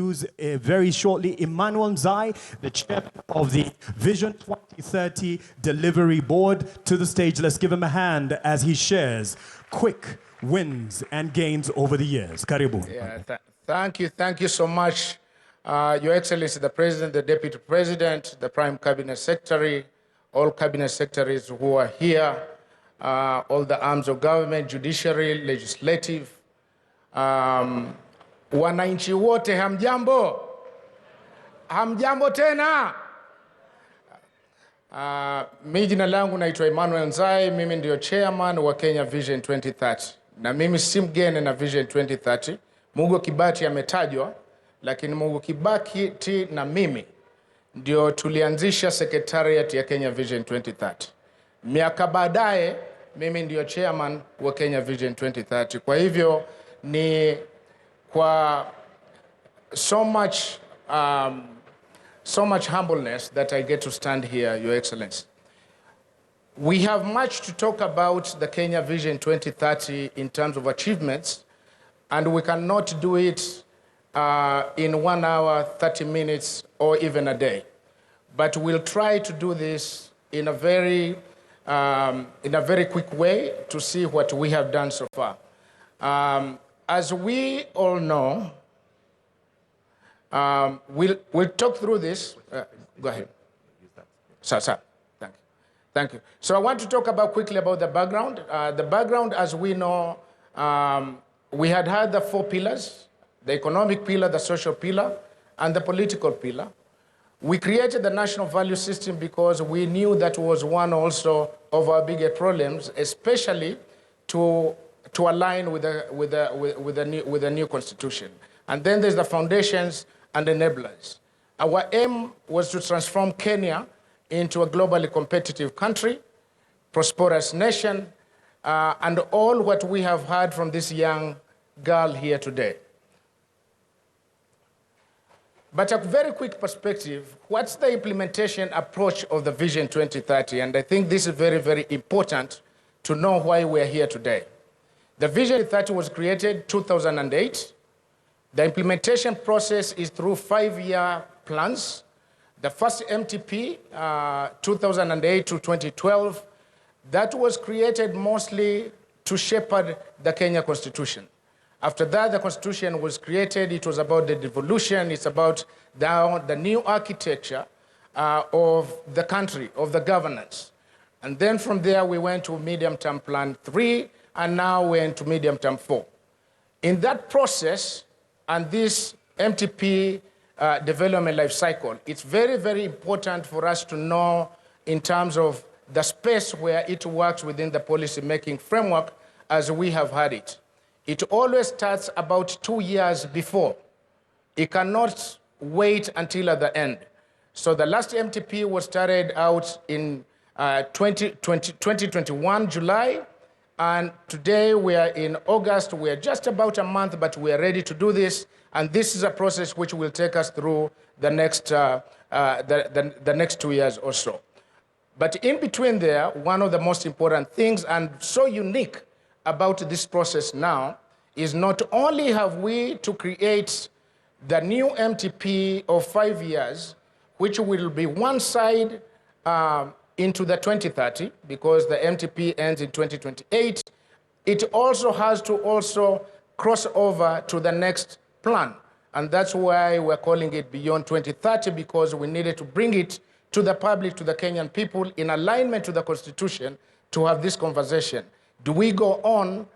Very shortly, Emmanuel Nzai, the chairman of the Vision 2030 Delivery Board, to the stage. Let's give him a hand as he shares quick wins and gains over the years. Karibu. Yeah, thank you so much, Your Excellency, the President, the Deputy President, the Prime Cabinet Secretary, all Cabinet Secretaries who are here, all the arms of government, judiciary, legislative, wananchi wote, hamjambo? Hamjambo tena? Mimi jina langu naitwa Emmanuel Nzai, mimi ndio chairman wa Kenya Vision 2030. Na mimi si mgeni na Vision 2030. Mungu Kibaki ametajwa, lakini Mungu Kibaki na mimi ndio tulianzisha secretariat ya Kenya Vision 2030. Miaka baadaye mimi ndio chairman wa Kenya Vision 2030. Kwa hivyo ni kwa so much humbleness that I get to stand here, Your Excellency. We have much to talk about the Kenya Vision 2030 in terms of achievements, and we cannot do it in 1 hour, 30 minutes, or even a day. But we'll try to do this in a very quick way to see what we have done so far. As we all know, we'll talk through this. Go ahead. Sir. Thank you. So I want to talk quickly about the background. The background, as we know, we had the 4 pillars: the economic pillar, the social pillar, and the political pillar. We created the national value system because we knew that was one also of our biggest problems, especially to align with the new constitution. And then there's the foundations and enablers. Our aim was to transform Kenya into a globally competitive country, prosperous nation, and all what we have heard from this young girl here today. But a very quick perspective, what's the implementation approach of the Vision 2030? And I think this is very, very important to know why we're here today. The Vision 2030 was created in 2008. The implementation process is through 5-year plans. The first MTP, 2008 to 2012, that was created mostly to shepherd the Kenya Constitution. After that, the Constitution was created. It was about the devolution. It's about the new architecture of the country, of the governance. And then from there, we went to Medium-Term Plan 3, and now we're into Medium-Term 4. In that process, and this MTP development life cycle, it's very, very important for us to know in terms of the space where it works within the policy-making framework as we have had it. It always starts about 2 years before. It cannot wait until at the end. So the last MTP was started out in 2021, July, and today we are in August. We are just about a month, but we are ready to do this. And this is a process which will take us through the next 2 years or so. But in between there, one of the most important things and so unique about this process now is not only have we to create the new MTP of 5 years, which will be one side into the 2030, because the MTP ends in 2028, it also has to also cross over to the next plan. And that's why we're calling it Beyond 2030, because we needed to bring it to the public, to the Kenyan people, in alignment to the Constitution, to have this conversation. Do we go on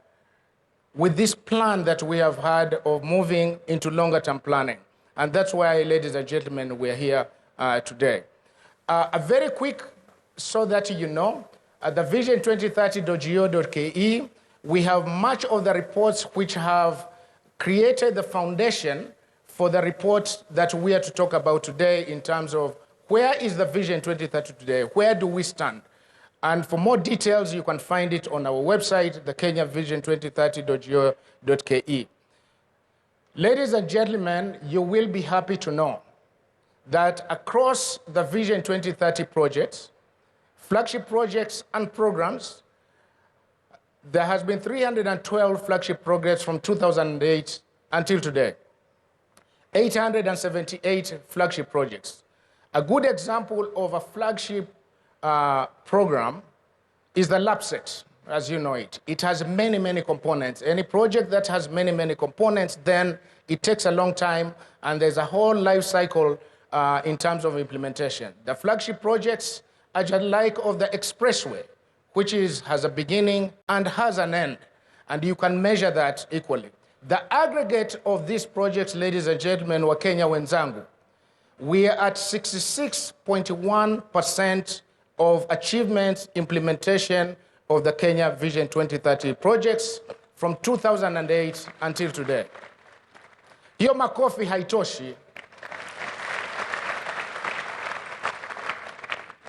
with this plan that we have had of moving into longer-term planning? And that's why, ladies and gentlemen, we're here today. A very quick, so that you know, at the vision2030.go.ke, we have much of the reports which have created the foundation for the report that we are to talk about today in terms of where is the Vision 2030 today, where do we stand? And for more details, you can find it on our website, the kenyavision2030.go.ke. Ladies and gentlemen, you will be happy to know that across the Vision 2030 projects, flagship projects and programs, there has been 312 flagship projects from 2008 until today. 878 flagship projects. A good example of a flagship program is the LAPSET, as you know it. It has many, many components. Any project that has many, many components, then it takes a long time, and there's a whole life cycle in terms of implementation. The flagship projects are just like of the expressway, which has a beginning and has an end, and you can measure that equally. The aggregate of these projects, ladies and gentlemen, wa Kenya wenzangu, we are at 66.1% of achievements implementation of the Kenya Vision 2030 projects from 2008 until today. Hiyo makofi haitoshi.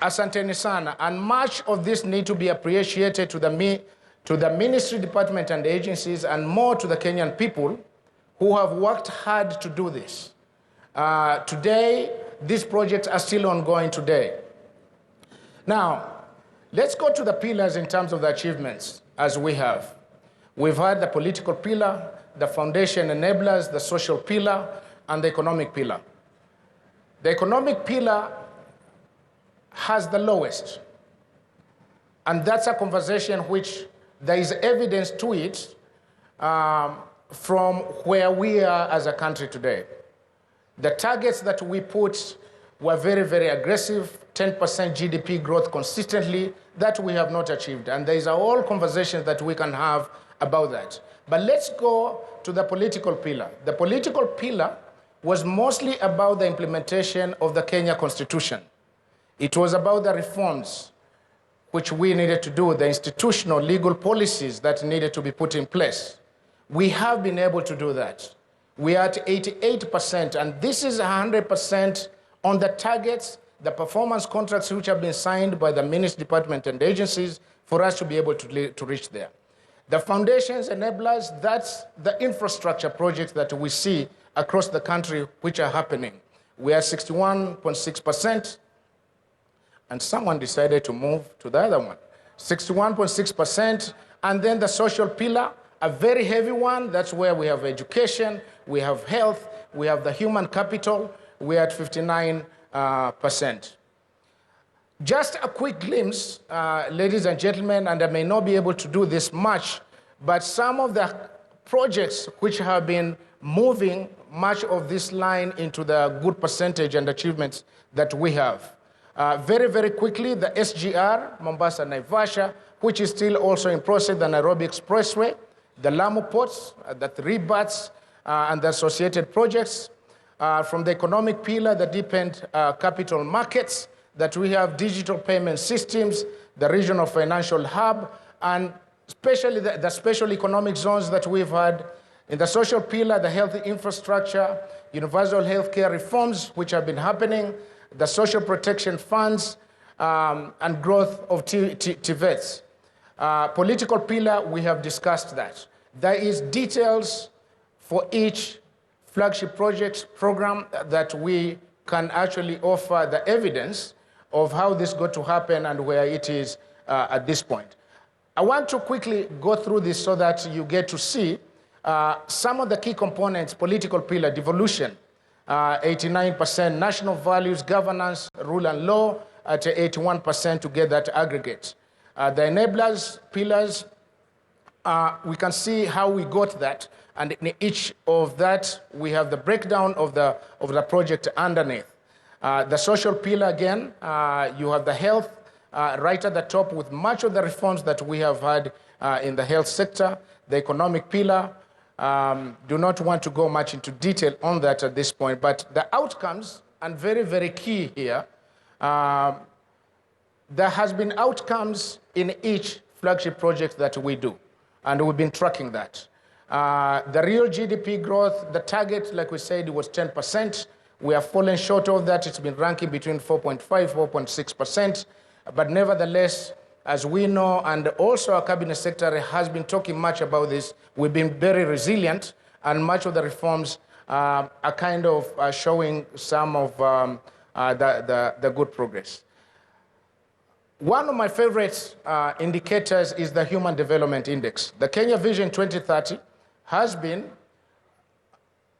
Asanteni sana, and much of this need to be appreciated to the ministry, department, and agencies, and more to the Kenyan people who have worked hard to do this. Today, these projects are still ongoing today. Now, let's go to the pillars in terms of the achievements as we have. We've had the political pillar, the foundation enablers, the social pillar, and the economic pillar. The economic pillar has the lowest. And that's a conversation which there is evidence to it from where we are as a country today. The targets that we put were very, very aggressive, 10% GDP growth consistently, that we have not achieved. And there is a whole conversation that we can have about that. But let's go to the political pillar. The political pillar was mostly about the implementation of the Kenya Constitution. It was about the reforms which we needed to do, the institutional legal policies that needed to be put in place. We have been able to do that. We are at 88%, and this is 100% on the targets, the performance contracts which have been signed by the ministry, department, and agencies for us to be able to reach there. The foundations, enablers, that's the infrastructure projects that we see across the country which are happening. We are 61.6%. And someone decided to move to the other one. 61.6%, and then the social pillar, a very heavy one. That's where we have education, we have health, we have the human capital. We're at 59%. Just a quick glimpse, ladies and gentlemen, and I may not be able to do this much, but some of the projects which have been moving much of this line into the good percentage and achievements that we have. Very, very quickly, the SGR, Mombasa Naivasha, which is still also in process, the Nairobi Expressway, the Lamu ports, the 3 BATs, and the associated projects. From the economic pillar, the deepened capital markets, that we have digital payment systems, the regional financial hub, and especially the special economic zones that we've had. In the social pillar, the healthy infrastructure, universal healthcare reforms, which have been happening, the social protection funds, and growth of TVETs. Political pillar, we have discussed that. There is details for each flagship project program that we can actually offer the evidence of how this got to happen and where it is at this point. I want to quickly go through this so that you get to see some of the key components. Political pillar, devolution, 89%, national values, governance, rule and law at 81% to get that aggregate. The enablers, pillars, we can see how we got that, and in each of that we have the breakdown of the project underneath. The social pillar, again, you have the health right at the top with much of the reforms that we have had in the health sector. The economic pillar, do not want to go much into detail on that at this point, but the outcomes, and very, very key here, there has been outcomes in each flagship project that we do, and we've been tracking that. The real GDP growth, the target, like we said, was 10%. We have fallen short of that. It's been ranking between 4.5%, 4.6%, but nevertheless, as we know, and also our cabinet secretary has been talking much about this, we've been very resilient, and much of the reforms are kind of showing some of the good progress. One of my favorite indicators is the Human Development Index. The Kenya Vision 2030 has been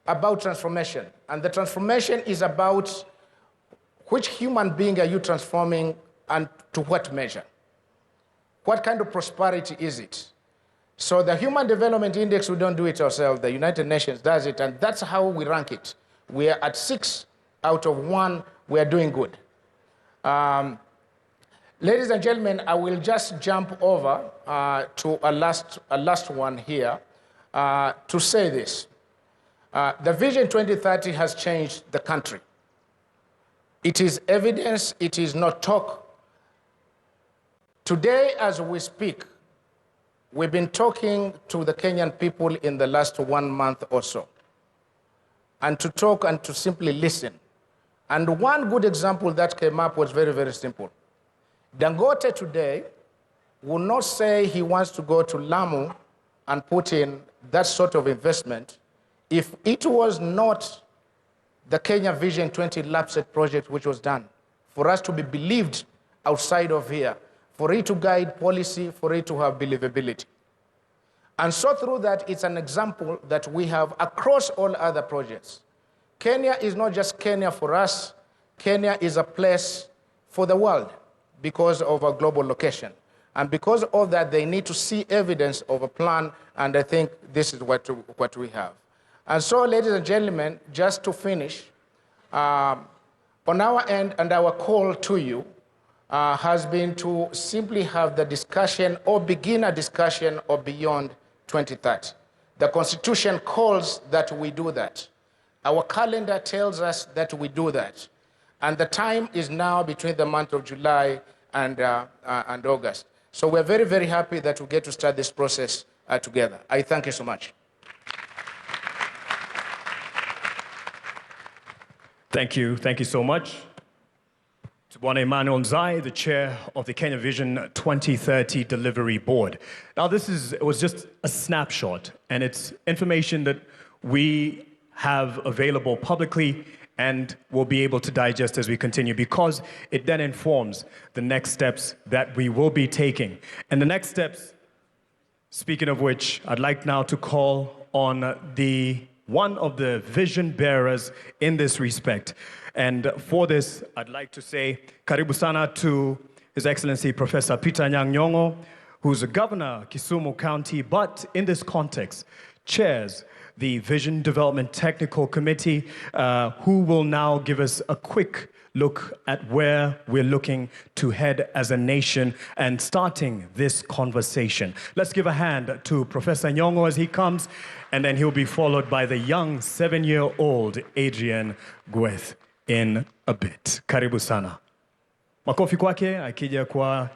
about transformation. And the transformation is about which human being are you transforming and to what measure? What kind of prosperity is it? So the Human Development Index, we don't do it ourselves. The United Nations does it, and that's how we rank it. We are at 6 out of 1. We are doing good. Ladies and gentlemen, I will just jump over to a last one here to say this. The Vision 2030 has changed the country. It is evidence, it is not talk. Today, as we speak, we've been talking to the Kenyan people in the last 1 month or so, and to talk and to simply listen. And one good example that came up was very, very simple. Dangote today will not say he wants to go to Lamu and put in that sort of investment if it was not the Kenya Vision 20 LAPSET project which was done for us to be believed outside of here, for it to guide policy, for it to have believability. And so through that, it's an example that we have across all other projects. Kenya is not just Kenya for us. Kenya is a place for the world because of our global location. And because of that, they need to see evidence of a plan, and I think this is what we have. And so, ladies and gentlemen, just to finish, on our end and our call to you has been to simply have the discussion or begin a discussion of beyond 2030. The Constitution calls that we do that. Our calendar tells us that we do that. And the time is now between the month of July and August. So we're very, very happy that we get to start this process together. I thank you so much. Thank you so much. To Bwana Emmanuel Nzai, the chair of the Kenya Vision 2030 Delivery Board. Now it was just a snapshot, and it's information that we have available publicly and will be able to digest as we continue, because it then informs the next steps that we will be taking. And the next steps, speaking of which, I'd like now to call on one of the vision bearers in this respect. And for this, I'd like to say karibu sana to His Excellency Professor Peter Anyang' Nyong'o, who's a governor of Kisumu County, but in this context, chairs the Vision Development Technical Committee, who will now give us a quick look at where we're looking to head as a nation and starting this conversation. Let's give a hand to Professor Nyong'o as he comes, and then he'll be followed by the young 7-year-old Adrian Gweth in a bit. Karibu sana. Makofi kwake, akija kwa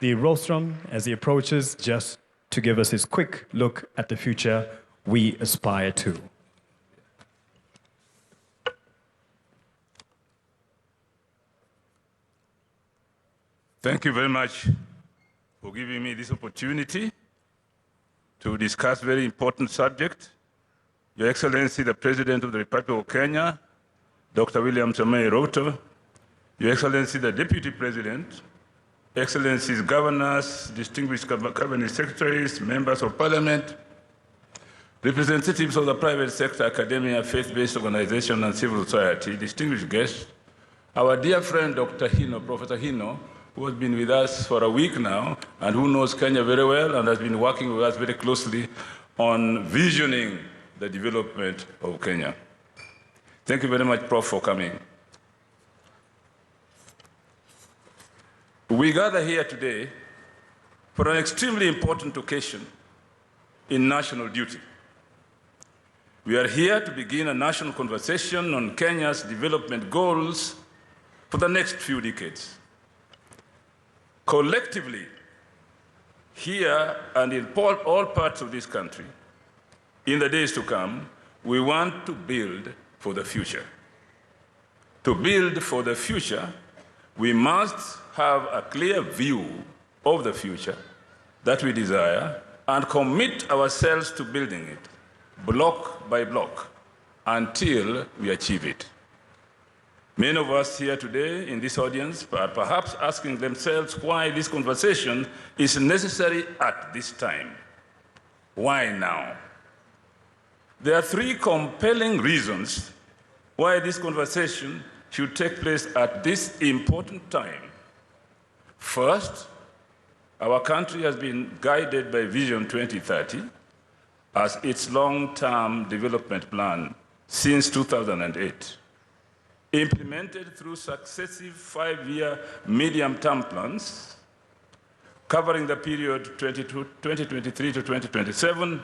the rostrum as he approaches, just to give us his quick look at the future we aspire to. Thank you very much for giving me this opportunity to discuss very important subject. Your Excellency, the President of the Republic of Kenya, Dr. William Samoei Ruto, Your Excellency, the Deputy President, Excellencies, Governors, distinguished Cabinet Secretaries, Members of Parliament, representatives of the private sector, academia, faith-based organization, and civil society, distinguished guests, our dear friend, Dr. Hino, Professor Hino, who has been with us for a week now and who knows Kenya very well and has been working with us very closely on visioning the development of Kenya. Thank you very much, Prof, for coming. We gather here today for an extremely important occasion in national duty. We are here to begin a national conversation on Kenya's development goals for the next few decades. Collectively, here and in all parts of this country, in the days to come, we want to build for the future. To build for the future, we must have a clear view of the future that we desire and commit ourselves to building it, block by block, until we achieve it. Many of us here today in this audience are perhaps asking themselves why this conversation is necessary at this time. Why now? There are three compelling reasons why this conversation should take place at this important time. First, our country has been guided by Vision 2030 as its long-term development plan since 2008, implemented through successive 5-year medium-term plans covering the period 2023 to 2027,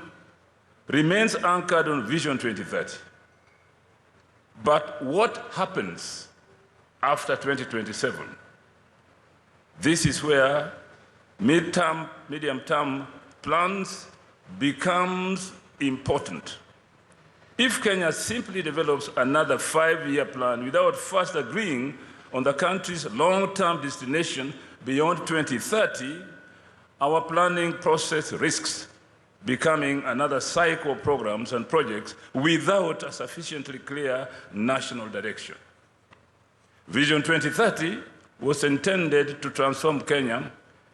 remains anchored on Vision 2030. But what happens after 2027? This is where medium-term plans becomes important. If Kenya simply develops another 5-year plan without first agreeing on the country's long-term destination beyond 2030, our planning process risks becoming another cycle of programs and projects without a sufficiently clear national direction. Vision 2030 was intended to transform Kenya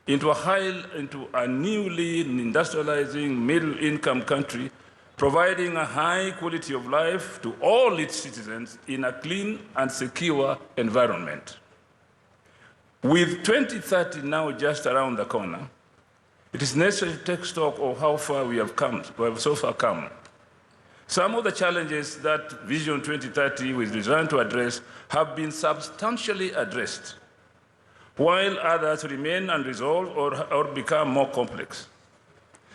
into a newly industrializing middle-income country, providing a high quality of life to all its citizens in a clean and secure environment. With 2030 now just around the corner, it is necessary to take stock of how far we have so far come. Some of the challenges that Vision 2030 was designed to address have been substantially addressed, while others remain unresolved or become more complex.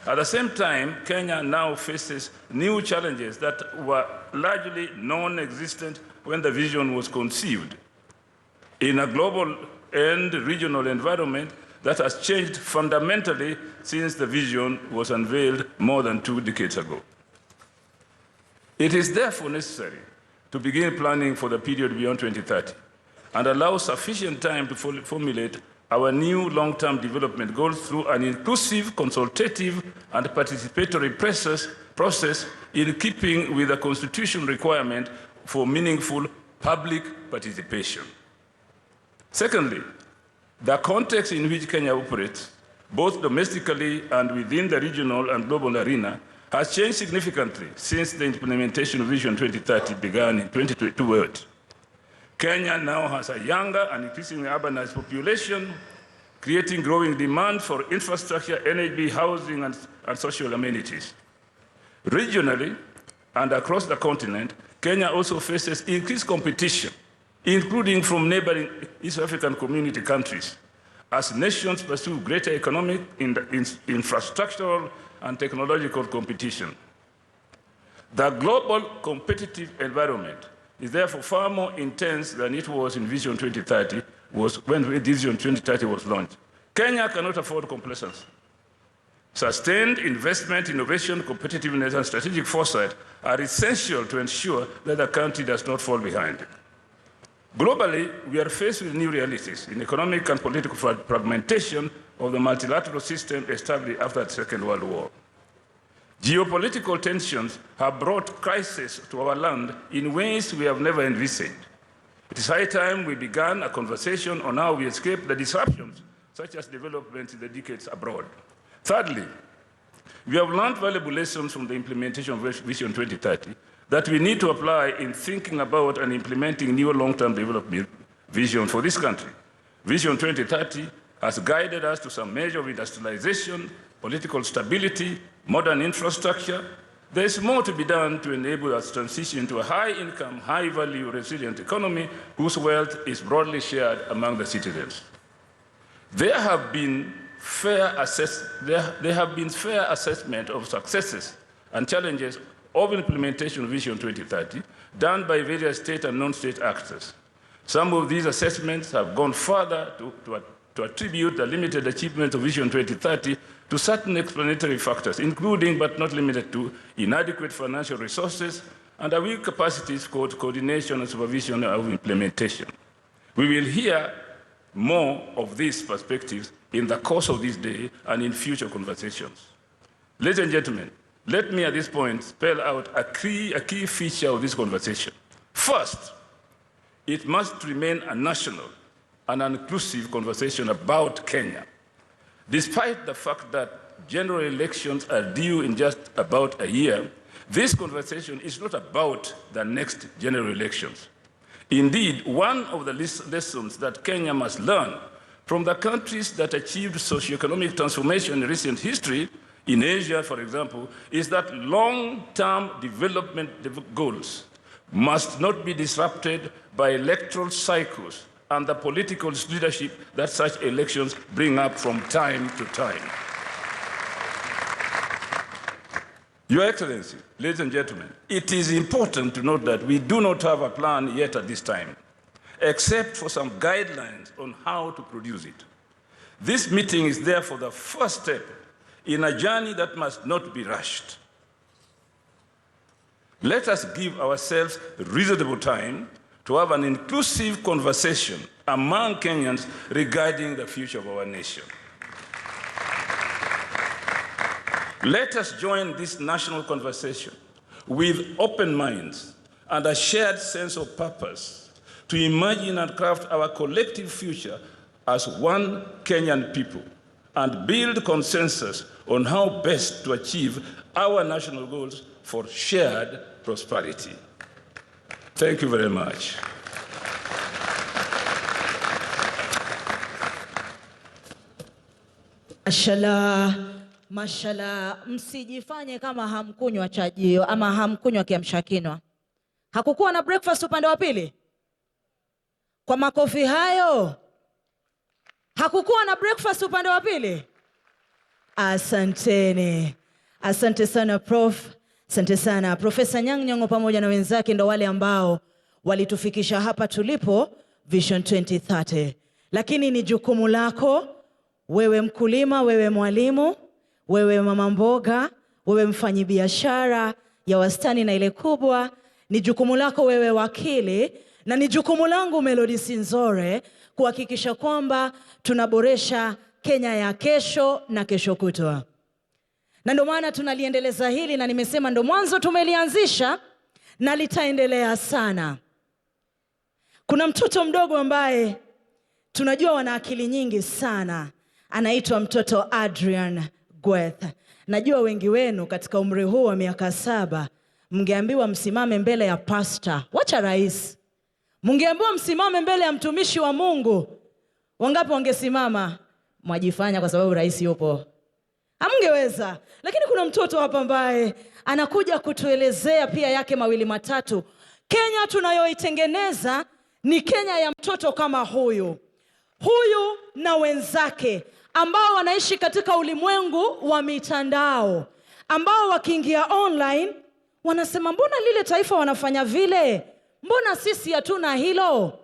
At the same time, Kenya now faces new challenges that were largely non-existent when the vision was conceived. In a global and regional environment that has changed fundamentally since the vision was unveiled more than 2 decades ago. It is therefore necessary to begin planning for the period beyond 2030 and allow sufficient time to formulate our new long-term development goals through an inclusive, consultative, and participatory process in keeping with the Constitution requirement for meaningful public participation. Secondly, the context in which Kenya operates, both domestically and within the regional and global arena, has changed significantly since the implementation of Vision 2030 began in 2022. Kenya now has a younger and increasingly urbanized population, creating growing demand for infrastructure, energy, housing, and social amenities. Regionally and across the continent, Kenya also faces increased competition, including from neighboring East African community countries, as nations pursue greater economic, infrastructural, and technological competition. The global competitive environment is therefore far more intense than it was in Vision 2030, when Vision 2030 was launched. Kenya cannot afford complacency. Sustained investment, innovation, competitiveness, and strategic foresight are essential to ensure that the country does not fall behind. Globally, we are faced with new realities in economic and political fragmentation of the multilateral system established after the Second World War. Geopolitical tensions have brought crisis to our land in ways we have never envisaged. It is high time we began a conversation on how we escape the disruptions, such as developments in the decades abroad. Thirdly, we have learned valuable lessons from the implementation of Vision 2030 that we need to apply in thinking about and implementing new long-term development vision for this country. Vision 2030 has guided us to some measure of industrialization, political stability, modern infrastructure. There is more to be done to enable us to transition to a high-income, high-value, resilient economy whose wealth is broadly shared among the citizens. There have been fair assessment of successes and challenges of implementation of Vision 2030 done by various state and non-state actors. Some of these assessments have gone further to attribute the limited achievement of Vision 2030 to certain explanatory factors, including but not limited to inadequate financial resources and a weak capacities for coordination and supervision of implementation. We will hear more of these perspectives in the course of this day and in future conversations. Ladies and gentlemen, let me at this point spell out a key feature of this conversation. First, it must remain a national and an inclusive conversation about Kenya. Despite the fact that general elections are due in just about a year, This conversation is not about the next general elections. Indeed, one of the lessons that Kenya must learn from the countries that achieved socioeconomic transformation in recent history, in Asia, for example, is that long-term development goals must not be disrupted by electoral cycles and the political leadership that such elections bring up from time to time. Your Excellency, ladies and gentlemen, it is important to note that we do not have a plan yet at this time, except for some guidelines on how to produce it. This meeting is therefore the first step in a journey that must not be rushed. Let us give ourselves reasonable time to have an inclusive conversation among Kenyans regarding the future of our nation. Let us join this national conversation with open minds and a shared sense of purpose to imagine and craft our collective future as one Kenyan people and build consensus on how best to achieve our national goals for shared prosperity. Thank you very much. Mashallah, msijifanye kama hamkunywa chajio ama hamkunywa kiamsha kinywa. Hakukuwa na breakfast upande wa pili? Kwa makofi hayo. Hakukuwa na breakfast upande wa pili? Asanteni. Asante sana Prof. Asante sana Profesa Nyang'nyong'o pamoja na wenzake, ndo wale ambao walitufikisha hapa tulipo Vision 2030. Lakini ni jukumu lako, wewe mkulima, wewe mwalimu, wewe mama mboga, wewe mfanyibiashara ya wastani na ile kubwa, ni jukumu lako wewe wakili, na ni jukumu langu Melody Sinzore kuhakikisha kwamba tunaboresha Kenya ya kesho na kesho kutwa. Na ndio maana tunaliendeleza hili, na nimesema ndo mwanzo tumelianzisha na litaendelea sana. Kuna mtoto mdogo ambaye tunajua wana akili nyingi sana, anaitwa mtoto Adrian Gweth. Najua wengi wenu katika umri huu wa miaka 7 mngeambiwa msimame mbele ya pastor, wacha rais, mngeambiwa msimame mbele ya mtumishi wa Mungu, wangapi wangesimama? Mwajifanya kwa sababu rais yupo. Hamngeweza. Lakini kuna mtoto hapa ambaye anakuja kutuelezea pia yake mawili matatu. Kenya tunayoitengeneza ni Kenya ya mtoto kama huyu na wenzake ambao wanaishi katika ulimwengu wa mitandao, ambao wakiingia online wanasema mbona lile taifa wanafanya vile, mbona sisi hatuna hilo.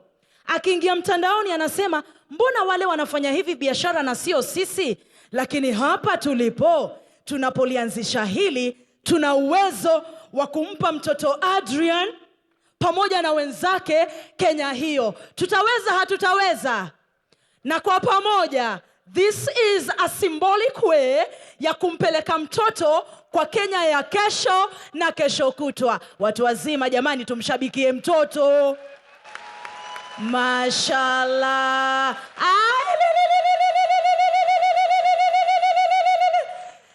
Akiingia mtandaoni anasema mbona wale wanafanya hivi biashara na sio sisi. Lakini hapa tulipo, tunapolianzisha hili, tuna uwezo wa kumpa mtoto Adrian pamoja na wenzake Kenya hiyo. Tutaweza, hatutaweza? Na kwa pamoja, this is a symbolic way ya kumpeleka mtoto kwa Kenya ya kesho na kesho kutwa. Watu wazima jamani, tumshabikie mtoto. Mashallah.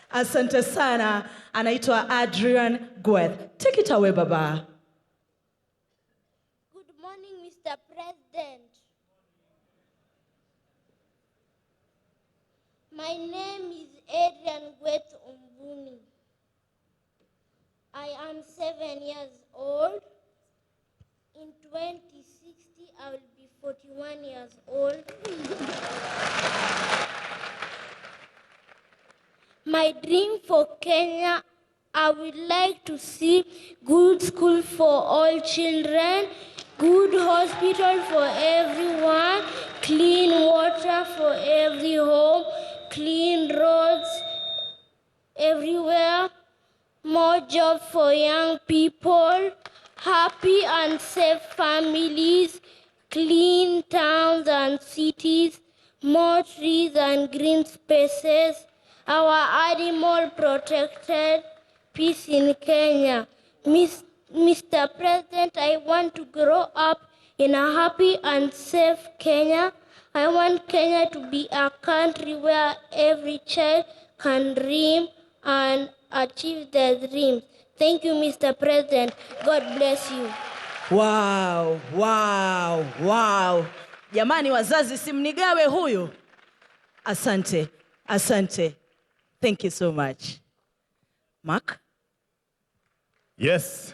Asante sana. Anaitwa Adrian Gweth. Take it away, Baba. Good morning, Mr. President. My name is Adrian Gweth Umbuni. I am 7 years old. In 2060, I will be 41 years old. My dream for Kenya, I would like to see good school for all children, good hospital for everyone, clean water for every home, clean roads everywhere, more jobs for young people, happy and safe families, clean towns and cities, more trees and green spaces, our animal protected, peace in Kenya. Mr. President, I want to grow up in a happy and safe Kenya. I want Kenya to be a country where every child can dream and achieve their dreams. Thank you, Mr. President. God bless you. Wow, wow, wow. Jamani wazazi simnigawe huyu. Asante, asante. Thank you so much. Mark? Yes.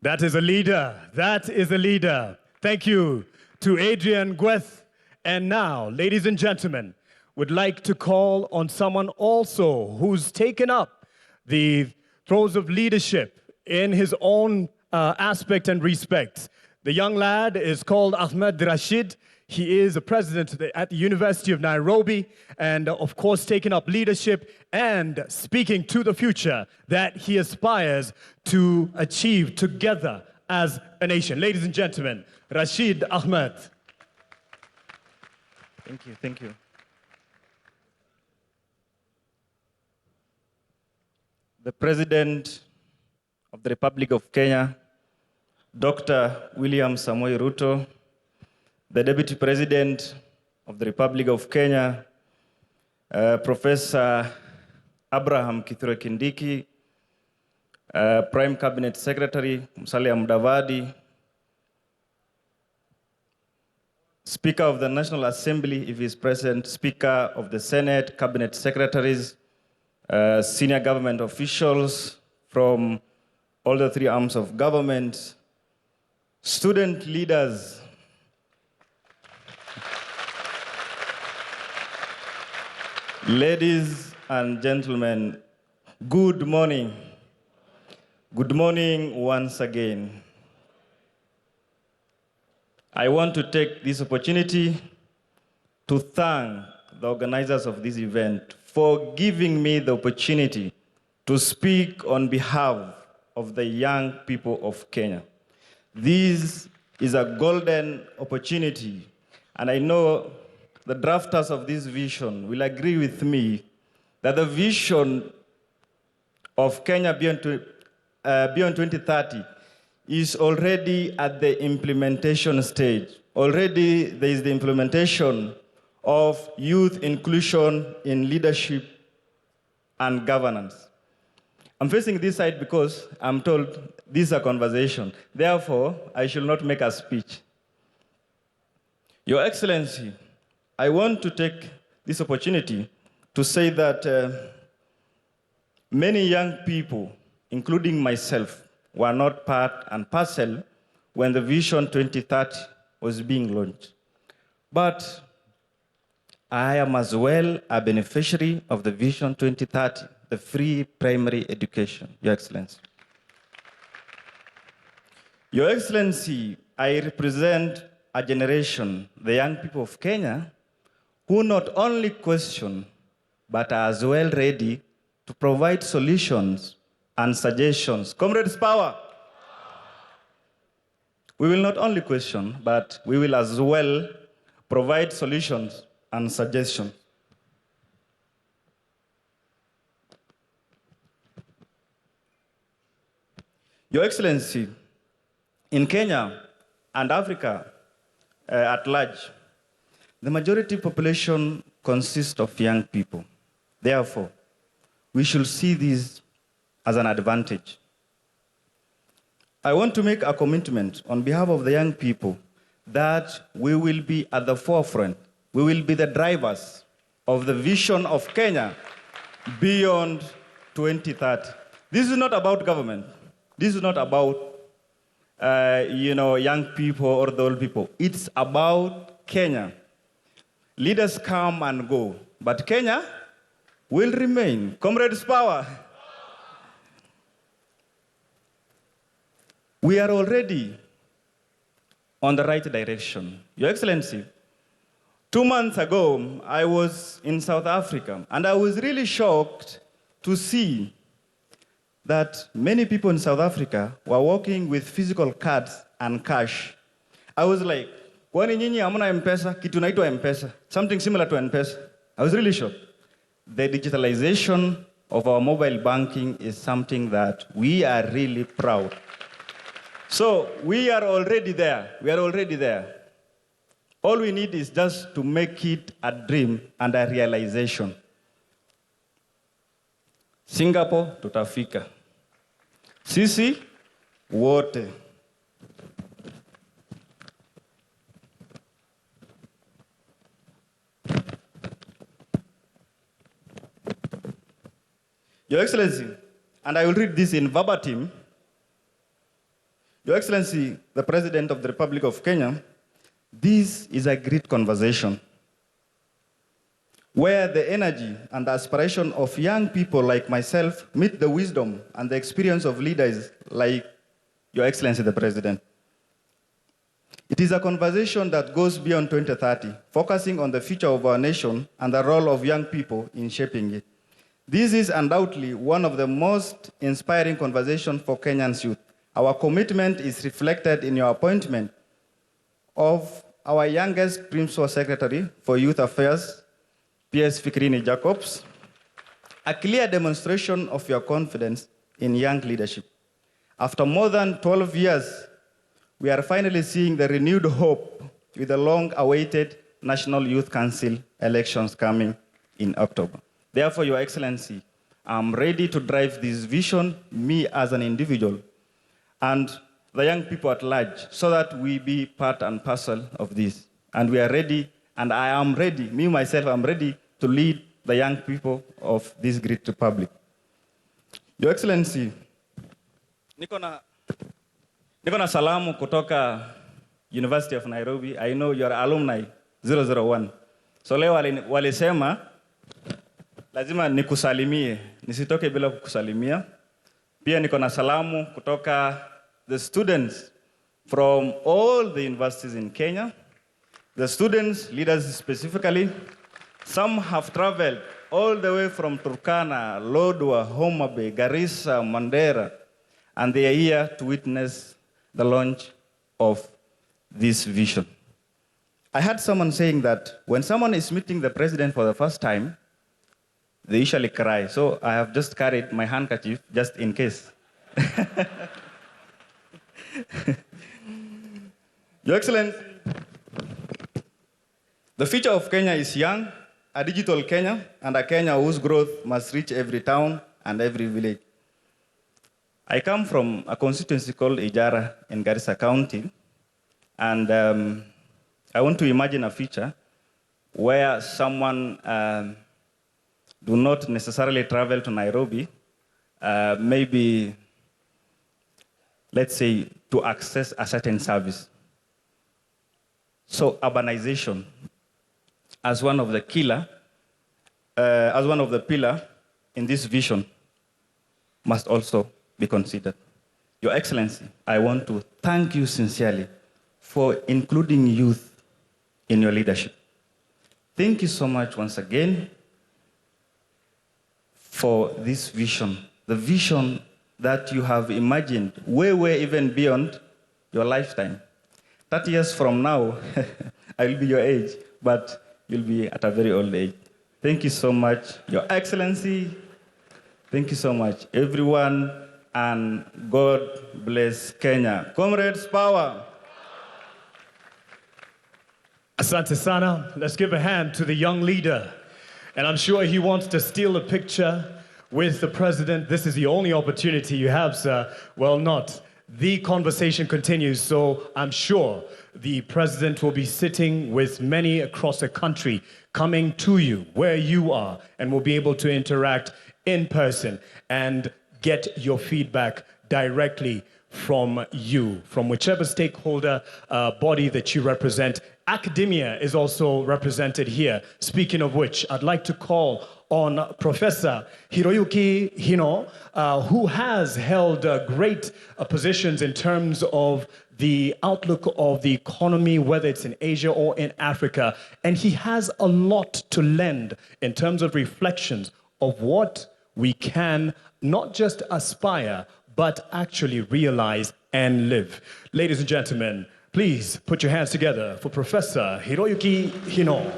That is a leader. That is a leader. Thank you to Adrian Gweth. And now, ladies and gentlemen, would like to call on someone also who's taken up the throes of leadership in his own aspect and respect. The young lad is called Ahmed Rashid. He is a president at the University of Nairobi and, of course, taking up leadership and speaking to the future that he aspires to achieve together as a nation. Ladies and gentlemen, Rashid Ahmed. Thank you, thank you. The President of the Republic of Kenya, Dr. William Samoei Ruto, the Deputy President of the Republic of Kenya, Professor Abraham Kithure Kindiki, Prime Cabinet Secretary Musalia Mudavadi, Speaker of the National Assembly, if he is present, Speaker of the Senate, Cabinet Secretaries, senior government officials from all the three arms of government, student leaders, ladies and gentlemen, good morning. Good morning once again. I want to take this opportunity to thank the organizers of this event for giving me the opportunity to speak on behalf of the young people of Kenya. This is a golden opportunity, and I know the drafters of this vision will agree with me that the vision of Kenya beyond 2030 is already at the implementation stage. Already there is the implementation of youth inclusion in leadership and governance. I'm facing this side because I'm told this is a conversation. Therefore, I shall not make a speech. Your Excellency, I want to take this opportunity to say that many young people, including myself, were not part and parcel when the Vision 2030 was being launched. But I am as well a beneficiary of the Vision 2030, the free primary education, Your Excellency. Your Excellency, I represent a generation, the young people of Kenya, who not only question, but are as well ready to provide solutions and suggestions. Comrades, power! We will not only question, but we will as well provide solutions and suggestions. Your Excellency, in Kenya and Africa at large, the majority population consists of young people. Therefore, we should see this as an advantage. I want to make a commitment on behalf of the young people that we will be at the forefront. We will be the drivers of the vision of Kenya beyond 2030. This is not about government. This is not about young people or the old people. It's about Kenya. Leaders come and go, but Kenya will remain. Comrades, power! We are already on the right direction. Your Excellency, 2 months ago, I was in South Africa, and I was really shocked to see that many people in South Africa were walking with physical cards and cash. I was like, kwani nyinyi hamna M-Pesa? Kitu naitwa M-Pesa. Something similar to M-Pesa. I was really shocked. The digitalization of our mobile banking is something that we are really proud. So we are already there. We are already there. All we need is just to make it a dream and a realization. Singapore tutafika. Sisi wote. Your Excellency, and I will read this in verbatim. Your Excellency, the President of the Republic of Kenya, this is a great conversation where the energy and aspiration of young people like myself meet the wisdom and the experience of leaders like Your Excellency, the President. It is a conversation that goes beyond 2030, focusing on the future of our nation and the role of young people in shaping it. This is undoubtedly one of the most inspiring conversations for Kenyans youth. Our commitment is reflected in your appointment of our youngest Principal Secretary for Youth Affairs, P.S. Fikrini Jacobs, a clear demonstration of your confidence in young leadership. After more than 12 years, we are finally seeing the renewed hope with the long-awaited National Youth Council elections coming in October. Therefore, Your Excellency, I'm ready to drive this vision, me as an individual, and the young people at large, so that we be part and parcel of this. And we are ready, and I am ready, me myself, I'm ready to lead the young people of this great republic. Your Excellency, niko na salamu kutoka University of Nairobi. I know you're alumni 001. So leo walisema, lazima nikusalimie, nisitoke bila kukusalimia. Pia niko na salamu kutoka the students from all the universities in Kenya. The students, leaders specifically, some have traveled all the way from Turkana, Lodwar, Homa Bay, Garissa, Mandera, and they are here to witness the launch of this vision. I heard someone saying that when someone is meeting the president for the first time, they usually cry. So I have just carried my handkerchief just in case. Your Excellency, the future of Kenya is young, a digital Kenya, and a Kenya whose growth must reach every town and every village. I come from a constituency called Ijara in Garissa County, and I want to imagine a future where someone do not necessarily travel to Nairobi, maybe, let's say, to access a certain service. So urbanization, as one of the pillar in this vision, must also be considered. Your Excellency, I want to thank you sincerely for including youth in your leadership. Thank you so much once again for this vision, the vision that you have imagined way even beyond your lifetime. 30 years from now, I will be your age, but you'll be at a very old age. Thank you so much, Your Excellency. Thank you so much, everyone, and God bless Kenya. Comrades, power. Asante sana. Let's give a hand to the young leader. And I'm sure he wants to steal a picture with the president. This is the only opportunity you have, sir. Well, not. The conversation continues, so I'm sure the president will be sitting with many across the country, coming to you where you are, and will be able to interact in person and get your feedback directly from you, from whichever stakeholder body that you represent. Academia is also represented here. Speaking of which, I'd like to call on Professor Hiroyuki Hino, who has held great positions in terms of the outlook of the economy, whether it's in Asia or in Africa. And he has a lot to lend in terms of reflections of what we can not just aspire, but actually realize and live. Ladies and gentlemen, please put your hands together for Professor Hiroyuki Hino.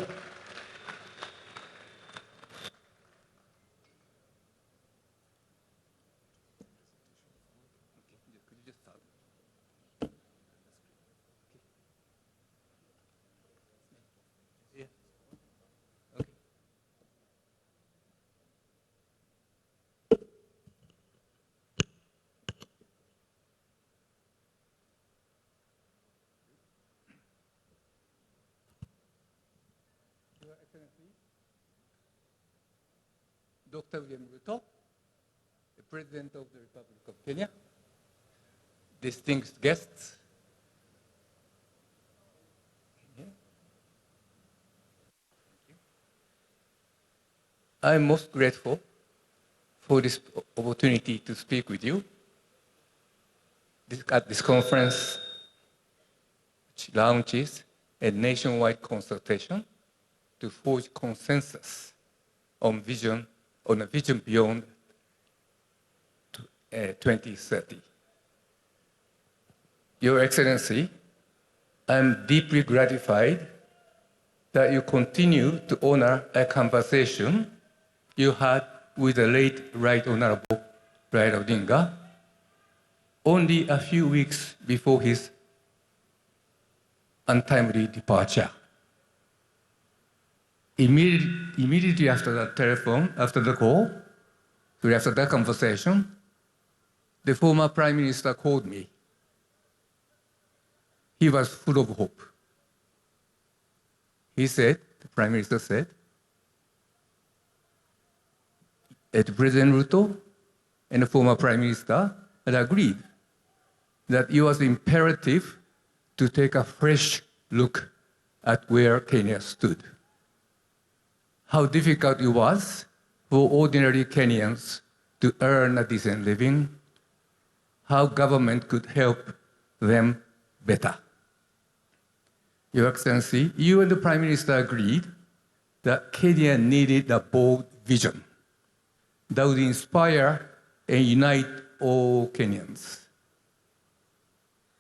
Excellency, Dr. William Ruto, the President of the Republic of Kenya, distinguished guests, I'm most grateful for this opportunity to speak with you at this conference, which launches a nationwide consultation to forge consensus on a vision beyond 2030. Your Excellency, I'm deeply gratified that you continue to honor a conversation you had with the late Right Honorable Raila Odinga only a few weeks before his untimely departure. Immediately after that conversation, the former Prime Minister called me. He was full of hope. He said, the Prime Minister said, that President Ruto and the former Prime Minister had agreed that it was imperative to take a fresh look at where Kenya stood. How difficult it was for ordinary Kenyans to earn a decent living, how government could help them better. Your Excellency, you and the Prime Minister agreed that Kenya needed a bold vision that would inspire and unite all Kenyans,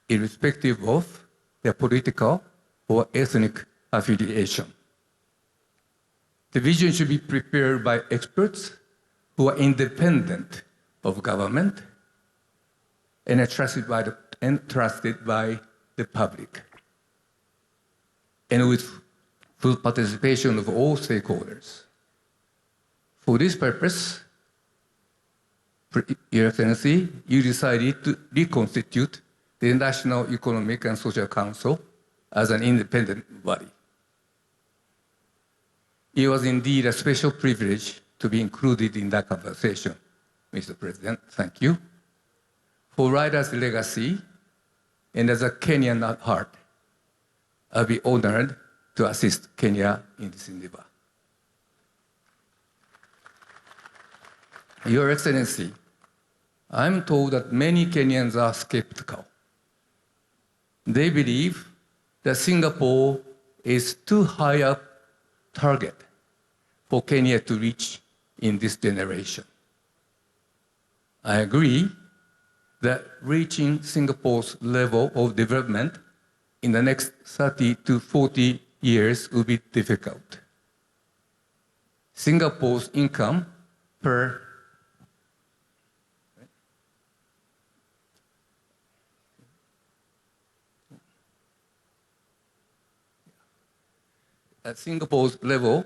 irrespective of their political or ethnic affiliation. The vision should be prepared by experts who are independent of government and trusted by the public, and with full participation of all stakeholders. For this purpose, Your Excellency, you decided to reconstitute the National Economic and Social Council as an independent body. It was indeed a special privilege to be included in that conversation, Mr. President. Thank you. For Raila's legacy, and as a Kenyan at heart, I'll be honored to assist Kenya in this endeavor. Your Excellency, I'm told that many Kenyans are skeptical. They believe that Singapore is too high a target for Kenya to reach in this generation. I agree that reaching Singapore's level of development in the next 30 to 40 years will be difficult. Singapore's income per Singapore's level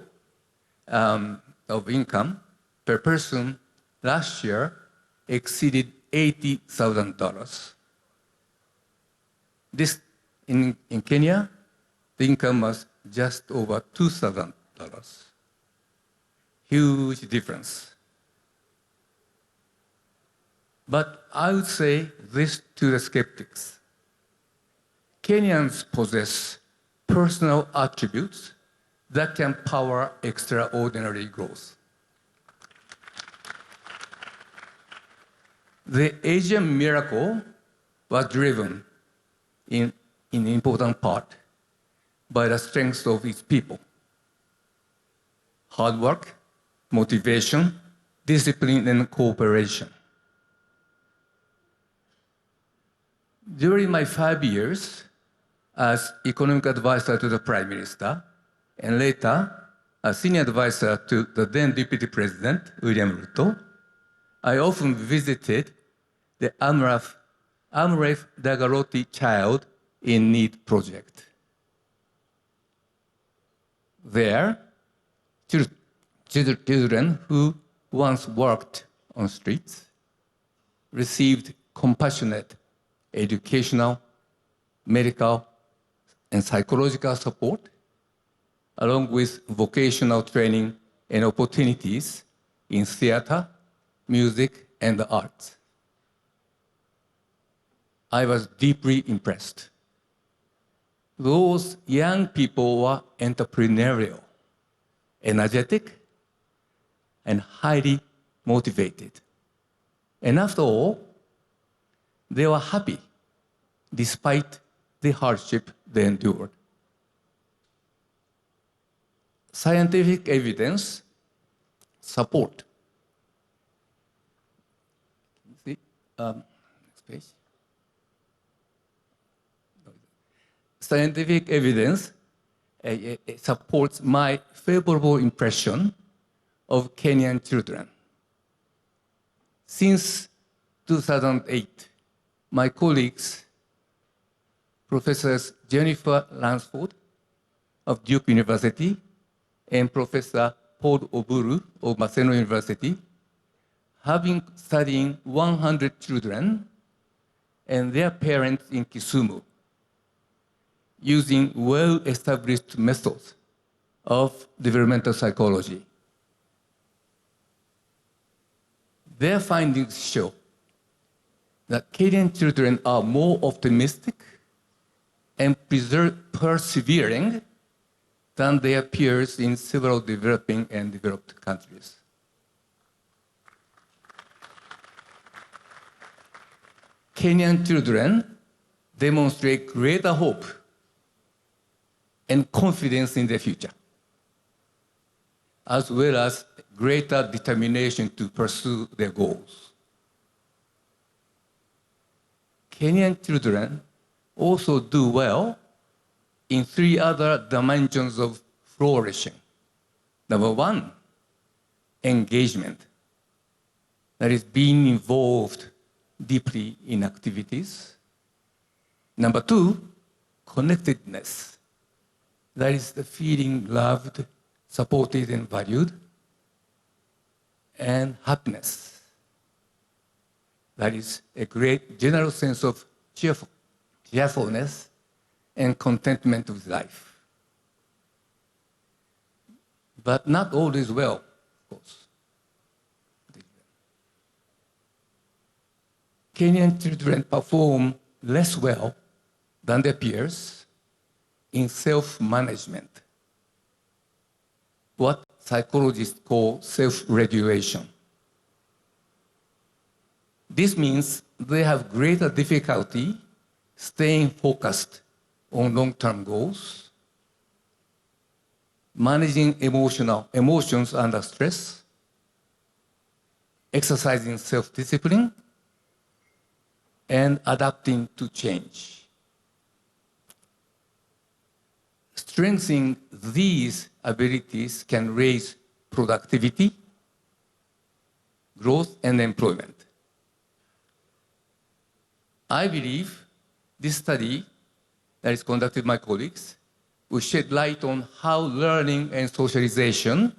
of income per person last year exceeded $80,000. This in Kenya, the income was just over $2,000. Huge difference. But I would say this to the skeptics. Kenyans possess personal attributes that can power extraordinary growth. The Asian miracle was driven in important part by the strength of its people. Hard work, motivation, discipline, and cooperation. During my 5 years as economic advisor to the Prime Minister, and later a senior advisor to the then Deputy President, William Ruto, I often visited the Amref Dagaroti Child in Need project. There, children who once worked on streets received compassionate educational, medical, and psychological support along with vocational training and opportunities in theater, music, and the arts. I was deeply impressed. Those young people were entrepreneurial, energetic, and highly motivated. And after all, they were happy despite the hardship they endured. Scientific evidence support. See, next page. Scientific evidence supports my favorable impression of Kenyan children. Since 2008, my colleagues, Professors Jennifer Lansford of Duke University and Professor Paul Oburu of Maseno University, have been studying 100 children and their parents in Kisumu using well-established methods of developmental psychology. Their findings show that Kenyan children are more optimistic and persevering than their peers in several developing and developed countries. Kenyan children demonstrate greater hope and confidence in the future, as well as greater determination to pursue their goals. Kenyan children also do well in 3 other dimensions of flourishing. Number 1, engagement. That is, being involved deeply in activities. Number 2, connectedness. That is the feeling loved, supported, and valued. And happiness. That is a great general sense of cheerfulness and contentment with life. But not all is well, of course. Kenyan children perform less well than their peers in self-management, what psychologists call self-regulation. This means they have greater difficulty staying focused on long-term goals, managing emotions under stress, exercising self-discipline, and adapting to change. Strengthening these abilities can raise productivity, growth, and employment. I believe this study that is conducted by my colleagues will shed light on how learning and socialization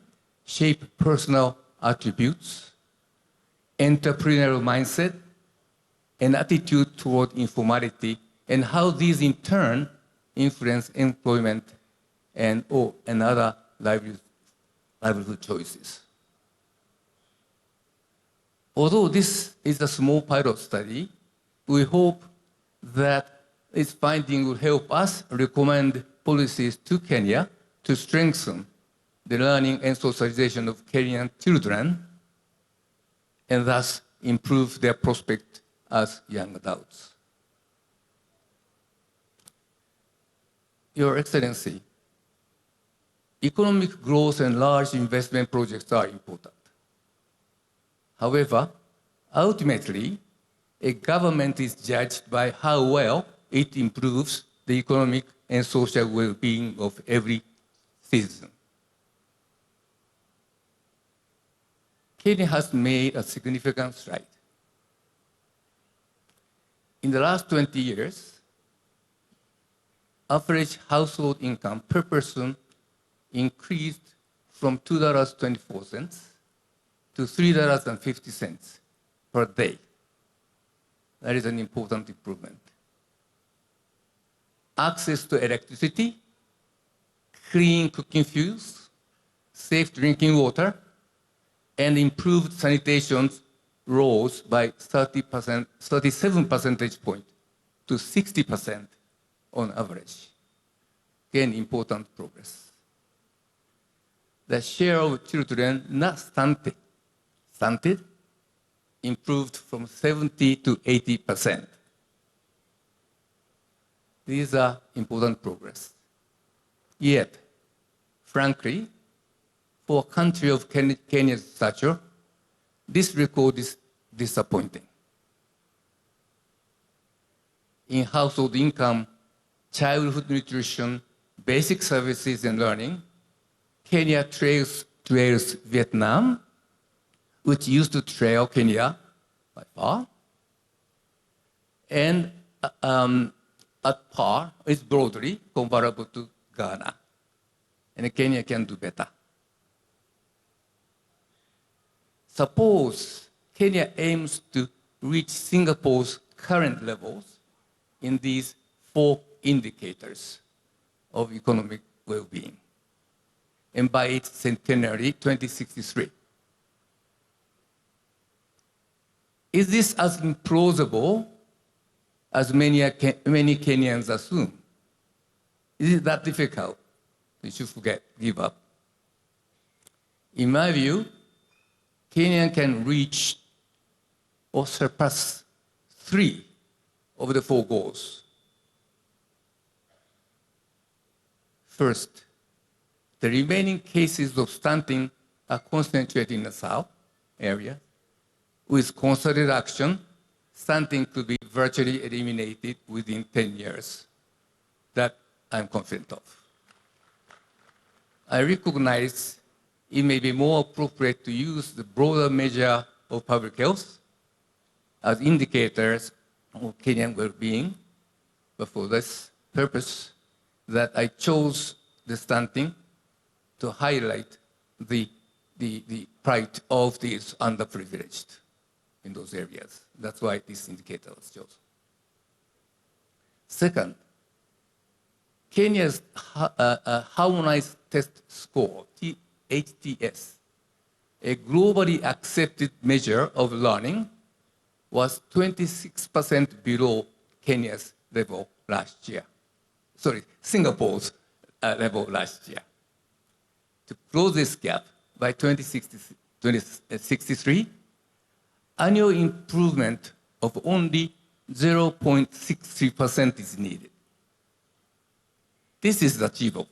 shape personal attributes, entrepreneurial mindset, and attitude toward informality, and how these in turn influence employment and other livelihood choices. Although this is a small pilot study, we hope that its finding will help us recommend policies to Kenya to strengthen the learning and socialization of Kenyan children and thus improve their prospect as young adults. Your Excellency, economic growth and large investment projects are important. However, ultimately, a government is judged by how well it improves the economic and social well-being of every citizen. Kenya has made a significant stride. In the last 20 years, average household income per person increased from $2.24 to $3.50 per day. That is an important improvement. Access to electricity, clean cooking fuels, safe drinking water, and improved sanitation rose by 37 percentage points to 60% on average. Again, important progress. The share of children not stunted improved from 70 to 80%. These are important progress. Yet, frankly, for a country of Kenya's stature, this record is disappointing. In household income, childhood nutrition, basic services and learning, Kenya trails Vietnam, which used to trail Kenya by far, and at par is broadly comparable to Ghana. And Kenya can do better. Suppose Kenya aims to reach Singapore's current levels in these 4 indicators of economic well-being, and by its centenary, 2063. Is this as implausible as many Kenyans assume? Is it that difficult? You should give up. In my view, Kenya can reach or surpass 3 of the 4 goals. First, the remaining cases of stunting are concentrated in the south area. With concerted action, stunting could be virtually eliminated within 10 years. That I'm confident of. I recognize it may be more appropriate to use the broader measure of public health as indicators of Kenyan well-being, but for this purpose, that I chose the stunting to highlight the plight of these underprivileged in those areas. That's why this indicator was chosen. Second, Kenya's harmonized test score, HTS, a globally accepted measure of learning, was 26% below Kenya's level last year. Sorry, Singapore's level last year. To close this gap by 2063, annual improvement of only 0.63% is needed. This is achievable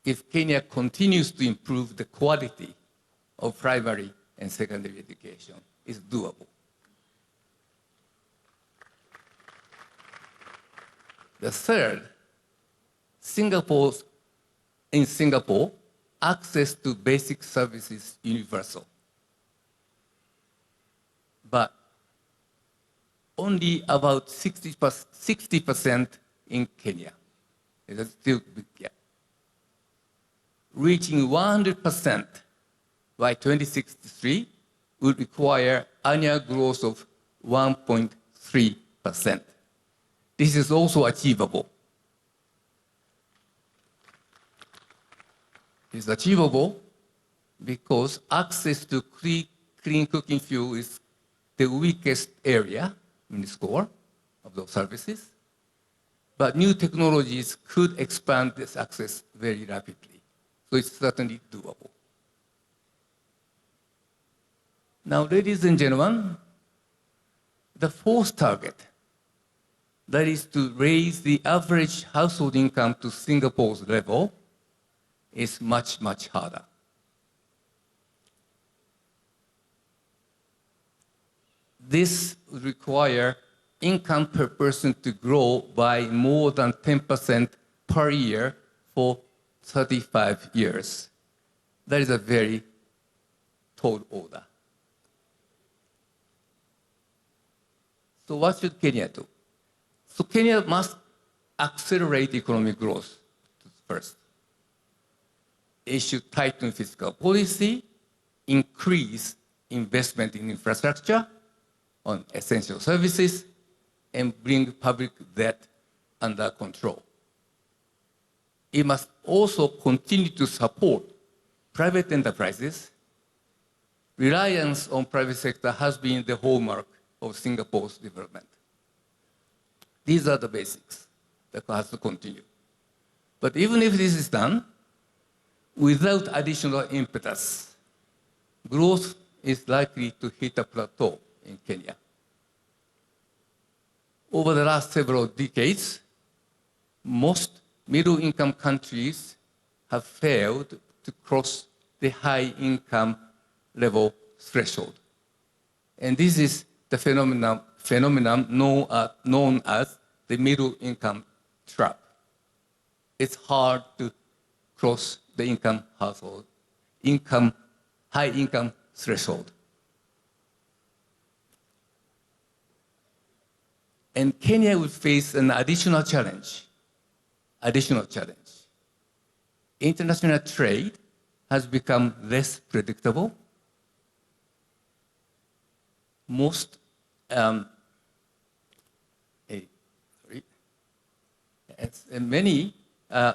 if Kenya continues to improve the quality of primary and secondary education. It's doable. The third, in Singapore, access to basic services is universal. But only about 60% in Kenya. It's a still big gap. Reaching 100% by 2063 would require annual growth of 1.3%. This is also achievable. It's achievable because access to clean cooking fuel is the weakest area in the score of those services. But new technologies could expand this access very rapidly. So it's certainly doable. Now, ladies and gentlemen, the fourth target, that is to raise the average household income to Singapore's level, is much, much harder. This would require income per person to grow by more than 10% per year for 35 years. That is a very tall order. So what should Kenya do? So Kenya must accelerate economic growth first. It should tighten fiscal policy, increase investment in infrastructure, on essential services, and bring public debt under control. it must also continue to support private enterprises. Reliance on private sector has been the hallmark of Singapore's development. These are the basics that has to continue. But even if this is done, without additional impetus, growth is likely to hit a plateau in Kenya. Over the last several decades, most middle-income countries have failed to cross the high-income level threshold. And this is the phenomenon known as the middle-income trap. It's hard to cross the high-income threshold. And Kenya will face an additional challenge. International trade has become less predictable.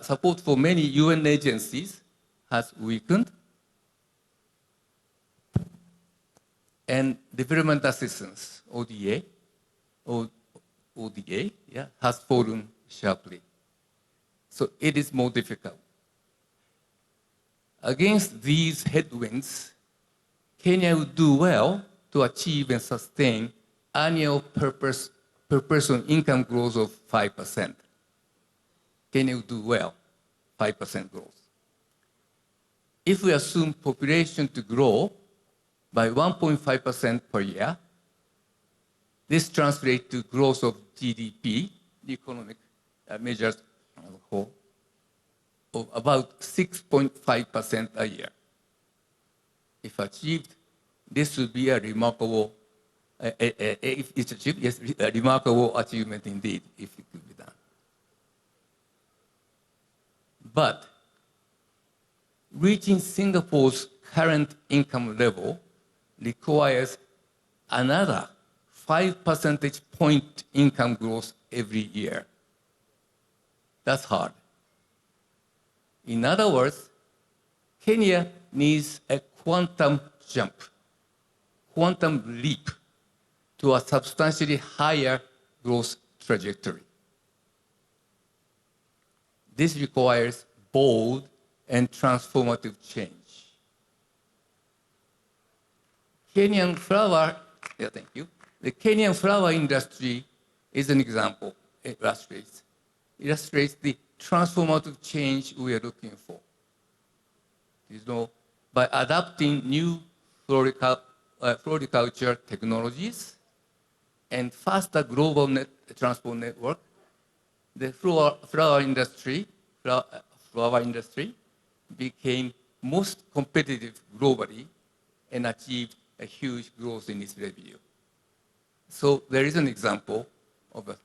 Support for many UN agencies has weakened, and development assistance, ODA, has fallen sharply. So it is more difficult. Against these headwinds, Kenya would do well to achieve and sustain annual per person income growth of 5%. Kenya would do well, 5% growth. If we assume population to grow by 1.5% per year, this translates to growth of GDP, the economic measures as a whole, of about 6.5% a year. If achieved, this would be a remarkable, if it's achieved, yes, a remarkable achievement indeed, if it could be done. But reaching Singapore's current income level requires another 5 percentage point income growth every year. That's hard. In other words, Kenya needs a quantum leap to a substantially higher growth trajectory. This requires bold and transformative change. The Kenyan flower industry is an example. It illustrates the transformative change we are looking for. By adapting new floriculture technologies and faster global transport network, the flower industry became most competitive globally and achieved a huge growth in its revenue. So there is an example of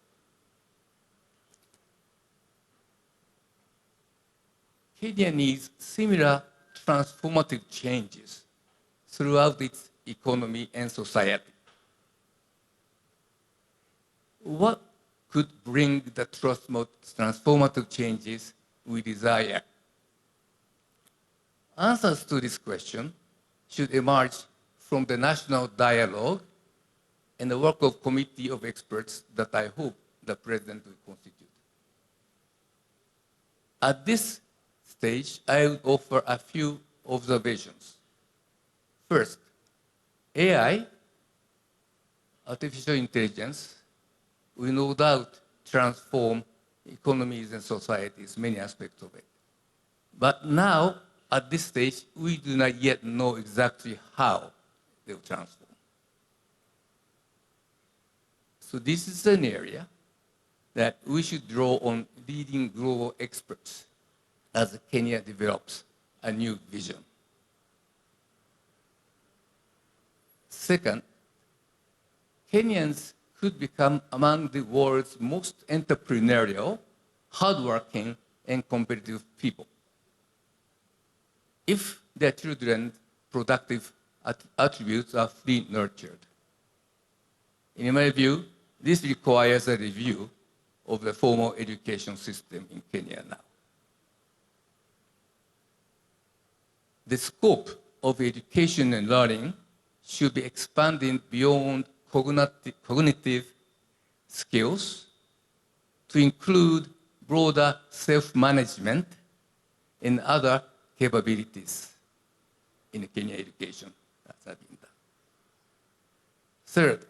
Kenya needs similar transformative changes throughout its economy and society. What could bring the transformative changes we desire? Answers to this question should emerge from the national dialogue and the work of committee of experts that I hope the President will constitute. At this stage, I will offer a few observations. First, AI, artificial intelligence, will no doubt transform economies and societies, many aspects of it. But now, at this stage, we do not yet know exactly how they will transform. So this is an area that we should draw on leading global experts as Kenya develops a new vision. Second, Kenyans could become among the world's most entrepreneurial, hardworking, and competitive people if their children's productive attributes are fully nurtured. In my view, this requires a review of the formal education system in Kenya now. the scope of education and learning should be expanded beyond cognitive skills to include broader self-management and other capabilities in Kenya education. Third,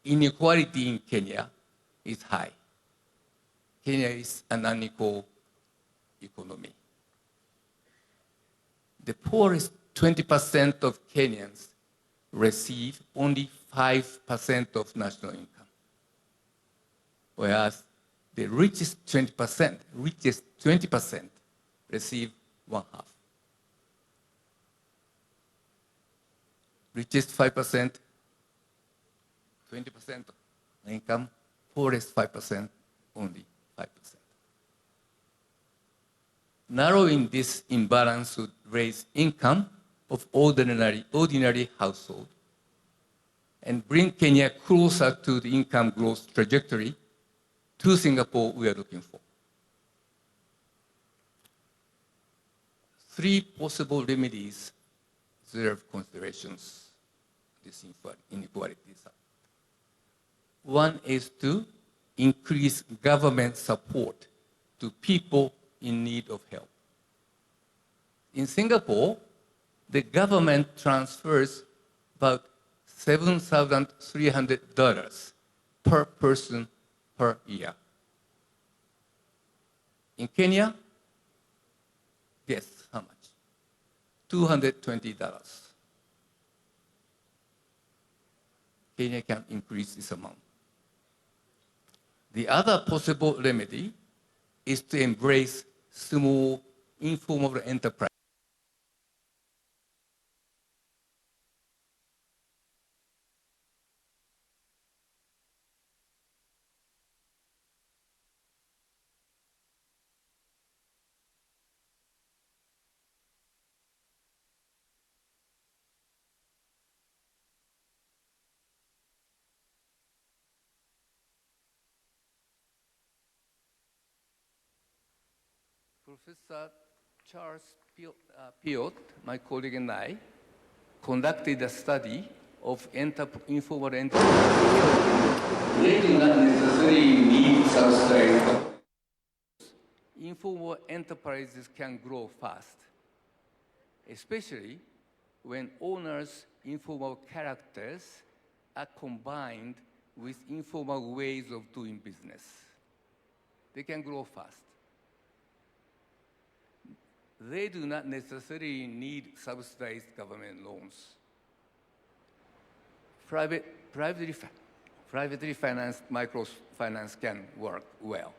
inequality in Kenya is high. Kenya is an unequal economy. The poorest 20% of Kenyans receive only 5% of national income, whereas the richest 20% receive one half. Richest 5%, 20% of income, poorest 5%, only 5%. Narrowing this imbalance would raise income of ordinary household and bring Kenya closer to the income growth trajectory to Singapore we are looking for. Three possible remedies deserve considerations this inequalities. One is to increase government support to people in need of help. In Singapore, the government transfers about $7,300 per person per year. In Kenya, guess how much? $220. Kenya can increase this amount. The other possible remedy is to embrace small informal enterprise. Professor Charles Piot, my colleague and I, conducted a study of informal enterprises. They do not necessarily need subsidized. Informal enterprises can grow fast, especially when owners' informal characters are combined with informal ways of doing business. They can grow fast. They do not necessarily need subsidized government loans. Privately financed microfinance can work well.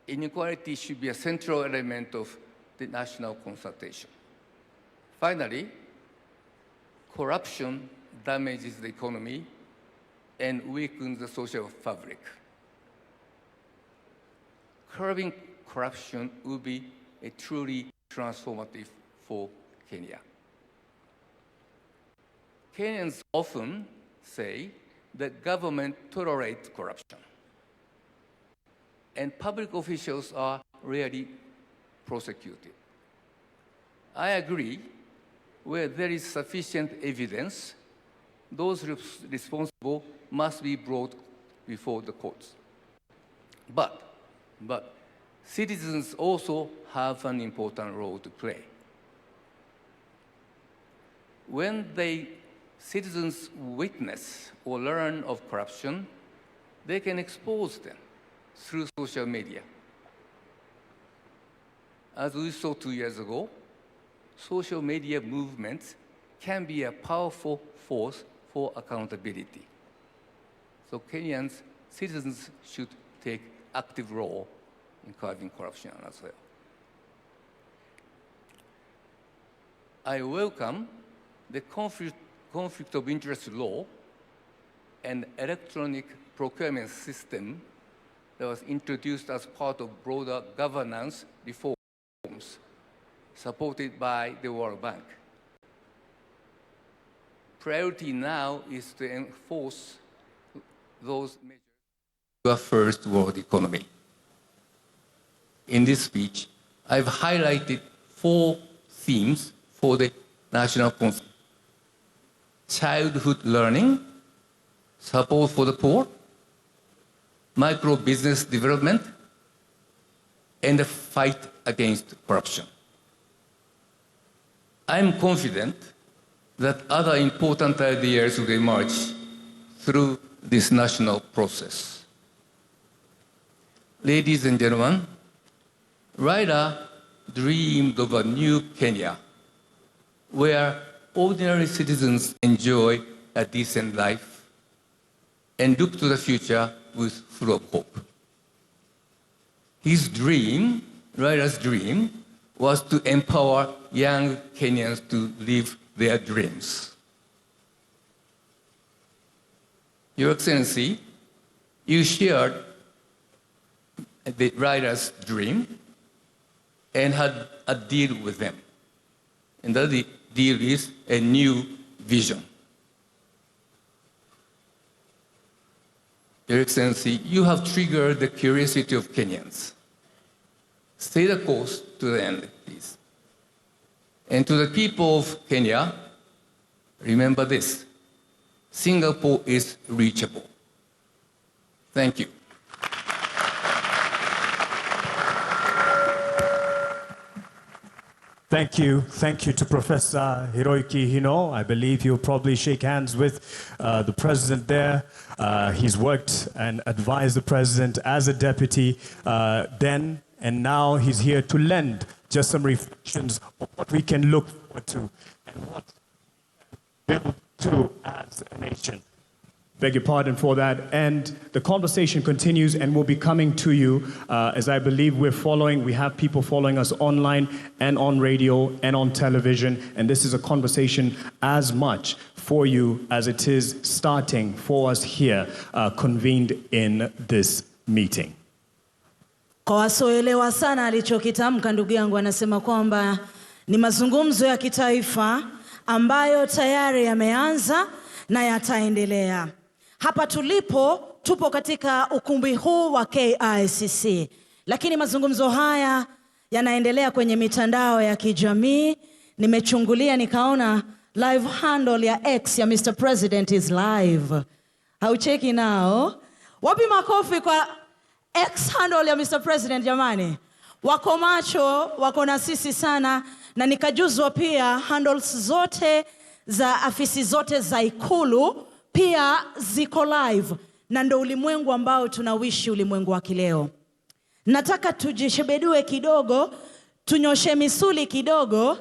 Inequality should be a central element of the national consultation. Finally, corruption damages the economy and weakens the social fabric. Curbing corruption will be a truly transformative for Kenya. Kenyans often say that government tolerates corruption, and public officials are rarely prosecuted. I agree, where there is sufficient evidence, those responsible must be brought before the courts. But citizens also have an important role to play. When citizens witness or learn of corruption, they can expose them through social media. As we saw 2 years ago, social media movements can be a powerful force for accountability. So Kenyans, citizens should take active role in curbing corruption as well. I welcome the conflict of interest law and electronic procurement system that was introduced as part of broader governance reforms supported by the World Bank. Priority now is to enforce those measures to a first world economy. In this speech, I've highlighted 4 themes for the national concept: childhood learning, support for the poor, micro-business development, and the fight against corruption. I'm confident that other important ideas will emerge through this national process. Ladies and gentlemen, Raila dreamed of a new Kenya where ordinary citizens enjoy a decent life and look to the future with full of hope. His dream, Raila's dream, was to empower young Kenyans to live their dreams. Your Excellency, you shared the Raila's dream and had a deal with them. And that deal is a new vision. Your Excellency, you have triggered the curiosity of Kenyans. Stay the course to the end, please. And to the people of Kenya, remember this: Singapore is reachable. Thank you. Thank you. Thank you to Professor Hiroyuki Hino. I believe you'll probably shake hands with the president there. He's worked and advised the president as a deputy then, and now he's here to lend just some reflections of what we can look forward to and what we can build to as a nation. Beg your pardon for that. And the conversation continues and will be coming to you as I believe we have people following us online and on radio and on television. And this is a conversation as much for you as it is starting for us here, convened in this meeting. Kwa wasioelewa sana alichokitamka ndugu yangu, anasema kwamba ni mazungumzo ya kitaifa ambayo tayari yameanza na yataendelea. Hapa tupo katika ukumbi huu wa KICC, lakini mazungumzo haya yanaendelea kwenye mitandao ya kijamii. Nimechungulia nikaona live handle ya X ya Mr. President is live. Haucheki nao? Wapi makofi kwa X handle ya Mr. President jamani? Wako macho, wako na sisi sana, na nikajuzwa pia handles zote za afisi zote za Ikulu pia ziko live, na ndo ulimwengu ambao tunawishi, ulimwengu wa kileo. Nataka tujishebedue kidogo, tunyoshe misuli kidogo,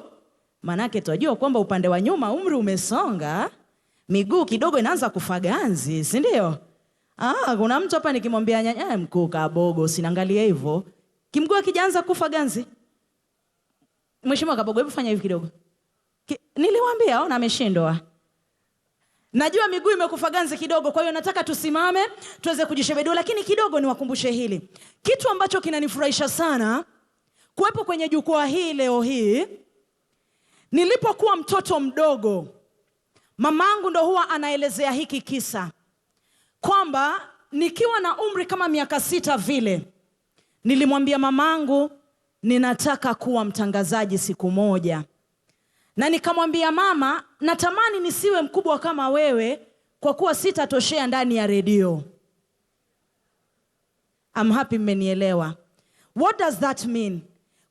manake tunajua kwamba upande wa nyuma umri umesonga, miguu kidogo inaanza kufaganzi, si ndio? Kuna mtu hapa nikimwambia nyanya mkuu Kabogo, sinaangalia hivyo, kimguu kijaanza kufaganzi. Mheshimiwa Kabogo, hebu fanya hivi kidogo. Niliwaambia ona ameshindwa. Najua miguu imekufa ganzi kidogo, kwa hiyo nataka tusimame tuweze kujishebedua, lakini kidogo niwakumbushe hili. Kitu ambacho kinanifurahisha sana kuwepo kwenye jukwaa hii leo hii, nilipokuwa mtoto mdogo, mamangu ndo huwa anaelezea hiki kisa kwamba nikiwa na umri kama miaka 6 vile, nilimwambia mamangu ninataka kuwa mtangazaji siku moja. Na nikamwambia mama, natamani nisiwe mkubwa kama wewe kwa kuwa sitatoshea ndani ya redio. I'm happy mmenielewa. What does that mean?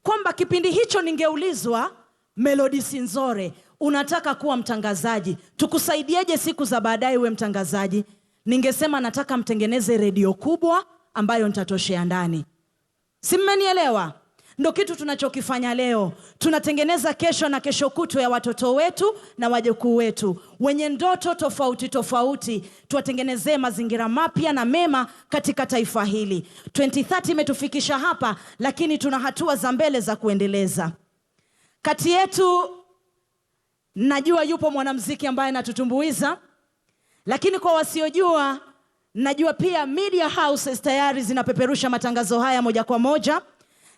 Kwamba kipindi hicho ningeulizwa, Melody Sinzore, unataka kuwa mtangazaji, tukusaidieje siku za baadaye uwe mtangazaji? Ningesema nataka mtengeneze redio kubwa ambayo nitatoshea ndani. Si mmenielewa? Ndo kitu tunachokifanya leo. Tunatengeneza kesho na kesho kutwa ya watoto wetu na wajukuu wetu wenye ndoto tofauti tofauti. Tuwatengenezee mazingira mapya na mema katika taifa hili. 2030 imetufikisha hapa, lakini tuna hatua za mbele za kuendeleza. Kati yetu najua yupo mwanamuziki ambaye anatutumbuiza, lakini kwa wasiojua, najua pia media houses tayari zinapeperusha matangazo haya moja kwa moja.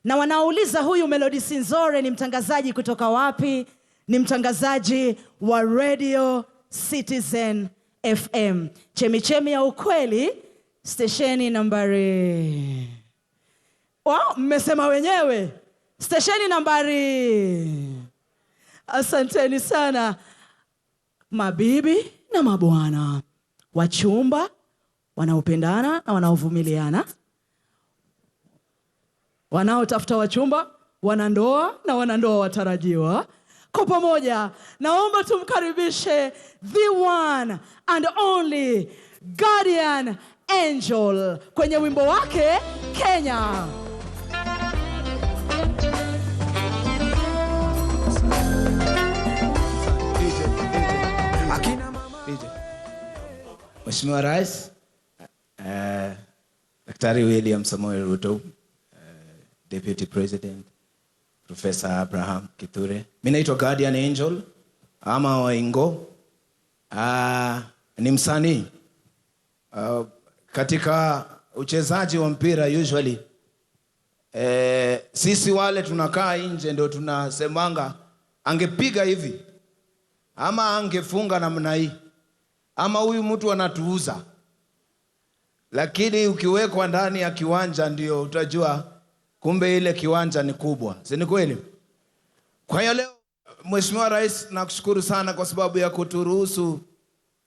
Na wanauliza huyu Melody Sinzore ni mtangazaji kutoka wapi? Ni mtangazaji wa Radio Citizen FM. Chemichemi ya ukweli, stesheni nambari... mmesema wenyewe. Stesheni nambari. Asanteni sana mabibi na mabwana, wachumba wanaopendana na wanaovumiliana, wanaotafuta wachumba, wanandoa na wanandoa watarajiwa. Kwa pamoja naomba tumkaribishe the one and only Guardian Angel kwenye wimbo wake Kenya. Mheshimiwa Rais, Daktari William Samoei Ruto, Deputy President, Professor Abraham Kithure. Mimi naitwa Guardian Angel ama Waingo. Ni msanii. Katika uchezaji wa mpira usually sisi wale tunakaa nje ndio tunasemanga angepiga hivi ama angefunga namna hii ama huyu mtu anatuuza. Lakini ukiwekwa ndani ya kiwanja ndio utajua kumbe ile kiwanja ni kubwa. Si ni kweli? Kwa hiyo leo Mheshimiwa Rais, nakushukuru sana kwa sababu ya kuturuhusu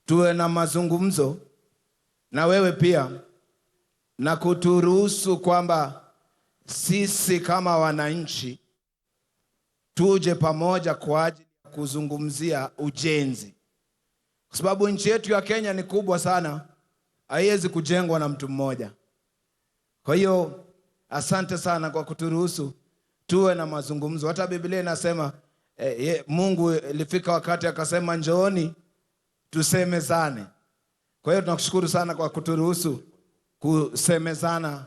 tuwe na mazungumzo na wewe pia, na kuturuhusu kwamba sisi kama wananchi tuje pamoja kwa ajili ya kuzungumzia ujenzi. Kwa sababu nchi yetu ya Kenya ni kubwa sana, haiwezi kujengwa na mtu mmoja. Kwa hiyo asante sana kwa kuturuhusu tuwe na mazungumzo. Hata Biblia inasema Mungu ilifika wakati akasema njooni tusemezane. Kwa hiyo tunakushukuru sana kwa kuturuhusu kusemezana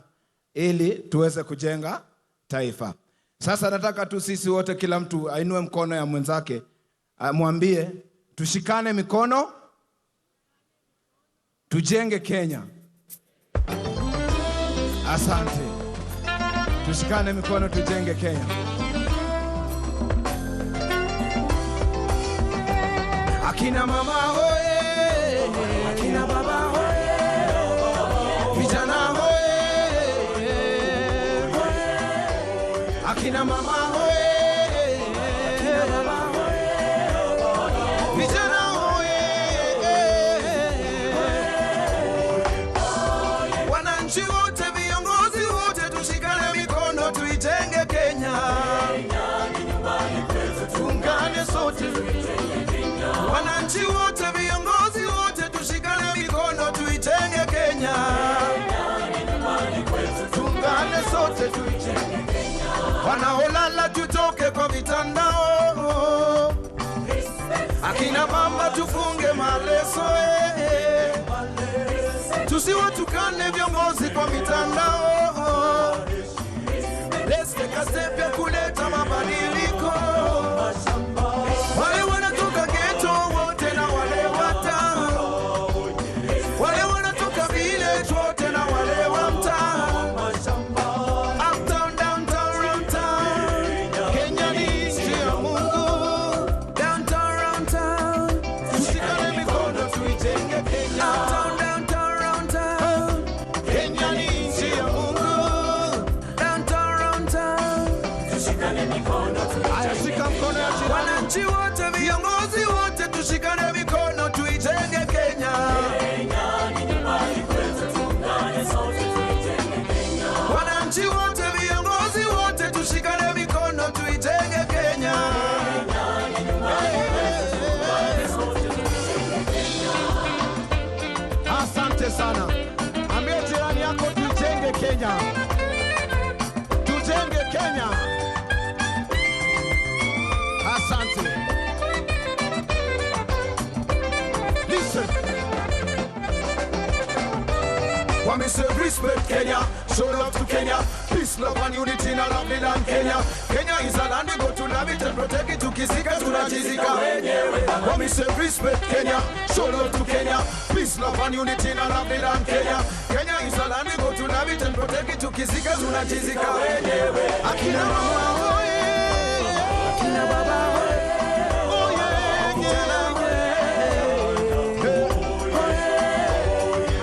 ili tuweze kujenga taifa. Sasa nataka tu sisi wote, kila mtu ainue mkono ya mwenzake, mwambie tushikane mikono tujenge Kenya. Asante. Tushikane mikono tujenge Kenya. Akina mama hoye, akina baba hoye, vijana hoye, akina mama hoye, akina baba hoye, vijana hoye, wananchi wote, viongozi wote, tushikane mikono tuijenge Kenya. Tuungane sote, wananchi wote, viongozi wote, tushikane mikono tuijenge Kenya. Tuungane sote tuijenge Kenya. Wanaolala tutoke kwa mitandao, akina mama tufunge maleso, tusiwatukane viongozi kwa mitandao. Let's take a step ya kuleta mabadiliko. Wale wanatoka ghetto wote na wale wata, wale wanatoka village wote na wale wa mtaa, uptown, downtown, round town. Kenya ni nchi ya Mungu. Downtown, round town, tushikane mikono tuijenge Kenya. Uptown, downtown, round town. Kenya ni nchi ya Mungu. Downtown, round town, tushikane mikono tuijenge. Shika mkono ya jirani. Wananchi wote, viongozi wote, tushikane mikono tuijenge Kenya. Kenya ni nyumbani kwetu, tuungane sote tuijenge Kenya. Wananchi wote, viongozi wote, tushikane mikono tuijenge Kenya. Kenya ni nyumbani kwetu, tuungane sote tuijenge Kenya. Asante sana. Ambia jirani yako tuijenge Kenya. Tujenge Kenya. Asante. Listen. When we say respect Kenya, show love to Kenya, peace, love and unity in a lovely land Kenya. Kenya is a land we go to love it and protect it, tukisika tunachizika wenyewe. When we say respect Kenya, show love to Kenya, peace, love and unity in a lovely land Kenya. Kenya is a land we go to love it and protect it, tukisika tunachizika wenyewe. Akina mama hoye, akina baba hoye, oh yeah, vijana hoye,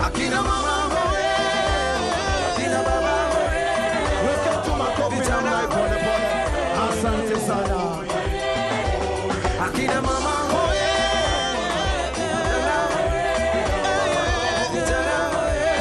akina mama hoye, akina baba hoye. Weke tu makofi namna pole pole. Akina mama hoye, vijana hoye,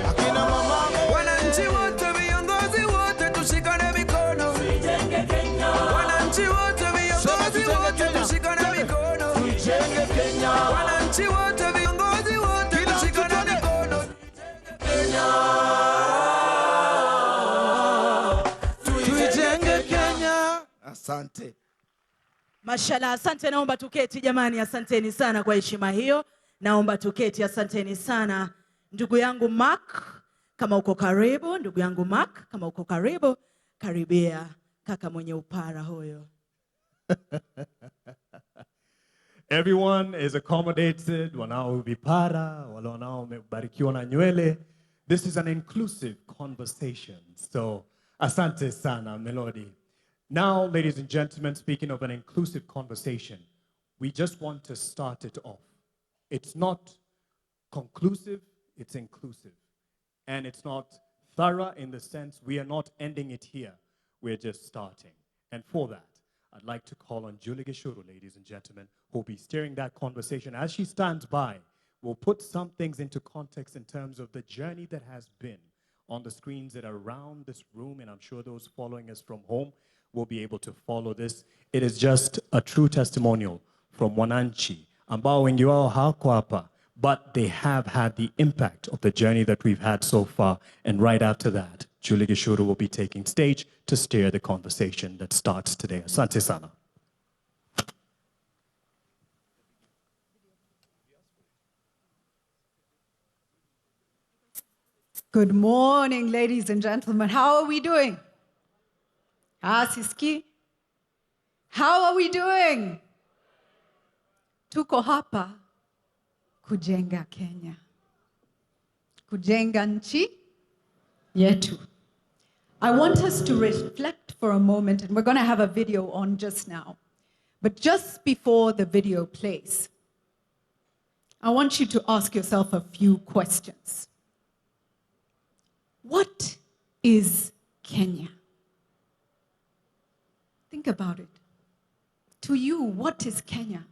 akina mama, wananchi wote, viongozi wote, tushikane mikono, tujenge Kenya. Wananchi wote, viongozi wote, tushikane mikono, tujenge Kenya. Wananchi wote, viongozi wote, tushikane mikono, tujenge Kenya. Tujenge Kenya. Asante. Mashallah, asante. Naomba tuketi jamani, asanteni sana kwa heshima hiyo. Naomba tuketi, asanteni sana. Ndugu yangu Mark, kama uko karibu, ndugu yangu Mark, kama uko karibu, karibia kaka mwenye upara huyo. Everyone is accommodated, wanao vipara, wale wanao wamebarikiwa na nywele. This is an inclusive conversation. So, asante sana, Melody. Now, ladies and gentlemen, speaking of an inclusive conversation, we just want to start it off. It's not conclusive, it's inclusive. And it's not thorough in the sense we are not ending it here. We're just starting. And for that, I'd like to call on Julie Gishuru, ladies and gentlemen, who will be steering that conversation. As she stands by, we'll put some things into context in terms of the journey that has been on the screens that are around this room, and I'm sure those following us from home will be able to follow this. It is just a true testimonial from wananchi ambao wengi wao hawako hapa, but they have had the impact of the journey that we've had so far. And right after that, Julie Gishuru will be taking stage to steer the conversation that starts today. Asante sana. Good morning, ladies and gentlemen. How are we doing? Siski? How are we doing? Tuko hapa kujenga Kenya. Kujenga nchi yetu. I want us to reflect for a moment, and we're going to have a video on just now. But just before the video plays, I want you to ask yourself a few questions. What is Kenya? Think about it. To you, what is Kenya?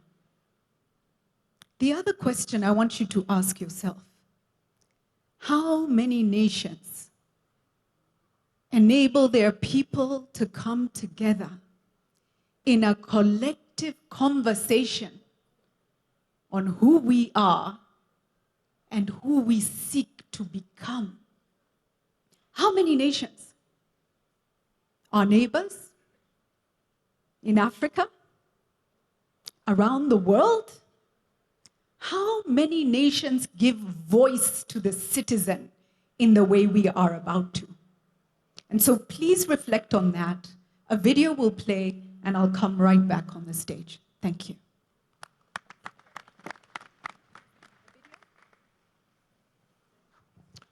The other question I want you to ask yourself, how many nations enable their people to come together in a collective conversation on who we are and who we seek to become? How many nations? Our neighbors? In Africa? Around the world? How many nations give voice to the citizen in the way we are about to? And so please reflect on that. A video will play and I'll come right back on the stage. Thank you.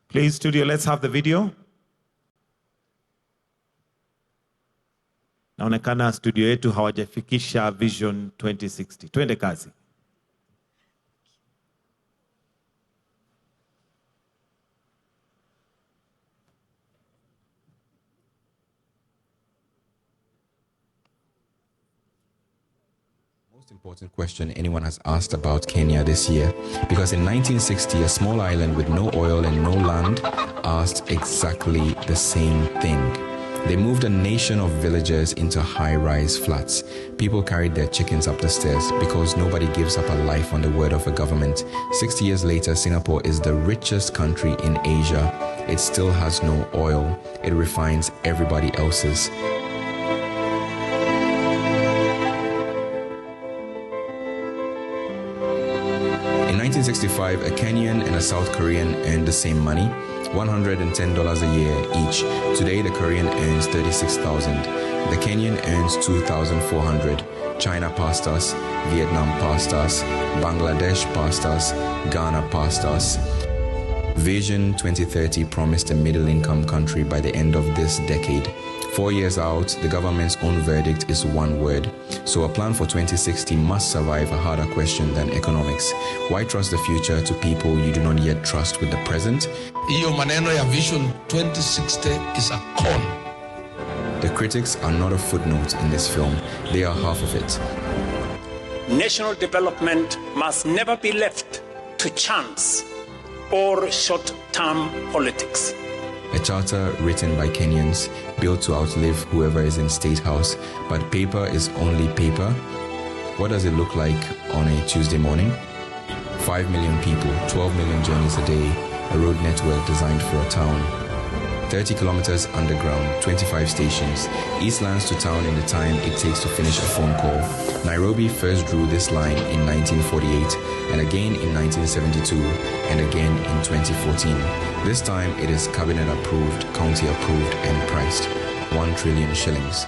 Please, studio, let's have the video. Naonekana studio yetu hawajafikisha Vision 2060. Twende kazi. Most important question anyone has asked about Kenya this year, because in 1960 a small island with no oil and no land asked exactly the same thing. They moved a nation of villagers into high-rise flats. People carried their chickens up the stairs because nobody gives up a life on the word of a government. 60 years later, Singapore is the richest country in Asia. It still has no oil. It refines everybody else's. In 1965, a Kenyan and a South Korean earned the same money, $110 a year each. Today, the Korean earns $36,000. The Kenyan earns $2,400. China passed us, Vietnam passed us, Bangladesh passed us, Ghana passed us. Vision 2030 promised a middle-income country by the end of this decade. 4 years out, the government's own verdict is one word. So a plan for 2060 must survive a harder question than economics. Why trust the future to people you do not yet trust with the present? Hiyo maneno ya Vision 2060 is a con. The critics are not a footnote in this film, they are half of it. National development must never be left to chance or short-term politics. A charter written by Kenyans, built to outlive whoever is in State House, but paper is only paper. What does it look like on a Tuesday morning? 5 million people, 12 million journeys a day, a road network designed for a town. 30 kilometers underground, 25 stations, Eastlands to town in the time it takes to finish a phone call. Nairobi first drew this line in 1948, and again in 1972, and again in 2014. This time it is cabinet approved, county approved, and priced. 1 trillion shillings.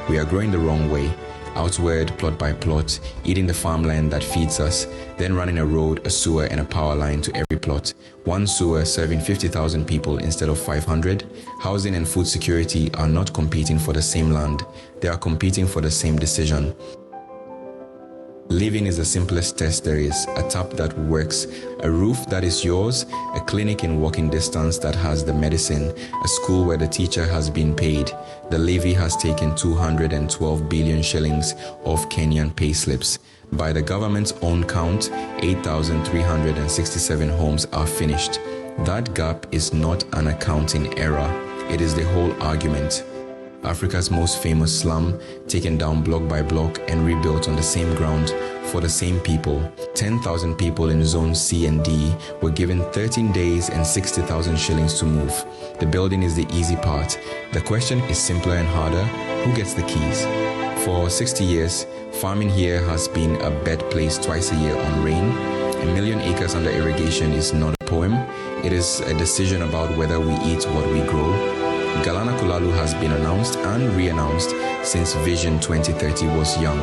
We are growing the wrong way. Outward, plot by plot, eating the farmland that feeds us, then running a road, a sewer, and a power line to every plot. 1 sewer serving 50,000 people instead of 500. Housing and food security are not competing for the same land. They are competing for the same decision. Living is the simplest test there is, a tap that works, a roof that is yours, a clinic in walking distance that has the medicine, a school where the teacher has been paid. The levy has taken 212 billion shillings off Kenyan payslips. By the government's own count, 8,367 homes are finished. That gap is not an accounting error, it is the whole argument. Africa's most famous slum, taken down block by block and rebuilt on the same ground for the same people. 10,000 people in Zone C and D were given 13 days and 60,000 shillings to move. The building is the easy part. The question is simpler and harder. Who gets the keys? For 60 years, farming here has been a bed placed twice a year on rain. 1 million acres under irrigation is not a poem. It is a decision about whether we eat what we grow. Galana Kulalu has been announced and re-announced since Vision 2030 was young.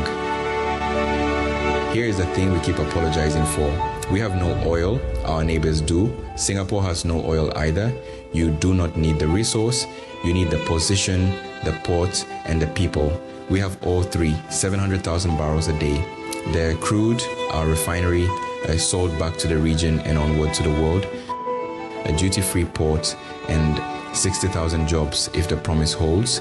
Here is the thing we keep apologizing for. We have no oil, our neighbors do. Singapore has no oil either. You do not need the resource, you need the position, the port, and the people. We have all three, 700,000 barrels a day. The crude, our refinery, sold back to the region and onward to the world. A duty-free port and 60,000 jobs if the promise holds.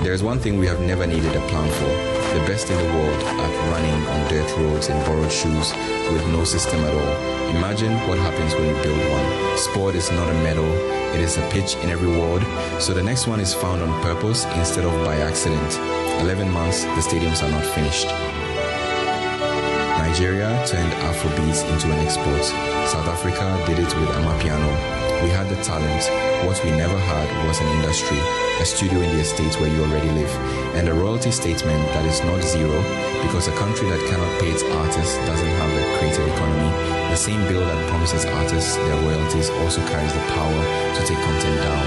There is one thing we have never needed a plan for. The best in the world at running on dirt roads in borrowed shoes with no system at all. Imagine what happens when we build one. Sport is not a medal, it is a pitch in every ward, so the next one is found on purpose instead of by accident. 11 months, the stadiums are not finished. Nigeria turned Afrobeats into an export. South Africa did it with Amapiano. We had the talent. What we never had was an industry, a studio in the estate where you already live, and a royalty statement that is not zero, because a country that cannot pay its artists doesn't have a creative economy. The same bill that promises artists their royalties also carries the power to take content down.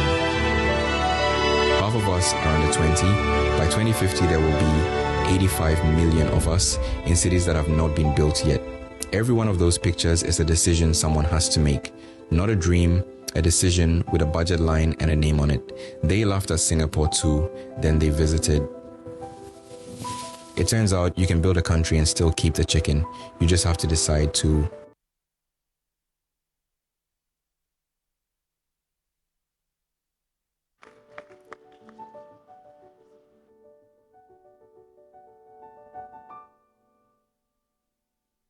Half of us are under 20. By 2050, there will be 85 million of us in cities that have not been built yet. Every one of those pictures is a decision someone has to make, not a dream, a decision with a budget line and a name on it. They laughed at Singapore too, then they visited. It turns out you can build a country and still keep the chicken. You just have to decide to.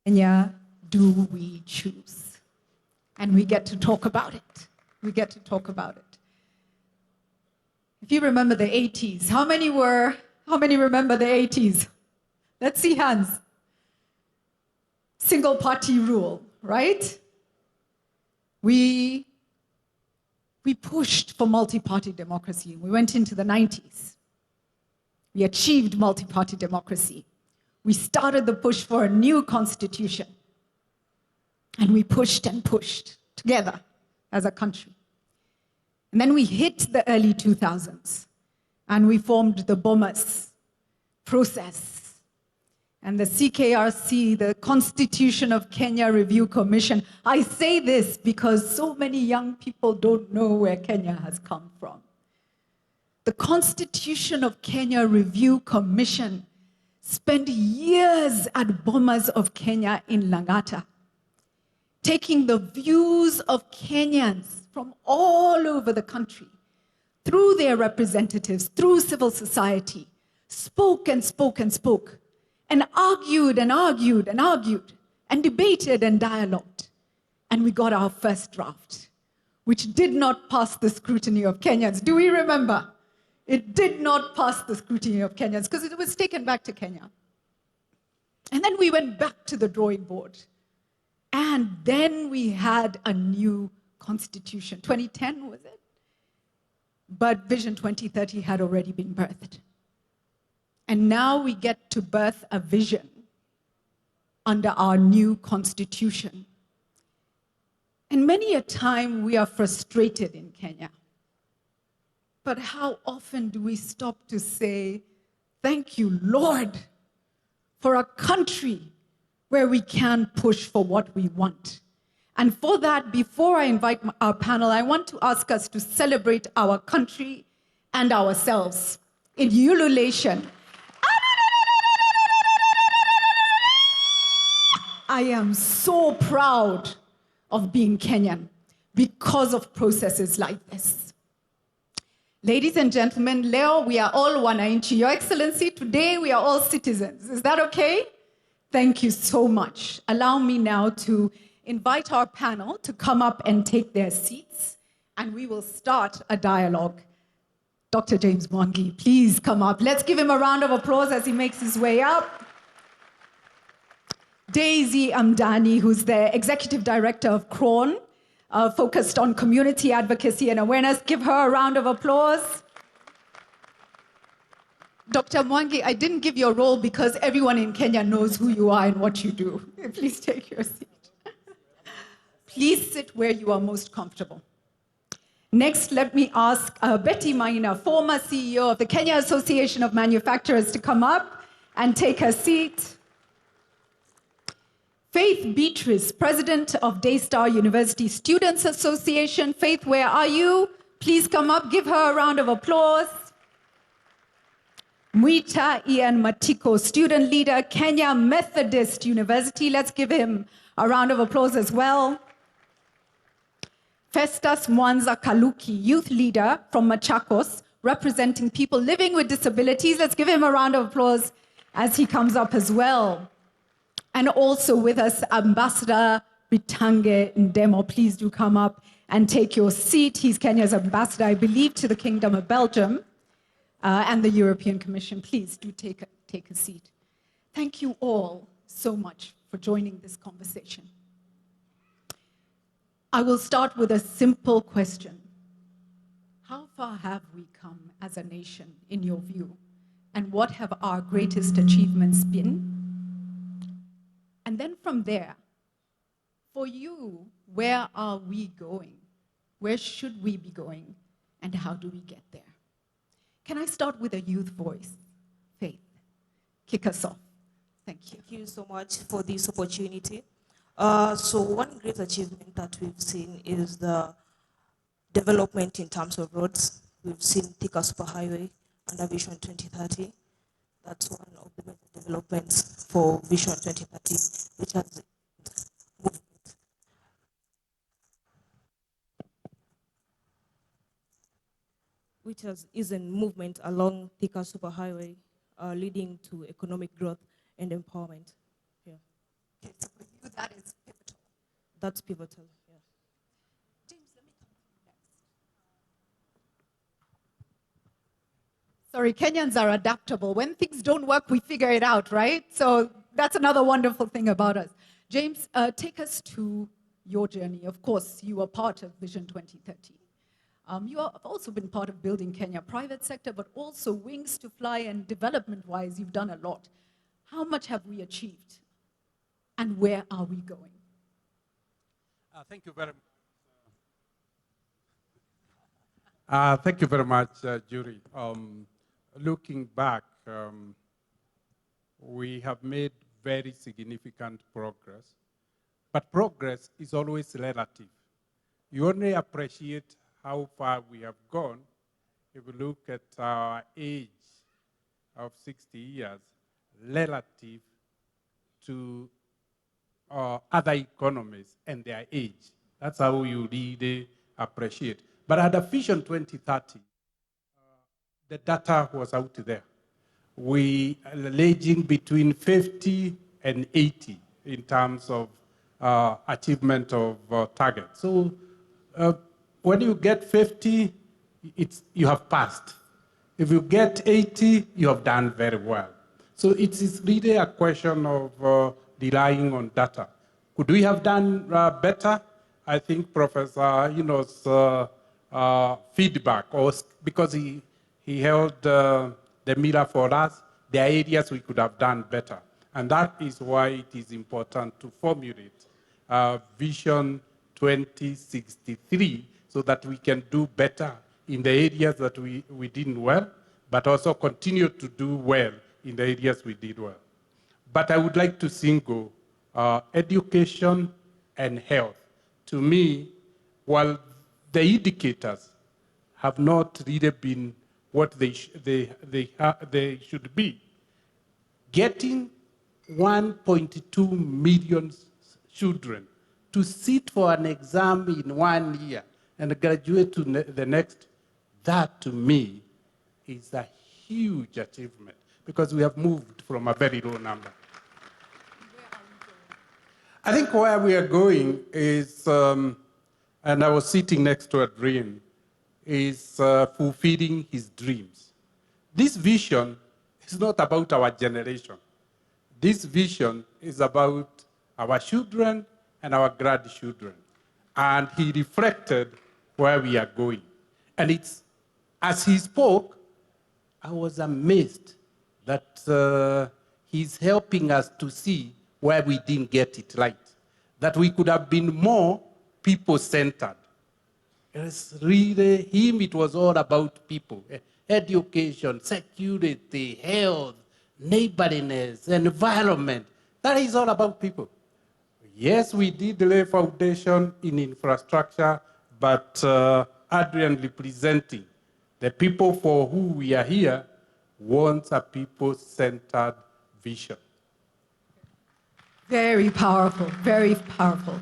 Kenya, do we choose? And we get to talk about it. We get to talk about it. If you remember the 80s, how many remember the 80s? Let's see hands. Single party rule, right? We pushed for multi-party democracy. We went into the 90s. We achieved multi-party democracy. We started the push for a new constitution. And we pushed and pushed together as a country. And then we hit the early 2000s and we formed the BAMBA process. And the CKRC, the Constitution of Kenya Review Commission. I say this because so many young people don't know where Kenya has come from. The Constitution of Kenya Review Commission spent years at Bomas of Kenya in Langata, taking the views of Kenyans from all over the country, through their representatives, through civil society, spoke and spoke and spoke, and argued and argued and argued, and debated and dialogued. And we got our first draft, which did not pass the scrutiny of Kenyans. Do we remember? It did not pass the scrutiny of Kenyans because it was taken back to Kenya. And then we went back to the drawing board. And then we had a new constitution. 2010, was it? But Vision 2030 had already been birthed. And now we get to birth a vision under our new constitution. And many a time we are frustrated in Kenya. But how often do we stop to say, thank you, Lord, for a country where we can push for what we want? And for that, before I invite our panel, I want to ask us to celebrate our country and ourselves in ululation. I am so proud of being Kenyan because of processes like this. Ladies and gentlemen, leo we are all wananchi. Your Excellency, today we are all citizens. Is that okay? Thank you so much. Allow me now to invite our panel to come up and take their seats, and we will start a dialogue. Dr. James Mwangi, please come up. Let's give him a round of applause as he makes his way up. Daisy Amdani, who's the Executive Director of CRON, focused on community advocacy and awareness. Give her a round of applause. Dr. Mwangi, I didn't give your role because everyone in Kenya knows who you are and what you do. Please take your seat. Please sit where you are most comfortable. Next, let me ask Betty Maina, former CEO of the Kenya Association of Manufacturers, to come up and take her seat. Faith Beatrice, President of Daystar University Students Association. Faith, where are you? Please come up. Give her a round of applause. Mwita Ian Matiko, student leader, Kenya Methodist University. Let's give him a round of applause as well. Festus Mwanza Kaluki, youth leader from Machakos, representing people living with disabilities. Let's give him a round of applause as he comes up as well. And also with us, Ambassador Bitange Ndemo. Please do come up and take your seat. He's Kenya's ambassador, I believe, to the Kingdom of Belgium and the European Commission. Please do take a seat. Thank you all so much for joining this conversation. I will start with a simple question. How far have we come as a nation, in your view? And what have our greatest achievements been? And then from there, for you, where are we going? Where should we be going? And how do we get there? Can I start with a youth voice? Faith, kick us off. Thank you. Thank you so much for this opportunity. So one great achievement that we've seen is the development in terms of roads. We've seen Thika Superhighway under Vision 2030. That's one of the major developments for Vision 2030, which has movement. Which is a movement along Thika Superhighway, leading to economic growth and empowerment. Yeah. Okay, so for you, that is pivotal. That's pivotal, yeah. James, let me come to you next. Sorry, Kenyans are adaptable. When things don't work, we figure it out, right? So that's another wonderful thing about us. James, take us to your journey. Of course, you are part of Vision 2030. You have also been part of building Kenya, private sector, but also wings to fly, and development-wise, you've done a lot. How much have we achieved? And where are we going? Thank you very much. Thank you very much, Jury. Looking back, we have made very significant progress, but progress is always relative. You only appreciate how far we have gone if you look at our age of 60 years relative to other economies and their age. That's how you really appreciate. But at the Vision 2030, the data was out there. We are ranging between 50 and 80 in terms of achievement of targets. So when you get 50, you have passed. If you get 80, you have done very well. So it is really a question of relying on data. Could we have done better? I think Professor feedback, or because he held the mirror for us, there are areas we could have done better. And that is why it is important to formulate Vision 2063 so that we can do better in the areas that we did well, but also continue to do well in the areas we did well. But I would like to single education and health. To me, while the indicators have not really been what they should be, getting 1.2 million children to sit for an exam in 1 year and graduate to the next, that to me is a huge achievement because we have moved from a very low number. I think where we are going is, and I was sitting next to a dream, is fulfilling his dreams. This vision is not about our generation. This vision is about our children and our grandchildren. And he reflected where we are going. And it's, as he spoke, I was amazed that he's helping us to see where we didn't get it right, that we could have been more people-centered. It's really him, it was all about people. Education, security, health, neighborliness, environment. That is all about people. Yes, we did lay foundation in infrastructure, but Adrian representing the people for who we are here wants a people-centered vision. Very powerful, very powerful.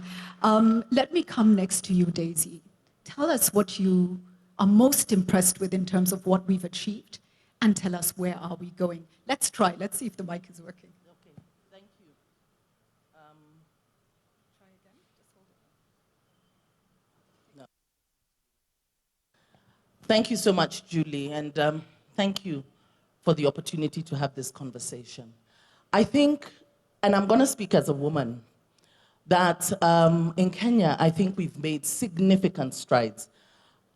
Let me come next to you, Daisy. Tell us what you are most impressed with in terms of what we've achieved, and tell us where are we going. Let's try. Let's see if the mic is working. Okay, thank you. Try again. Just hold it. No. Thank you so much, Julie, and thank you for the opportunity to have this conversation. I think, and I'm going to speak as a woman, that in Kenya, I think we've made significant strides.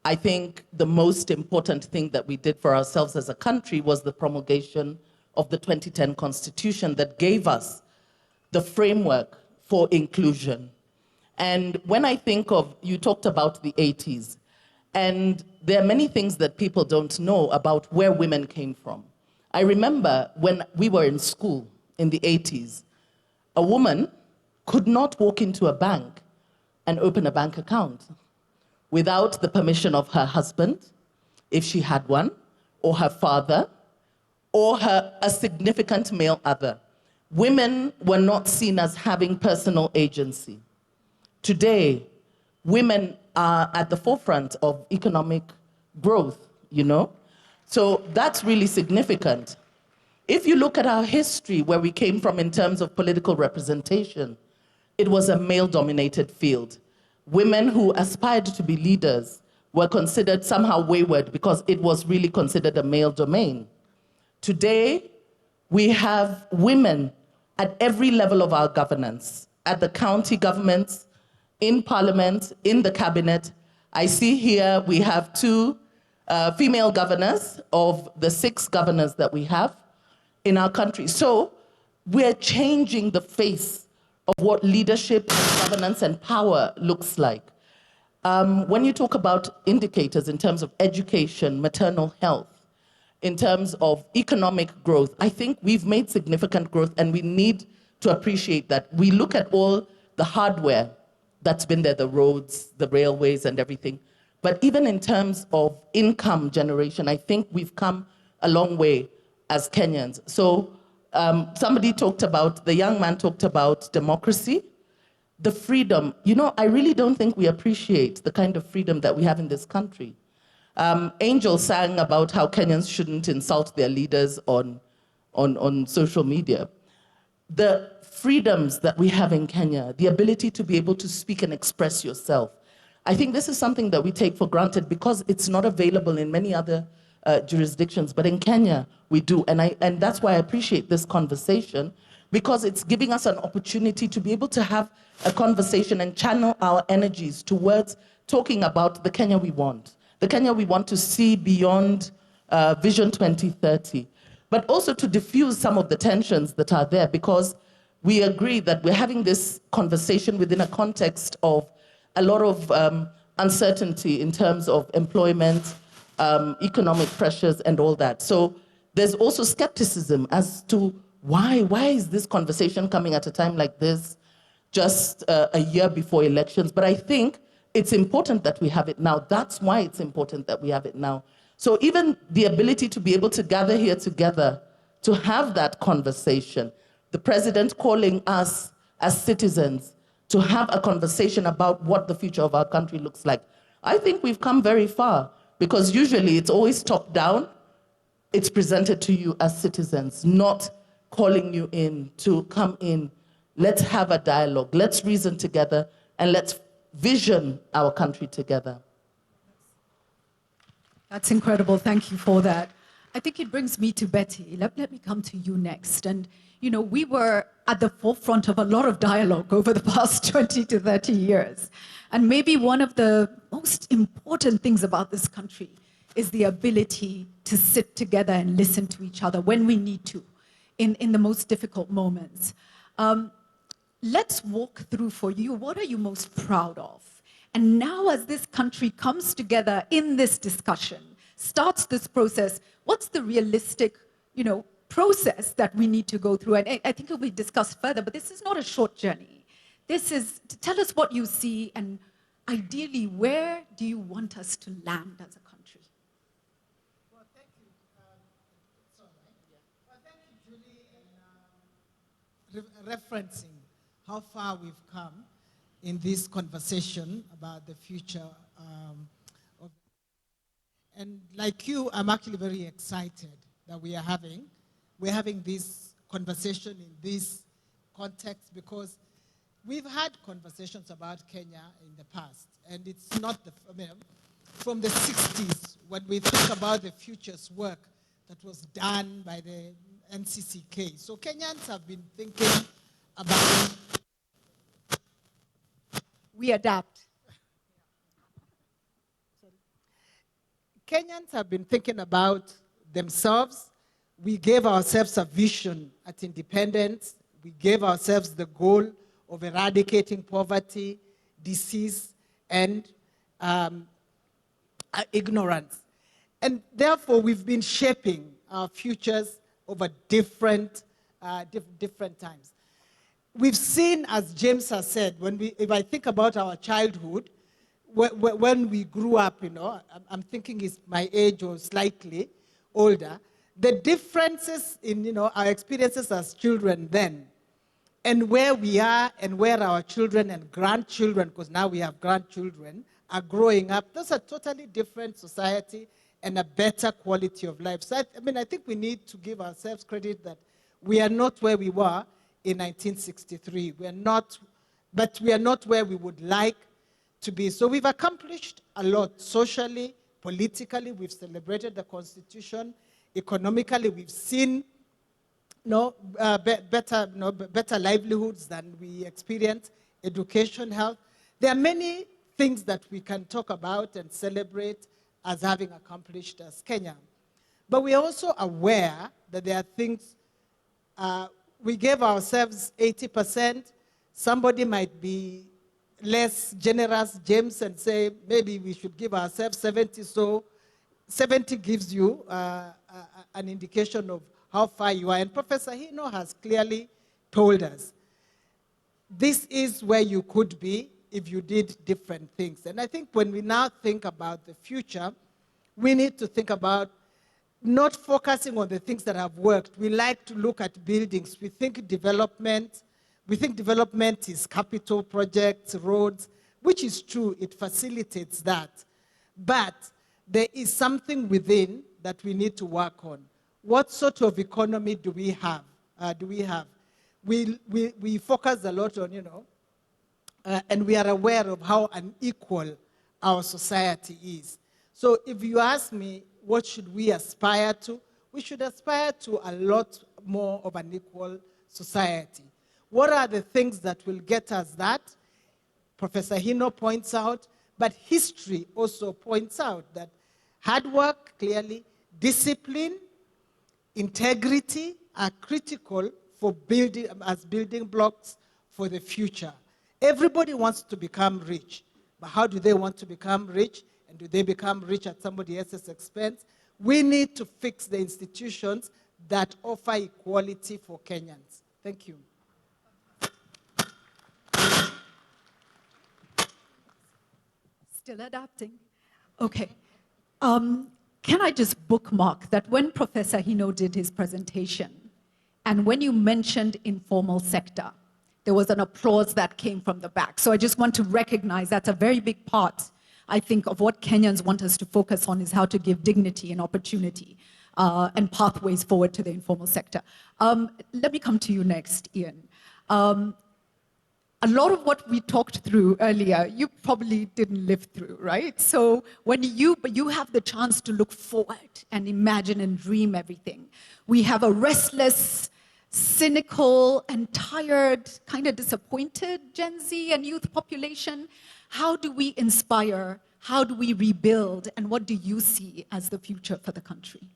I think the most important thing that we did for ourselves as a country was the promulgation of the 2010 Constitution that gave us the framework for inclusion. And when I think of, you talked about the 80s, and there are many things that people don't know about where women came from. I remember when we were in school in the 80s, a woman could not walk into a bank and open a bank account without the permission of her husband, if she had one, or her father, or a significant male other. Women were not seen as having personal agency. Today, women are at the forefront of economic growth, you know? So that's really significant. If you look at our history, where we came from in terms of political representation, it was a male-dominated field. Women who aspired to be leaders were considered somehow wayward because it was really considered a male domain. Today, we have women at every level of our governance, at the county governments, in parliament, in the cabinet. I see here we have 2 female governors of the 6 governors that we have in our country. So we're changing the face of what leadership, governance, and power looks like. When you talk about indicators in terms of education, maternal health, in terms of economic growth, I think we've made significant growth, and we need to appreciate that. We look at all the hardware that's been there, the roads, the railways, and everything. But even in terms of income generation, I think we've come a long way as Kenyans. So somebody talked about, the young man talked about democracy. the freedom. You know, I really don't think we appreciate the kind of freedom that we have in this country. Angel sang about how Kenyans shouldn't insult their leaders on social media. The freedoms that we have in Kenya, the ability to be able to speak and express yourself, I think this is something that we take for granted because it's not available in many other jurisdictions, but in Kenya we do. And that's why I appreciate this conversation, because it's giving us an opportunity to be able to have a conversation and channel our energies towards talking about the Kenya we want. The Kenya we want to see beyond Vision 2030, but also to diffuse some of the tensions that are there, because we agree that we're having this conversation within a context of a lot of uncertainty in terms of employment, economic pressures and all that. So there's also skepticism as to why is this conversation coming at a time like this, just a year before elections? But I think it's important that we have it now. That's why it's important that we have it now. So even the ability to be able to gather here together, to have that conversation, the president calling us as citizens to have a conversation about what the future of our country looks like. I think we've come very far, because usually it's always top down. It's presented to you as citizens, not calling you in to come in. Let's have a dialogue. Let's reason together, and let's vision our country together. That's incredible. Thank you for that. I think it brings me to Betty. Let me come to you next. And, you know, we were at the forefront of a lot of dialogue over the past 20 to 30 years. And maybe one of the most important things about this country is the ability to sit together and listen to each other when we need to, in the most difficult moments. Let's walk through for you, what are you most proud of? And now as this country comes together in this discussion, starts this process, what's the realistic, process that we need to go through? And I think it will be discussed further, but this is not a short journey. This is to tell us what you see, and ideally, where do you want us to land as a country? Well, thank you. Thank you, Julie, in referencing how far we've come in this conversation about the future of. And like you, I'm actually very excited that we're having this conversation in this context, because we've had conversations about Kenya in the past, and it's not from the 60s, when we think about the futures work that was done by the NCCK. So Kenyans have been thinking about. We adapt. Kenyans have been thinking about themselves. We gave ourselves a vision at independence. We gave ourselves the goal of eradicating poverty, disease, and ignorance. And therefore, we've been shaping our futures over different times. We've seen, as James has said, if I think about our childhood, when we grew up, I'm thinking it's my age or slightly older, the differences in, our experiences as children then, and where we are and where our children and grandchildren, because now we have grandchildren, are growing up, that's a totally different society and a better quality of life. So I think we need to give ourselves credit that we are not where we were in 1963. But we are not where we would like to be. So we've accomplished a lot socially, politically. We've celebrated the Constitution. Economically, we've seen better livelihoods than we experienced. Education, health. There are many things that we can talk about and celebrate as having accomplished as Kenya. But we are also aware that there are things. We gave ourselves 80%. Somebody might be less generous, James, and say maybe we should give ourselves 70. So 70 gives you an indication of how far you are. And Professor Hino has clearly told us this is where you could be if you did different things. And I think when we now think about the future, we need to think about not focusing on the things that have worked. We like to look at buildings. We think development, We think development is capital projects, roads, which is true, it facilitates that. But there is something within that we need to work on. What sort of economy do we have? We focus a lot on, and we are aware of how unequal our society is. So if you ask me, what should we aspire to? We should aspire to a lot more of an equal society. What are the things that will get us that? Professor Hino points out, but history also points out that hard work, clearly, discipline, integrity are critical for building blocks for the future. Everybody wants to become rich, but how do they want to become rich? And do they become rich at somebody else's expense? We need to fix the institutions that offer equality for Kenyans. Thank you. Still adapting. Okay. Can I just bookmark that when Professor Hino did his presentation, and when you mentioned informal sector, there was an applause that came from the back. So I just want to recognize that's a very big part, I think, of what Kenyans want us to focus on is how to give dignity and opportunity and pathways forward to the informal sector. Let me come to you next, Ian. A lot of what we talked through earlier, you probably didn't live through, right? So but you have the chance to look forward and imagine and dream everything. We have a restless, cynical and tired, kind of disappointed Gen Z and youth population. How do we inspire? How do we rebuild? And what do you see as the future for the country?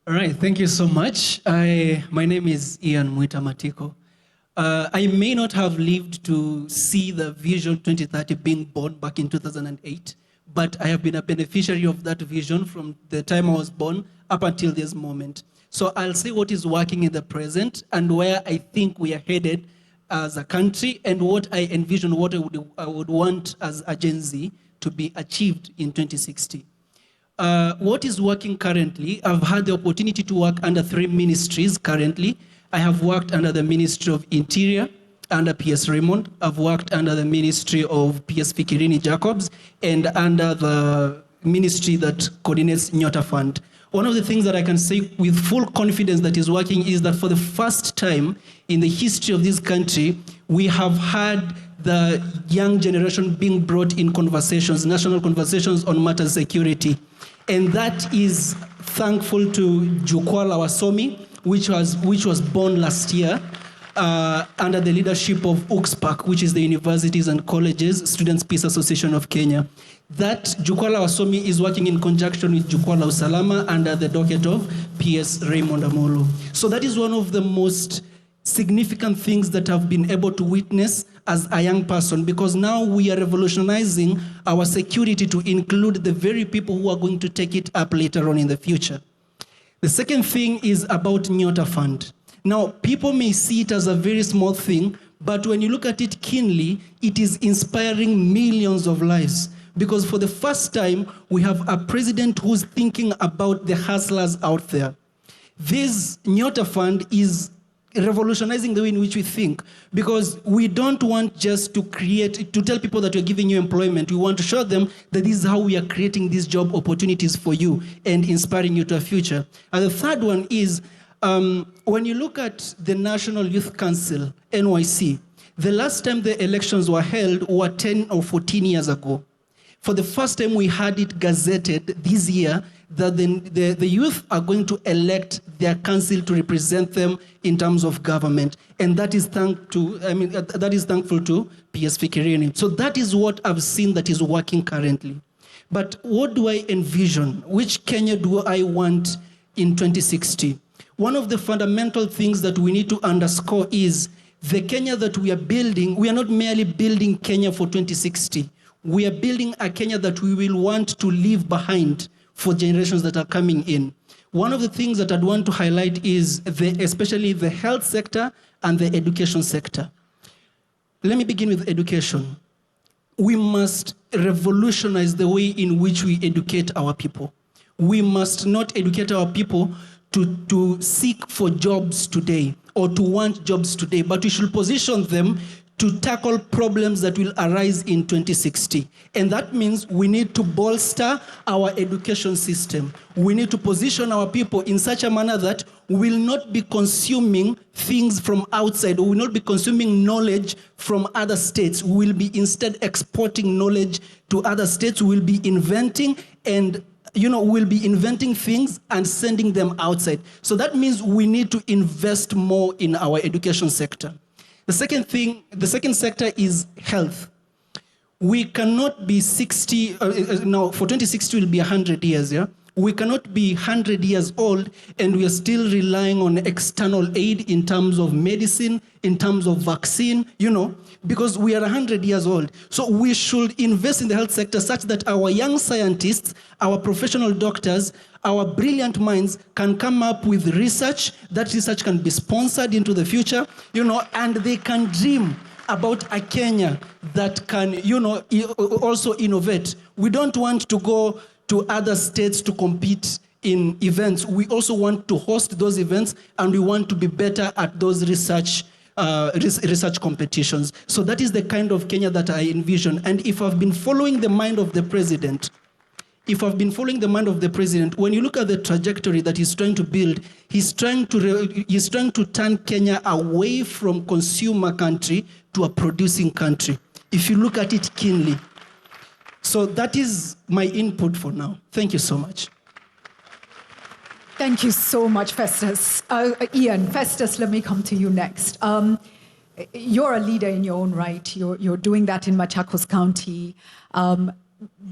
All right, thank you so much. My name is Ian Mwita Matiko. I may not have lived to see the Vision 2030 being born back in 2008, but I have been a beneficiary of that vision from the time I was born up until this moment. So I'll say what is working in the present and where I think we are headed as a country and what I envision, what I would want as a Gen Z to be achieved in 2060. What is working currently, I've had the opportunity to work under 3 ministries currently. I have worked under the Ministry of Interior, under PS Raymond. I've worked under the Ministry of PS Fikirini Jacobs, and under the ministry that coordinates Nyota Fund. One of the things that I can say with full confidence that is working is that for the first time in the history of this country, we have had the young generation being brought in conversations, national conversations on matters of security. And that is thankful to Jukwaa la Wasomi, which was born last year under the leadership of UXPAC, which is the Universities and Colleges Students' Peace Association of Kenya. That Jukwaa la Wasomi is working in conjunction with Jukwaa la Usalama under the docket of PS Raymond Amolo. So that is one of the most significant things that I've been able to witness as a young person, because now we are revolutionizing our security to include the very people who are going to take it up later on in the future. The second thing is about Nyota Fund. Now, people may see it as a very small thing, but when you look at it keenly, it is inspiring millions of lives. Because for the first time, we have a president who's thinking about the hustlers out there. This Nyota Fund is revolutionizing the way in which we think, because we don't want just to tell people that we're giving you employment. We want to show them that this is how we are creating these job opportunities for you and inspiring you to a future. And the third one is, when you look at the National Youth Council, NYC, the last time the elections were held were 10 or 14 years ago. For the first time, we had it gazetted this year that the youth are going to elect their council to represent them in terms of government. And that is thankful to PS Fikirini. So that is what I've seen that is working currently. But what do I envision? Which Kenya do I want in 2060? One of the fundamental things that we need to underscore is the Kenya that we are building. We are not merely building Kenya for 2060. We are building a Kenya that we will want to leave behind for generations that are coming in. One of the things that I'd want to highlight is especially the health sector and the education sector. Let me begin with education. We must revolutionize the way in which we educate our people. We must not educate our people to seek for jobs today or to want jobs today, but we should position them to tackle problems that will arise in 2060. And that means we need to bolster our education system. We need to position our people in such a manner that we will not be consuming things from outside, or we will not be consuming knowledge from other states. We will be instead exporting knowledge to other states. We will be inventing and we'll be inventing things and sending them outside. So that means we need to invest more in our education sector. The second sector is health. We cannot be 60, now for 2060 will be 100 years, yeah? We cannot be 100 years old and we are still relying on external aid in terms of medicine, in terms of vaccine, because we are 100 years old. So we should invest in the health sector such that our young scientists, our professional doctors, our brilliant minds can come up with research. That research can be sponsored into the future, and they can dream about a Kenya that can, also innovate. We don't want to go to other states to compete in events. We also want to host those events, and we want to be better at those research competitions. So that is the kind of Kenya that I envision. And if I've been following the mind of the president, when you look at the trajectory that he's trying to build, he's trying to turn Kenya away from consumer country to a producing country, if you look at it keenly. So that is my input for now. Thank you so much. Thank you so much, Festus. Ian, Festus, let me come to you next. You're a leader in your own right. You're doing that in Machakos County.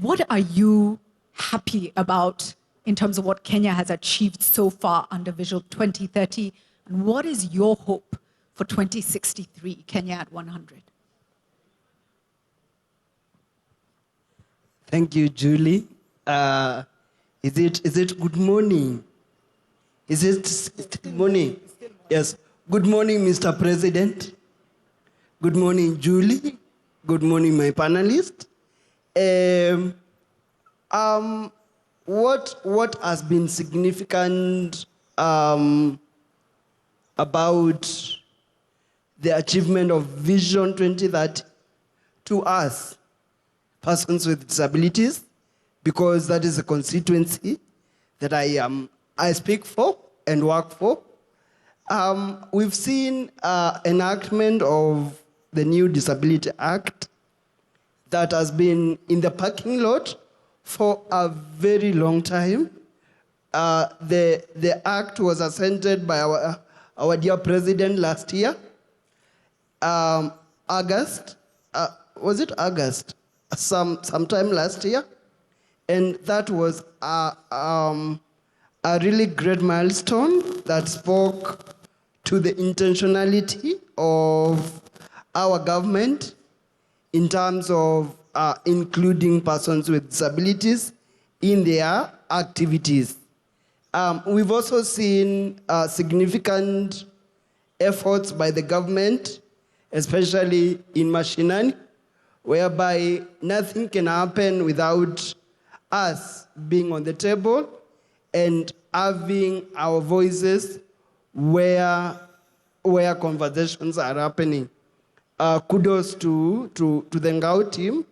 What are you happy about in terms of what Kenya has achieved so far under Vision 2030? And what is your hope for 2063, Kenya at 100? Thank you, Julie. Is it good morning? Is it good morning? Yes. Good morning, Mr. President. Good morning, Julie. Good morning, my panelists. What has been significant about the achievement of Vision 2030 to us, persons with disabilities, because that is a constituency that I speak for and work for. We've seen enactment of the new Disability Act that has been in the parking lot for a very long time. The act was assented by our dear president last year, August. Was it August? Sometime last year, and that was a really great milestone that spoke to the intentionality of our government in terms of including persons with disabilities in their activities. We've also seen significant efforts by the government, especially in mashinani, whereby nothing can happen without us being on the table and having our voices where conversations are happening. Kudos to the Ngao team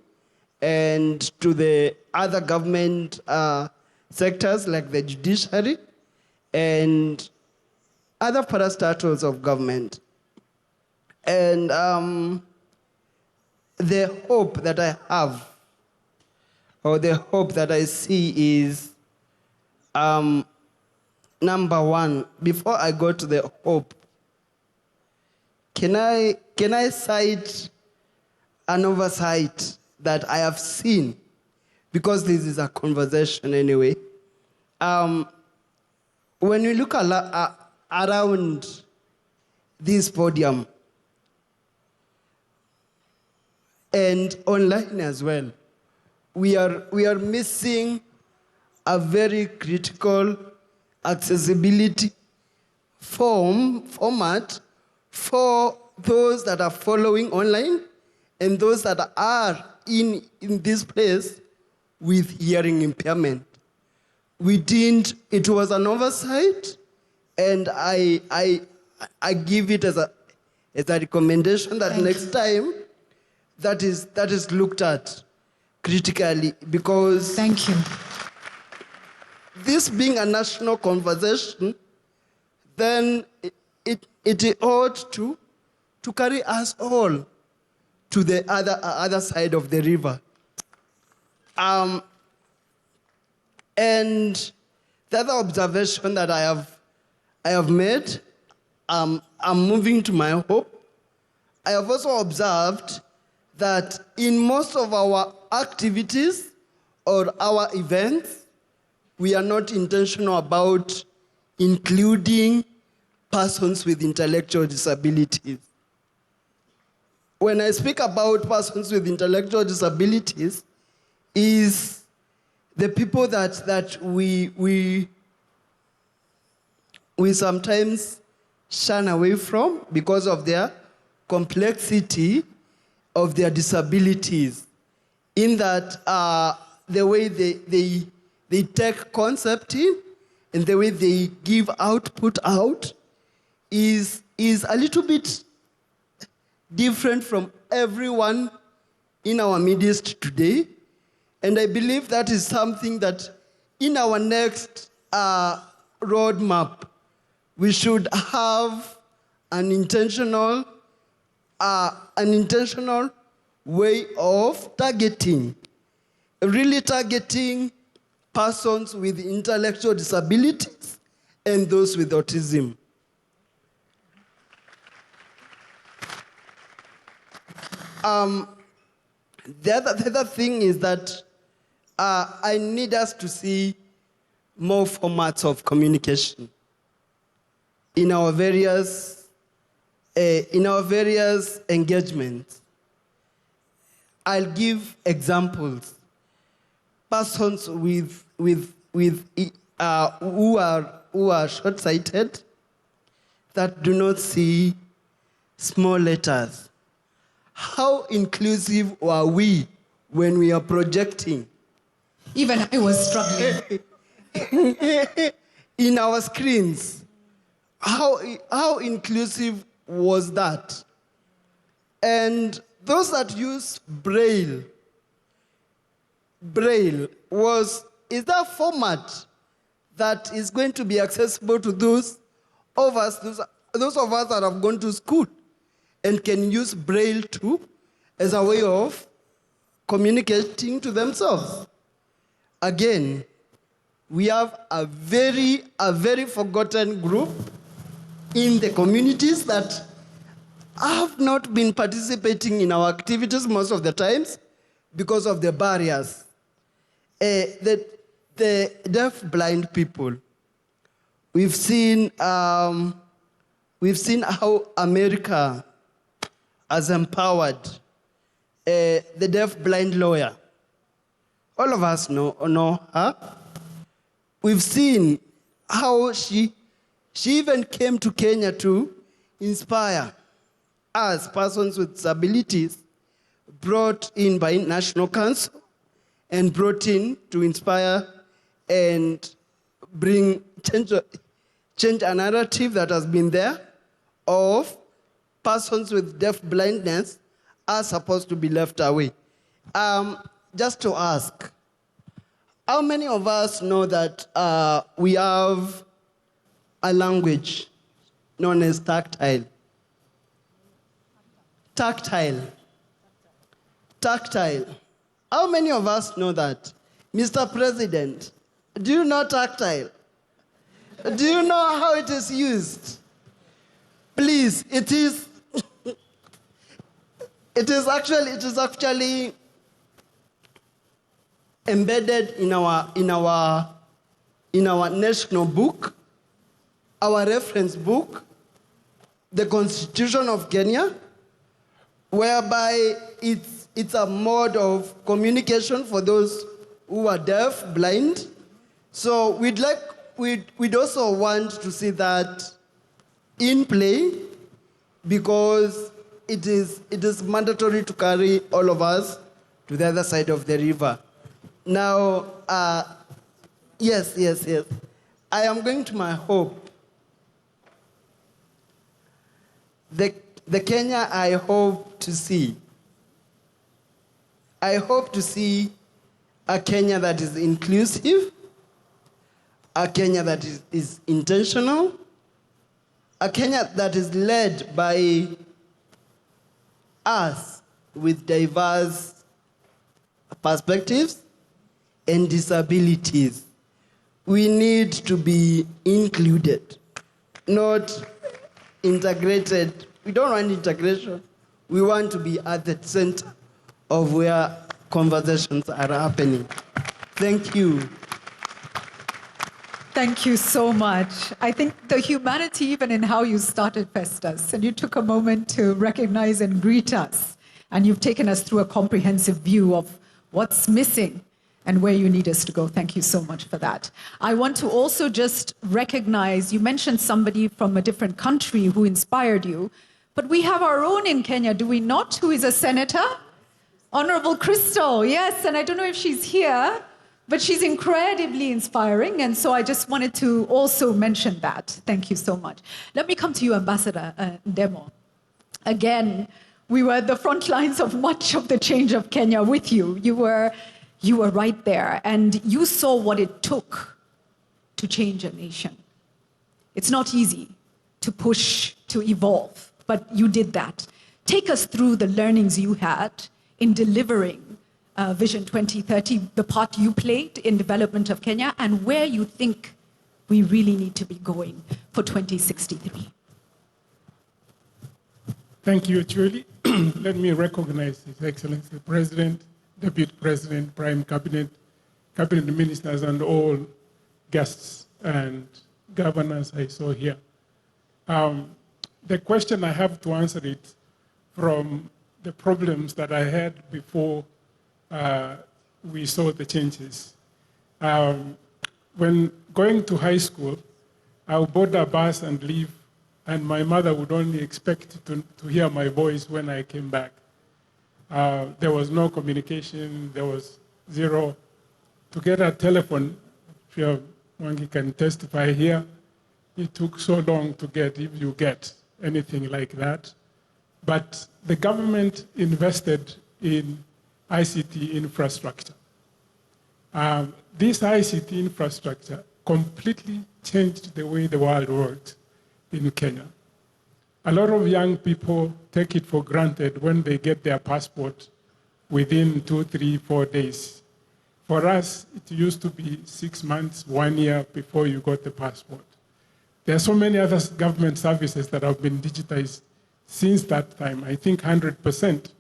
and to the other government sectors like the judiciary and other parastatals of government. And the hope that I have, or the hope that I see is, number one, before I go to the hope, can I cite an oversight that I have seen? Because this is a conversation anyway. When we look around this podium, and online as well, we are missing a very critical accessibility format for those that are following online and those that are in this place with hearing impairment. It was an oversight And I give it as a recommendation that next time that is looked at critically, because thank you. This being a national conversation, then it ought to carry us all to the other side of the river. And the other observation that I have made, I'm moving to my hope. I have also observed that in most of our activities or our events, we are not intentional about including persons with intellectual disabilities. When I speak about persons with intellectual disabilities, is the people that we sometimes shun away from because of their complexity of their disabilities, in that the way they take concept in and the way they give output out is a little bit different from everyone in our midst today. And I believe that is something that in our next roadmap, we should have an intentional way of targeting, really targeting persons with intellectual disabilities and those with autism. The other thing is that I need us to see more formats of communication in our various engagements. I'll give examples. Persons who are short-sighted, that do not see small letters. How inclusive are we when we are projecting? Even I was struggling. In our screens, how inclusive was that? And those that use Braille is that format that is going to be accessible to those of us that have gone to school and can use Braille too as a way of communicating to themselves. Again, we have a very forgotten group in the communities that have not been participating in our activities most of the times because of the barriers. The deaf-blind people. We've seen how America has empowered the deaf-blind lawyer. All of us know her. We've seen how she even came to Kenya to inspire us, persons with disabilities, brought in by National Council and brought in to inspire and change a narrative that has been there of persons with deaf blindness are supposed to be left away. Just to ask, how many of us know that we have a language known as tactile? Tactile. How many of us know that? Mr. President, do you know tactile? Do you know how it is used? Please, it is actually embedded in our national book, our reference book, the Constitution of Kenya, whereby it's a mode of communication for those who are deaf, blind. So we'd also want to see that in play, because it is mandatory to carry all of us to the other side of the river. Now, yes. I am going to my hope. the Kenya I hope to see. I hope to see a Kenya that is inclusive, a Kenya that is intentional, a Kenya that is led by us with diverse perspectives and disabilities. We need to be included, not integrated. We don't want integration. We want to be at the center of where conversations are happening. Thank you. Thank you so much. I think the humanity, even in how you started Festus, and you took a moment to recognize and greet us, and you've taken us through a comprehensive view of what's missing and where you need us to go. Thank you so much for that. I want to also just recognize, you mentioned somebody from a different country who inspired you, but we have our own in Kenya, do we not, who is a senator? Honorable Crystal, yes, and I don't know if she's here, but she's incredibly inspiring, and so I just wanted to also mention that. Thank you so much. Let me come to you, Ambassador Ndemo. Again, we were at the front lines of much of the change of Kenya with you. You were right there, and you saw what it took to change a nation. It's not easy to push, to evolve, but you did that. Take us through the learnings you had in delivering Vision 2030, the part you played in development of Kenya, and where you think we really need to be going for 2063. Thank you, Julie. Let me recognize His Excellency the President, Deputy President, Prime Cabinet, Cabinet Ministers, and all guests and governors I saw here. The question I have to answer it from the problems that I had before we saw the changes. When going to high school, I would board a bus and leave, and my mother would only expect to hear my voice when I came back. There was no communication, there was zero. To get a telephone, Wangi can testify here, it took so long to get, if you get anything like that. But the government invested in ICT infrastructure. This ICT infrastructure completely changed the way the world worked in Kenya. A lot of young people take it for granted when they get their passport within 2, 3, 4 days. For us, it used to be 6 months, 1 year before you got the passport. There are so many other government services that have been digitized since that time. I think 100%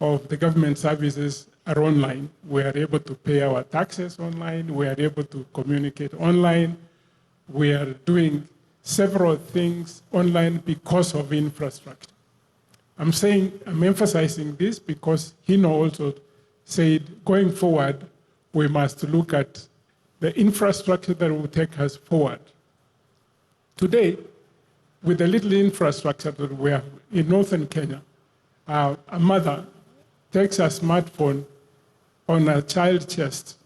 of the government services are online. We are able to pay our taxes online. We are able to communicate online. We are doing several things online because of infrastructure. I'm emphasizing this because Hino also said, going forward, we must look at the infrastructure that will take us forward. Today, with the little infrastructure that we have in northern Kenya, a mother takes a smartphone on a child's chest,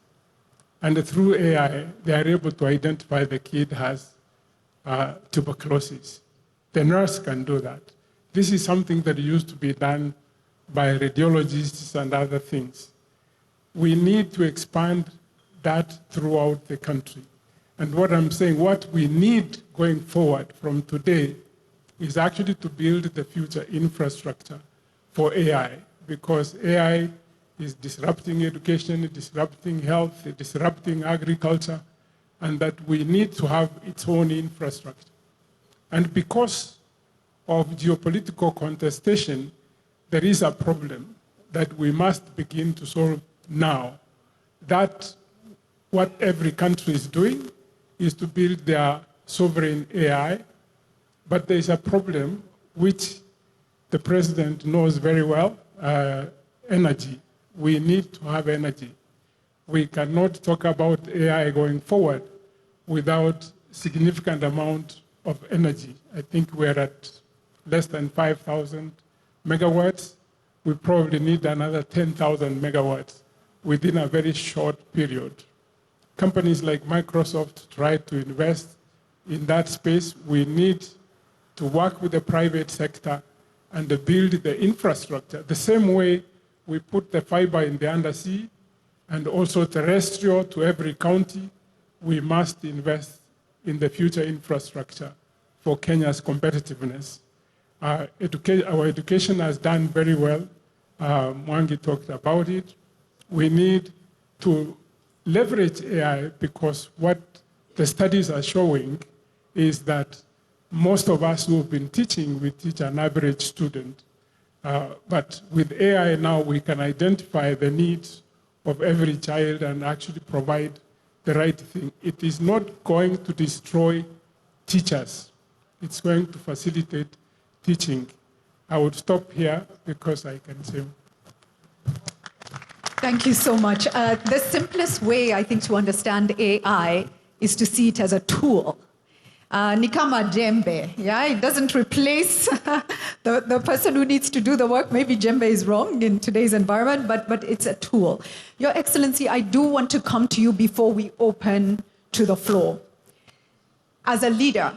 and through AI, they are able to identify the kid has tuberculosis. The nurse can do that. This is something that used to be done by radiologists and other things. We need to expand that throughout the country. And what I'm saying, what we need going forward from today is actually to build the future infrastructure for AI, because AI is disrupting education, disrupting health, disrupting agriculture, and that we need to have its own infrastructure. And because of geopolitical contestation, there is a problem that we must begin to solve now. That what every country is doing is to build their sovereign AI, but there is a problem which the president knows very well, energy. We need to have energy. We cannot talk about AI going forward without significant amount of energy. I think we're at less than 5,000 megawatts. We probably need another 10,000 megawatts within a very short period. Companies like Microsoft try to invest in that space. We need to work with the private sector and build the infrastructure. The same way we put the fiber in the undersea and also terrestrial to every county, we must invest in the future infrastructure for Kenya's competitiveness. Our education has done very well. Mwangi talked about it. We need to leverage AI because what the studies are showing is that most of us who have been teaching, we teach an average student. But with AI now, we can identify the needs of every child and actually provide the right thing. It is not going to destroy teachers. It's going to facilitate teaching. I would stop here because I can say. Thank you so much. The simplest way, I think, to understand AI is to see it as a tool. Ni kama jembe, yeah? It doesn't replace the person who needs to do the work. Maybe jembe is wrong in today's environment, but it's a tool. Your Excellency, I do want to come to you before we open to the floor. As a leader,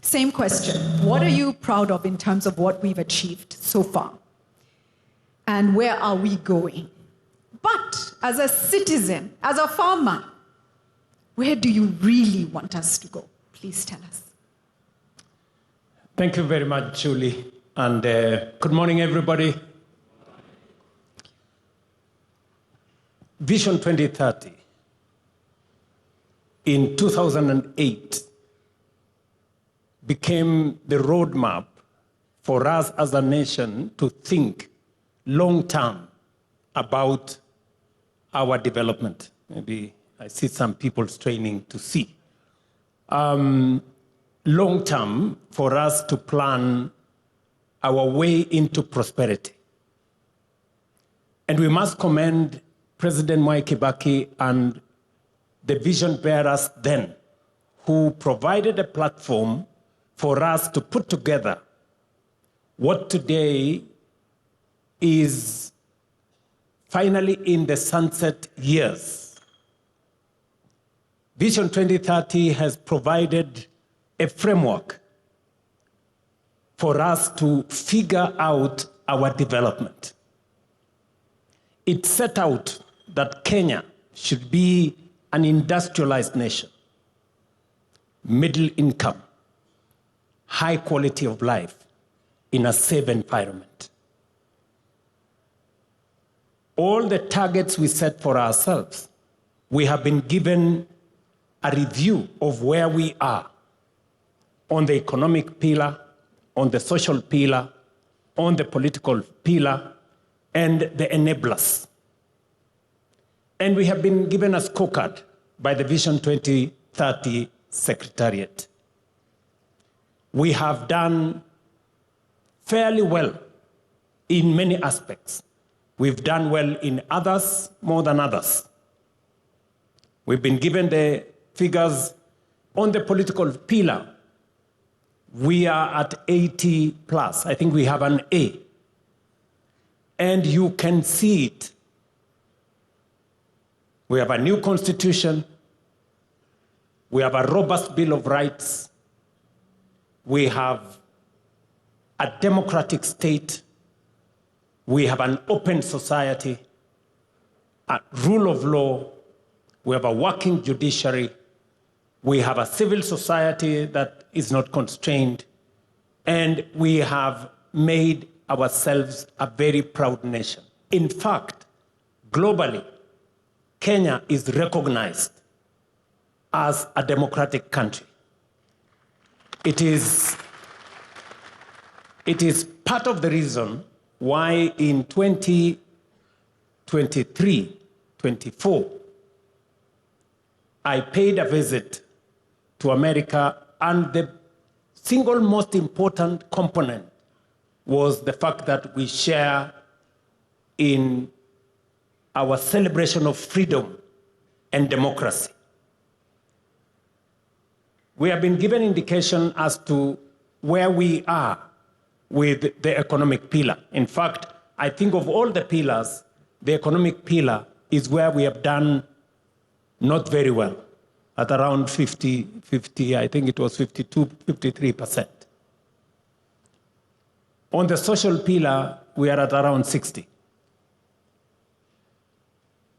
same question. What are you proud of in terms of what we've achieved so far? And where are we going? But as a citizen, as a farmer, where do you really want us to go? Please tell us. Thank you very much, Julie. And good morning, everybody. Vision 2030 in 2008 became the roadmap for us as a nation to think long-term about our development. Maybe I see some people straining to see. Long-term for us to plan our way into prosperity. And we must commend President Mwai Kibaki and the vision bearers then, who provided a platform for us to put together what today is finally in the sunset years. Vision 2030 has provided a framework for us to figure out our development. It set out that Kenya should be an industrialized nation, middle income, high quality of life in a safe environment. All the targets we set for ourselves, we have been given a review of where we are on the economic pillar, on the social pillar, on the political pillar, and the enablers. And we have been given a scorecard by the Vision 2030 Secretariat. We have done fairly well in many aspects. We've done well in others more than others. We've been given the figures on the political pillar. We are at 80 plus. I think we have an A. And you can see it. We have a new constitution. We have a robust Bill of Rights. We have a democratic state. We have an open society, a rule of law. We have a working judiciary. We have a civil society that is not constrained. And we have made ourselves a very proud nation. In fact, globally, Kenya is recognized as a democratic country. It is part of the reason why in 2023-24, I paid a visit to America, and the single most important component was the fact that we share in our celebration of freedom and democracy. We have been given indication as to where we are with the economic pillar. In fact, I think of all the pillars, the economic pillar is where we have done not very well, at around 50, I think it was 52, 53%. On the social pillar, we are at around 60.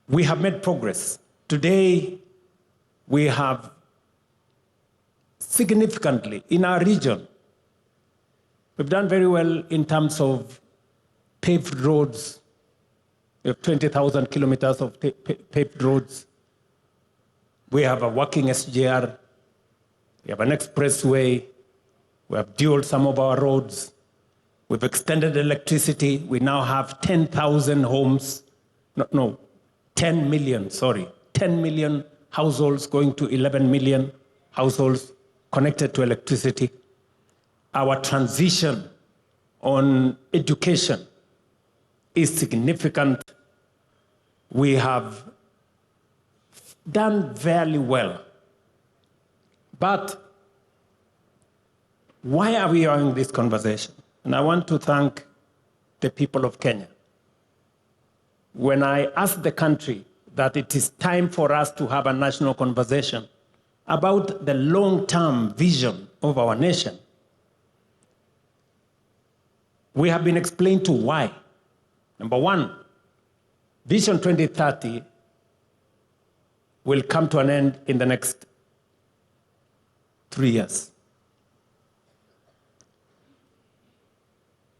We have made progress. Today, we have significantly in our region, we've done very well in terms of paved roads. We have 20,000 kilometers of paved roads. We have a working SGR. We have an expressway. We have dualed some of our roads. We've extended electricity. We now have 10,000 homes. 10 million, 10 million households going to 11 million households connected to electricity. Our transition on education is significant. We have done very well. But why are we having this conversation? And I want to thank the people of Kenya. When I asked the country that it is time for us to have a national conversation about the long-term vision of our nation, we have been explained to why. Number one, Vision 2030 will come to an end in the next 3 years.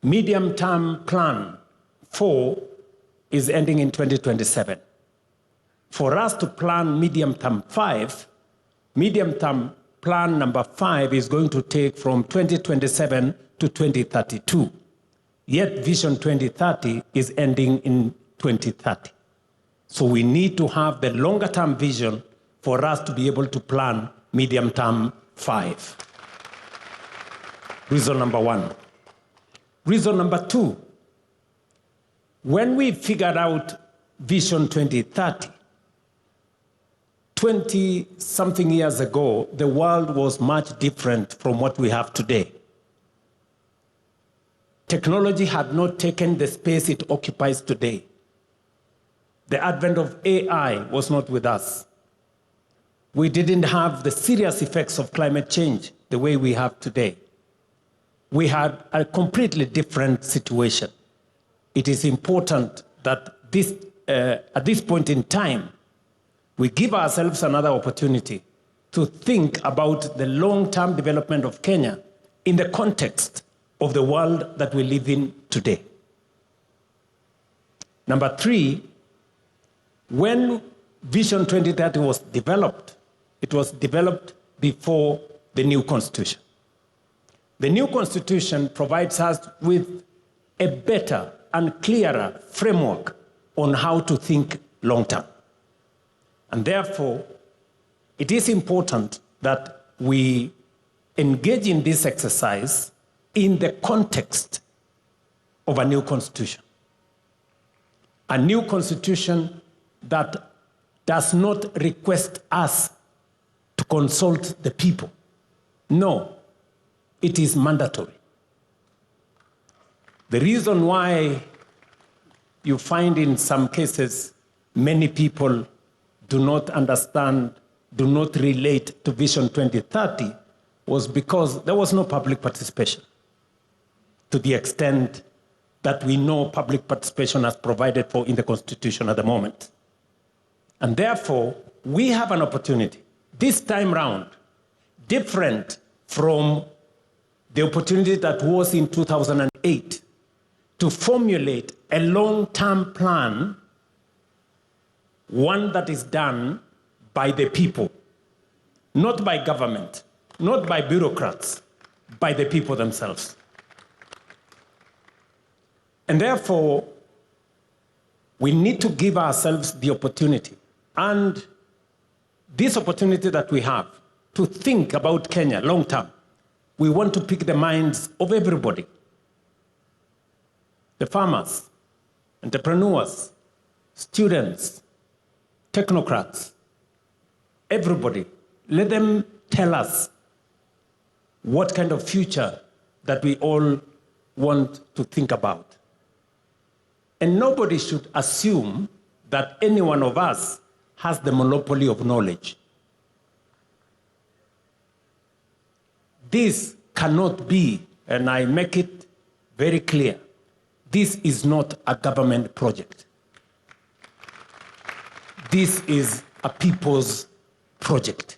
Medium-term plan 4 is ending in 2027. For us to plan medium-term 5, medium-term plan number 5 is going to take from 2027 to 2032. Yet Vision 2030 is ending in 2030. So we need to have the longer-term vision for us to be able to plan medium-term 5. Reason number 1. Reason number 2, when we figured out Vision 2030, 20-something years ago, the world was much different from what we have today. Technology had not taken the space it occupies today. The advent of AI was not with us. We didn't have the serious effects of climate change the way we have today. We had a completely different situation. It is important that at this point in time, we give ourselves another opportunity to think about the long-term development of Kenya in the context of the world that we live in today. Number 3, when Vision 2030 was developed, it was developed before the new constitution. The new constitution provides us with a better and clearer framework on how to think long-term. And therefore, it is important that we engage in this exercise in the context of a new constitution. A new constitution that does not request us to consult the people. No, it is mandatory. The reason why you find in some cases many people do not understand, do not relate to Vision 2030 was because there was no public participation to the extent that we know public participation as provided for in the Constitution at the moment. And therefore, we have an opportunity, this time round, different from the opportunity that was in 2008, to formulate a long-term plan, one that is done by the people, not by government, not by bureaucrats, by the people themselves. And therefore, we need to give ourselves the opportunity, and this opportunity that we have to think about Kenya long term. We want to pick the minds of everybody. The farmers, entrepreneurs, students, technocrats, everybody. Let them tell us what kind of future that we all want to think about. And nobody should assume that any one of us has the monopoly of knowledge. This cannot be, and I make it very clear. This is not a government project. This is a people's project.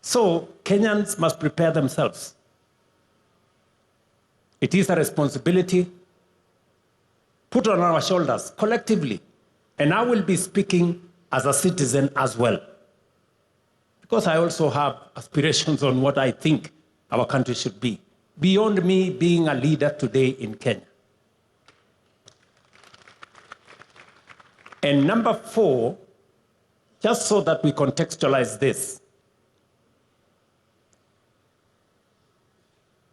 So Kenyans must prepare themselves. It is a responsibility put on our shoulders collectively. And I will be speaking as a citizen as well, because I also have aspirations on what I think our country should be, beyond me being a leader today in Kenya. And number 4, just so that we contextualize this,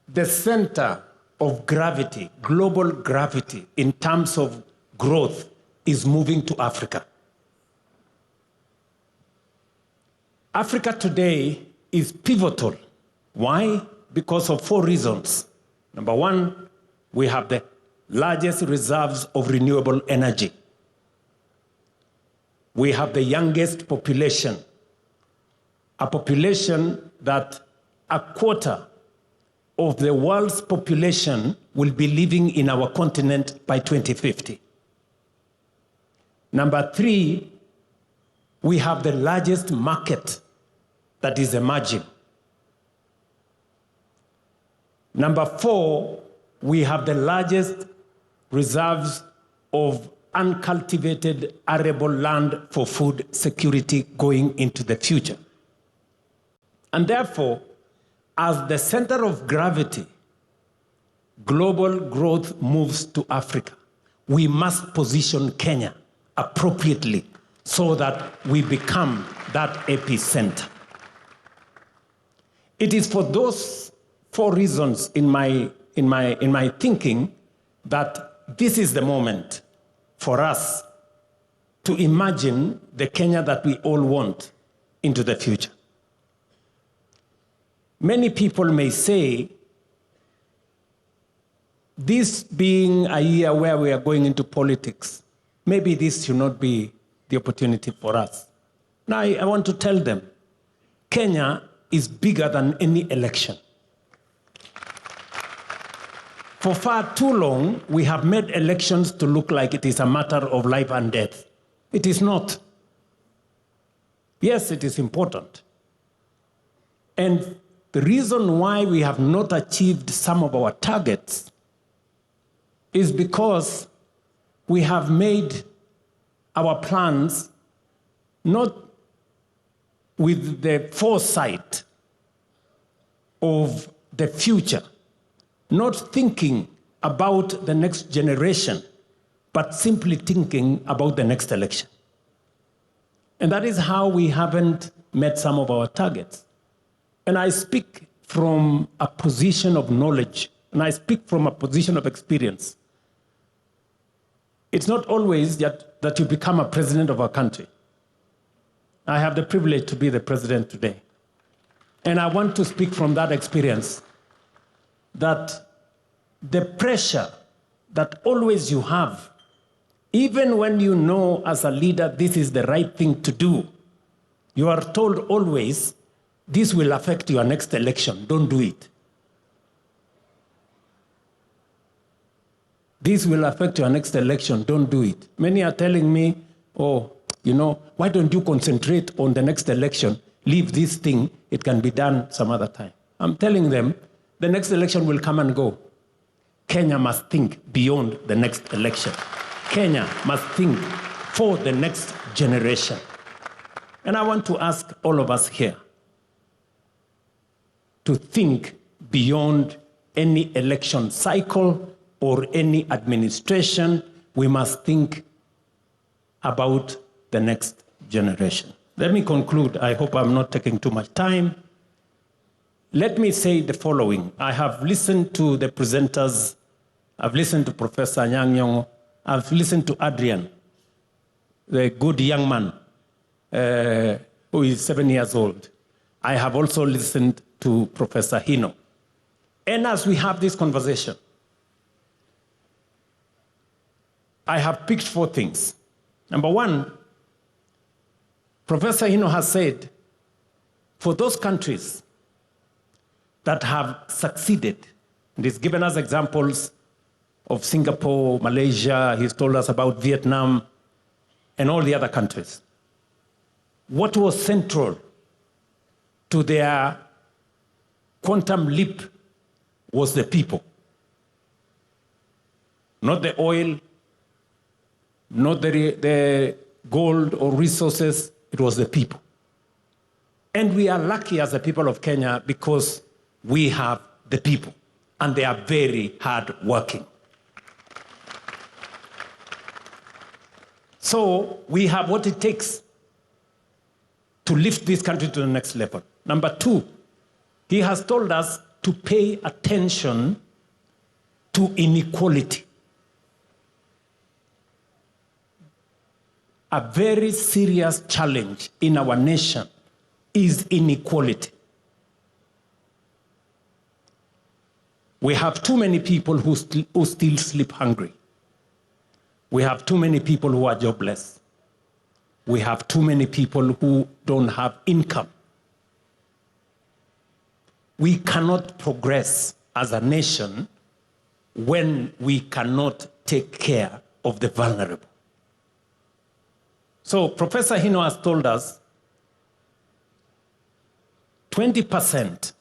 the center of gravity, global gravity, in terms of growth is moving to Africa. Africa today is pivotal. Why? Because of 4 reasons. Number 1, we have the largest reserves of renewable energy. We have the youngest population, a population that a quarter of the world's population will be living in our continent by 2050. Number 3, we have the largest market that is emerging. Number 4, we have the largest reserves of uncultivated arable land for food security going into the future. And therefore, as the center of gravity, global growth moves to Africa, we must position Kenya appropriately so that we become that epicenter. It is for those 4 reasons in my thinking that this is the moment for us to imagine the Kenya that we all want into the future. Many people may say, this being a year where we are going into politics, maybe this should not be the opportunity for us. Now, I want to tell them, Kenya is bigger than any election. For far too long, we have made elections to look like it is a matter of life and death. It is not. Yes, it is important. And the reason why we have not achieved some of our targets is because we have made our plans not with the foresight of the future, not thinking about the next generation, but simply thinking about the next election. And that is how we haven't met some of our targets. And I speak from a position of knowledge, and I speak from a position of experience. It's not always that you become a president of a country. I have the privilege to be the president today. And I want to speak from that experience, that the pressure that always you have, even when you know as a leader this is the right thing to do, you are told always, this will affect your next election, don't do it. This will affect your next election, don't do it. Many are telling me, oh, why don't you concentrate on the next election? Leave this thing, it can be done some other time. I'm telling them, the next election will come and go. Kenya must think beyond the next election. Kenya must think for the next generation. And I want to ask all of us here to think beyond any election cycle or any administration. We must think about the next generation. Let me conclude. I hope I'm not taking too much time. Let me say the following. I have listened to the presenters. I've listened to Professor Anyang' Nyong'o. I've listened to Adrian, the good young man who is 7 years old. I have also listened to Professor Hino. And as we have this conversation, I have picked 4 things. Number 1, Professor Hino has said, for those countries that have succeeded, and he's given us examples of Singapore, Malaysia, he's told us about Vietnam and all the other countries. What was central to their quantum leap was the people. Not the oil, not the gold or resources, it was the people. And we are lucky as the people of Kenya because we have the people, and they are very hard working. So we have what it takes to lift this country to the next level. Number two, he has told us to pay attention to inequality. A very serious challenge in our nation is inequality. We have too many people who still sleep hungry. We have too many people who are jobless. We have too many people who don't have income. We cannot progress as a nation when we cannot take care of the vulnerable. So Professor Hino has told us 20%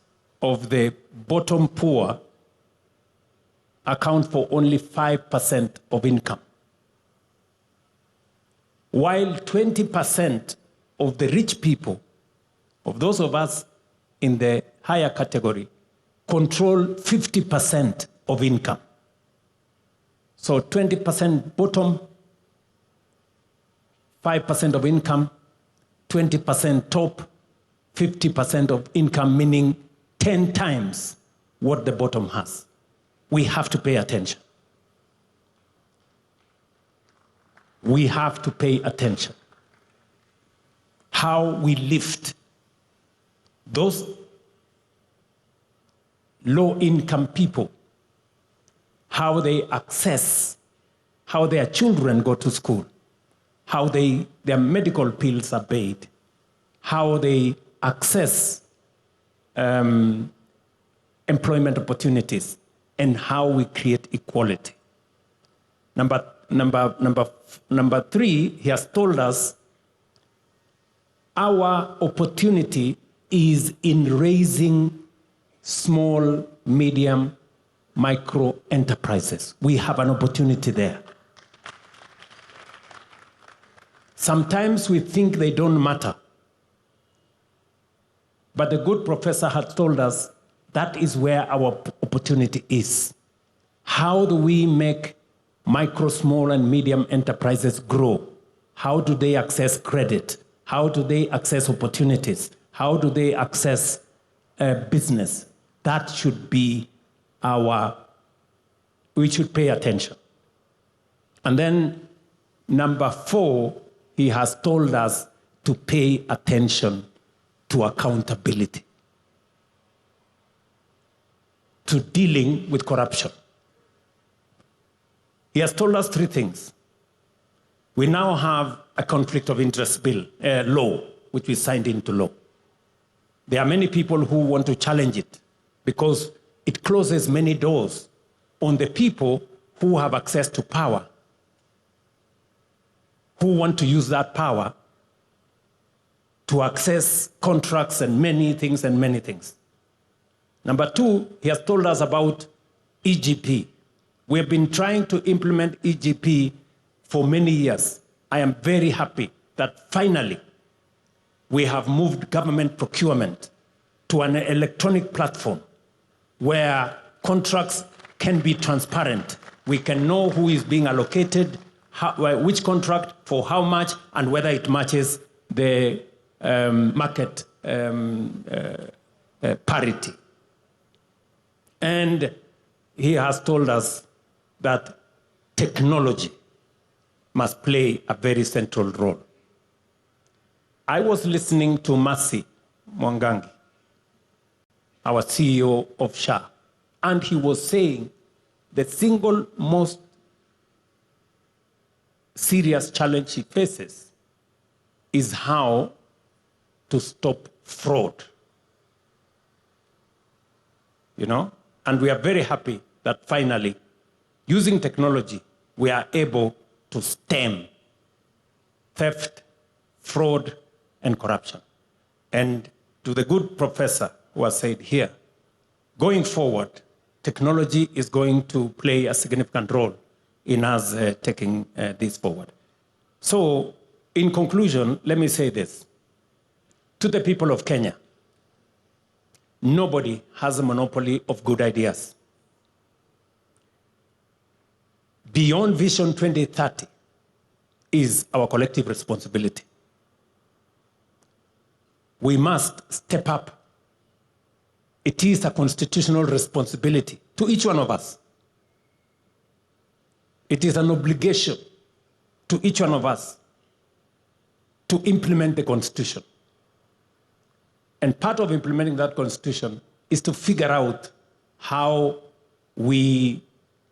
of the bottom poor account for only 5% of income, while 20% of the rich people, of those of us in the higher category, control 50% of income. So 20% bottom, 5% of income, 20% top, 50% of income, meaning 10 times what the bottom has. We have to pay attention. We have to pay attention. How we lift those low-income people, how they access, how their children go to school, how their medical bills are paid, how they access employment opportunities, and how we create equality. Number three, he has told us our opportunity is in raising small, medium, micro enterprises. We have an opportunity there. Sometimes we think they don't matter. But the good professor has told us that is where our opportunity is. How do we make micro, small, and medium enterprises grow? How do they access credit? How do they access opportunities? How do they access business? That should be we should pay attention. And then number four, he has told us to pay attention to accountability, to dealing with corruption. He has told us three things. We now have a conflict of interest law, which we signed into law. There are many people who want to challenge it because it closes many doors on the people who have access to power, who want to use that power to access contracts and many things. Number two, he has told us about EGP. We have been trying to implement EGP for many years. I am very happy that finally we have moved government procurement to an electronic platform where contracts can be transparent. We can know who is being allocated, which contract, for how much, and whether it matches the market parity. And he has told us that technology must play a very central role. I was listening to Mercy Mwangangi, our CEO of SHA, and he was saying the single most serious challenge he faces is how to stop fraud. You know? And we are very happy that finally Using technology, we are able to stem theft, fraud, and corruption. And to the good professor who has said here, going forward, technology is going to play a significant role in us taking this forward. So, in conclusion, let me say this. To the people of Kenya, nobody has a monopoly of good ideas. Beyond Vision 2030 is our collective responsibility. We must step up. It is a constitutional responsibility to each one of us. It is an obligation to each one of us to implement the Constitution. And part of implementing that Constitution is to figure out how we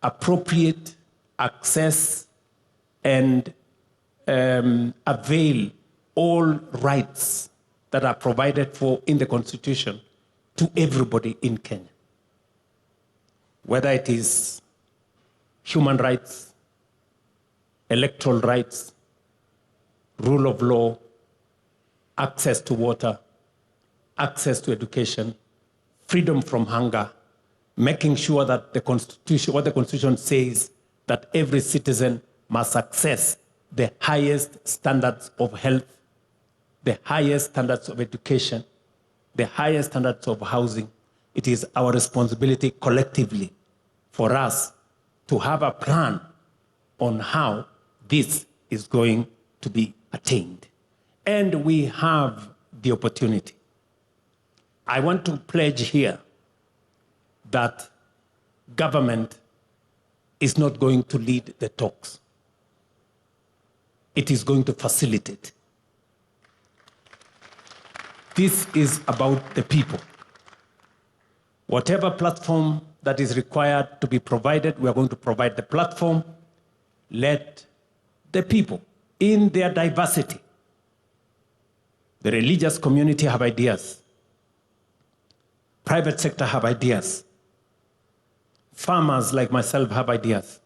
appropriate, access, and avail all rights that are provided for in the Constitution to everybody in Kenya. Whether it is human rights, electoral rights, rule of law, access to water, access to education, freedom from hunger, making sure that the Constitution, what the Constitution says, that every citizen must access the highest standards of health, the highest standards of education, the highest standards of housing. It is our responsibility collectively for us to have a plan on how this is going to be attained. And we have the opportunity. I want to pledge here that government is not going to lead the talks. It is going to facilitate. This is about the people. Whatever platform that is required to be provided, we are going to provide the platform. Let the people, in their diversity, the religious community have ideas, private sector have ideas, farmers like myself have ideas,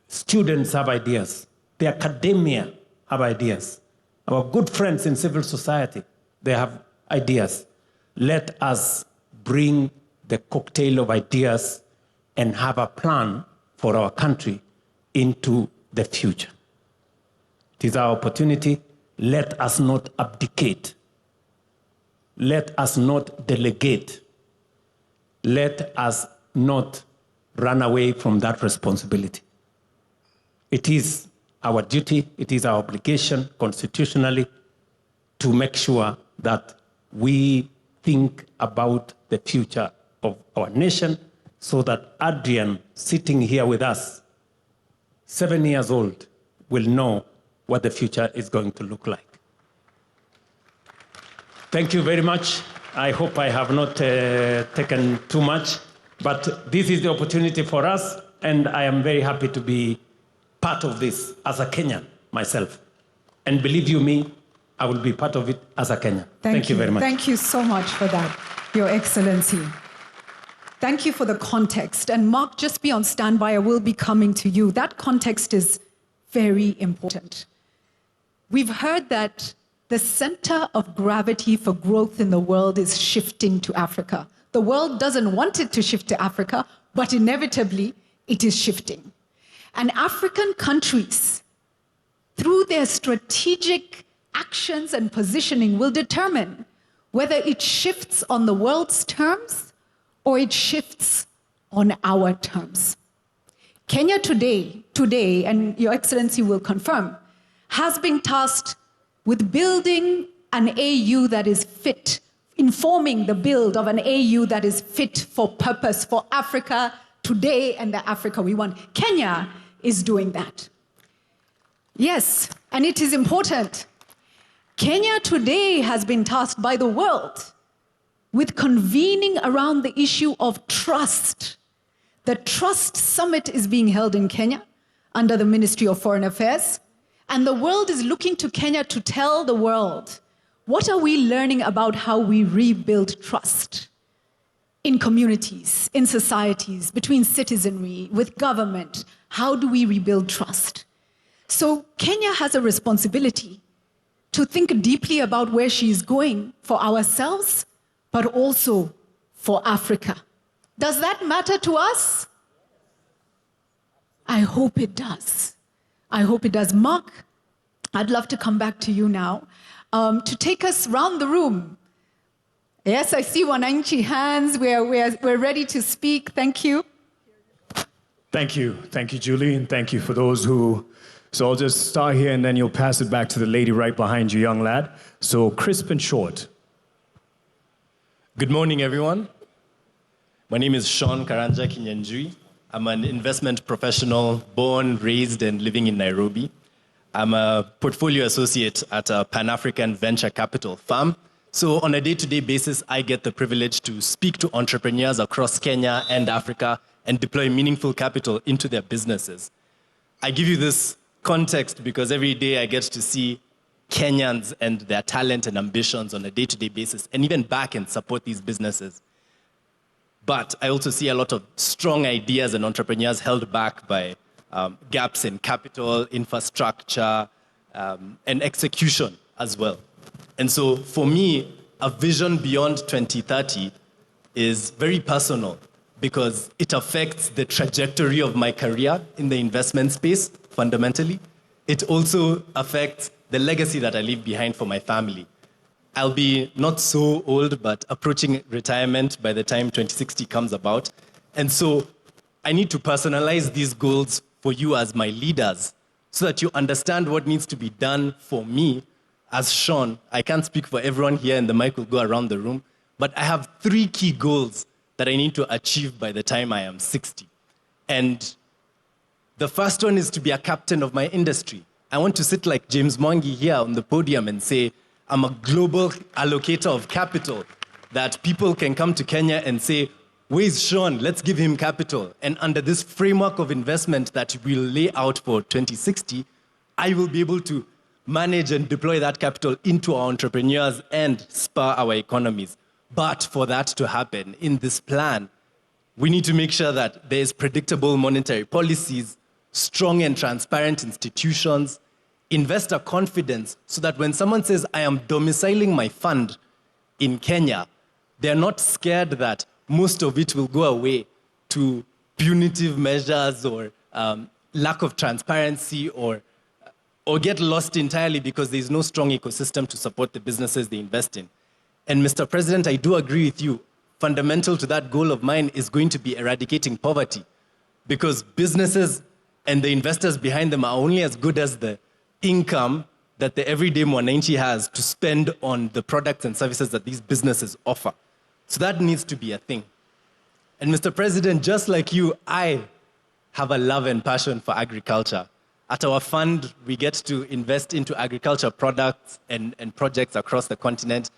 students have ideas, the academia have ideas, our good friends in civil society, they have ideas. Let us bring the cocktail of ideas and have a plan for our country into the future. It is our opportunity. Let us not abdicate. Let us not delegate. Let us not run away from that responsibility. It is our duty, it is our obligation constitutionally to make sure that we think about the future of our nation so that Adrian, sitting here with us, 7 years old, will know what the future is going to look like. Thank you very much. I hope I have not taken too much, but this is the opportunity for us, and I am very happy to be part of this as a Kenyan myself. And believe you me, I will be part of it as a Kenyan. Thank you very much. Thank you so much for that, Your Excellency. Thank you for the context. And Mark, just be on standby. I will be coming to you. That context is very important. We've heard that the center of gravity for growth in the world is shifting to Africa. The world doesn't want it to shift to Africa, but inevitably it is shifting. And African countries, through their strategic actions and positioning, will determine whether it shifts on the world's terms or it shifts on our terms. Kenya today, and Your Excellency will confirm, has been tasked with building an AU that is fit, informing the build of an AU that is fit for purpose for Africa today and the Africa we want. Kenya is doing that. Yes, and it is important. Kenya today has been tasked by the world with convening around the issue of trust. The Trust Summit is being held in Kenya under the Ministry of Foreign Affairs. And the world is looking to Kenya to tell the world, what are we learning about how we rebuild trust? in communities, in societies, between citizenry, with government? How do we rebuild trust? So Kenya has a responsibility to think deeply about where she is going for ourselves, but also for Africa. Does that matter to us? I hope it does. I hope it does. Mark, I'd love to come back to you now to take us round the room. Yes, I see Wananchi hands. We're ready to speak. Thank you. Thank you. Thank you, Julie, and thank you for those who... So I'll just start here and then you'll pass it back to the lady right behind you, young lad. So crisp and short. Good morning, everyone. My name is Sean Karanja Kinyanjui. I'm an investment professional, born, raised, and living in Nairobi. I'm a portfolio associate at a Pan-African venture capital firm. So on a day-to-day basis, I get the privilege to speak to entrepreneurs across Kenya and Africa and deploy meaningful capital into their businesses. I give you this context because every day I get to see Kenyans and their talent and ambitions on a day-to-day basis and even back and support these businesses. But I also see a lot of strong ideas and entrepreneurs held back by gaps in capital, infrastructure, and execution as well. And so for me, a vision beyond 2030 is very personal because it affects the trajectory of my career in the investment space, fundamentally. It also affects the legacy that I leave behind for my family. I'll be not so old, but approaching retirement by the time 2060 comes about. And so I need to personalize these goals for you as my leaders so that you understand what needs to be done for me as Sean. I can't speak for everyone here and the mic will go around the room, but I have 3 key goals that I need to achieve by the time I am 60. And the first one is to be a captain of my industry. I want to sit like James Mwangi here on the podium and say, I'm a global allocator of capital, that people can come to Kenya and say, where's Sean? Let's give him capital. And under this framework of investment that we'll lay out for 2060, I will be able to manage and deploy that capital into our entrepreneurs and spur our economies. But for that to happen in this plan, we need to make sure that there's predictable monetary policies, strong and transparent institutions, investor confidence, so that when someone says, I am domiciling my fund in Kenya, they're not scared that most of it will go away to punitive measures or lack of transparency or get lost entirely because there's no strong ecosystem to support the businesses they invest in. And Mr. President, I do agree with you. Fundamental to that goal of mine is going to be eradicating poverty, because businesses and the investors behind them are only as good as the income that the everyday Mwananchi has to spend on the products and services that these businesses offer. So that needs to be a thing. And Mr. President, just like you, I have a love and passion for agriculture. At our fund, we get to invest into agriculture products and projects across the continent.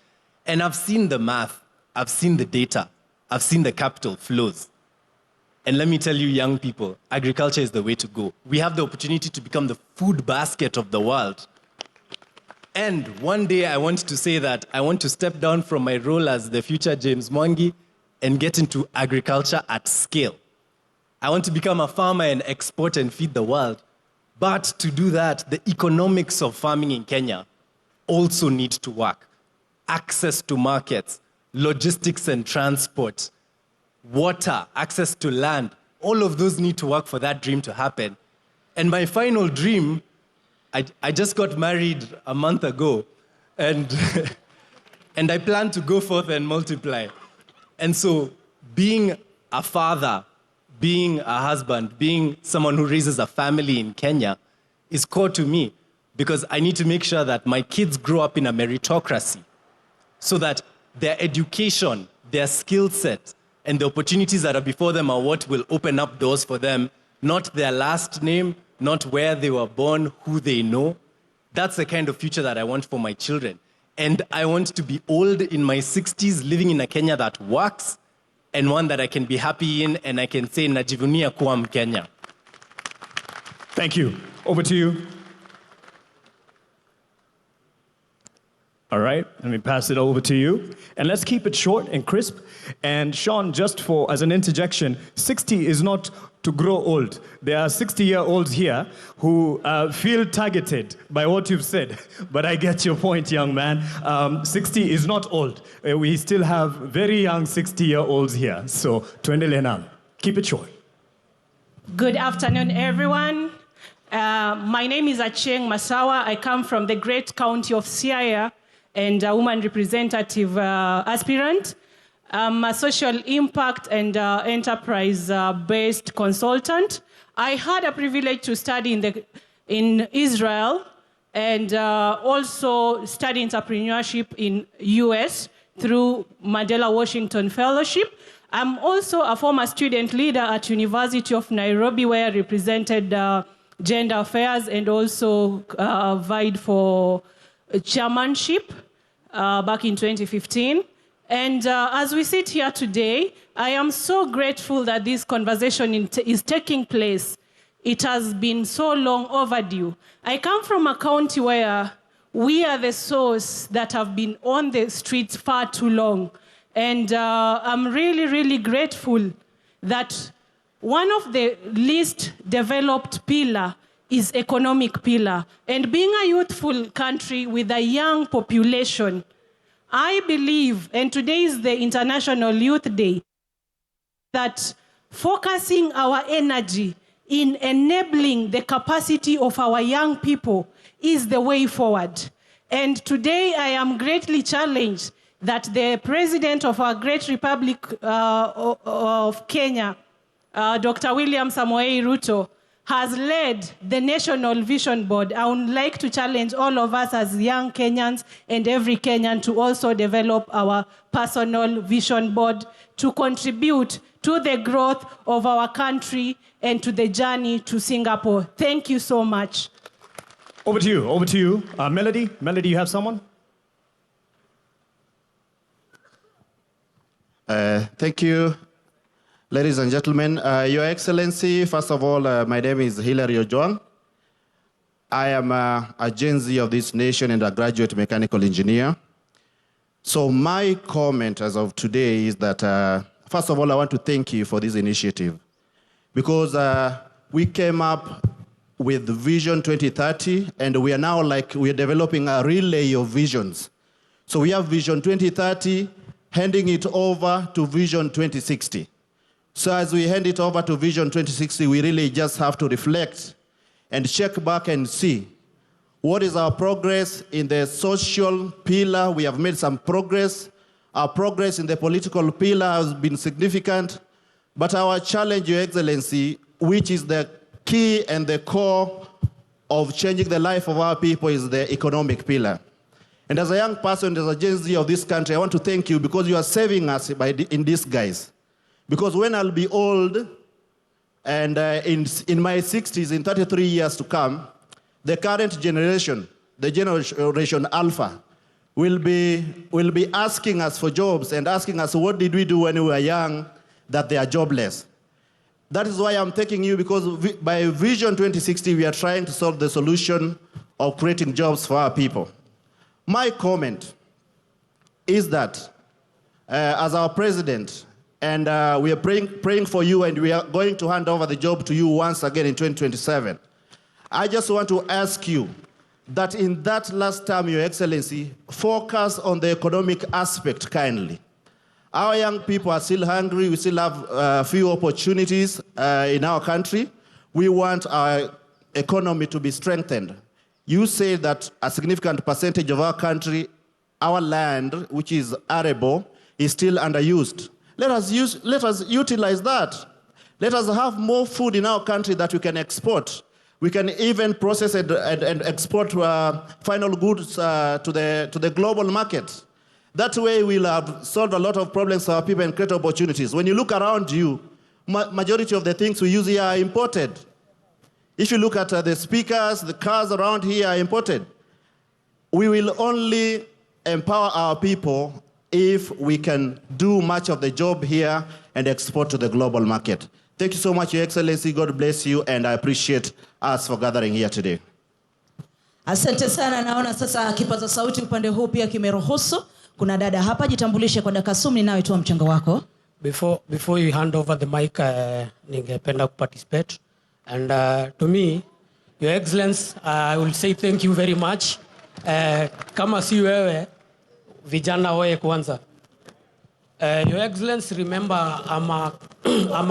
And I've seen the math, I've seen the data, I've seen the capital flows. And let me tell you, young people, agriculture is the way to go. We have the opportunity to become the food basket of the world. And one day I want to say that I want to step down from my role as the future James Mwangi and get into agriculture at scale. I want to become a farmer and export and feed the world. But to do that, the economics of farming in Kenya also need to work. Access to markets, logistics and transport, water, access to land, all of those need to work for that dream to happen. And my final dream, I just got married a month ago, and, and I plan to go forth and multiply. And so being a father, being a husband, being someone who raises a family in Kenya is core to me, because I need to make sure that my kids grow up in a meritocracy so that their education, their skill set, and the opportunities that are before them are what will open up doors for them, not their last name, not where they were born, who they know. That's the kind of future that I want for my children. And I want to be old in my 60s, living in a Kenya that works, and one that I can be happy in, and I can say, najivunia kuwa Mkenya. Thank you. Over to you. All right, let me pass it over to you. And let's keep it short and crisp. And Sean, just as an interjection, 60 is not to grow old. There are 60-year-olds here who feel targeted by what you've said. But I get your point, young man. 60 is not old. We still have very young 60-year-olds here. So, tuendelee nalo. Keep it short. Good afternoon, everyone. My name is Achieng Masawa. I come from the great county of Siaya and a woman representative aspirant. I'm a social impact and enterprise-based consultant. I had a privilege to study in Israel and also study entrepreneurship in US through Mandela Washington Fellowship. I'm also a former student leader at University of Nairobi, where I represented gender affairs and also vied for chairmanship back in 2015. And as we sit here today, I am so grateful that this conversation is taking place. It has been so long overdue. I come from a county where we are the source that have been on the streets far too long. And I'm really, really grateful that one of the least developed pillar is economic pillar. And being a youthful country with a young population, I believe, and today is the International Youth Day, that focusing our energy in enabling the capacity of our young people is the way forward. And today I am greatly challenged that the president of our great Republic of Kenya, Dr. William Samoei Ruto, has led the National Vision Board. I would like to challenge all of us as young Kenyans and every Kenyan to also develop our personal vision board to contribute to the growth of our country and to the journey to Singapore. Thank you so much. Over to you. Melody, you have someone? Thank you. Ladies and gentlemen, Your Excellency, first of all, my name is Hilary Ojwang. I am a Gen Z of this nation and a graduate mechanical engineer. So my comment as of today is that, first of all, I want to thank you for this initiative because we came up with Vision 2030 and we are now we are developing a relay of visions. So we have Vision 2030, handing it over to Vision 2060. So as we hand it over to Vision 2060, we really just have to reflect and check back and see what is our progress in the social pillar. We have made some progress. Our progress in the political pillar has been significant. But our challenge, Your Excellency, which is the key and the core of changing the life of our people, is the economic pillar. And as a young person, as a Gen Z of this country, I want to thank you because you are saving us in disguise. Because when I'll be old, and in my 60s, in 33 years to come, the current generation, the generation Alpha, will be asking us for jobs and asking us, what did we do when we were young that they are jobless? That is why I'm thanking you, because by Vision 2060, we are trying to solve the solution of creating jobs for our people. My comment is that as our president, and we are praying for you, and we are going to hand over the job to you once again in 2027. I just want to ask you that in that last term, Your Excellency, focus on the economic aspect kindly. Our young people are still hungry. We still have few opportunities in our country. We want our economy to be strengthened. You say that a significant percentage of our country, our land, which is arable, is still underused. Let us utilize that. Let us have more food in our country that we can export. We can even process and export final goods to the global market. That way we'll have solved a lot of problems for our people and create opportunities. When you look around you, majority of the things we use here are imported. If you look at the speakers, the cars around here are imported. We will only empower our people if we can do much of the job here and export to the global market. Thank you so much, Your Excellency. God bless you, and I appreciate us for gathering here today. Asante sana, naona sasa kipaza sauti upande huu pia kimeruhusu. Kuna dada hapa, jitambulishe kwa dakika 10 nawe toa mchango wako. Before you hand over the mic, ningependa participate. And to me, Your Excellency, I will say thank you very much. Kama si wewe, vijana wewe kwanza. Your Excellency, remember I'm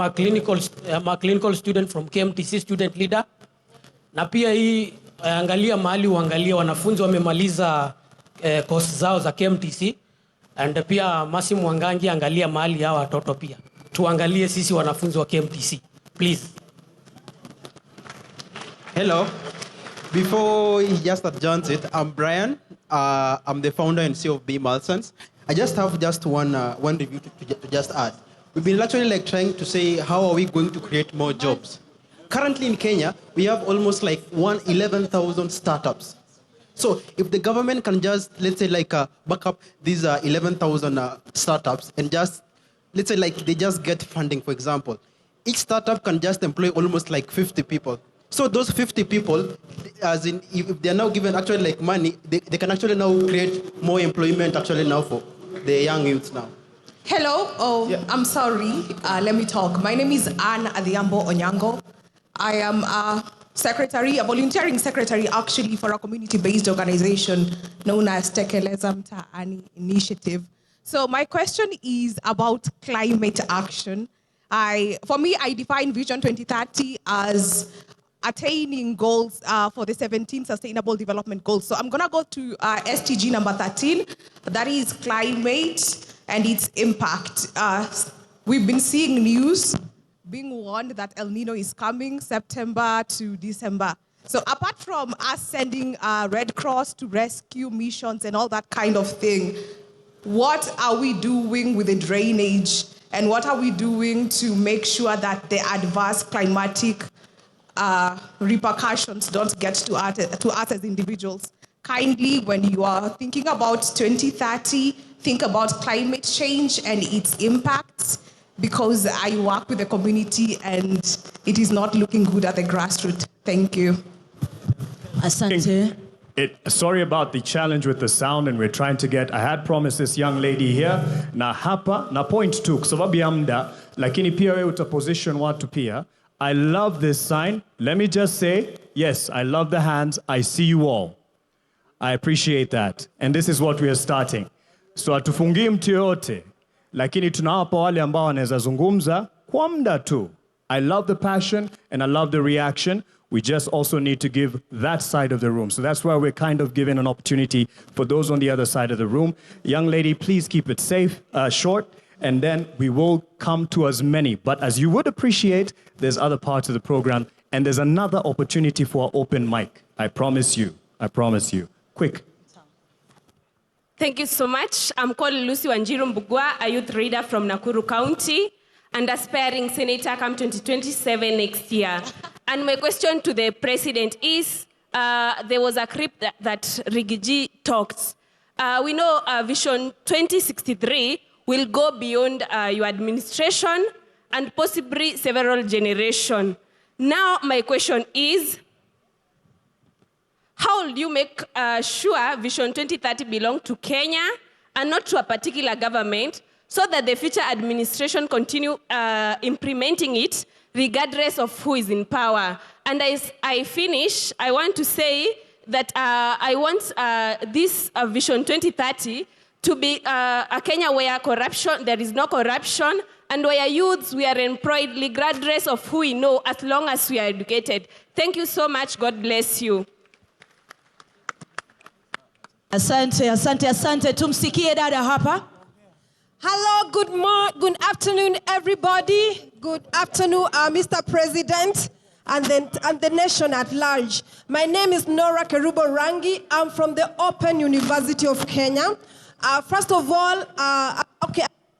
a clinical student from KMTC, student leader. Na pia hii angalia mahali uangalia wanafunzi wamemaliza course zao za KMTC. And pia Masi Mwangangi angalia mahali hawa watoto pia. Tuangalie sisi wanafunzi wa KMTC. Please. Hello. Before he just adjourns it, I'm Brian. I'm the founder and CEO of BAMBA. I just have one review to just add. We've been actually trying to say how are we going to create more jobs. Currently in Kenya, we have almost 11,000 startups. So if the government can just, let's say back up these 11,000 startups and just, let's say they just get funding, for example, each startup can just employ almost 50 people. So those 50 people, as in if they're now given actually money, they can actually now create more employment actually now for the young youths now. Hello, I'm sorry, let me talk. My name is Anne Adhiambo Onyango. I am a volunteering secretary actually for a community-based organization known as Tekeleza Mtaani Initiative. So my question is about climate action. For me, I define Vision 2030 as attaining goals for the 17 Sustainable Development Goals. So I'm gonna go to SDG number 13, that is climate and its impact. We've been seeing news being warned that El Nino is coming September to December. So apart from us sending Red Cross to rescue missions and all that kind of thing, what are we doing with the drainage and what are we doing to make sure that the adverse climatic repercussions don't get to us as individuals? Kindly, when you are thinking about 2030, think about climate change and its impacts, because I work with the community and it is not looking good at the grassroots. Thank you. Asante. Sorry about the challenge with the sound, and we're trying to get, I had promised this young lady here, na hapa, na point two, kwa sababu ya muda, lakini pia wewe utaposition watu pia. I love this sign. Let me just say, yes, I love the hands. I see you all. I appreciate that. And this is what we are starting. So hatufungii mtu yote, lakini tunawapa wale ambao wanaweza zungumza kwa muda tu. I love the passion and I love the reaction. We just also need to give that side of the room. So that's why we're kind of giving an opportunity for those on the other side of the room. Young lady, please keep it safe, short, and then we will come to as many. But as you would appreciate, there's other parts of the program, and there's another opportunity for an open mic. I promise you. I promise you. Quick. Thank you so much. I'm called Lucy Wanjiru Mbugua, a youth leader from Nakuru County and aspiring senator come 2027 next year. And my question to the president is, there was a clip that Rigiji talked. We know Vision 2063 will go beyond your administration and possibly several generations. Now my question is, how will you make sure Vision 2030 belongs to Kenya and not to a particular government, so that the future administration continue implementing it regardless of who is in power? And as I finish, I want to say that I want this Vision 2030 to be a Kenya where there is no corruption, and where youths, we are employed regardless of who we know, as long as we are educated. Thank you so much. God bless you. Asante, asante, asante. Tumsikie dada hapa. Hello, good afternoon, everybody. Good afternoon, Mr. President and the nation at large. My name is Nora Kerubo Rangi. I'm from the Open University of Kenya. First of all,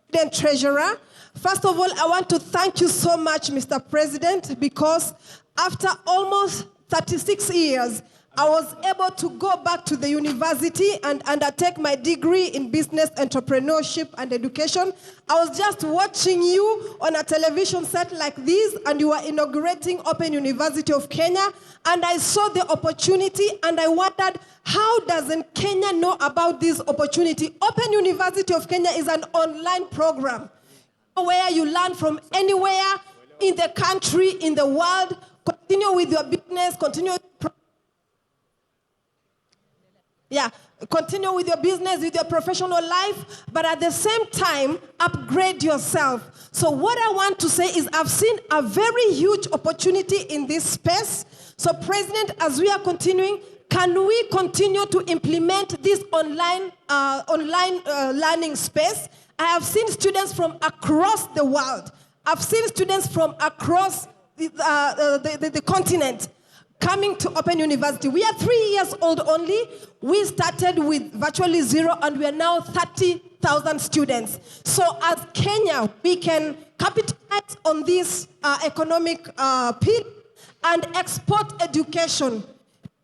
then Treasurer. First of all, I want to thank you so much, Mr. President, because after almost 36 years, I was able to go back to the university and undertake my degree in business entrepreneurship and education. I was just watching you on a television set like this, and you were inaugurating Open University of Kenya, and I saw the opportunity, and I wondered, how doesn't Kenya know about this opportunity? Open University of Kenya is an online program where you learn from anywhere in the country, in the world. Continue with your business, continue with your business, with your professional life, but at the same time, upgrade yourself. So what I want to say is I've seen a very huge opportunity in this space. So President, as we are continuing, can we continue to implement this online learning space? I have seen students from across the world. I've seen students from across the continent coming to Open University. We are 3 years old only. We started with virtually zero, and we are now 30,000 students. So as Kenya, we can capitalize on this economic pillar and export education.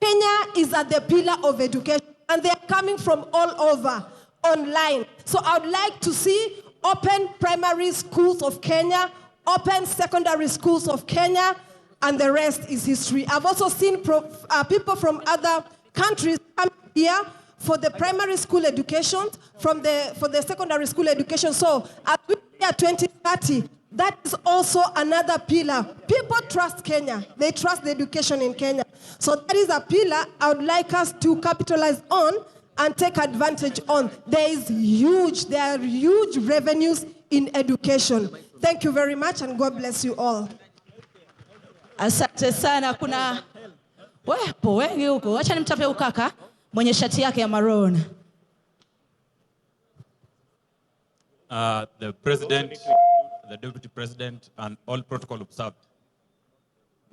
Kenya is at the pillar of education, and they are coming from all over online. So I would like to see open primary schools of Kenya, open secondary schools of Kenya, and the rest is history. I've also seen people from other countries come here for the primary school education, for the secondary school education. So at 2030, that is also another pillar. People trust Kenya. They trust the education in Kenya. So that is a pillar I would like us to capitalize on and take advantage on. There are huge revenues in education. Thank you very much, and God bless you all. Asante sana. Kuna wepo wengi huko. Acha nimtape ukaka mwenye shati yake ya maroon. The president, the deputy president, and all protocol observed.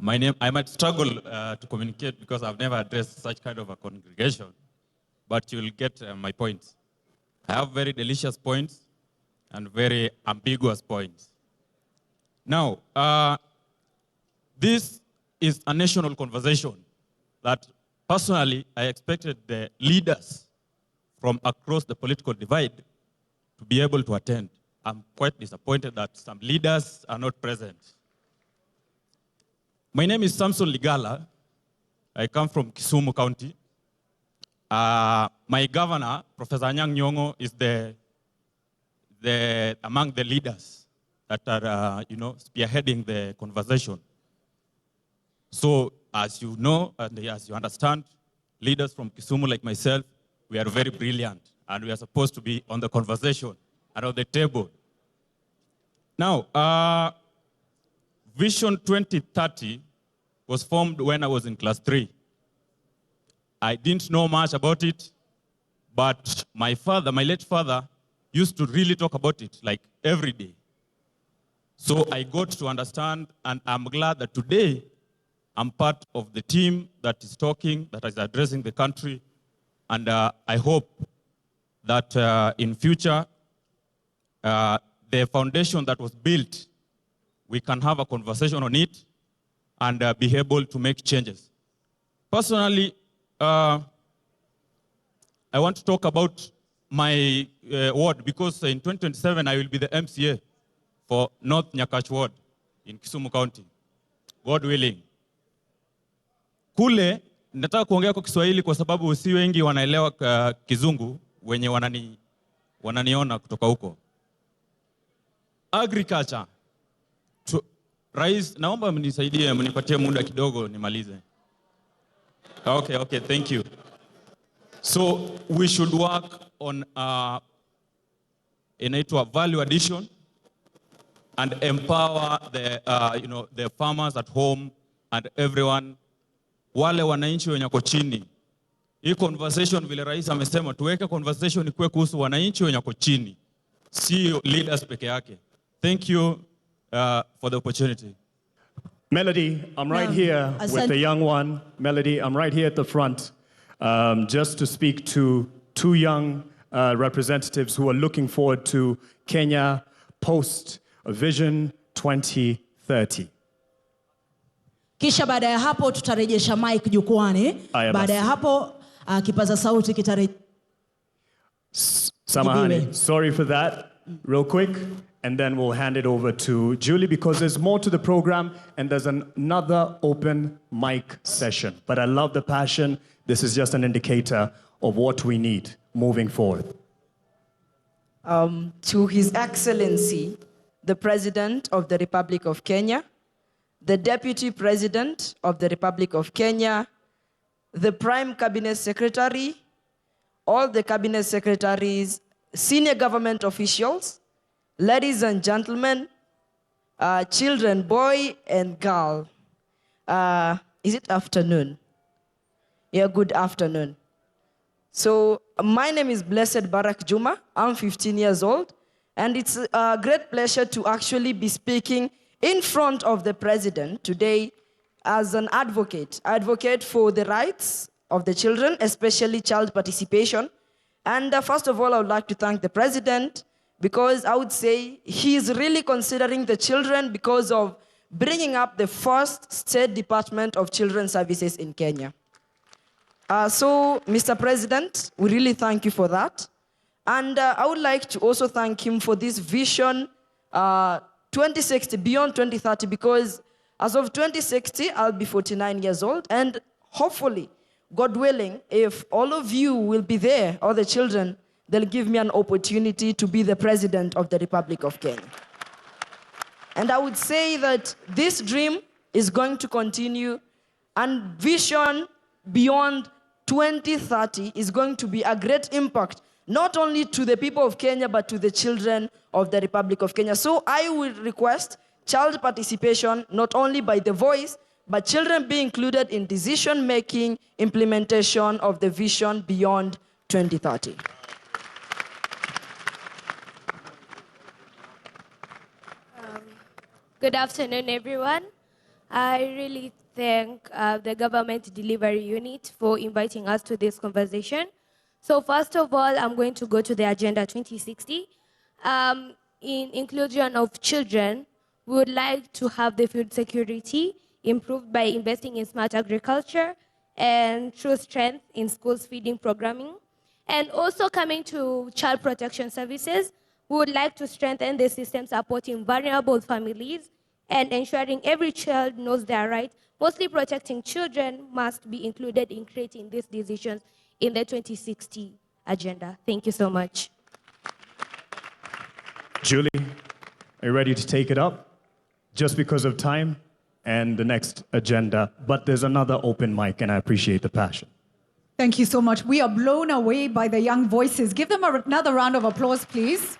I might struggle to communicate because I've never addressed such kind of a congregation, but you'll get my points. I have very delicious points and very ambiguous points. Now, this is a national conversation that personally I expected the leaders from across the political divide to be able to attend. I'm quite disappointed that some leaders are not present. My name is Samson Ligala. I come from Kisumu County. My governor, Professor Anyang' Nyong'o, is among the leaders that are, spearheading the conversation. So, as you know, and as you understand, leaders from Kisumu like myself, we are very brilliant, and we are supposed to be on the conversation and on the table. Now, Vision 2030 was formed when I was in class 3. I didn't know much about it, but my late father, used to really talk about it like every day. So I got to understand, and I'm glad that today I'm part of the team that is talking, that is addressing the country, and I hope that in future, the foundation that was built, we can have a conversation on it and be able to make changes. Personally, I want to talk about my ward, because in 2027 I will be the MCA for North Nyakach ward in Kisumu County, God willing. Kule, nataka kuongea kwa Kiswahili kwa sababu si wengi wanaelewa Kizungu wenye wananiona kutoka huko. Agriculture. Rais, naomba mnisaidie, mnipatie muda kidogo nimalize. Okay, thank you. So we should work on inaitwa value addition and empower the farmers at home and everyone, wale wananchi wenye wako chini. Hii conversation vile rais amesema tuweke conversation ikuwe kuhusu wananchi wenye wako chini, si leaders peke yake. Thank you for the opportunity. Melody, I'm right here with the young one. Melody, I'm right here at the front just to speak to two young representatives who are looking forward to Kenya post Vision 2030. Kisha baada ya hapo tutarejesha mic jukwani. Aya, Baada ya basi. hapo kipaza sauti Samahani, sorry for that. Real quick, and then we'll hand it over to Julie because there's more to the program and there's another open mic session. But I love the passion. This is just an indicator of what we need moving forward. To His Excellency, the President of the Republic of Kenya, the Deputy President of the Republic of Kenya, the Prime Cabinet Secretary, all the Cabinet Secretaries, senior government officials, ladies and gentlemen, children, boy and girl. Is it afternoon? Yeah, good afternoon. So my name is Blessed Barak Juma. I'm 15 years old. And it's a great pleasure to actually be speaking in front of the president today as an advocate. I advocate for the rights of the children, especially child participation. And first of all, I would like to thank the president because I would say he's really considering the children because of bringing up the first State Department of Children's Services in Kenya. So, Mr. President, we really thank you for that. And I would like to also thank him for this vision 2060, beyond 2030, because as of 2060, I'll be 49 years old. And hopefully, God willing, if all of you will be there, all the children, they'll give me an opportunity to be the president of the Republic of Kenya. And I would say that this dream is going to continue, and vision beyond 2030 is going to be a great impact, not only to the people of Kenya, but to the children of the Republic of Kenya. So I will request child participation, not only by the voice, but children be included in decision-making, implementation of the vision beyond 2030. Good afternoon, everyone. I really thank the Government Delivery Unit for inviting us to this conversation. So first of all, I'm going to go to the Agenda 2060. In inclusion of children, we would like to have the food security improved by investing in smart agriculture and true strength in schools feeding programming. And also coming to child protection services, we would like to strengthen the system supporting vulnerable families and ensuring every child knows their rights. Mostly protecting children must be included in creating these decisions in the 2060 agenda. Thank you so much. Julie, are you ready to take it up? Just because of time and the next agenda, but there's another open mic and I appreciate the passion. Thank you so much. We are blown away by the young voices. Give them another round of applause, please.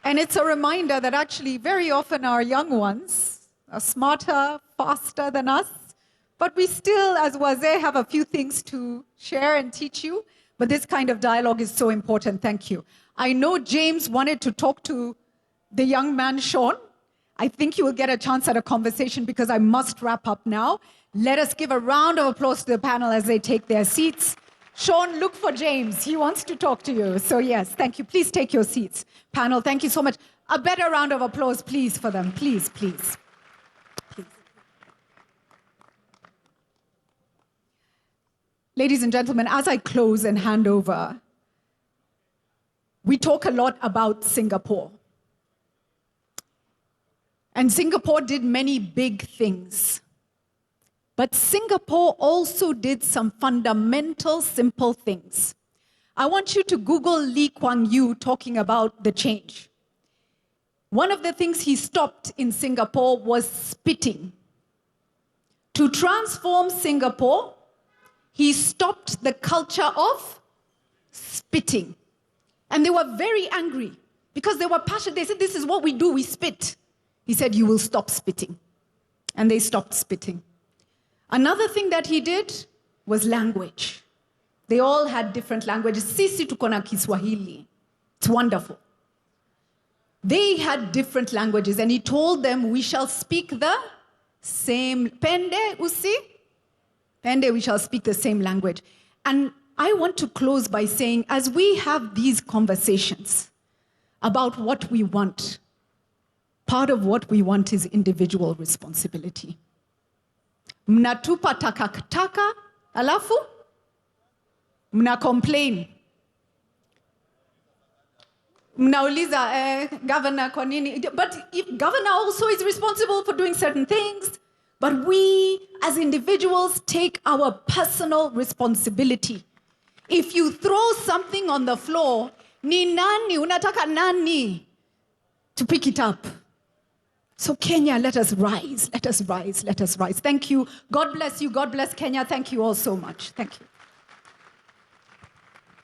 And it's a reminder that actually very often our young ones are smarter, faster than us, but we still, as Wazir, have a few things to share and teach you. But this kind of dialogue is so important. Thank you. I know James wanted to talk to the young man, Sean. I think you will get a chance at a conversation because I must wrap up now. Let us give a round of applause to the panel as they take their seats. Sean, look for James. He wants to talk to you. So yes, thank you. Please take your seats. Panel, thank you so much. A better round of applause, please, for them. Please, please. Ladies and gentlemen, as I close and hand over, we talk a lot about Singapore. And Singapore did many big things. But Singapore also did some fundamental, simple things. I want you to Google Lee Kuan Yew talking about the change. One of the things he stopped in Singapore was spitting. To transform Singapore, he stopped the culture of spitting. And they were very angry because they were passionate. They said, this is what we do, we spit. He said, you will stop spitting. And they stopped spitting. Another thing that he did was language. They all had different languages. Sisi tuko na Kiswahili. It's wonderful. They had different languages, and he told them, we shall speak the same. Pende, usi? Pende, we shall speak the same language. And I want to close by saying, as we have these conversations about what we want, part of what we want is individual responsibility. mnatupa takataka, alafu mna complain. Mnauliza, governor kwa nini? But if governor also is responsible for doing certain things, but we as individuals take our personal responsibility. If you throw something on the floor, ni nani, unataka nani to pick it up? So Kenya, let us rise, let us rise, let us rise. Thank you. God bless you. God bless Kenya. Thank you all so much. Thank you.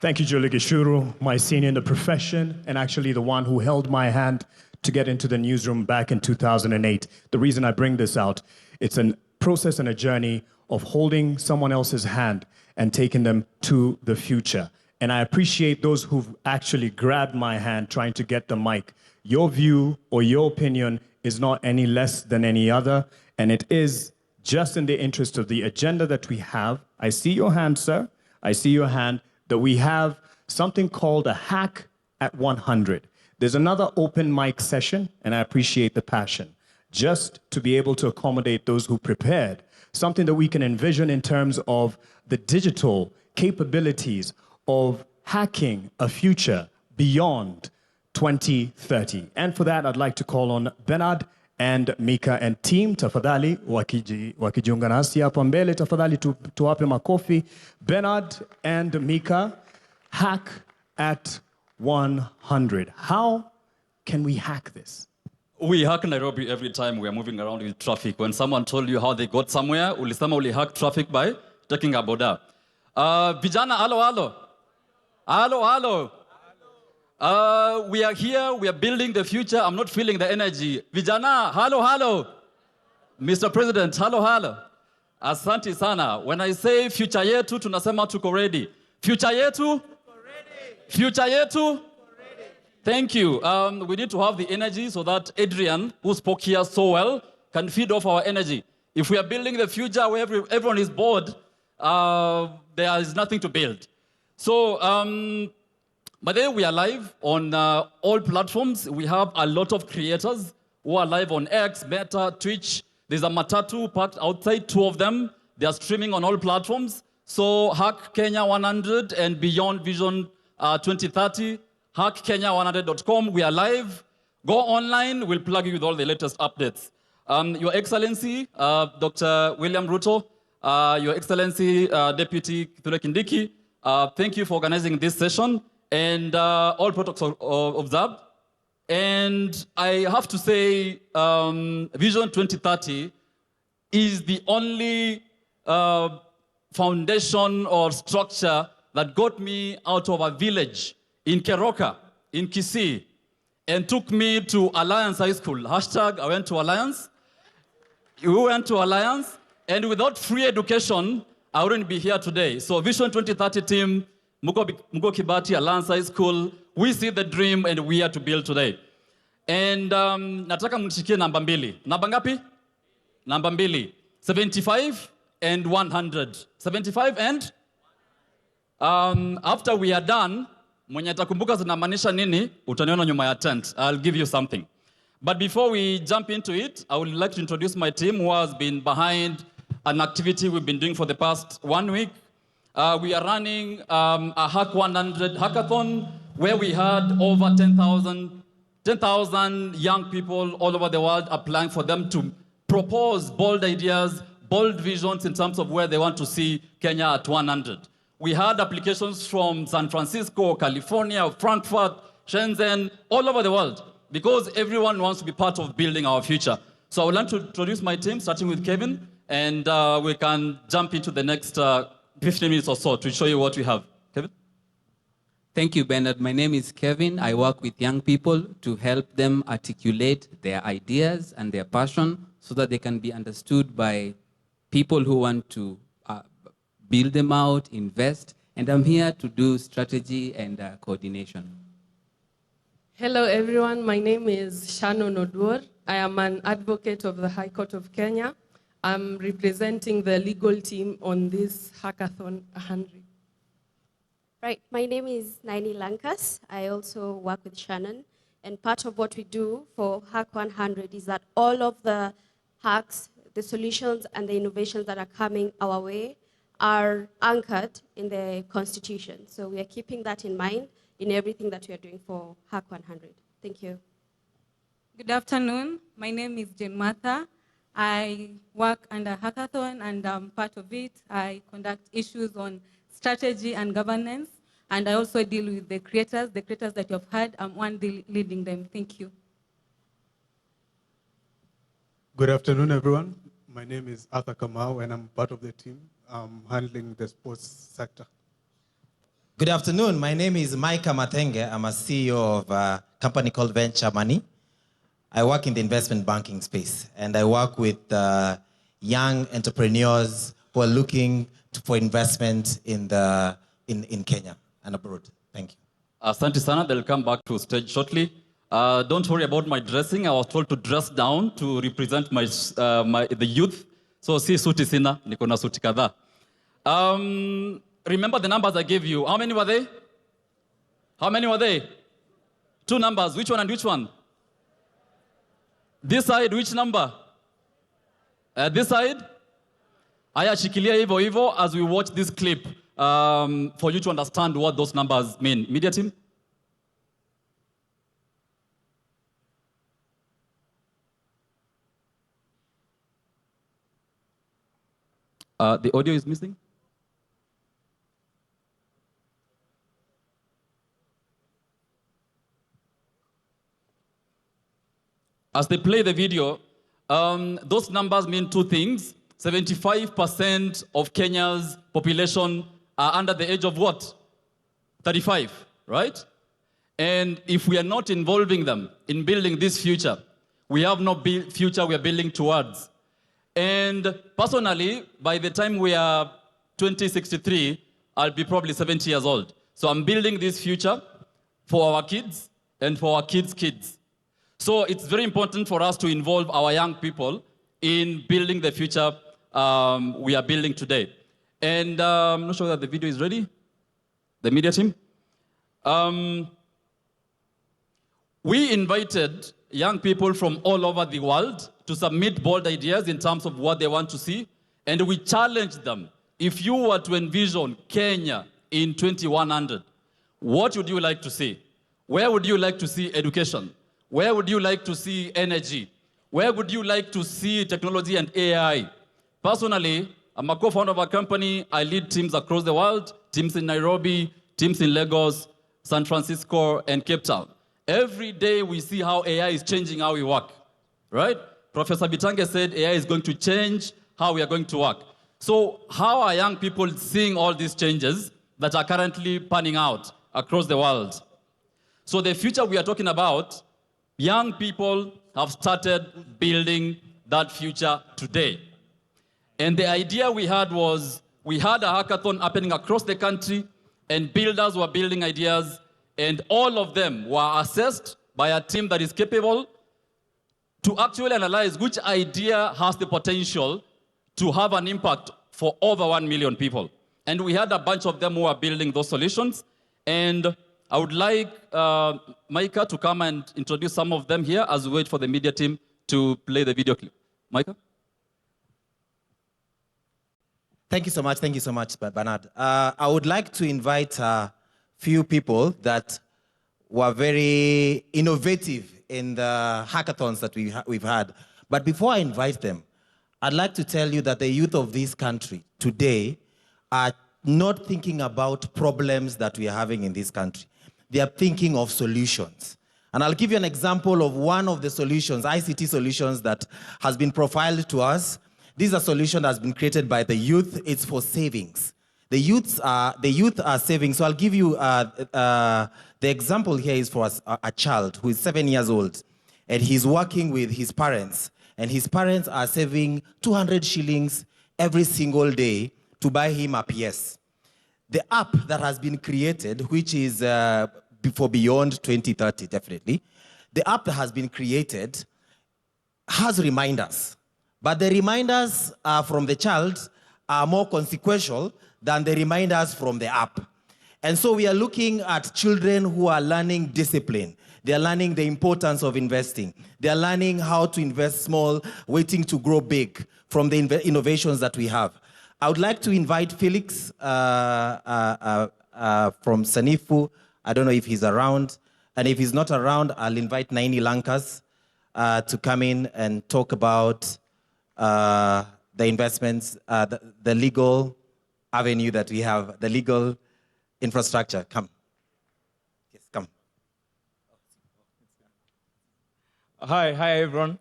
Thank you, Julie Gishuru, my senior in the profession, and actually the one who held my hand to get into the newsroom back in 2008. The reason I bring this out, it's a process and a journey of holding someone else's hand and taking them to the future. And I appreciate those who've actually grabbed my hand trying to get the mic. Your view or your opinion is not any less than any other, and it is just in the interest of the agenda that we have. I see your hand, sir. I see your hand. That we have something called a hack at 100. There's another open mic session, and I appreciate the passion, just to be able to accommodate those who prepared, something that we can envision in terms of the digital capabilities of hacking a future beyond 2030. And for that, I'd like to call on Bernard and Mika and team, tafadhali wakijiunga nasi hapa mbele, tafadhali tuwape makofi. Bernard and Mika, hack at 100. How can we hack this? We hack Nairobi every time we are moving around with traffic. When someone told you how they got somewhere, ulisema uli hack traffic by taking a boda. Vijana, halo. We are here, we are building the future. I'm not feeling the energy. Vijana, halo. Mr. President, halo. Asante sana. When I say future yetu, tunasema tuko ready. Future yetu? Future yetu? Thank you. We need to have the energy so that Adrian, who spoke here so well, can feed off our energy. If we are building the future where everyone is bored, there is nothing to build. So, by the way, we are live on all platforms. We have a lot of creators who are live on X, Meta, Twitch. There's a Matatu parked outside, 2 of them. They are streaming on all platforms. So Hack Kenya 100 and Beyond Vision 2030, hackkenya100.com. We are live. Go online. We'll plug you with all the latest updates. Your Excellency, Dr. William Ruto, Your Excellency, Deputy Kithure Kindiki, thank you for organizing this session. And all protocols observed. And I have to say, Vision 2030 is the only foundation or structure that got me out of a village in Keroka, in Kisii, and took me to Alliance High School. Hashtag, I went to Alliance. We went to Alliance, and without free education, I wouldn't be here today. So Vision 2030 team, Mugo Kibati, Alliance High School, we see the dream and we are to build today. And nataka mnishikie namba mbili. Namba ngapi? Namba mbili. 75 and 100. 75 and? After we are done, mwenye atakumbuka zinamaanisha nini, utaniona nyuma ya tent. I'll give you something. But before we jump into it, I would like to introduce my team who has been behind an activity we've been doing for the past 1 week. We are running a Hack 100 hackathon where we had over 10,000 young people all over the world applying for them to propose bold ideas, bold visions in terms of where they want to see Kenya at 100. We had applications from San Francisco, California, Frankfurt, Shenzhen, all over the world, because everyone wants to be part of building our future. So I would like to introduce my team, starting with Kevin, and we can jump into the next 15 minutes or so to show you what we have. Kevin? Thank you, Bernard. My name is Kevin. I work with young people to help them articulate their ideas and their passion so that they can be understood by people who want to build them out, invest, and I'm here to do strategy and coordination. Hello, everyone. My name is Shannon Odwor. I am an advocate of the High Court of Kenya. I'm representing the legal team on this Hackathon 100. Right, my name is Naini Lankas. I also work with Shannon. And part of what we do for Hack 100 is that all of the hacks, the solutions and the innovations that are coming our way are anchored in the Constitution. So we are keeping that in mind in everything that we are doing for Hack 100. Thank you. Good afternoon. My name is Jane Martha. I work under Hackathon and I'm part of it. I conduct issues on strategy and governance, and I also deal with the creators that you have heard. I'm one leading them. Thank you. Good afternoon, everyone. My name is Arthur Kamau, and I'm part of the team handling the sports sector. Good afternoon. My name is Micah Matenge. I'm a CEO of a company called Venture Money. I work in the investment banking space, and I work with young entrepreneurs who are looking for investment in Kenya and abroad. Thank you. Asante sana. They'll come back to stage shortly. Don't worry about my dressing. I was told to dress down to represent the youth. So si suti sina, niko na suti kadhaa. Remember the numbers I gave you. How many were they? How many were they? 2 numbers. Which one and which one? This side, which number? This side? Aya shikilia hivyo hivyo as we watch this clip for you to understand what those numbers mean. Media team? The audio is missing? As they play the video, those numbers mean 2 things. 75% of Kenya's population are under the age of what? 35, right? And if we are not involving them in building this future, we have no future we are building towards. And personally, by the time we are 2063, I'll be probably 70 years old. So I'm building this future for our kids and for our kids' kids. So it's very important for us to involve our young people in building the future we are building today. And I'm not sure that the video is ready. The media team. We invited young people from all over the world to submit bold ideas in terms of what they want to see. And we challenged them. If you were to envision Kenya in 2100, what would you like to see? Where would you like to see education? Where would you like to see energy? Where would you like to see technology and AI? Personally, I'm a co-founder of a company. I lead teams across the world, teams in Nairobi, teams in Lagos, San Francisco, and Cape Town. Every day we see how AI is changing how we work, right? Professor Bitange said AI is going to change how we are going to work. So how are young people seeing all these changes that are currently panning out across the world? So the future we are talking about, young people have started building that future today. And the idea we had was, we had a hackathon happening across the country, and builders were building ideas, and all of them were assessed by a team that is capable to actually analyze which idea has the potential to have an impact for over 1 million people. And we had a bunch of them who are building those solutions. And I would like Micah to come and introduce some of them here as we wait for the media team to play the video clip. Micah? Thank you so much, Bernard. I would like to invite a few people that were very innovative in the hackathons that we've had. But before I invite them, I'd like to tell you that the youth of this country today are not thinking about problems that we are having in this country. They are thinking of solutions. And I'll give you an example of one of the solutions, ICT solutions, that has been profiled to us. This is a solution that has been created by the youth. It's for savings. The youth are saving. So I'll give you the example here is for a child who is 7 years old, and he's working with his parents, and his parents are saving 200 shillings every single day to buy him a PS. The app that has been created, which is for beyond 2030, definitely, the app that has been created has reminders. But the reminders from the child are more consequential than the reminders from the app. And so we are looking at children who are learning discipline. They are learning the importance of investing. They are learning how to invest small, waiting to grow big from the innovations that we have. I would like to invite Felix from Sanifu. I don't know if he's around. And if he's not around, I'll invite Naini Lankas to come in and talk about the investments, the legal avenue that we have, the legal infrastructure. Come. Yes, come. Hi everyone.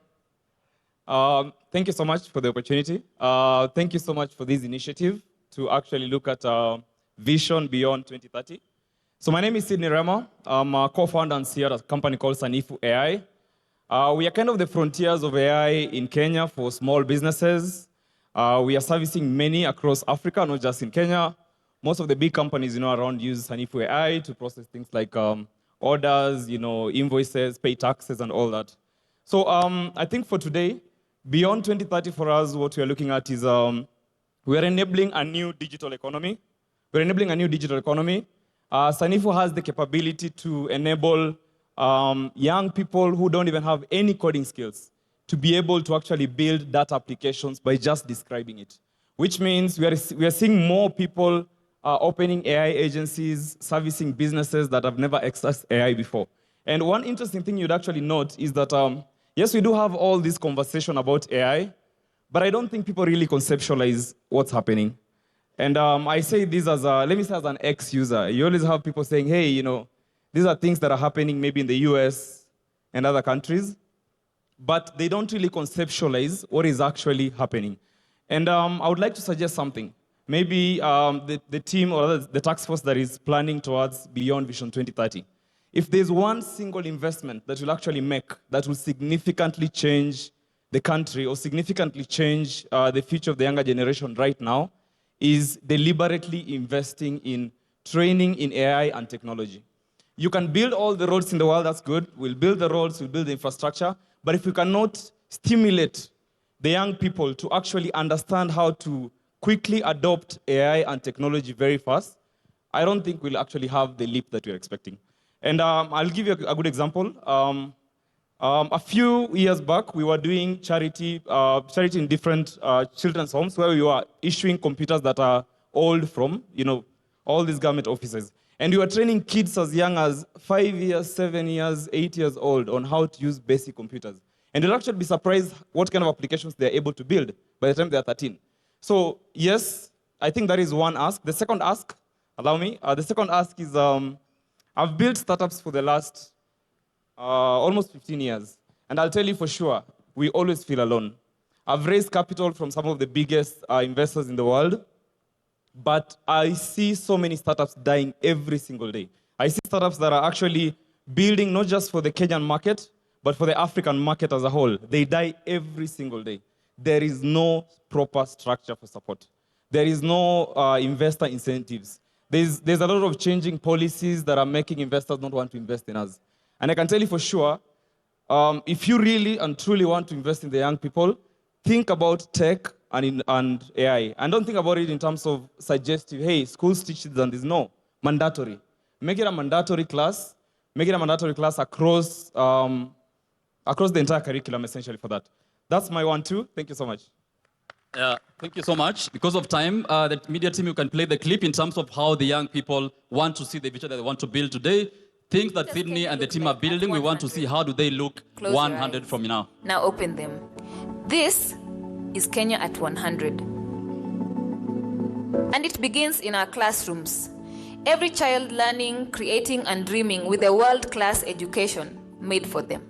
Thank you so much for the opportunity. Thank you so much for this initiative to actually look at Vision Beyond 2030. So my name is Sidney Rema. I'm a co-founder and CEO at a company called Sanifu AI. We are kind of the frontiers of AI in Kenya for small businesses. We are servicing many across Africa, not just in Kenya. Most of the big companies, around use Sanifu AI to process things like orders, invoices, pay taxes, and all that. So I think for today, beyond 2030 for us, what we are looking at is we are enabling a new digital economy. We're enabling a new digital economy. Sanifu has the capability to enable young people who don't even have any coding skills to be able to actually build data applications by just describing it, which means we are seeing more people opening AI agencies, servicing businesses that have never accessed AI before. And one interesting thing you'd actually note is that, yes, we do have all this conversation about AI, but I don't think people really conceptualize what's happening. And I say this as let me say as an ex-user. You always have people saying, hey, these are things that are happening maybe in the US and other countries, but they don't really conceptualize what is actually happening. And I would like to suggest something. Maybe the team or the task force that is planning towards Beyond Vision 2030, if there's one single investment that will actually make that will significantly change the country or significantly change the future of the younger generation right now, is deliberately investing in training in AI and technology. You can build all the roads in the world, that's good. We'll build the roads, we'll build the infrastructure, but if we cannot stimulate the young people to actually understand how to quickly adopt AI and technology very fast, I don't think we'll actually have the leap that we're expecting. And I'll give you a good example. A few years back, we were doing charity in different children's homes where we were issuing computers that are old from, all these government offices. And we were training kids as young as 5 years, 7 years, 8 years old on how to use basic computers. And you'll actually be surprised what kind of applications they're able to build by the time they're 13. So yes, I think that is one ask. The second ask, allow me, the second ask is I've built startups for the last almost 15 years. And I'll tell you for sure, we always feel alone. I've raised capital from some of the biggest investors in the world, but I see so many startups dying every single day. I see startups that are actually building not just for the Kenyan market, but for the African market as a whole. They die every single day. There is no proper structure for support. There is no investor incentives. There's a lot of changing policies that are making investors not want to invest in us. And I can tell you for sure, if you really and truly want to invest in the young people, think about tech and AI. And don't think about it in terms of suggestive, hey, schools teach this and this. No, mandatory. Make it a mandatory class. Make it a mandatory class across the entire curriculum, essentially, for that. That's my 1-2. Thank you so much. Thank you so much. Because of time, the media team, you can play the clip in terms of how the young people want to see the future that they want to build today. Things that Sydney and the team are building, we want to see how do they look 100 from now. Now open them. This is Kenya at 100. And it begins in our classrooms. Every child learning, creating, and dreaming with a world-class education made for them.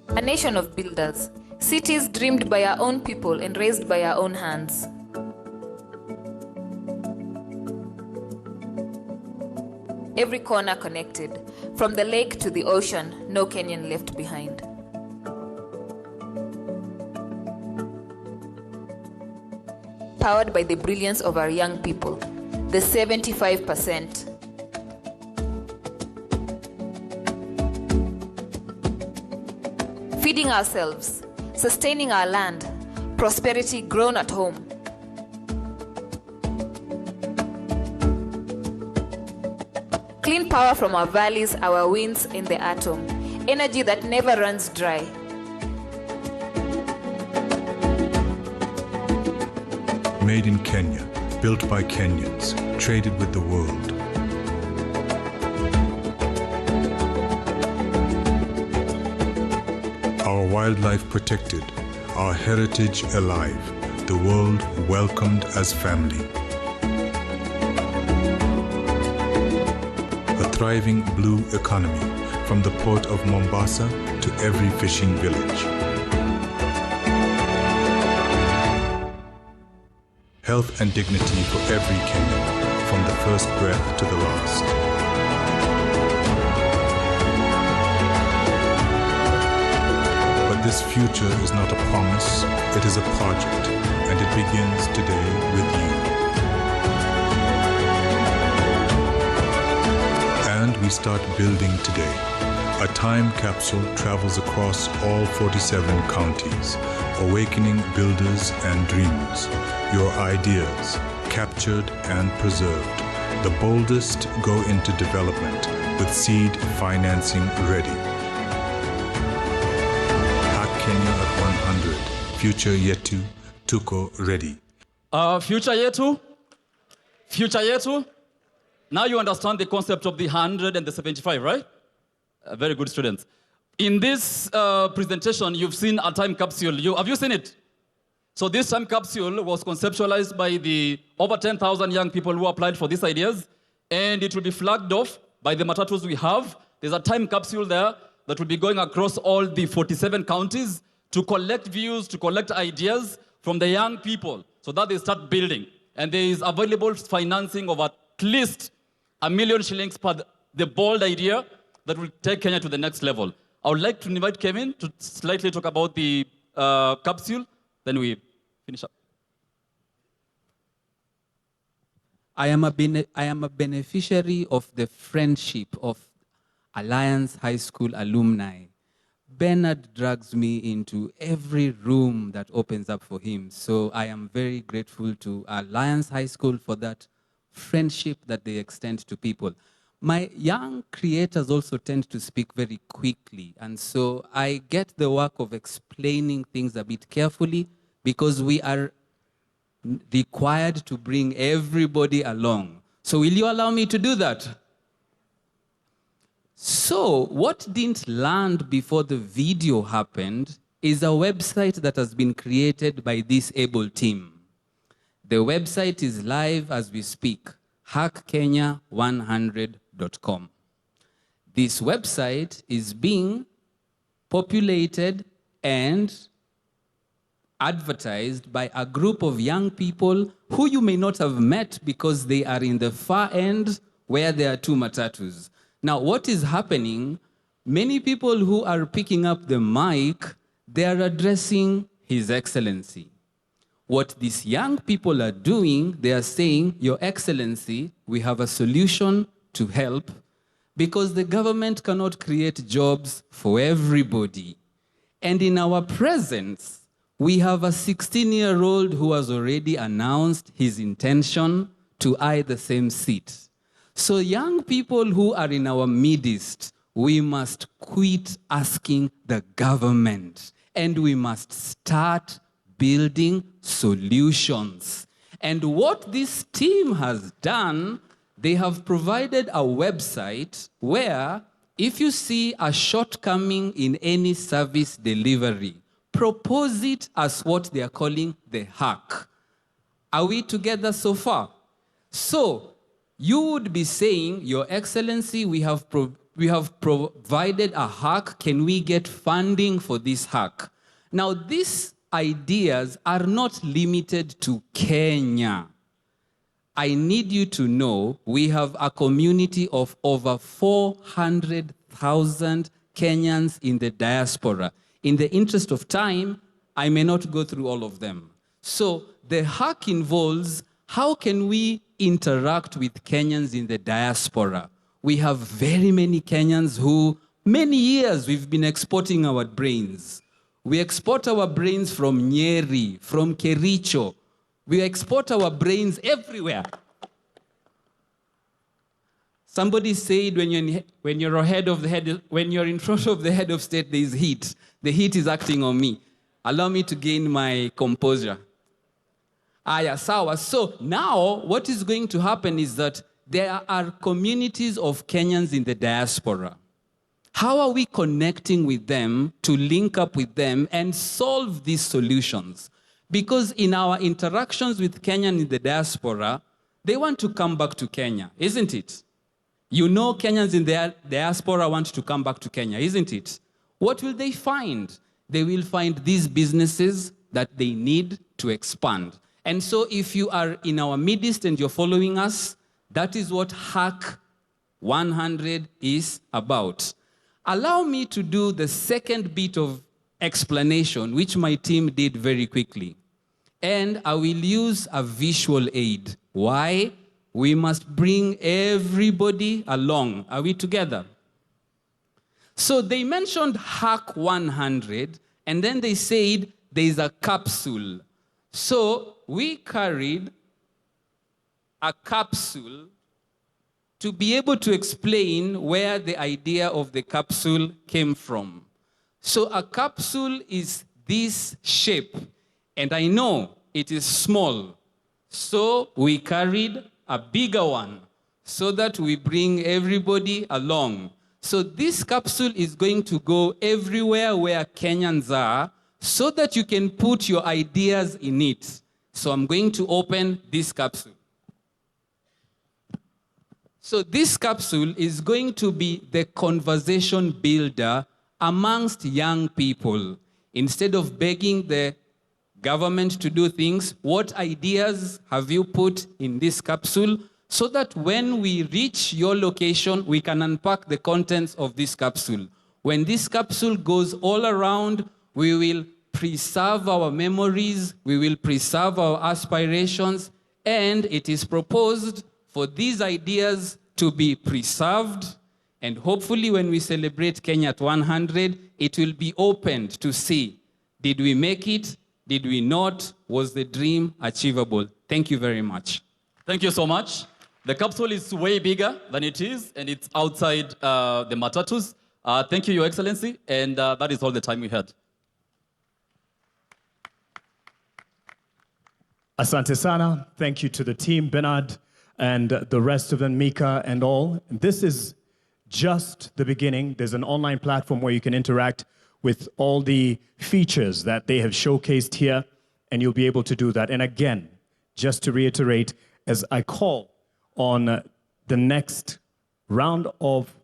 A nation of builders, cities dreamed by our own people and raised by our own hands. Every corner connected, from the lake to the ocean, no Kenyan left behind. Powered by the brilliance of our young people, the 75%. Feeding ourselves, sustaining our land, prosperity grown at home. Clean power from our valleys, our winds in the atom. Energy that never runs dry. Made in Kenya, built by Kenyans, traded with the world. Our wildlife protected, our heritage alive, the world welcomed as family. A thriving blue economy, from the port of Mombasa to every fishing village. Health and dignity for every Kenyan, from the first breath to the last. But this future is not a promise, it is a project, and it begins today with you. And we start building today. A time capsule travels across all 47 counties, awakening builders and dreamers. Your ideas, captured and preserved. The boldest go into development with seed financing ready. Hack Kenya at 100. Future yetu, tuko ready. Future yetu? Future yetu? Now you understand the concept of the 100 and the 75, right? Very good students. In this presentation, you've seen a time capsule. Have you seen it? So this time capsule was conceptualized by the over 10,000 young people who applied for these ideas, and it will be flagged off by the matatus we have. There's a time capsule there that will be going across all the 47 counties to collect views, to collect ideas from the young people so that they start building. And there is available financing of at least R1 million per the bold idea that will take Kenya to the next level. I would like to invite Kevin to slightly talk about the capsule. Then we finish up. I am a beneficiary of the friendship of Alliance High School alumni. Bernard drags me into every room that opens up for him. So I am very grateful to Alliance High School for that friendship that they extend to people. My young creators also tend to speak very quickly, and so I get the work of explaining things a bit carefully because we are required to bring everybody along. So will you allow me to do that? So what didn't land before the video happened is a website that has been created by this able team. The website is live as we speak, hackkenya100.com. This website is being populated and advertised by a group of young people who you may not have met because they are in the far end where there are two matatus. Now, what is happening, many people who are picking up the mic, they are addressing His Excellency. What these young people are doing, they are saying, Your Excellency, we have a solution to help because the government cannot create jobs for everybody. And in our presence, we have a 16-year-old who has already announced his intention to eye the same seat. So young people who are in our midst, we must quit asking the government and we must start building solutions. And what this team has done, they have provided a website where if you see a shortcoming in any service delivery, propose it as what they are calling the hack. Are we together so far? So you would be saying, Your Excellency, we have provided a hack. Can we get funding for this hack? Now, these ideas are not limited to Kenya. I need you to know we have a community of over 400,000 Kenyans in the diaspora. In the interest of time, I may not go through all of them. So the hack involves how can we interact with Kenyans in the diaspora. We have very many Kenyans who, many years, we've been exporting our brains. We export our brains from Nyeri, from Kericho. We export our brains everywhere. Somebody said when you're in front of the head of state, there is heat. The heat is acting on me. Allow me to gain my composure. Aya, sawa. So now what is going to happen is that there are communities of Kenyans in the diaspora. How are we connecting with them to link up with them and solve these solutions? Because in our interactions with Kenyans in the diaspora, they want to come back to Kenya, isn't it? You know Kenyans in the diaspora want to come back to Kenya, isn't it? What will they find? They will find these businesses that they need to expand. And so if you are in our midst and you're following us, that is what Hack 100 is about. Allow me to do the second bit of explanation, which my team did very quickly. And I will use a visual aid. Why? We must bring everybody along. Are we together? So they mentioned Hack 100, and then they said there's a capsule. So we carried a capsule to be able to explain where the idea of the capsule came from. So a capsule is this shape, and I know it is small. So we carried a bigger one so that we bring everybody along. So this capsule is going to go everywhere where Kenyans are so that you can put your ideas in it. So I'm going to open this capsule. So this capsule is going to be the conversation builder amongst young people. Instead of begging the government to do things, what ideas have you put in this capsule so that when we reach your location, we can unpack the contents of this capsule. When this capsule goes all around, we will preserve our memories, we will preserve our aspirations, and it is proposed for these ideas to be preserved, and hopefully when we celebrate Kenya at 100, it will be opened to see, did we make it? Did we not? Was the dream achievable? Thank you very much. Thank you so much. The capsule is way bigger than it is, and it's outside the matatus. Thank you, Your Excellency, and that is all the time we had. Asante sana. Thank you to the team, Bernard, and the rest of them, Mika and all. This is just the beginning. There's an online platform where you can interact with all the features that they have showcased here, and you'll be able to do that. And again, just to reiterate, as I call on the next round of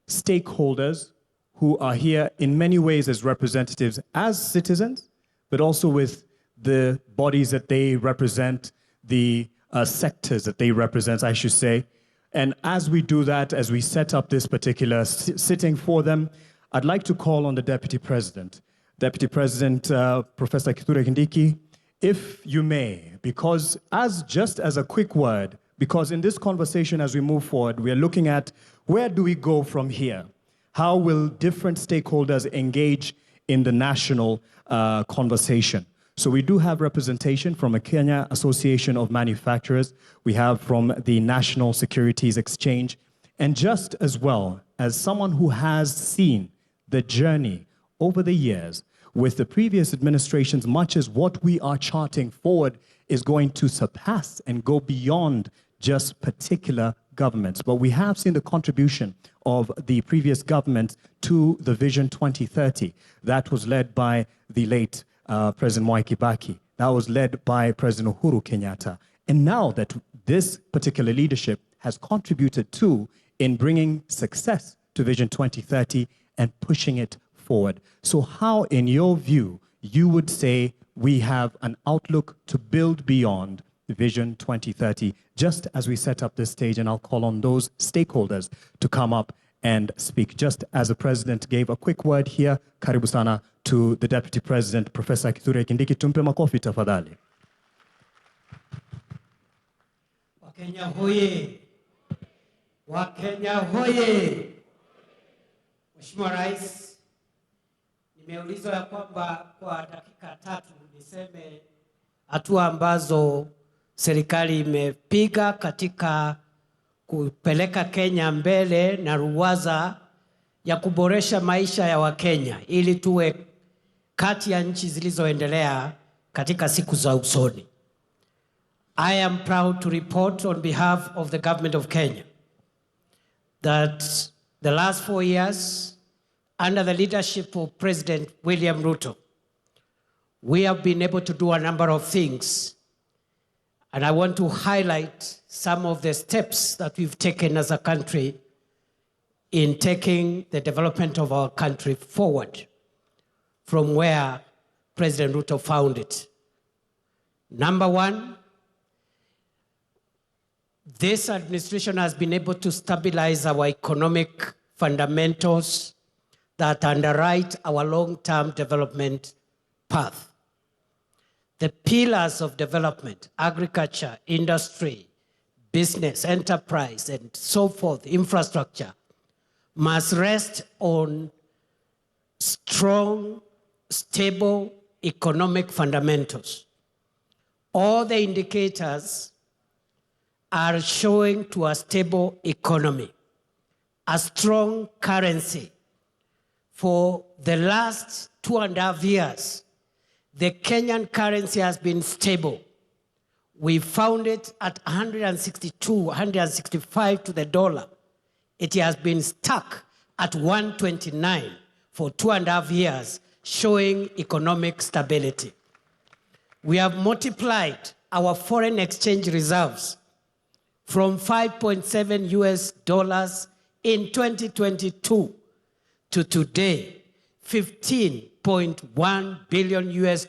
stakeholders who are here in many ways as representatives, as citizens, but also with the bodies that they represent, the sectors that they represent, I should say. And as we do that, as we set up this particular sitting for them, I'd like to call on the Deputy President. Deputy President, Professor Kithure Kindiki, if you may, because just as a quick word, because in this conversation as we move forward, we are looking at where do we go from here? How will different stakeholders engage in the national conversation? So we do have representation from a Kenya Association of Manufacturers. We have from the National Securities Exchange. And just as well as someone who has seen the journey over the years with the previous administrations, much as what we are charting forward is going to surpass and go beyond just particular governments. But we have seen the contribution of the previous government to the Vision 2030. That was led by the late President Mwai Kibaki. That was led by President Uhuru Kenyatta. And now that this particular leadership has contributed to in bringing success to Vision 2030 and pushing it forward. So how, in your view, you would say we have an outlook to build beyond Vision 2030, just as we set up this stage, and I'll call on those stakeholders to come up and speak. Just as the President gave a quick word here, karibu sana to the Deputy President, Professor Kithure Kindiki. Tumpe makofi tafadhali. Wakenya hoye! Wakenya hoye! Mheshimiwa Rais, nimeulizwa ya kwamba kwa dakika 3 niseme hatua ambazo serikali imepiga katika kupeleka Kenya mbele na ruwaza ya kuboresha maisha ya Wakenya ili tuwe kati ya nchi zilizoendelea katika siku za usoni. I am proud to report on behalf of the government of Kenya that the last 4 years, under the leadership of President William Ruto, we have been able to do a number of things. And I want to highlight some of the steps that we've taken as a country in taking the development of our country forward from where President Ruto found it. Number one, this administration has been able to stabilize our economic fundamentals that underwrite our long-term development path. The pillars of development, agriculture, industry, business, enterprise, and so forth, infrastructure, must rest on strong, stable economic fundamentals. All the indicators are showing to a stable economy, a strong currency. For the last 2.5 years, the Kenyan currency has been stable. We found it at 162, 165 to the dollar. It has been stuck at 129 for 2.5 years, showing economic stability. We have multiplied our foreign exchange reserves from $5.7 US in 2022 to today, $15.1 billion US,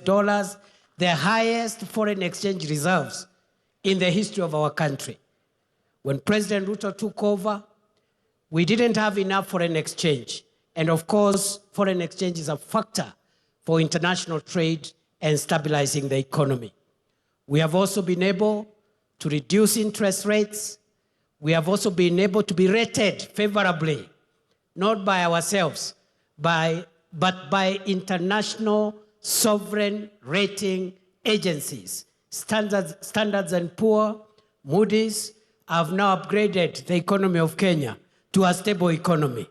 the highest foreign exchange reserves in the history of our country. When President Ruto took over, we didn't have enough foreign exchange. And of course, foreign exchange is a factor for international trade and stabilizing the economy. We have also been able to reduce interest rates. We have also been able to be rated favorably, not by ourselves, but by international sovereign rating agencies. Standards and Poor, Moody's have now upgraded the economy of Kenya to a stable economy.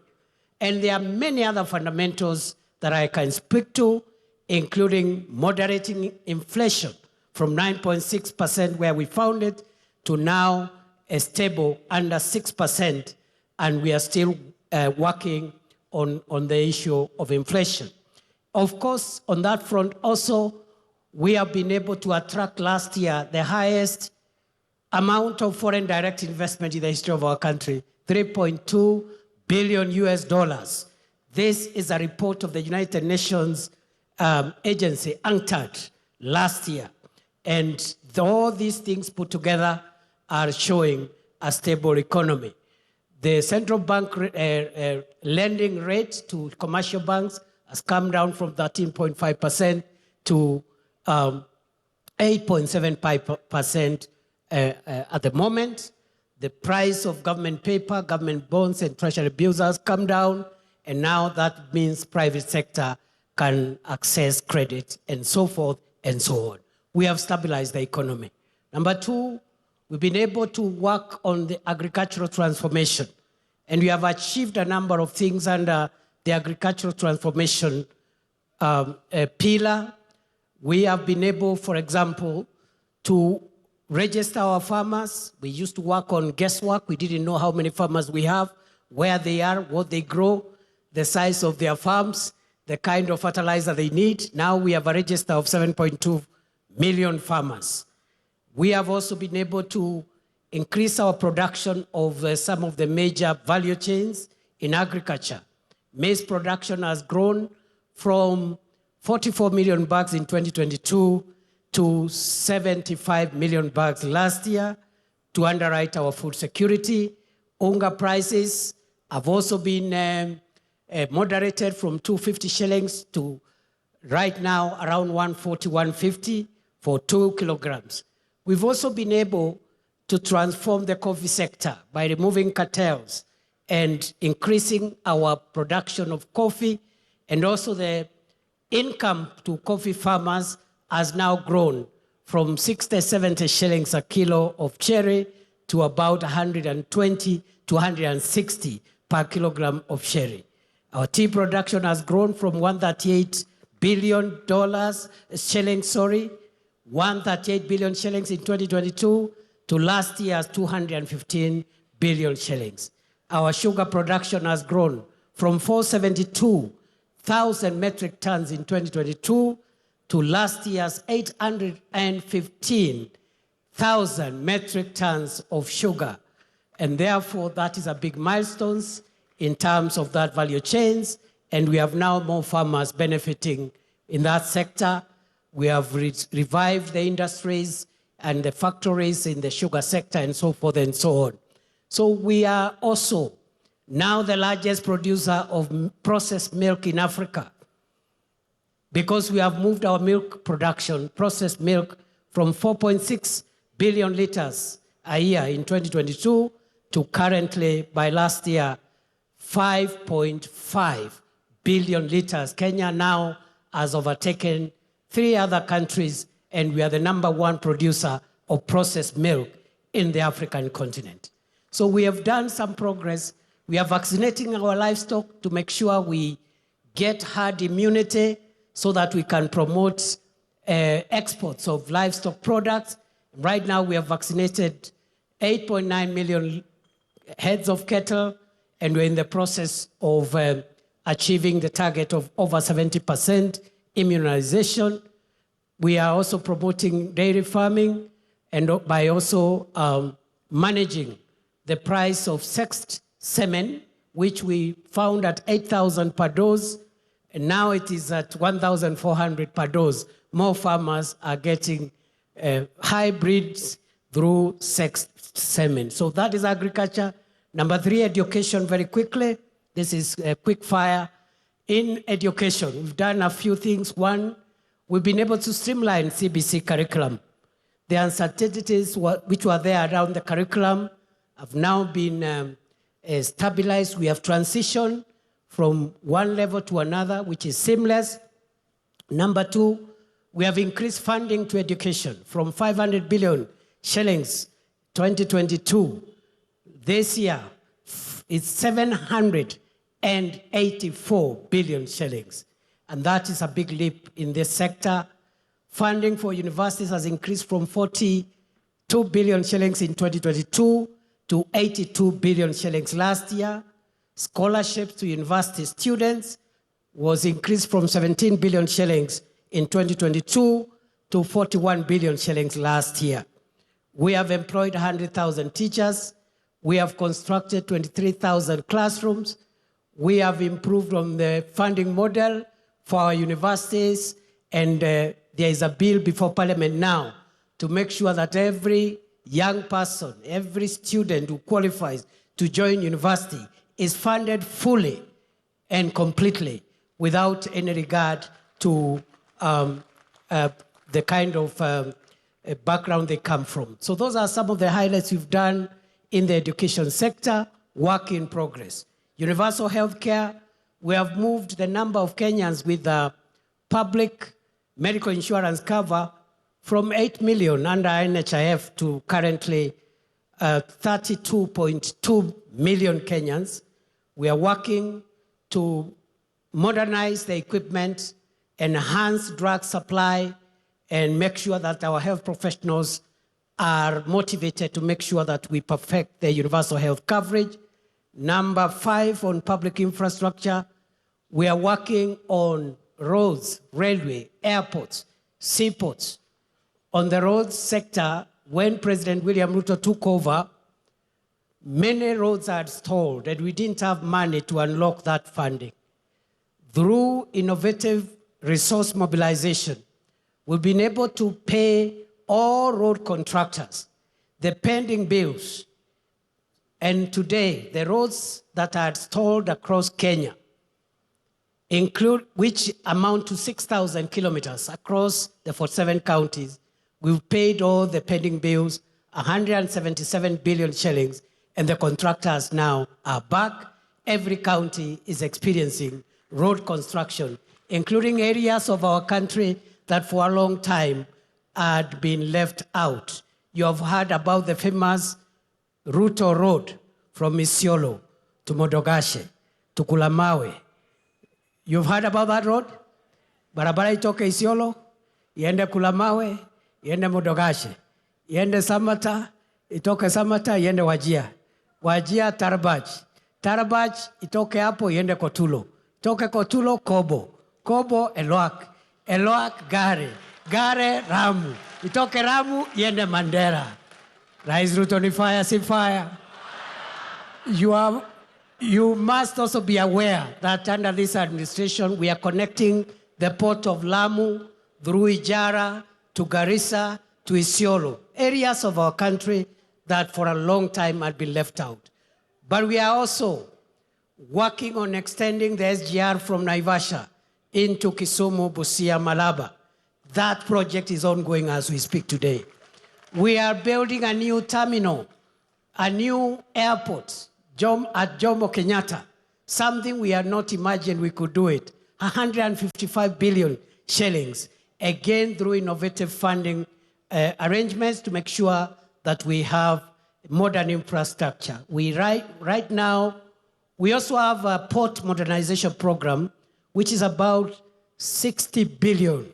And there are many other fundamentals that I can speak to, including moderating inflation from 9.6% where we found it to now a stable under 6%, and we are still working on the issue of inflation. Of course, on that front also, we have been able to attract last year the highest amount of foreign direct investment in the history of our country, $3.2 billion US. This is a report of the United Nations agency, UNCTAD, last year. And all these things put together are showing a stable economy. The central bank lending rate to commercial banks has come down from 13.5% to 8.75% at the moment. The price of government paper, government bonds, and treasury bills has come down, and now that means private sector can access credit and so forth and so on. We have stabilized the economy. Number two, we've been able to work on the agricultural transformation, and we have achieved a number of things under the agricultural transformation pillar. We have been able, for example, to register our farmers. We used to work on guesswork. We didn't know how many farmers we have, where they are, what they grow, the size of their farms, the kind of fertilizer they need. Now we have a register of 7.2 million farmers. We have also been able to increase our production of some of the major value chains in agriculture. Maize production has grown from 44 million bags in 2022 to 75 million bags last year to underwrite our food security. Unga prices have also been moderated from 250 shillings to right now around 140, 150 for 2 kilograms. We've also been able to transform the coffee sector by removing cartels and increasing our production of coffee, and also the income to coffee farmers has now grown from 60, 70 shillings a kilo of cherry to about 120 to 160 per kilogram of sherry. Our tea production has grown from $138 billion shillings, 138 billion shillings in 2022 to last year's 215 billion shillings. Our sugar production has grown from 472,000 metric tons in 2022 to last year's 815,000 metric tons of sugar. And therefore, that is a big milestone in terms of that value chains. And we have now more farmers benefiting in that sector. We have revived the industries and the factories in the sugar sector and so forth and so on. So we are also now the largest producer of processed milk in Africa, because we have moved our milk production, processed milk, from 4.6 billion liters a year in 2022 to currently, by last year, 5.5 billion liters. Kenya now has overtaken 3 other countries, and we are the #1 producer of processed milk in the African continent. So we have done some progress. We are vaccinating our livestock to make sure we get herd immunity so that we can promote exports of livestock products. Right now, we have vaccinated 8.9 million heads of cattle, and we're in the process of achieving the target of over 70% immunization. We are also promoting dairy farming, and by also managing the price of sexed semen, which we found at 8,000 per dose, and now it is at 1,400 per dose. More farmers are getting hybrids through sexed semen. So that is agriculture. Number 3, education, very quickly. This is quick fire. In education, we've done a few things. One, we've been able to streamline CBC curriculum. The uncertainties which were there around the curriculum have now been stabilized. We have transitioned from one level to another, which is seamless. Number 2, we have increased funding to education from 500 billion shillings 2022. This year, it's 784 billion shillings. And that is a big leap in this sector. Funding for universities has increased from 42 billion shillings in 2022 to 82 billion shillings last year. Scholarships to university students was increased from 17 billion shillings in 2022 to 41 billion shillings last year. We have employed 100,000 teachers. We have constructed 23,000 classrooms. We have improved on the funding model for our universities, and there is a bill before Parliament now to make sure that every young person, every student who qualifies to join university is funded fully and completely without any regard to the kind of background they come from. So those are some of the highlights we've done in the education sector. Work in progress. Universal health care, we have moved the number of Kenyans with public medical insurance cover from 8 million under NHIF to currently 32.2 million Kenyans. We are working to modernize the equipment, enhance drug supply, and make sure that our health professionals are motivated to make sure that we perfect the universal health coverage. Number 5, on public infrastructure, we are working on roads, railway, airports, seaports. On the roads sector, when President William Ruto took over, many roads are stalled, and we didn't have money to unlock that funding. Through innovative resource mobilization, we've been able to pay all road contractors the pending bills. And today, the roads that are stalled across Kenya, which amount to 6,000 kilometers across the 47 counties, we've paid all the pending bills, 177 billion shillings, and the contractors now are back. Every county is experiencing road construction, including areas of our country that for a long time had been left out. You have heard about the famous Ruto Road from Isiolo to Modogashe to Kulamawe. You've heard about that road? Barabara itoke Isiolo, iende Kulamawe, iende Modogashe, iende Samata, itoke Samata, iende Wajia. Wajia Tarbaj. Tarbaj itoke hapo iende Kotulo. Itoke Kotulo Kobo. Kobo Eloak. Eloak Gare. Gare Ramu. Itoke Ramu iende Mandera. Rais Ruto ni fire, si fire. You must also be aware that under this administration, we are connecting the port of Lamu through Ijara to Garissa to Isiolo, areas of our country that for a long time had been left out. But we are also working on extending the SGR from Naivasha into Kisumu, Busia, Malaba. That project is ongoing as we speak today. We are building a new terminal, a new airport at Jomo Kenyatta, something we had not imagined we could do it. 155 billion shillings, again through innovative funding arrangements to make sure that we have modern infrastructure. Right now, we also have a port modernization program, which is about 60 billion.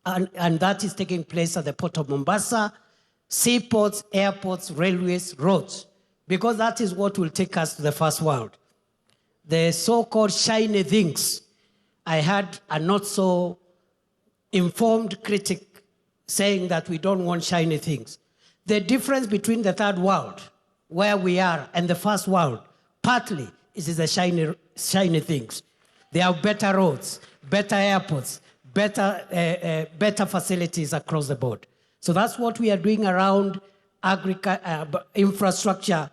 And that is taking place at the port of Mombasa, seaports, airports, railways, roads, because that is what will take us to the first world. The so-called shiny things. I had a not so informed critic saying that we don't want shiny things. The difference between the third world, where we are, and the first world, partly is the shiny things. They have better roads, better airports, better facilities across the board. So that's what we are doing around infrastructure.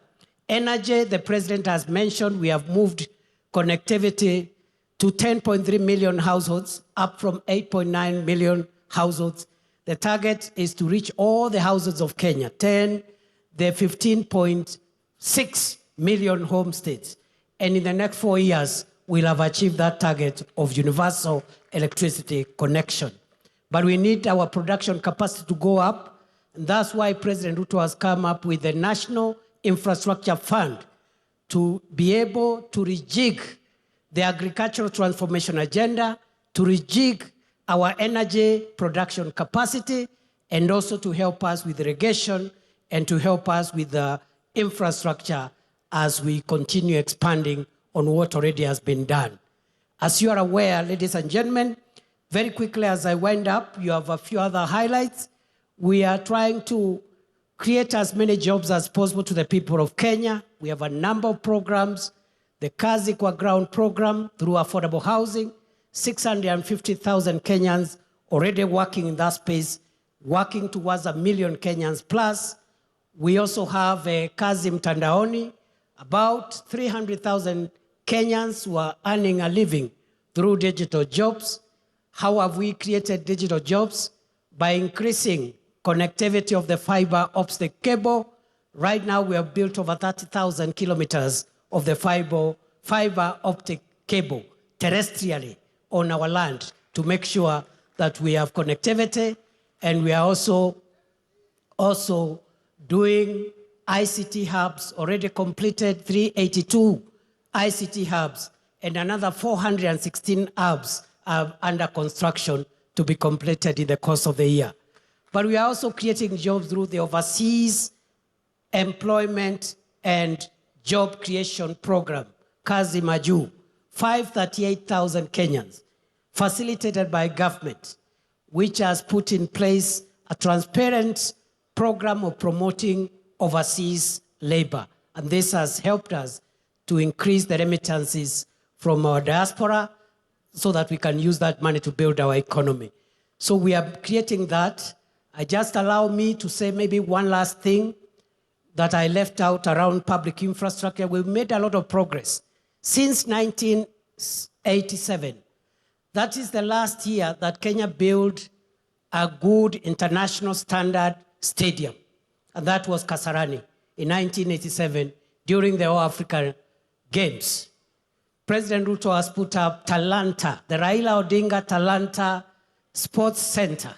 Energy, the president has mentioned, we have moved connectivity to 10.3 million households, up from 8.9 million households. The target is to reach all the households of Kenya, the 15.6 million homesteads. And in the next 4 years, we'll have achieved that target of universal electricity connection. But we need our production capacity to go up. And that's why President Ruto has come up with the National Infrastructure Fund to be able to rejig the agricultural transformation agenda, to rejig our energy production capacity, and also to help us with irrigation and to help us with the infrastructure as we continue expanding on what already has been done. As you are aware, ladies and gentlemen, very quickly as I wind up, you have a few other highlights. We are trying to create as many jobs as possible to the people of Kenya. We have a number of programs. The Kazi Kwa Ground program through affordable housing, 650,000 Kenyans already working in that space, working towards 1 million Kenyans plus. We also have a Kazi Mtandaoni, about 300,000 Kenyans who are earning a living through digital jobs. How have we created digital jobs? By increasing connectivity of the fiber optic cable. Right now, we have built over 30,000 kilometers of the fiber optic cable terrestrially on our land to make sure that we have connectivity. And we are also doing ICT hubs, already completed 382 ICT hubs, and another 416 hubs are under construction to be completed in the course of the year. But we are also creating jobs through the Overseas Employment and Job Creation Program, Kazi Maju, 538,000 Kenyans, facilitated by government, which has put in place a transparent program of promoting overseas labor. And this has helped us to increase the remittances from our diaspora so that we can use that money to build our economy. So we are creating that. Just allow me to say maybe one last thing that I left out around public infrastructure. We've made a lot of progress. Since 1987, that is the last year that Kenya built a good international standard stadium. And that was Kasarani in 1987 during the All African Games. President Ruto has put up Talanta, the Raila Odinga Talanta Sports Center.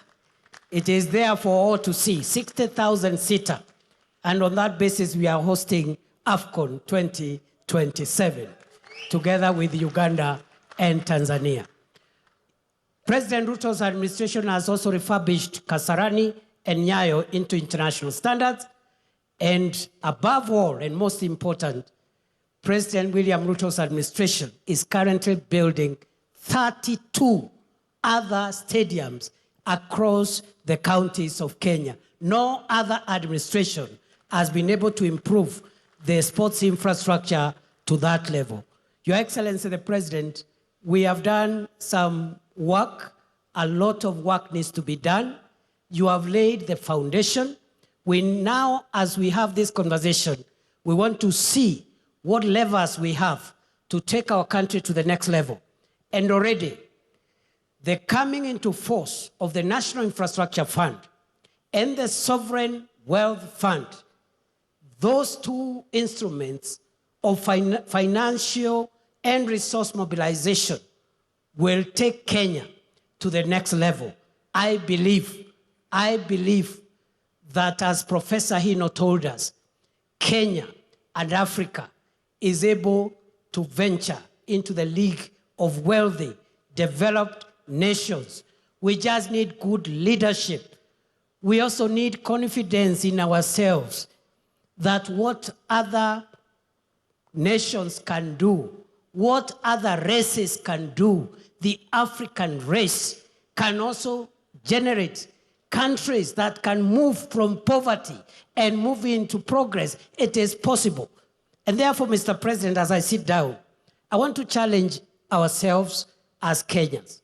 It is there for all to see, 60,000 seater. And on that basis, we are hosting AFCON 2027, together with Uganda and Tanzania. President Ruto's administration has also refurbished Kasarani and Nyayo into international standards. And above all, and most important, President William Ruto's administration is currently building 32 other stadiums across the counties of Kenya. No other administration has been able to improve the sports infrastructure to that level. Your Excellency, the President, we have done some work. A lot of work needs to be done. You have laid the foundation. We now, as we have this conversation, we want to see what levers we have to take our country to the next level. And already, the coming into force of the National Infrastructure Fund and the Sovereign Wealth Fund, those two instruments of financial and resource mobilization will take Kenya to the next level. I believe that, as Professor Hino told us, Kenya and Africa is able to venture into the league of wealthy, developed nations. We just need good leadership. We also need confidence in ourselves that what other nations can do, what other races can do, the African race can also generate countries that can move from poverty and move into progress. It is possible. And therefore, Mr. President, as I sit down, I want to challenge ourselves as Kenyans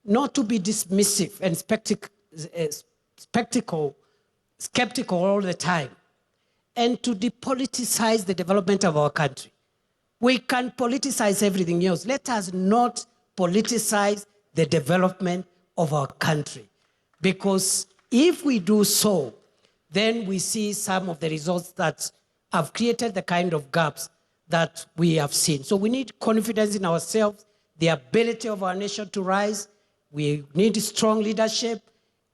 not to be dismissive and skeptical all the time, and to depoliticize the development of our country. We can politicize everything else. Let us not politicize the development of our country. Because if we do so, then we see some of the results that have created the kind of gaps that we have seen. So we need confidence in ourselves, the ability of our nation to rise. We need strong leadership,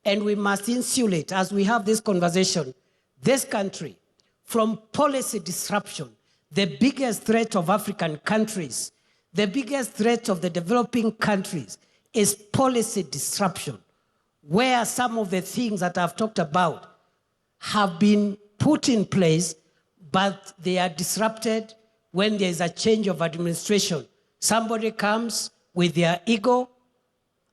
and we must insulate, as we have this conversation, this country from policy disruption. The biggest threat of African countries, the biggest threat of the developing countries is policy disruption, where some of the things that I've talked about have been put in place, but they are disrupted when there is a change of administration. Somebody comes with their ego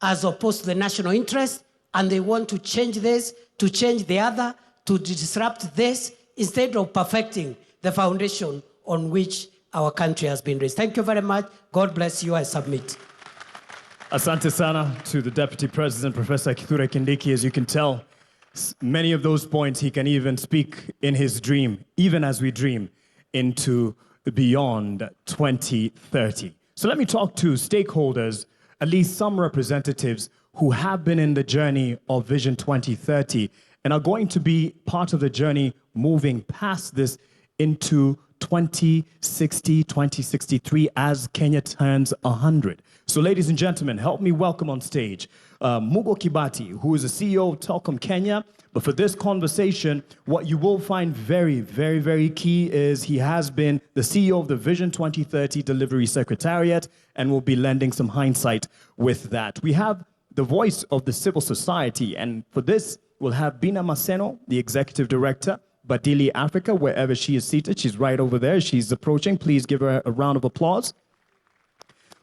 as opposed to the national interest, and they want to change this, to change the other, to disrupt this, instead of perfecting the foundation on which our country has been raised. Thank you very much. God bless you. I submit. Asante sana to the Deputy President, Professor Kithure Kindiki. As you can tell, many of those points he can even speak in his dream, even as we dream into beyond 2030. So let me talk to stakeholders, at least some representatives who have been in the journey of Vision 2030 and are going to be part of the journey moving past this into 2060, 2063 as Kenya turns 100. So ladies and gentlemen, help me welcome on stage Mugo Kibati, who is the CEO of Telkom Kenya. But for this conversation, what you will find very, very, very key is he has been the CEO of the Vision 2030 Delivery Secretariat and will be lending some hindsight with that. We have the voice of the civil society, and for this, we'll have Bina Maseno, the Executive Director, Badili Africa, wherever she is seated. She's right over there. She's approaching. Please give her a round of applause.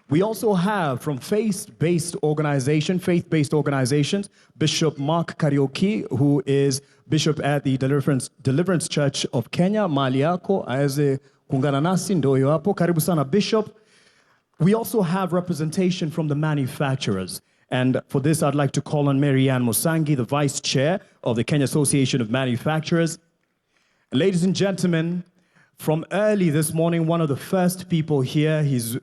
We also have from faith-based organizations, Bishop Mark Kariuki, who is Bishop at the Deliverance Church of Kenya. Mali yako aweze kuungana nasi, ndio hapo. Karibu sana, Bishop. We also have representation from the manufacturers. And for this, I'd like to call on Marianne Musangi, the Vice Chair of the Kenya Association of Manufacturers. Ladies and gentlemen, from early this morning, one of the first people here, he's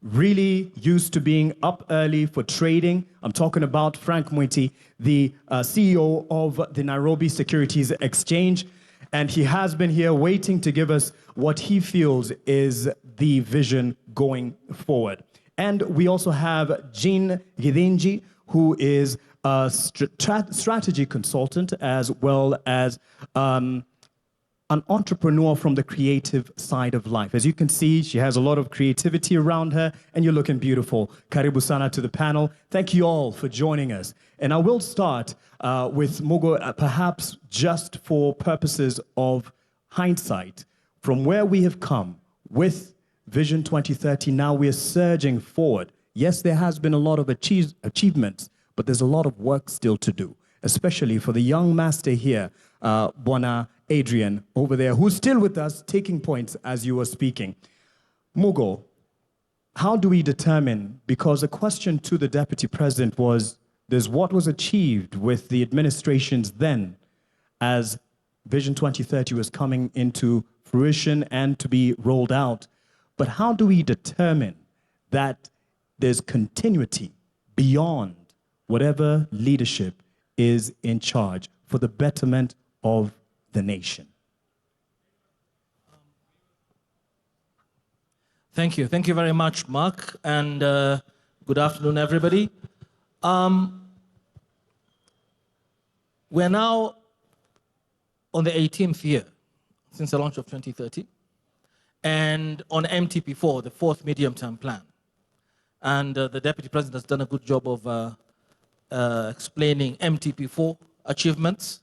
really used to being up early for trading. I'm talking about Frank Mwiti, the CEO of the Nairobi Securities Exchange. And he has been here waiting to give us what he feels is the vision going forward. And we also have Jean Gidinji, who is a strategy consultant as well as an entrepreneur from the creative side of life. As you can see, she has a lot of creativity around her, and you're looking beautiful. Karibu sana to the panel. Thank you all for joining us. And I will start with Mugo, perhaps just for purposes of hindsight, from where we have come with Vision 2030, now we're surging forward. Yes, there has been a lot of achievements, but there's a lot of work still to do, especially for the young master here, Bwana Adrian over there, who's still with us, taking points as you were speaking. Mugo, how do we determine, because the question to the Deputy President was, there's what was achieved with the administrations then as Vision 2030 was coming into fruition and to be rolled out. But how do we determine that there's continuity beyond whatever leadership is in charge for the betterment of the nation? Thank you. Thank you very much, Mark, and good afternoon, everybody. We're now on the 18th year since the launch of 2030, and on MTP4, the fourth medium-term plan. And the Deputy President has done a good job of explaining MTP4 achievements.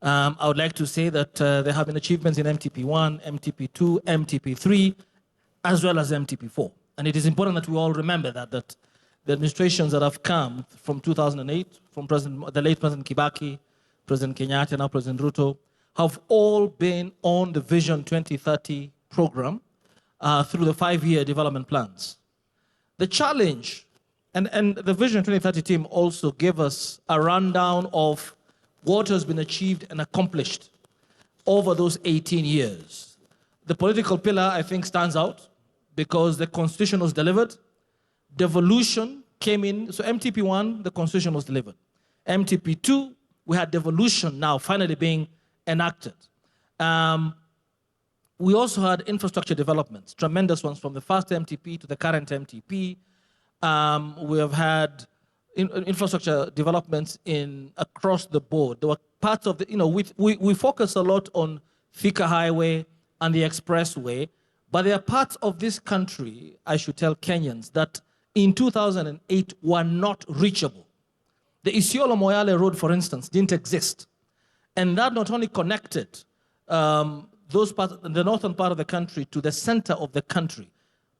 I would like to say that there have been achievements in MTP1, MTP2, MTP3, as well as MTP4. And it is important that we all remember that the administrations that have come from 2008, from the late President Kibaki, President Kenyatta, now President Ruto, have all been on the Vision 2030 program through the 5-year development plans. The challenge, and the Vision 2030 team also gave us a rundown of what has been achieved and accomplished over those 18 years. The political pillar, I think, stands out because the Constitution was delivered. Devolution came in. So MTP1, the Constitution was delivered. MTP2, we had devolution now finally being enacted. We also had infrastructure developments, tremendous ones from the first MTP to the current MTP. We have had infrastructure developments across the board. There were parts of we focus a lot on Thika Highway and the Expressway, but there are parts of this country, I should tell Kenyans, that in 2008 were not reachable. The Isiolo-Moyale Road, for instance, didn't exist. And that not only connected those parts, the northern part of the country to the center of the country,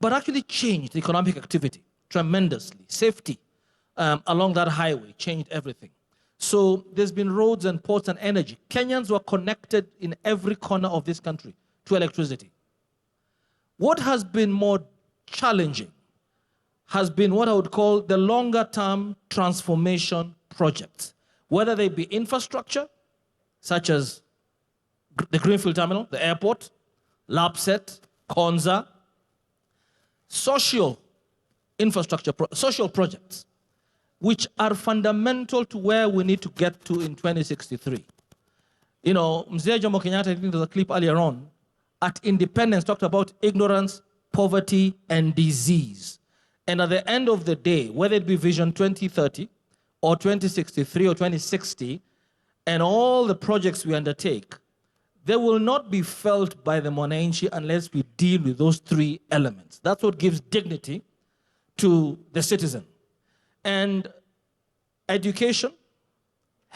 but actually changed economic activity tremendously. Safety along that highway changed everything. So there's been roads and ports and energy. Kenyans were connected in every corner of this country to electricity. What has been more challenging has been what I would call the longer-term transformation projects, whether they be infrastructure, such as the Greenfield Terminal, the airport, LAPSET, Konza, social infrastructure, social projects, which are fundamental to where we need to get to in 2063. You know, Mzee Jomo Kenyatta, I think there's a clip earlier on, at independence talked about ignorance, poverty, and disease. And at the end of the day, whether it be Vision 2030 or 2063 or 2060, and all the projects we undertake, they will not be felt by the Mwananchi unless we deal with those three elements. That's what gives dignity to the citizen. And education,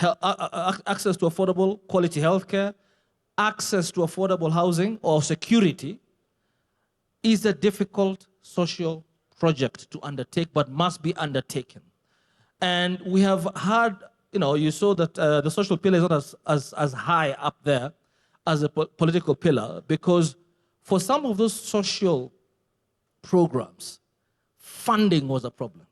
access to affordable quality healthcare, access to affordable housing or security is a difficult social project to undertake, but must be undertaken. And we have had, you saw that the social pillar is not as high up there as a political pillar, because for some of those social programs, funding was a problem.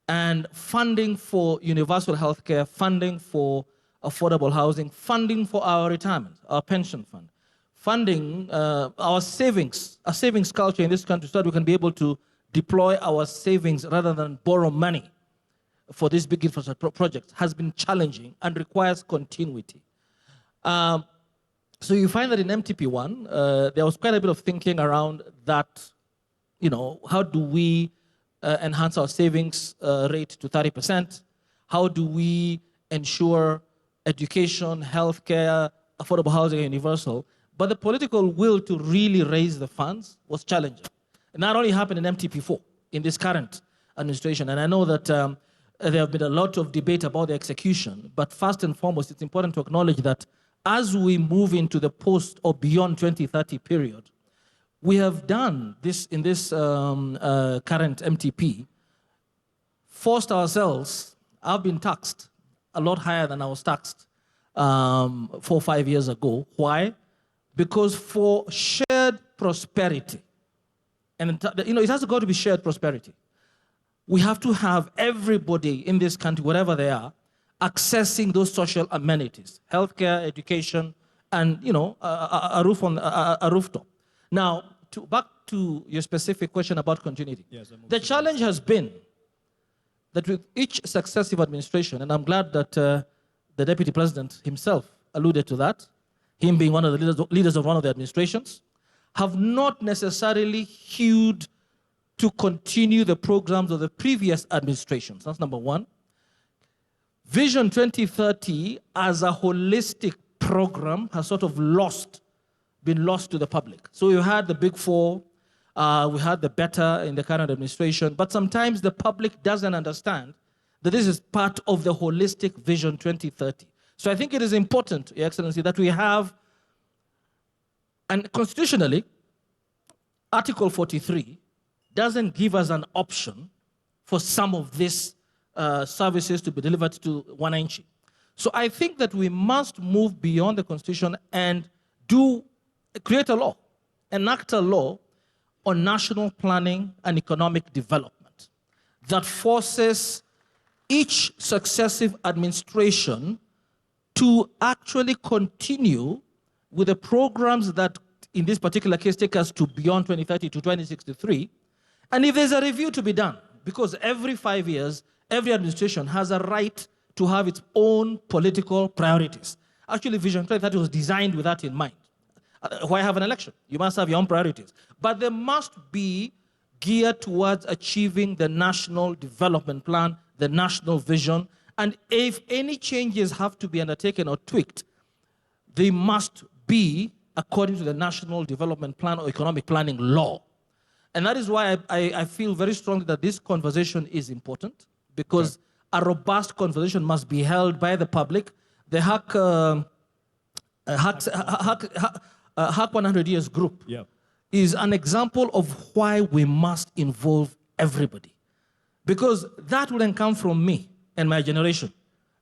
And funding for universal healthcare, funding for affordable housing, funding for our retirement, our pension fund, funding our savings, a savings culture in this country so that we can be able to deploy our savings rather than borrow money for these big infrastructure projects has been challenging and requires continuity. So you find that in MTP1, there was quite a bit of thinking around that, how do we enhance our savings rate to 30%? How do we ensure education, healthcare, affordable housing, and universal? But the political will to really raise the funds was challenging. It not only happened in MTP4, in this current administration, and I know that there have been a lot of debate about the execution, but first and foremost, it's important to acknowledge that as we move into the post or beyond 2030 period, we have done this in this current MTP, forced ourselves. I've been taxed a lot higher than I was taxed 4 or 5 years ago. Why? Because for shared prosperity, and it has got to be shared prosperity, we have to have everybody in this country, wherever they are, accessing those social amenities, healthcare, education, and a roof on a rooftop. Now, back to your specific question about continuity. Yes, the challenge has been that with each successive administration, and I'm glad that the Deputy President himself alluded to that, him being one of the leaders of one of the administrations, have not necessarily hewed to continue the programs of the previous administrations. That's number one. Vision 2030 as a holistic program has sort of been lost to the public. So we had the big four, we had the better in the current administration, but sometimes the public doesn't understand that this is part of the holistic Vision 2030. So I think it is important, Your Excellency, that we have, and constitutionally, Article 43 doesn't give us an option for some of these services to be delivered to Wananchi. So I think that we must move beyond the Constitution and create a law, enact a law on national planning and economic development that forces each successive administration to actually continue with the programs that, in this particular case, take us to beyond 2030 to 2063. And if there's a review to be done, because every 5 years, every administration has a right to have its own political priorities. Actually, Vision 2030 was designed with that in mind. Why have an election? You must have your own priorities. But they must be geared towards achieving the national development plan, the national vision. And if any changes have to be undertaken or tweaked, they must be according to the national development plan or economic planning law. And that is why I feel very strongly that this conversation is important, because a robust conversation must be held by the public. The HAC 100 Years group is an example of why we must involve everybody. Because that wouldn't come from me and my generation.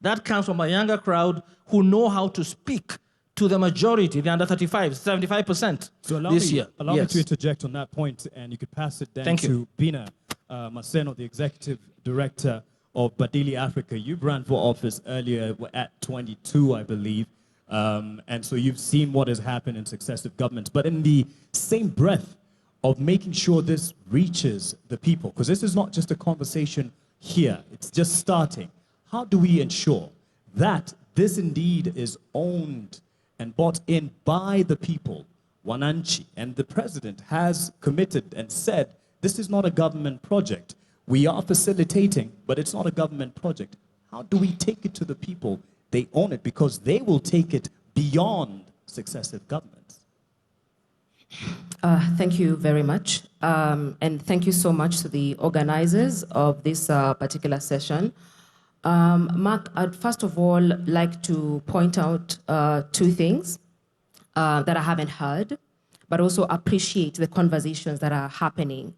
That comes from a younger crowd who know how to speak to the majority, the under 35, 75% this year. Allow me to interject on that point, and you could pass it then to Bina Maseno, the Executive Director of Badili Africa. You ran for office earlier at 22, I believe, and so you've seen what has happened in successive governments. But in the same breath of making sure this reaches the people, because this is not just a conversation here, it's just starting. How do we ensure that this indeed is owned and bought in by the people, Wananchi? And the president has committed and said, this is not a government project. We are facilitating, but it's not a government project. How do we take it to the people? They own it because they will take it beyond successive governments. Thank you very much. And thank you so much to the organizers of this particular session. Mark, I'd first of all like to point out 2 things that I haven't heard, but also appreciate the conversations that are happening.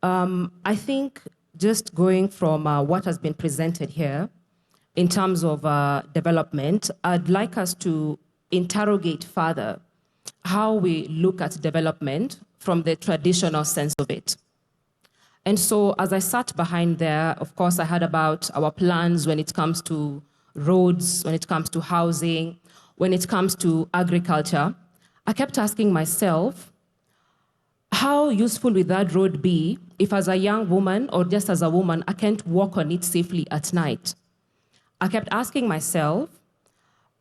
I think just going from what has been presented here in terms of development, I'd like us to interrogate further how we look at development from the traditional sense of it. And so as I sat behind there, of course, I heard about our plans when it comes to roads, when it comes to housing, when it comes to agriculture. I kept asking myself, how useful will that road be if as a young woman or just as a woman, I can't walk on it safely at night? I kept asking myself,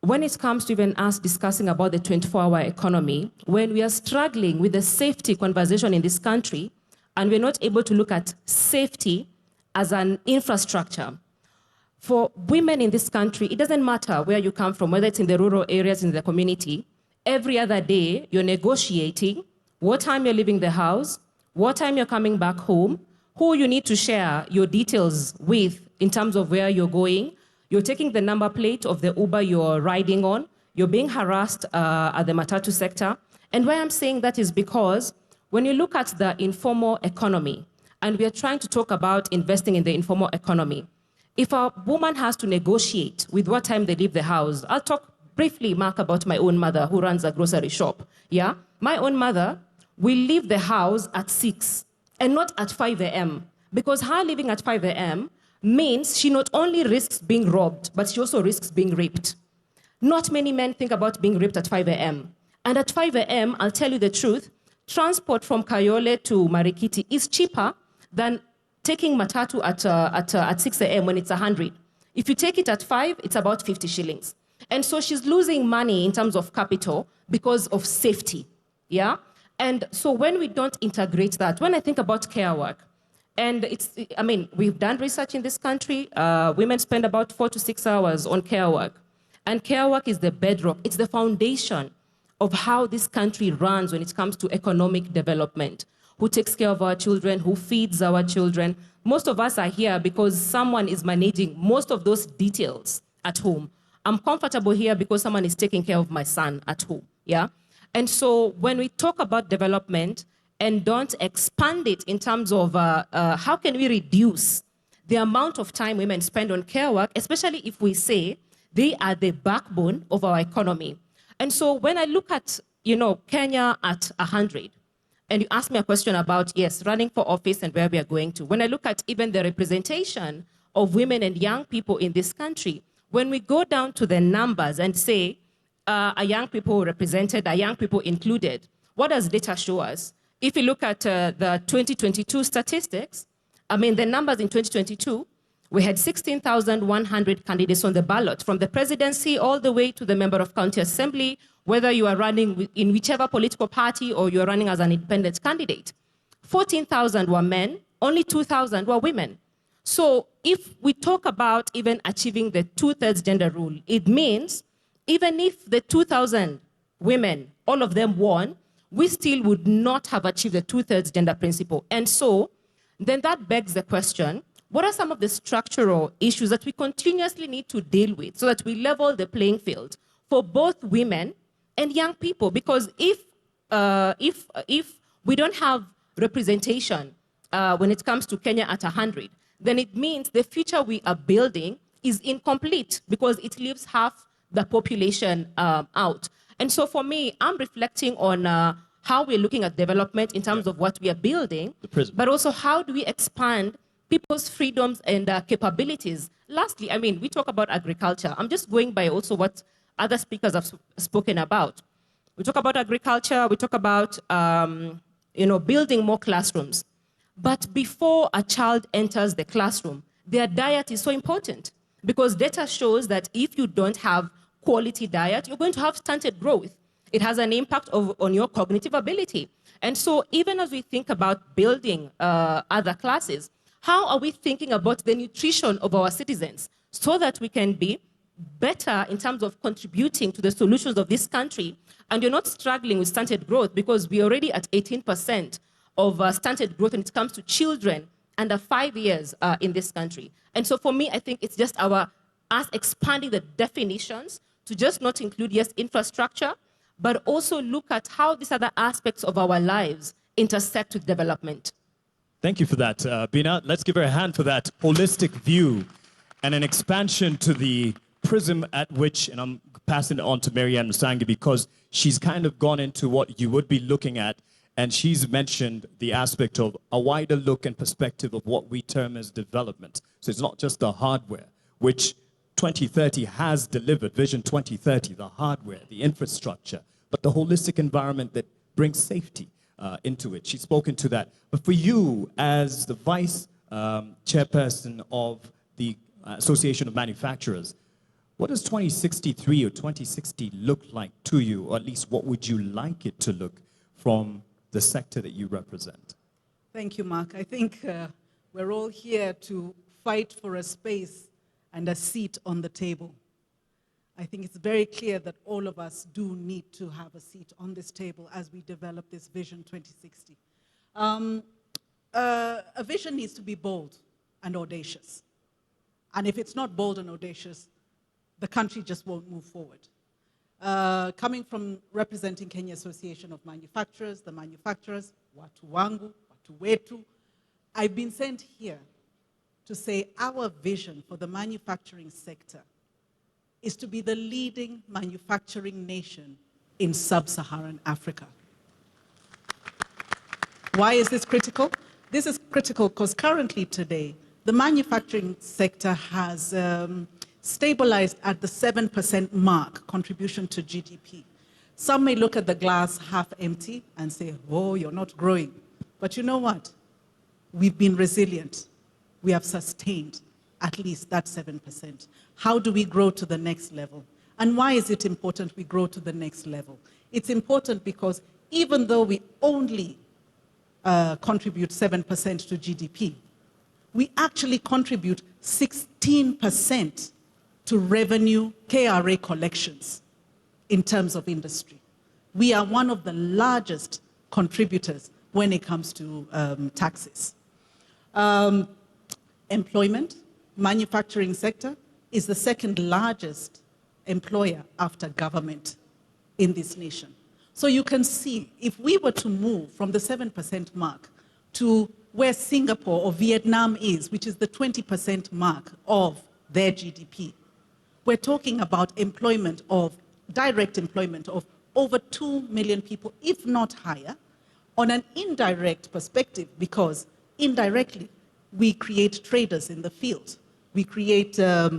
when it comes to even us discussing about the 24-hour economy, when we are struggling with the safety conversation in this country, and we're not able to look at safety as an infrastructure, For women in this country, it doesn't matter where you come from, whether it's in the rural areas, in the community, every other day you're negotiating what time you're leaving the house, what time you're coming back home, who you need to share your details with in terms of where you're going. You're taking the number plate of the Uber you're riding on. You're being harassed at the Matatu sector. And why I'm saying that is because when you look at the informal economy, and we are trying to talk about investing in the informal economy, if a woman has to negotiate with what time they leave the house, I'll talk briefly, Mark, about my own mother who runs a grocery shop. Yeah, my own mother will leave the house at 6 and not at 5 a.m. because her leaving at 5 a.m. means she not only risks being robbed, but she also risks being raped. Not many men think about being raped at 5 a.m. And at 5 a.m., I'll tell you the truth, transport from Kayole to Marikiti is cheaper than taking Matatu at 6 a.m. when it's 100. If you take it at 5, it's about 50 shillings. And so she's losing money in terms of capital because of safety, yeah? And so when we don't integrate that, when I think about care work, and we've done research in this country, women spend about 4 to 6 hours on care work. And care work is the bedrock, it's the foundation of how this country runs when it comes to economic development. Who takes care of our children, who feeds our children. Most of us are here because someone is managing most of those details at home. I'm comfortable here because someone is taking care of my son at home, yeah? And so when we talk about development and don't expand it in terms of how can we reduce the amount of time women spend on care work, especially if we say they are the backbone of our economy. And so when I look at, Kenya at 100, and you ask me a question about, yes, running for office and where we are going to. When I look at even the representation of women and young people in this country, when we go down to the numbers and say, are young people represented, are young people included, what does data show us? If you look at the 2022 statistics, the numbers in 2022, we had 16,100 candidates on the ballot, from the presidency all the way to the member of county assembly, whether you are running in whichever political party or you are running as an independent candidate. 14,000 were men, only 2,000 were women. So if we talk about even achieving the 2/3 gender rule, it means even if the 2,000 women, all of them won, we still would not have achieved the 2/3 gender principle. And so then that begs the question, what are some of the structural issues that we continuously need to deal with so that we level the playing field for both women and young people? Because if we don't have representation when it comes to Kenya at 100, then it means the future we are building is incomplete because it leaves half the population out. And so for me, I'm reflecting on how we're looking at development in terms of what we are building, but also how do we expand people's freedoms and capabilities. Lastly, we talk about agriculture. I'm just going by also what other speakers have spoken about. We talk about agriculture, we talk about building more classrooms. But before a child enters the classroom, their diet is so important because data shows that if you don't have quality diet, you're going to have stunted growth. It has an impact on your cognitive ability. And so even as we think about building other classes, how are we thinking about the nutrition of our citizens so that we can be better in terms of contributing to the solutions of this country? And you're not struggling with stunted growth because we're already at 18% of stunted growth when it comes to children under 5 years in this country. And so for me, I think it's just us expanding the definitions to just not include, yes, infrastructure, but also look at how these other aspects of our lives intersect with development. Thank you for that, Bina. Let's give her a hand for that holistic view and an expansion to the prism at which, and I'm passing it on to Marianne Musangi because she's kind of gone into what you would be looking at, and she's mentioned the aspect of a wider look and perspective of what we term as development. So it's not just the hardware, which 2030 has delivered, Vision 2030, the hardware, the infrastructure, but the holistic environment that brings safety into it. She's spoken to that. But for you, as the vice chairperson of the Association of Manufacturers, what does 2063 or 2060 look like to you, or at least what would you like it to look from the sector that you represent? Thank you, Mark. I think we're all here to fight for a space and a seat on the table. I think it's very clear that all of us do need to have a seat on this table as we develop this Vision 2060. A vision needs to be bold and audacious. And if it's not bold and audacious, the country just won't move forward. Coming from representing Kenya Association of Manufacturers, the manufacturers, watu wangu, watu wetu, I've been sent here to say our vision for the manufacturing sector is to be the leading manufacturing nation in sub-Saharan Africa. Why is this critical? This is critical because currently today, the manufacturing sector has stabilized at the 7% mark contribution to GDP. Some may look at the glass half empty and say, oh, you're not growing. But you know what? We've been resilient. We have sustained at least that 7%. How do we grow to the next level? And why is it important we grow to the next level? It's important because even though we only contribute 7% to GDP, we actually contribute 16% to revenue KRA collections in terms of industry. We are one of the largest contributors when it comes to taxes. Employment, manufacturing sector is the second largest employer after government in this nation. So you can see, if we were to move from the 7% mark to where Singapore or Vietnam is, which is the 20% mark of their GDP, we're talking about employment of, direct employment of over 2 million people, if not higher, on an indirect perspective, because indirectly, we create traders in the field. We create the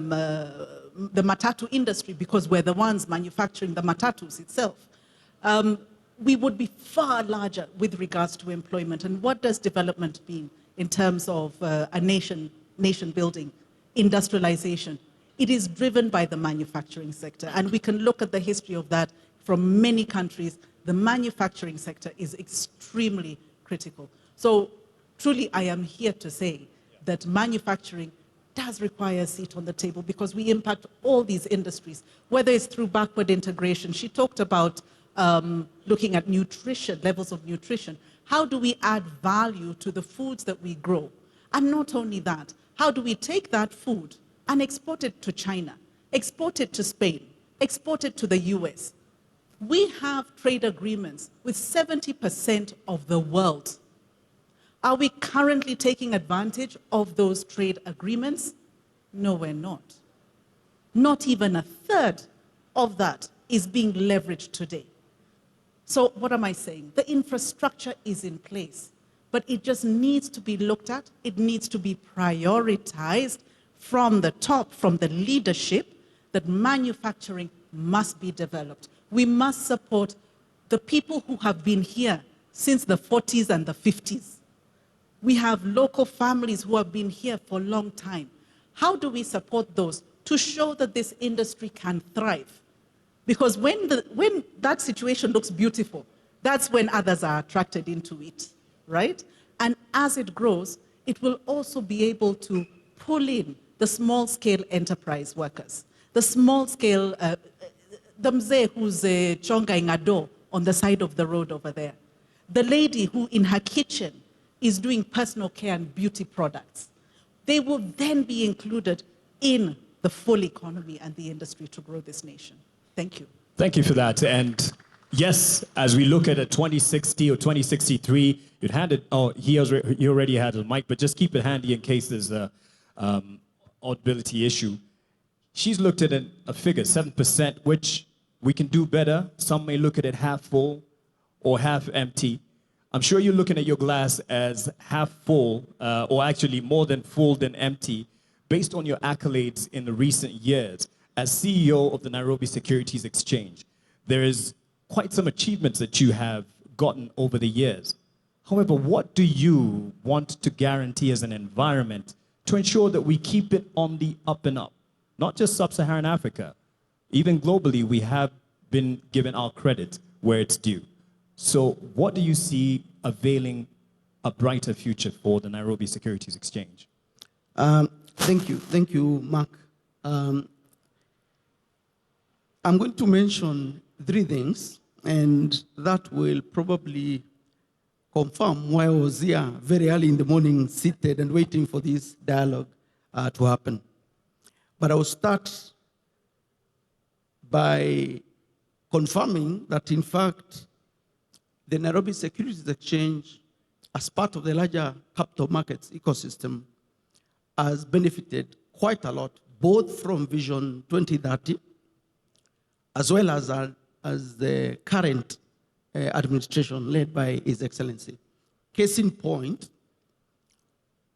matatu industry because we're the ones manufacturing the matatus itself. We would be far larger with regards to employment. And what does development mean in terms of a nation building, industrialization? It is driven by the manufacturing sector. And we can look at the history of that from many countries. The manufacturing sector is extremely critical. So truly, I am here to say that manufacturing does require a seat on the table because we impact all these industries, whether it's through backward integration. She talked about looking at nutrition, levels of nutrition. How do we add value to the foods that we grow? And not only that, how do we take that food and export it to China, export it to Spain, export it to the US? We have trade agreements with 70% of the world. Are we currently taking advantage of those trade agreements? No, we're not. Not even a third of that is being leveraged today. So what am I saying? The infrastructure is in place, but it just needs to be looked at. It needs to be prioritized from the top, from the leadership, that manufacturing must be developed. We must support the people who have been here since the 40s and the 50s. We have local families who have been here for a long time. How do we support those to show that this industry can thrive? Because when that situation looks beautiful, that's when others are attracted into it, right? And as it grows, it will also be able to pull in the small-scale enterprise workers, the small-scale, the mzee who's chonga ingado on the side of the road over there, the lady who in her kitchen is doing personal care and beauty products. They will then be included in the full economy and the industry to grow this nation. Thank you. Thank you for that. And yes, as we look at a 2060 or 2063, you'd hand it, oh, he already had a mic, but just keep it handy in case there's a audibility issue. She's looked at a figure, 7%, which we can do better. Some may look at it half full or half empty. I'm sure you're looking at your glass as half full, or actually more than full than empty, based on your accolades in the recent years. As CEO of the Nairobi Securities Exchange, there is quite some achievements that you have gotten over the years. However, what do you want to guarantee as an environment to ensure that we keep it on the up and up? Not just sub-Saharan Africa. Even globally, we have been given our credit where it's due. So what do you see availing a brighter future for the Nairobi Securities Exchange? Thank you, Mark. I'm going to mention 3 things, and that will probably confirm why I was here very early in the morning, seated and waiting for this dialogue to happen. But I will start by confirming that, in fact, the Nairobi Securities Exchange, as part of the larger capital markets ecosystem, has benefited quite a lot, both from Vision 2030, as well as the current administration led by His Excellency. Case in point,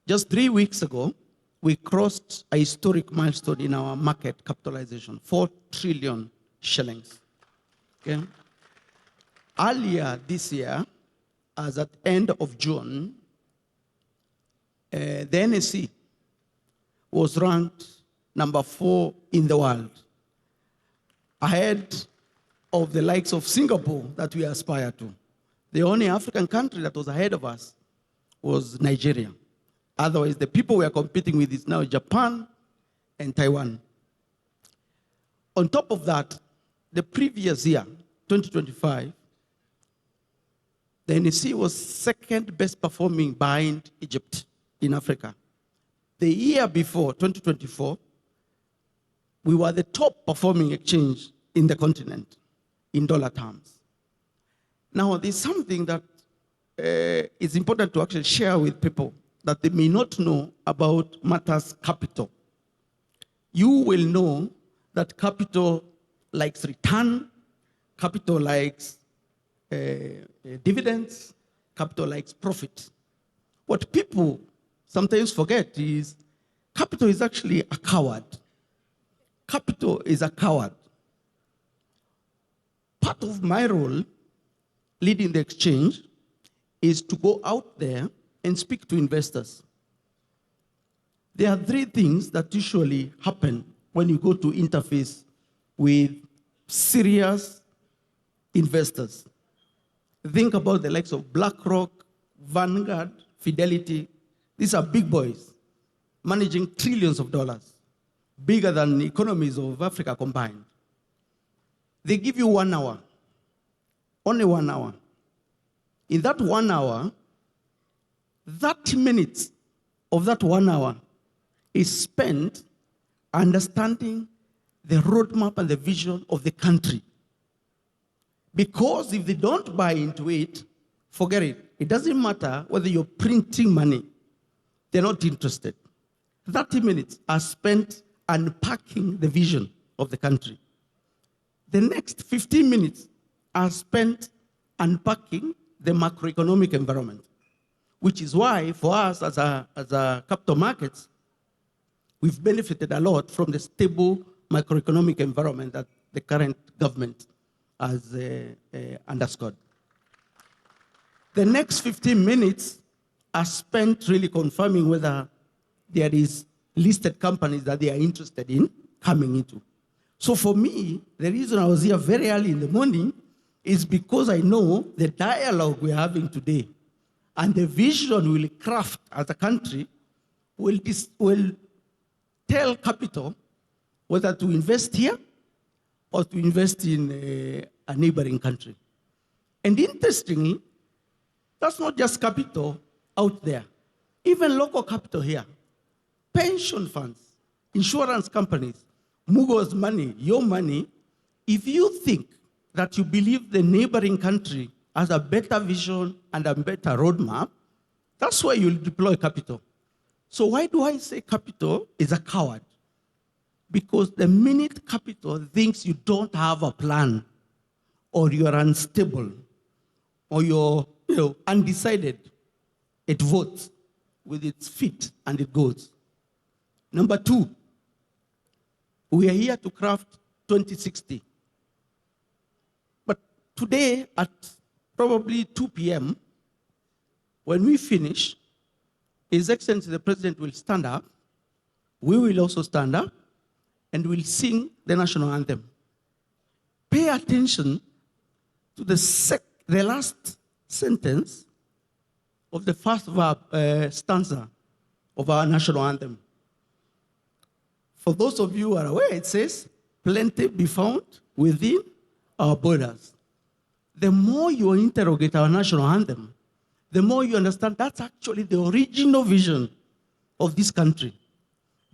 just 3 weeks ago, we crossed a historic milestone in our market capitalization, 4 trillion shillings. Okay? Earlier this year, as at end of June, the NSE was ranked number 4 in the world, ahead of the likes of Singapore that we aspire to. The only African country that was ahead of us was Nigeria. Otherwise, the people we are competing with is now Japan and Taiwan. On top of that, the previous year, 2025, the NSE was second best performing behind Egypt in Africa. The year before, 2024, we were the top performing exchange in the continent in dollar terms. Now, there's something that is important to actually share with people that they may not know about matters capital. You will know that capital likes return, capital likes dividends, capital likes profit. What people sometimes forget is capital is actually a coward. Capital is a coward. Part of my role leading the exchange is to go out there and speak to investors. There are 3 things that usually happen when you go to interface with serious investors. Think about the likes of BlackRock, Vanguard, Fidelity. These are big boys managing trillions of dollars, bigger than the economies of Africa combined. They give you 1 hour, only 1 hour. In that 1 hour, 30 minutes of that 1 hour is spent understanding the roadmap and the vision of the country. Because if they don't buy into it, forget it. It doesn't matter whether you're printing money. They're not interested. 30 minutes are spent unpacking the vision of the country. The next 15 minutes are spent unpacking the macroeconomic environment, which is why for us as a capital markets, we've benefited a lot from the stable macroeconomic environment that the current government has underscored. The next 15 minutes are spent really confirming whether there is listed companies that they are interested in coming into. So for me, the reason I was here very early in the morning is because I know the dialogue we're having today and the vision we'll craft as a country will tell capital whether to invest here or to invest in a neighboring country. And interestingly, that's not just capital out there. Even local capital here, pension funds, insurance companies, Mugo's money, your money, if you think that you believe the neighboring country has a better vision and a better roadmap, that's where you'll deploy capital. So why do I say capital is a coward? Because the minute capital thinks you don't have a plan, or you're unstable, or you're undecided, it votes with its feet and it goes. Number 2, we are here to craft 2060. But today at probably 2 p.m., when we finish, His Excellency the President will stand up, we will also stand up, and we'll sing the national anthem. Pay attention to the last sentence of the first stanza of our national anthem. For those of you who are aware, it says, plenty be found within our borders. The more you interrogate our national anthem, the more you understand that's actually the original vision of this country.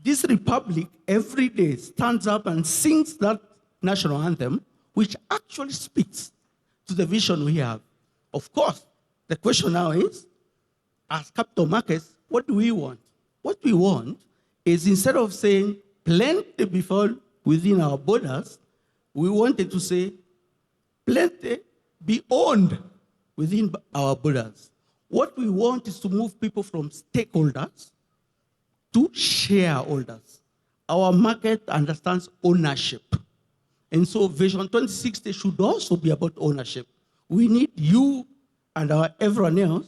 This republic every day stands up and sings that national anthem, which actually speaks to the vision we have. Of course, the question now is, as capital markets, what do we want? What we want is, instead of saying plenty be found within our borders, we wanted to say plenty be owned within our borders. What we want is to move people from stakeholders to shareholders. Our market understands ownership. And so Vision 2060 should also be about ownership. We need you and everyone else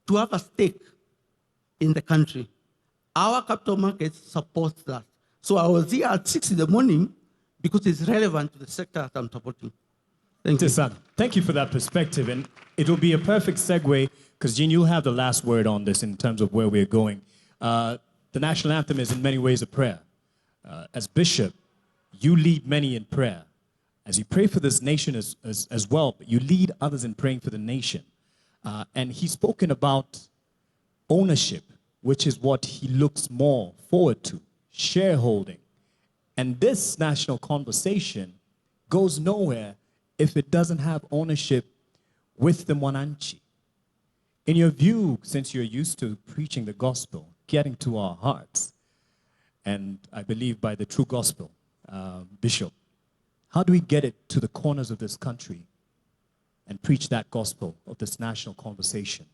to have a stake in the country. Our capital markets support that. So I was here at 6 in the morning because it's relevant to the sector that I'm supporting. Thank you. Thank you for that perspective. And it will be a perfect segue, because Jean, you'll have the last word on this in terms of where we're going. The national anthem is in many ways a prayer. As bishop, you lead many in prayer. As you pray for this nation as well, but you lead others in praying for the nation. And he's spoken about ownership, which is what he looks more forward to, shareholding. And this national conversation goes nowhere if it doesn't have ownership with the Mwananchi. In your view, since you're used to preaching the gospel, getting to our hearts, and I believe by the true gospel, Bishop, how do we get it to the corners of this country and preach that gospel of this national conversation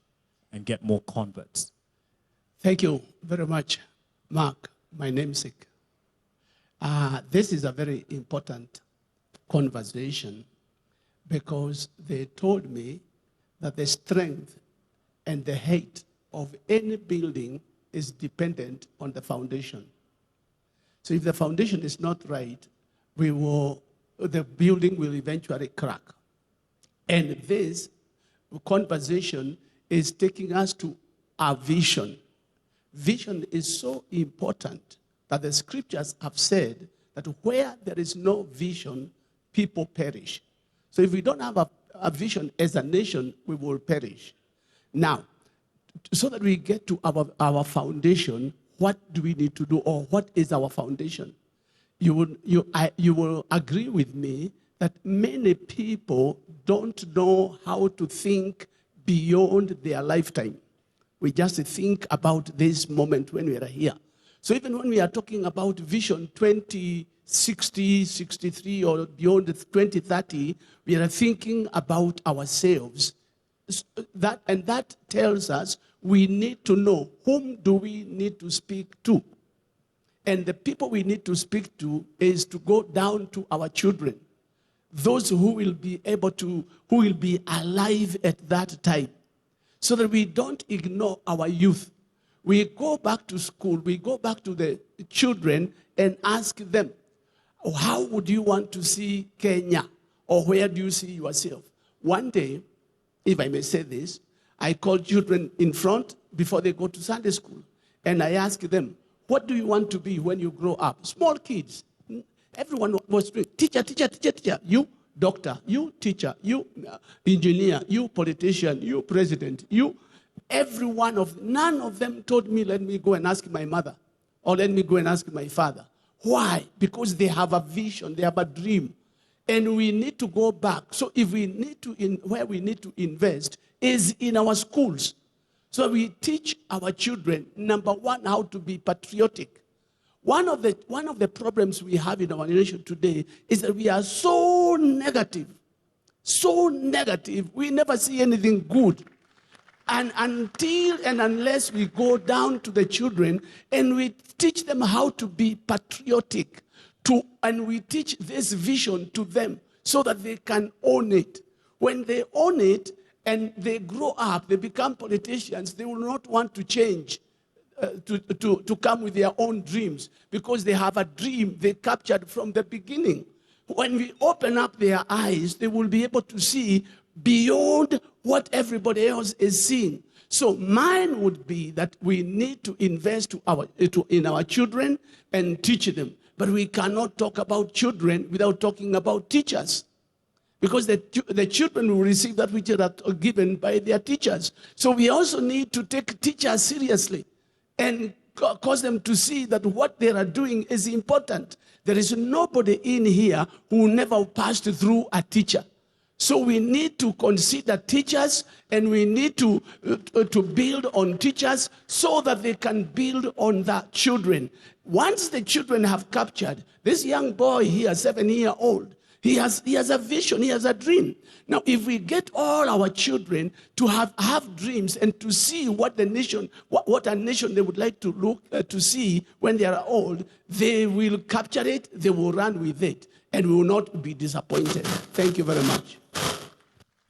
and get more converts? Thank you very much, Mark, my namesake. This is a very important conversation, because they told me that the strength and the height of any building is dependent on the foundation. So if the foundation is not right, the building will eventually crack. And this conversation is taking us to our vision. Vision is so important that the scriptures have said that where there is no vision, people perish. So if we don't have a vision as a nation, we will perish. Now, so that we get to our foundation, what do we need to do, or what is our foundation? You will agree with me that many people don't know how to think beyond their lifetime. We just think about this moment when we are here. So even when we are talking about Vision 2060, 63, or beyond 2030, we are thinking about ourselves. That tells us we need to know whom do we need to speak to. And the people we need to speak to is to go down to our children, those who will be who will be alive at that time, so that we don't ignore our youth. We go back to school, we go back to the children and ask them, how would you want to see Kenya? Or where do you see yourself? One day, if I may say this, I call children in front before they go to Sunday school. And I ask them, what do you want to be when you grow up? Small kids. Everyone was doing, teacher, teacher, teacher, teacher. You, doctor. You, teacher. You, engineer. You, politician. You, president. You, every one of them. None of them told me, let me go and ask my mother. Or let me go and ask my father. Why? Because they have a vision. They have a dream. And we need to go back. So if we need to, where we need to invest is in our schools. So we teach our children, number one, how to be patriotic. One of the problems we have in our nation today is that we are so negative. So negative. We never see anything good. And until and unless we go down to the children and we teach them how to be patriotic, and we teach this vision to them so that they can own it. When they own it and they grow up, they become politicians, they will not want to change, to come with their own dreams, because they have a dream they captured from the beginning. When we open up their eyes, they will be able to see beyond what everybody else is seeing. So mine would be that we need to invest in our children and teach them. But we cannot talk about children without talking about teachers. Because the children will receive that which are given by their teachers. So we also need to take teachers seriously and cause them to see that what they are doing is important. There is nobody in here who never passed through a teacher. So we need to consider teachers, and we need to build on teachers so that they can build on the children. Once the children have captured, this young boy here, 7-year-old, he has a vision, he has a dream. Now, if we get all our children to have dreams and to see what the nation, what a nation they would like to look to see when they are old, they will capture it, they will run with it, and we will not be disappointed. Thank you very much.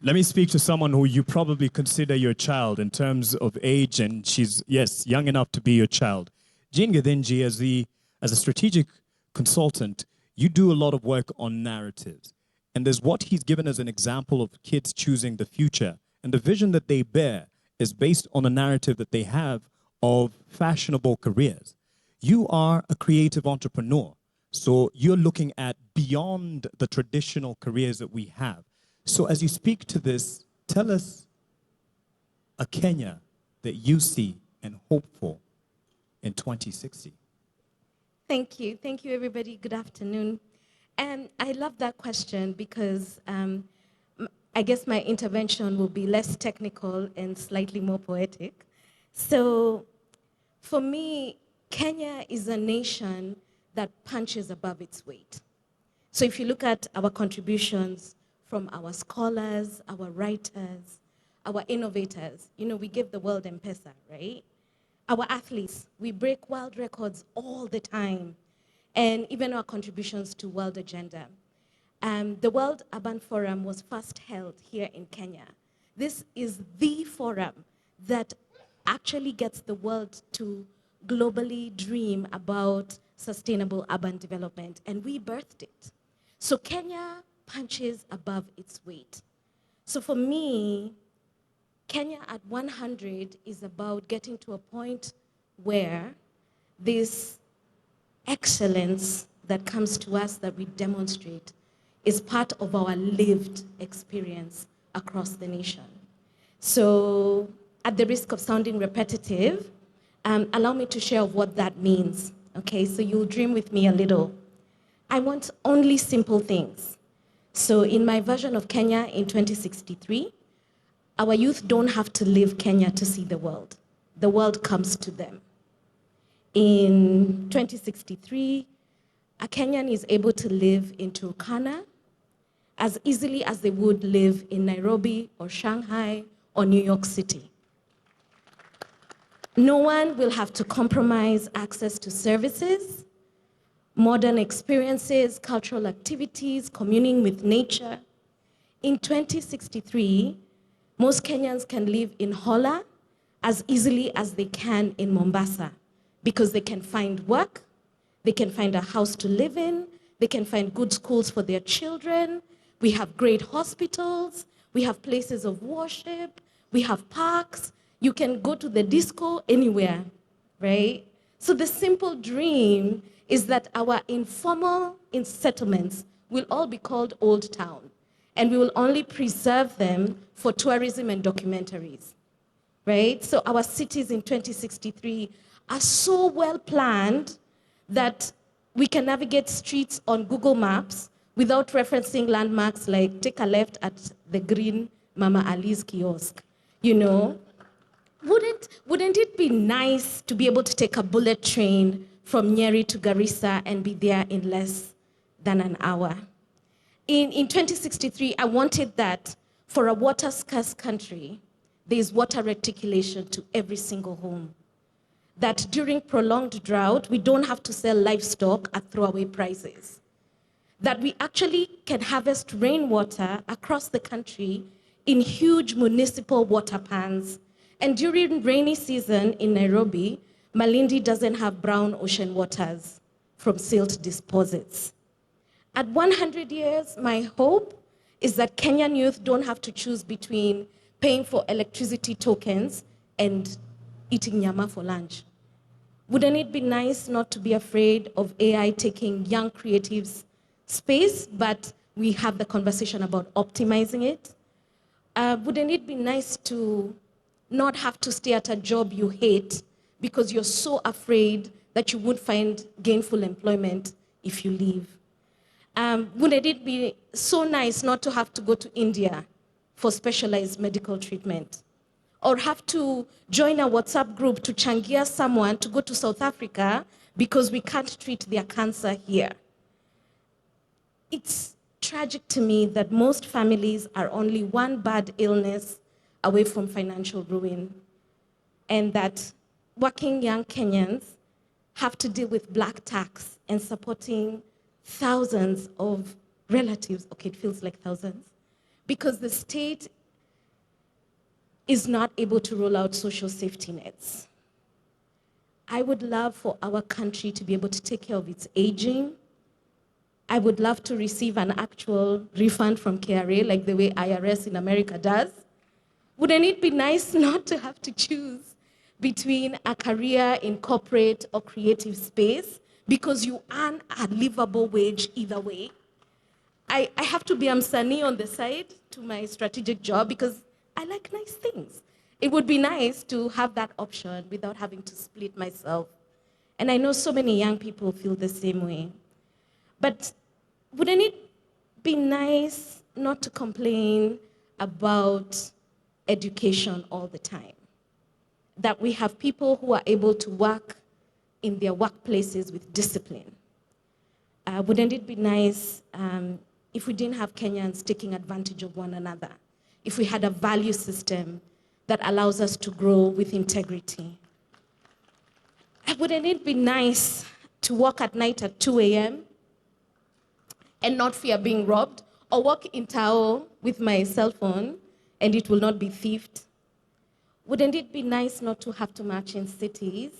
Let me speak to someone who you probably consider your child in terms of age, and she's, yes, young enough to be your child. Jean Gethinji, as a strategic consultant, you do a lot of work on narratives. And there's what he's given as an example of kids choosing the future. And the vision that they bear is based on a narrative that they have of fashionable careers. You are a creative entrepreneur. So you're looking at beyond the traditional careers that we have. So as you speak to this, tell us a Kenya that you see and hope for in 2060. Thank you. Thank you, everybody. Good afternoon. And I love that question because I guess my intervention will be less technical and slightly more poetic. So for me, Kenya is a nation that punches above its weight. So if you look at our contributions from our scholars, our writers, our innovators, you know, we give the world M-Pesa, right? Our athletes, we break world records all the time, and even our contributions to World Agenda. The World Urban Forum was first held here in Kenya. This is the forum that actually gets the world to globally dream about sustainable urban development, and we birthed it. So Kenya punches above its weight. So for me, Kenya at 100 is about getting to a point where this excellence that comes to us that we demonstrate is part of our lived experience across the nation. So at the risk of sounding repetitive, allow me to share what that means. Okay, so you'll dream with me a little. I want only simple things. So in my version of Kenya in 2063, our youth don't have to leave Kenya to see the world. The world comes to them. In 2063, a Kenyan is able to live in Turkana as easily as they would live in Nairobi or Shanghai or New York City. No one will have to compromise access to services, modern experiences, cultural activities, communing with nature. In 2063, most Kenyans can live in Hola as easily as they can in Mombasa because they can find work, they can find a house to live in, they can find good schools for their children, we have great hospitals, we have places of worship, we have parks, you can go to the disco anywhere, right? So the simple dream is that our informal settlements will all be called Old Town, and we will only preserve them for tourism and documentaries, right? So our cities in 2063 are so well planned that we can navigate streets on Google Maps without referencing landmarks like take a left at the green Mama Ali's kiosk. You know, wouldn't it be nice to be able to take a bullet train from Nyeri to Garissa and be there in less than an hour? In 2063, I wanted that for a water-scarce country, there is water reticulation to every single home. That during prolonged drought, we don't have to sell livestock at throwaway prices. That we actually can harvest rainwater across the country in huge municipal water pans. And during rainy season in Nairobi, Malindi doesn't have brown ocean waters from silt deposits. At 100 years, my hope is that Kenyan youth don't have to choose between paying for electricity tokens and eating nyama for lunch. Wouldn't it be nice not to be afraid of AI taking young creatives' space, but we have the conversation about optimizing it? Wouldn't it be nice to not have to stay at a job you hate because you're so afraid that you won't find gainful employment if you leave? Wouldn't it be so nice not to have to go to India for specialized medical treatment? Or have to join a WhatsApp group to changia someone to go to South Africa because we can't treat their cancer here? It's tragic to me that most families are only one bad illness away from financial ruin, and that working young Kenyans have to deal with black tax and supporting thousands of relatives, okay, it feels like thousands, because the state is not able to roll out social safety nets. I would love for our country to be able to take care of its aging. I would love to receive an actual refund from KRA, like the way IRS in America does. Wouldn't it be nice not to have to choose between a career in corporate or creative space because you earn a livable wage either way? I have to be Msanii on the side to my strategic job because I like nice things. It would be nice to have that option without having to split myself. And I know so many young people feel the same way. But wouldn't it be nice not to complain about education all the time? That we have people who are able to work in their workplaces with discipline. Wouldn't it be nice if we didn't have Kenyans taking advantage of one another? If we had a value system that allows us to grow with integrity? Wouldn't it be nice to walk at night at 2 a.m. and not fear being robbed, or walk in Tao with my cell phone and it will not be thieved? Wouldn't it be nice not to have to march in cities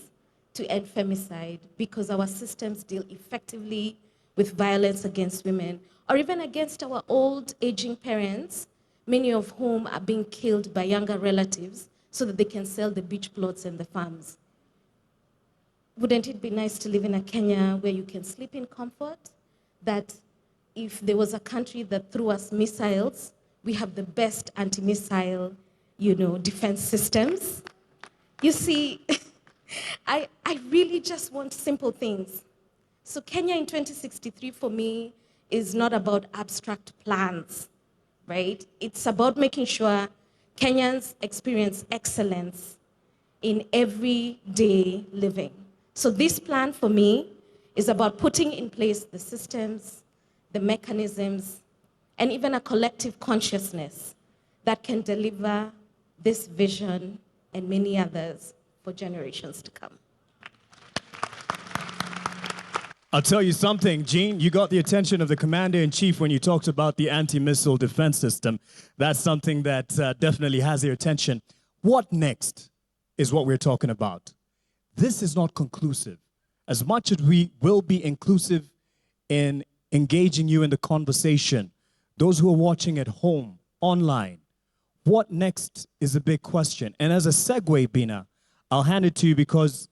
to end femicide because our systems deal effectively with violence against women, or even against our old aging parents, many of whom are being killed by younger relatives so that they can sell the beach plots and the farms? Wouldn't it be nice to live in a Kenya where you can sleep in comfort? That if there was a country that threw us missiles, we have the best anti-missile, defense systems? You see, I really just want simple things. So Kenya in 2063 for me is not about abstract plans, right? It's about making sure Kenyans experience excellence in everyday living. So this plan for me is about putting in place the systems, the mechanisms, and even a collective consciousness that can deliver this vision and many others for generations to come. I'll tell you something, Jean, you got the attention of the commander-in-chief when you talked about the anti-missile defense system. That's something that definitely has your attention. What next is what we're talking about. This is not conclusive. As much as we will be inclusive in engaging you in the conversation, those who are watching at home, online, what next is a big question. And as a segue, Bina, I'll hand it to you because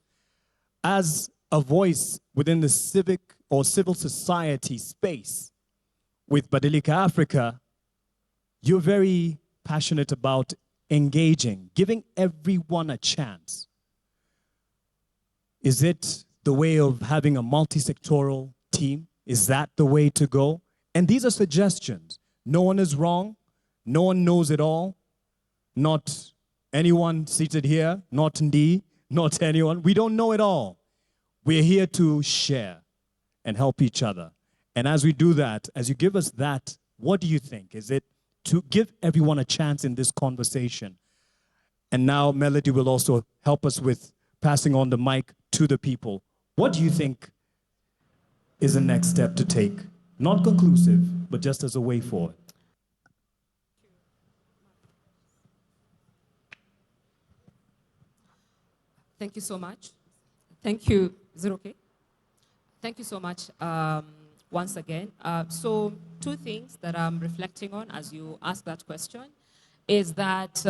as a voice within the civic or civil society space with Badilika Africa, you're very passionate about engaging, giving everyone a chance. Is it the way of having a multi-sectoral team? Is that the way to go? And these are suggestions. No one is wrong. No one knows it all. Not anyone seated here, not Ndi, not anyone. We don't know it all. We're here to share and help each other. And as we do that, as you give us that, what do you think? Is it to give everyone a chance in this conversation? And now Melody will also help us with passing on the mic to the people. What do you think is the next step to take? Not conclusive, but just as a way forward. Thank you so much. Thank you. Is it okay? Thank you so much once again. So 2 things that I'm reflecting on as you ask that question is that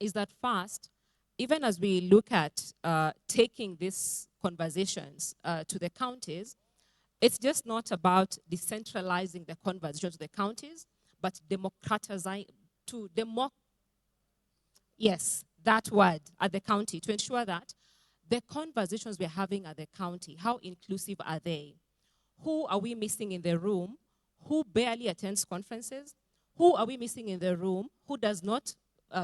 is that first, even as we look at taking these conversations to the counties, it's just not about decentralizing the conversation to the counties, but democratizing, yes, that word at the county, to ensure that the conversations we're having at the county, how inclusive are they? Who are we missing in the room? Who barely attends conferences? Who are we missing in the room who does not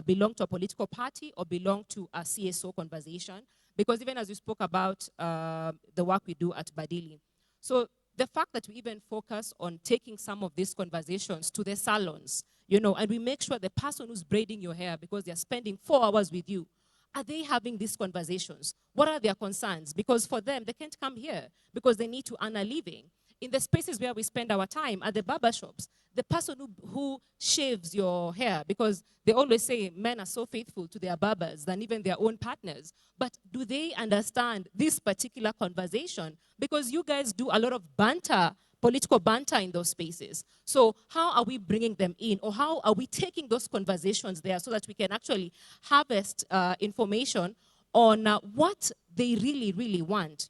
belong to a political party or belong to a CSO conversation? Because even as we spoke about the work we do at Badili. So the fact that we even focus on taking some of these conversations to the salons, and we make sure the person who's braiding your hair, because they're spending 4 hours with you, are they having these conversations? What are their concerns? Because for them, they can't come here because they need to earn a living. In the spaces where we spend our time, at the barber shops, the person who shaves your hair, because they always say men are so faithful to their barbers than even their own partners. But do they understand this particular conversation? Because you guys do a lot of banter, political banter in those spaces. So how are we bringing them in? Or how are we taking those conversations there so that we can actually harvest information on what they really, really want,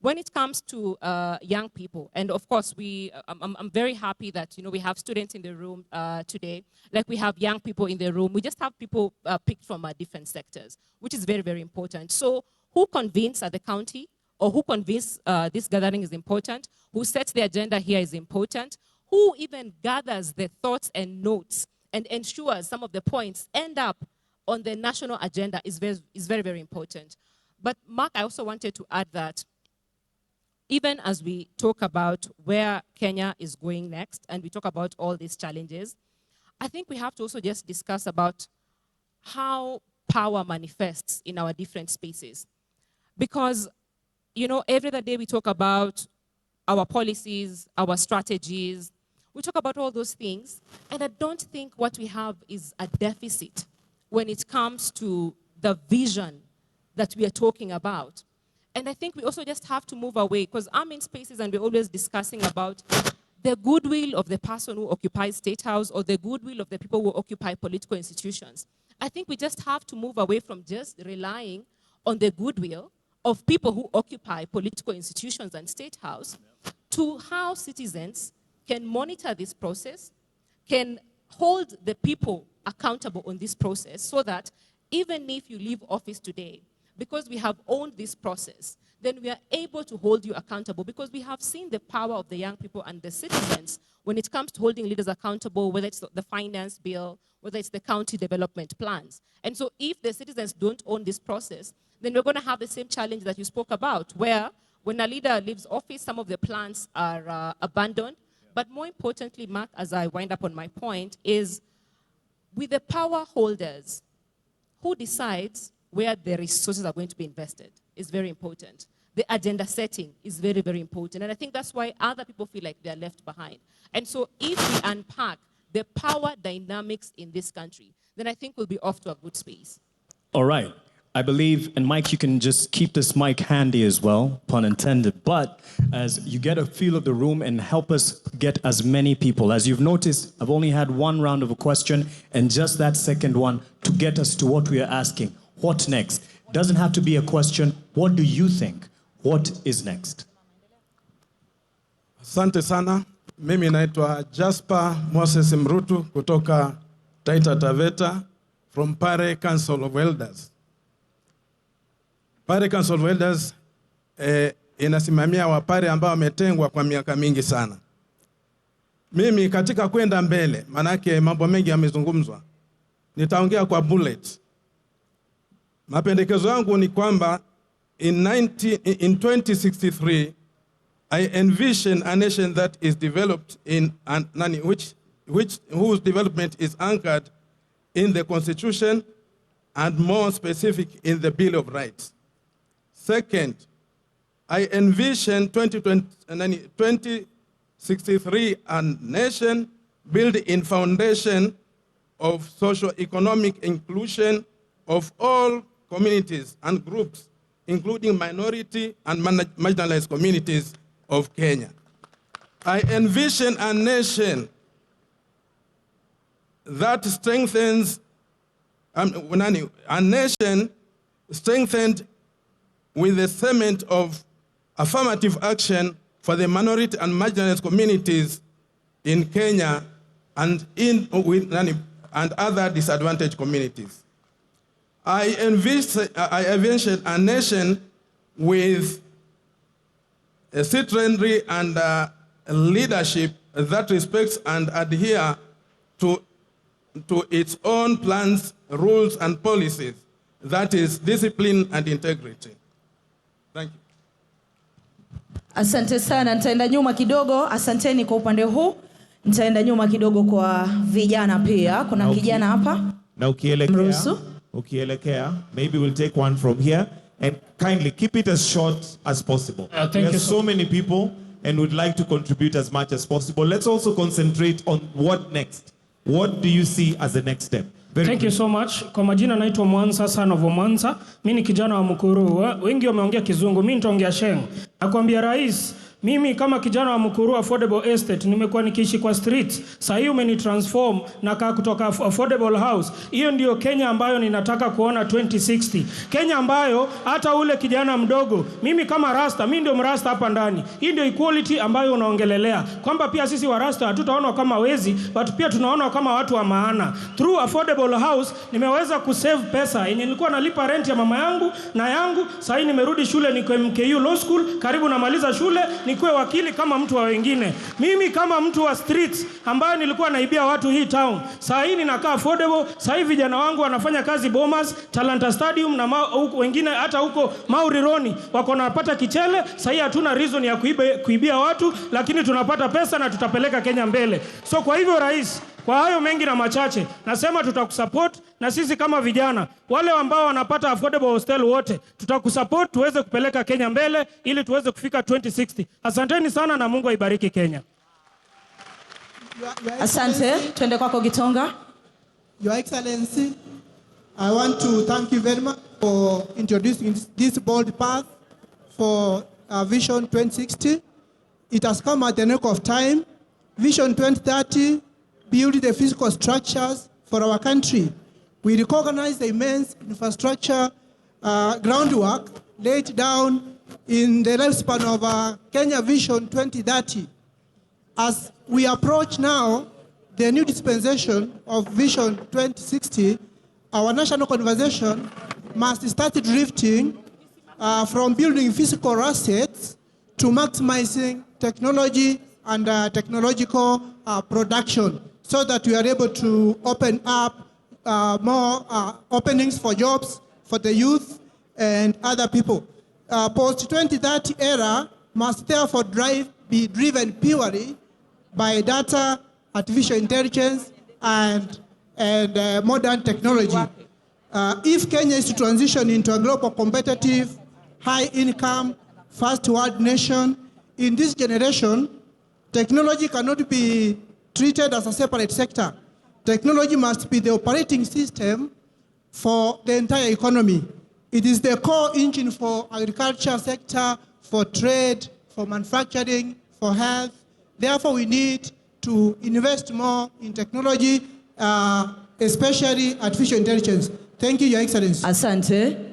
When it comes to young people, and of course, I'm very happy that we have students in the room today, like we have young people in the room. We just have people picked from different sectors, which is very, very important. So who convenes at the county, or who convenes this gathering is important, who sets the agenda here is important, who even gathers the thoughts and notes and ensures some of the points end up on the national agenda is very, very important. But Mark, I also wanted to add that even as we talk about where Kenya is going next, and we talk about all these challenges, I think we have to also just discuss about how power manifests in our different spaces. Because, every other day we talk about our policies, our strategies, we talk about all those things, and I don't think what we have is a deficit when it comes to the vision that we are talking about. And I think we also just have to move away, because I'm in spaces and we're always discussing about the goodwill of the person who occupies State House or the goodwill of the people who occupy political institutions. I think we just have to move away from just relying on the goodwill of people who occupy political institutions and State House to how citizens can monitor this process, can hold the people accountable on this process, so that even if you leave office today, because we have owned this process, then we are able to hold you accountable, because we have seen the power of the young people and the citizens when it comes to holding leaders accountable, whether it's the finance bill, whether it's the county development plans. And so if the citizens don't own this process, then we're going to have the same challenge that you spoke about, where when a leader leaves office, some of the plans are abandoned. But more importantly, Mark, as I wind up on my point, is with the power holders, who decides where the resources are going to be invested is very important. The agenda setting is very, very important. And I think that's why other people feel like they're left behind. And so if we unpack the power dynamics in this country, then I think we'll be off to a good space. All right. I believe, and Mike, you can just keep this mic handy as well, pun intended, but as you get a feel of the room and help us get as many people. As you've noticed, I've only had one round of a question, and just that second one to get us to what we are asking. What next? Doesn't have to be a question. What do you think? What is next? Asante sana. Mimi naitwa Jasper Moses Mrutu kutoka Taita Taveta from Pare Council of Elders. Pare Council of Elders inasimamia wapare ambao wametengwa kwa miaka mingi sana. Mimi katika kwenda mbele, manake mambo mengi yamezungumzwa, nitaongea kwa bullet. Mapendekezo yangu ni kwamba in 2063 I envision a nation that is developed in whose development is anchored in the Constitution and more specific in the Bill of Rights. Second, I envision 2063 a nation built in foundation of socio-economic inclusion of all communities and groups, including minority and marginalized communities of Kenya. I envision a nation that strengthens a nation strengthened with the cement of affirmative action for the minority and marginalized communities in Kenya and other disadvantaged communities. I envisioned a nation with a citizenry and leadership that respects and adhere to its own plans, rules, and policies. That is discipline and integrity. Thank you. Asante sana, nitaenda nyuma kidogo. Asanteni kwa upande huu. Nitaenda nyuma kidogo kwa vijana pia. Kuna kijana hapa. Na ukielekea, maybe we'll take one from here and kindly keep it as short as possible. Thank you. So many people and would like to contribute as much as possible. Let's also concentrate on what next. What do you see as the next step? Thank you so much. Kwa majina naitwa Mwanza, son of Mwanza. Mimi ni kijana wa Mukuru. Wengi wameongea Kizungu, mimi nitaongea Sheng. Nakwambia rais, mimi kama kijana wa Mukuru affordable estate nimekuwa nikiishi kwa streets. Sasa hiyo umenitransform na kaa kutoka affordable house. Hiyo ndio Kenya ambayo ninataka kuona 2060. Kenya ambayo hata ule kijana mdogo, mimi kama rasta, mimi ndio mrasta hapa ndani. Hii ndio equality ambayo unaongelelea. Kwamba pia sisi wa rasta hatutaona kama wezi, but pia tunaona kama watu wa maana. Through affordable house nimeweza kusave pesa. Yenye nilikuwa nalipa rent ya mama yangu na yangu, sasa nimerudi shule niko MKU Law School, karibu namaliza shule. Nikuwe wakili kama mtu wa wengine. Mimi kama mtu wa streets ambaye nilikuwa naibia watu hii town. Sasa hii ninakaa affordable. Sasa hivi vijana wangu wanafanya kazi Bomas, Talanta Stadium na wengine hata huko Maurironi wako napata kichele. Sasa hii hatuna reason ya kuibia watu, lakini tunapata pesa na tutapeleka Kenya mbele. So kwa hivyo rais, kwa hayo mengi na machache, nasema tutakusupport na sisi kama vijana, wale ambao wanapata affordable hostel wote, tutakusupport tuweze kupeleka Kenya mbele ili tuweze kufika 2060. Asanteni sana na Mungu aibariki Kenya. Asante, twende kwako Gitonga. Your Excellency, I want to thank you very much for introducing this bold path for Vision 2060. It has come at the nick of time. Vision 2030 build the physical structures for our country. We recognize the immense infrastructure groundwork laid down in the lifespan of Kenya Vision 2030. As we approach now the new dispensation of Vision 2060, our national conversation must start drifting from building physical assets to maximizing technology and technological production, so that we are able to open up more openings for jobs for the youth and other people. Post-2030 era must therefore be driven purely by data, artificial intelligence, and modern technology. If Kenya is to transition into a global competitive, high-income, first-world nation, in this generation, technology cannot be treated as a separate sector. Technology must be the operating system for the entire economy. It is the core engine for agriculture sector, for trade, for manufacturing, for health. Therefore, we need to invest more in technology, especially artificial intelligence. Thank you, Your Excellency. Asante.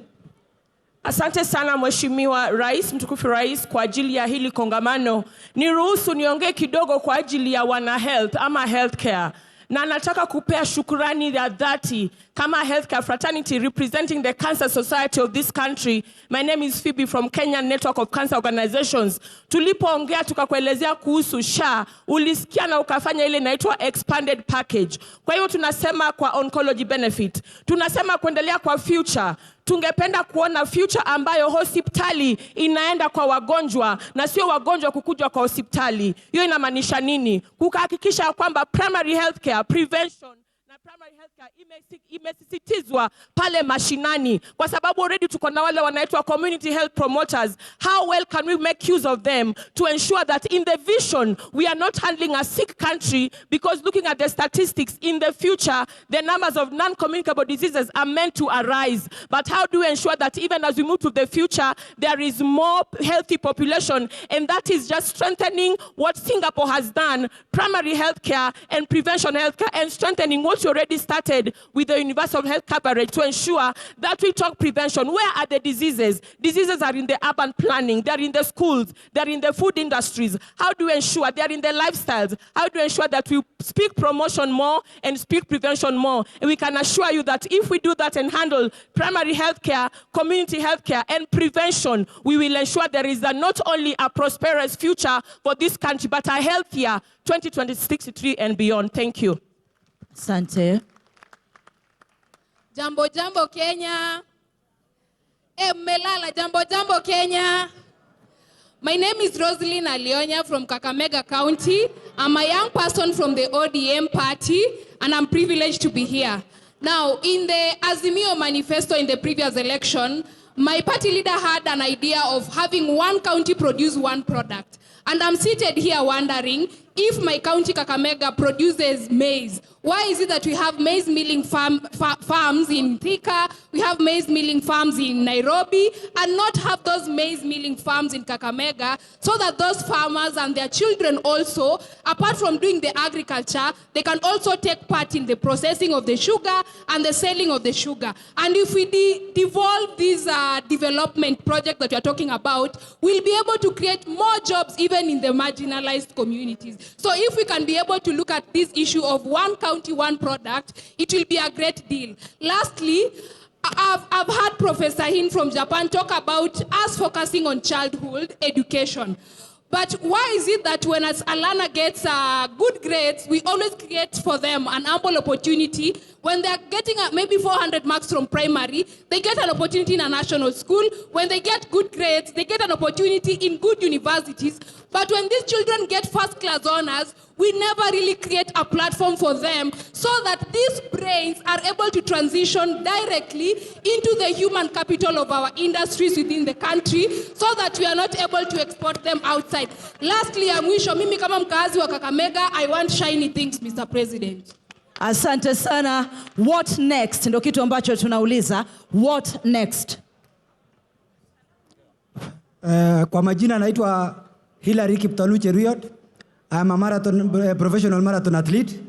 Asante sana Mheshimiwa Rais, mtukufu Rais, kwa ajili ya hili kongamano. Niruhusu niongee kidogo kwa ajili ya wana health ama healthcare. Na nataka kupea shukrani ya dhati kama healthcare fraternity representing the Cancer Society of this country. My name is Phoebe from Kenyan Network of Cancer Organizations. Tulipoongea tukakuelezea kuhusu SHA, ulisikia na ukafanya ile inaitwa expanded package. Kwa hiyo tunasema kwa oncology benefit, tunasema kuendelea kwa future. Tungependa kuona future ambayo hospitali inaenda kwa wagonjwa na sio wagonjwa kukuja kwa hospitali. Hiyo inamaanisha nini? Kuhakikisha kwamba primary healthcare, prevention na primary healthcare imesisitizwa pale mashinani, kwa sababu already tuko na wale wanaitwa community health promoters. How well can we make use of them to ensure that in the vision we are not handling a sick country, because looking at the statistics in the future the numbers of non-communicable diseases are meant to arise. But how do we ensure that even as we move to the future there is more healthy population? And that is just strengthening what Singapore has done, primary healthcare and prevention healthcare, and strengthening what we already started with the universal health coverage to ensure that we talk prevention. Where are the diseases? Diseases are in the urban planning, they're in the schools, they're in the food industries. How do we ensure they're in the lifestyles? How do we ensure that we speak promotion more and speak prevention more? And we can assure you that if we do that and handle primary health care, community health care, and prevention, we will ensure there is not only a prosperous future for this country, but a healthier 2063 and beyond. Thank you. Asante. Jambo jambo Kenya. Melala jambo jambo Kenya. My name is Rosalyn Alionya from Kakamega County. I'm a young person from the ODM party, and I'm privileged to be here. Now, in the Azimio manifesto in the previous election, my party leader had an idea of having one county produce one product. And I'm seated here wondering, if my county Kakamega produces maize, why is it that we have maize milling farms in Thika, we have maize milling farms in Nairobi, and not have those maize milling farms in Kakamega, so that those farmers and their children also, apart from doing the agriculture, they can also take part in the processing of the sugar and the selling of the sugar. And if we devolve this development project that we are talking about, we'll be able to create more jobs even in the marginalized communities. So if we can be able to look at this issue of one county, one product, it will be a great deal. Lastly, I've heard Professor Hin from Japan talk about us focusing on childhood education. But why is it that when Alana gets good grades, we always create for them an ample opportunity? When they're getting maybe 400 marks from primary, they get an opportunity in a national school. When they get good grades, they get an opportunity in good universities. But when these children get first-class honors, we never really create a platform for them so that these brains are able to transition directly into the human capital of our industries within the country, so that we are not able to export them outside. Lastly, mwisho, mimi kama mkazi wa Kakamega, I want shiny things, Mr. President. Asante sana. What next? Ndio kitu ambacho tunauliza. What next? Kwa majina naitwa Hilary Kiptalu Cheruiyot. I'm a professional marathon athlete,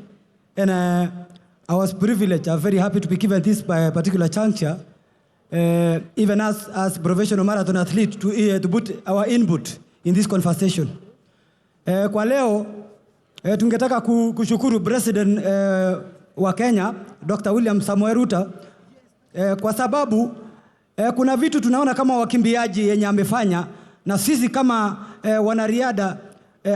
and I was privileged. I'm very happy to be given this particular juncture, even as professional marathon athlete, to put our input in this conversation. Kwa leo tungetaka kushukuru President wa Kenya, Dr. William Samoei Ruto, kwa sababu kuna vitu tunaona kama wakimbiaji yenye amefanya, na sisi kama wanariadha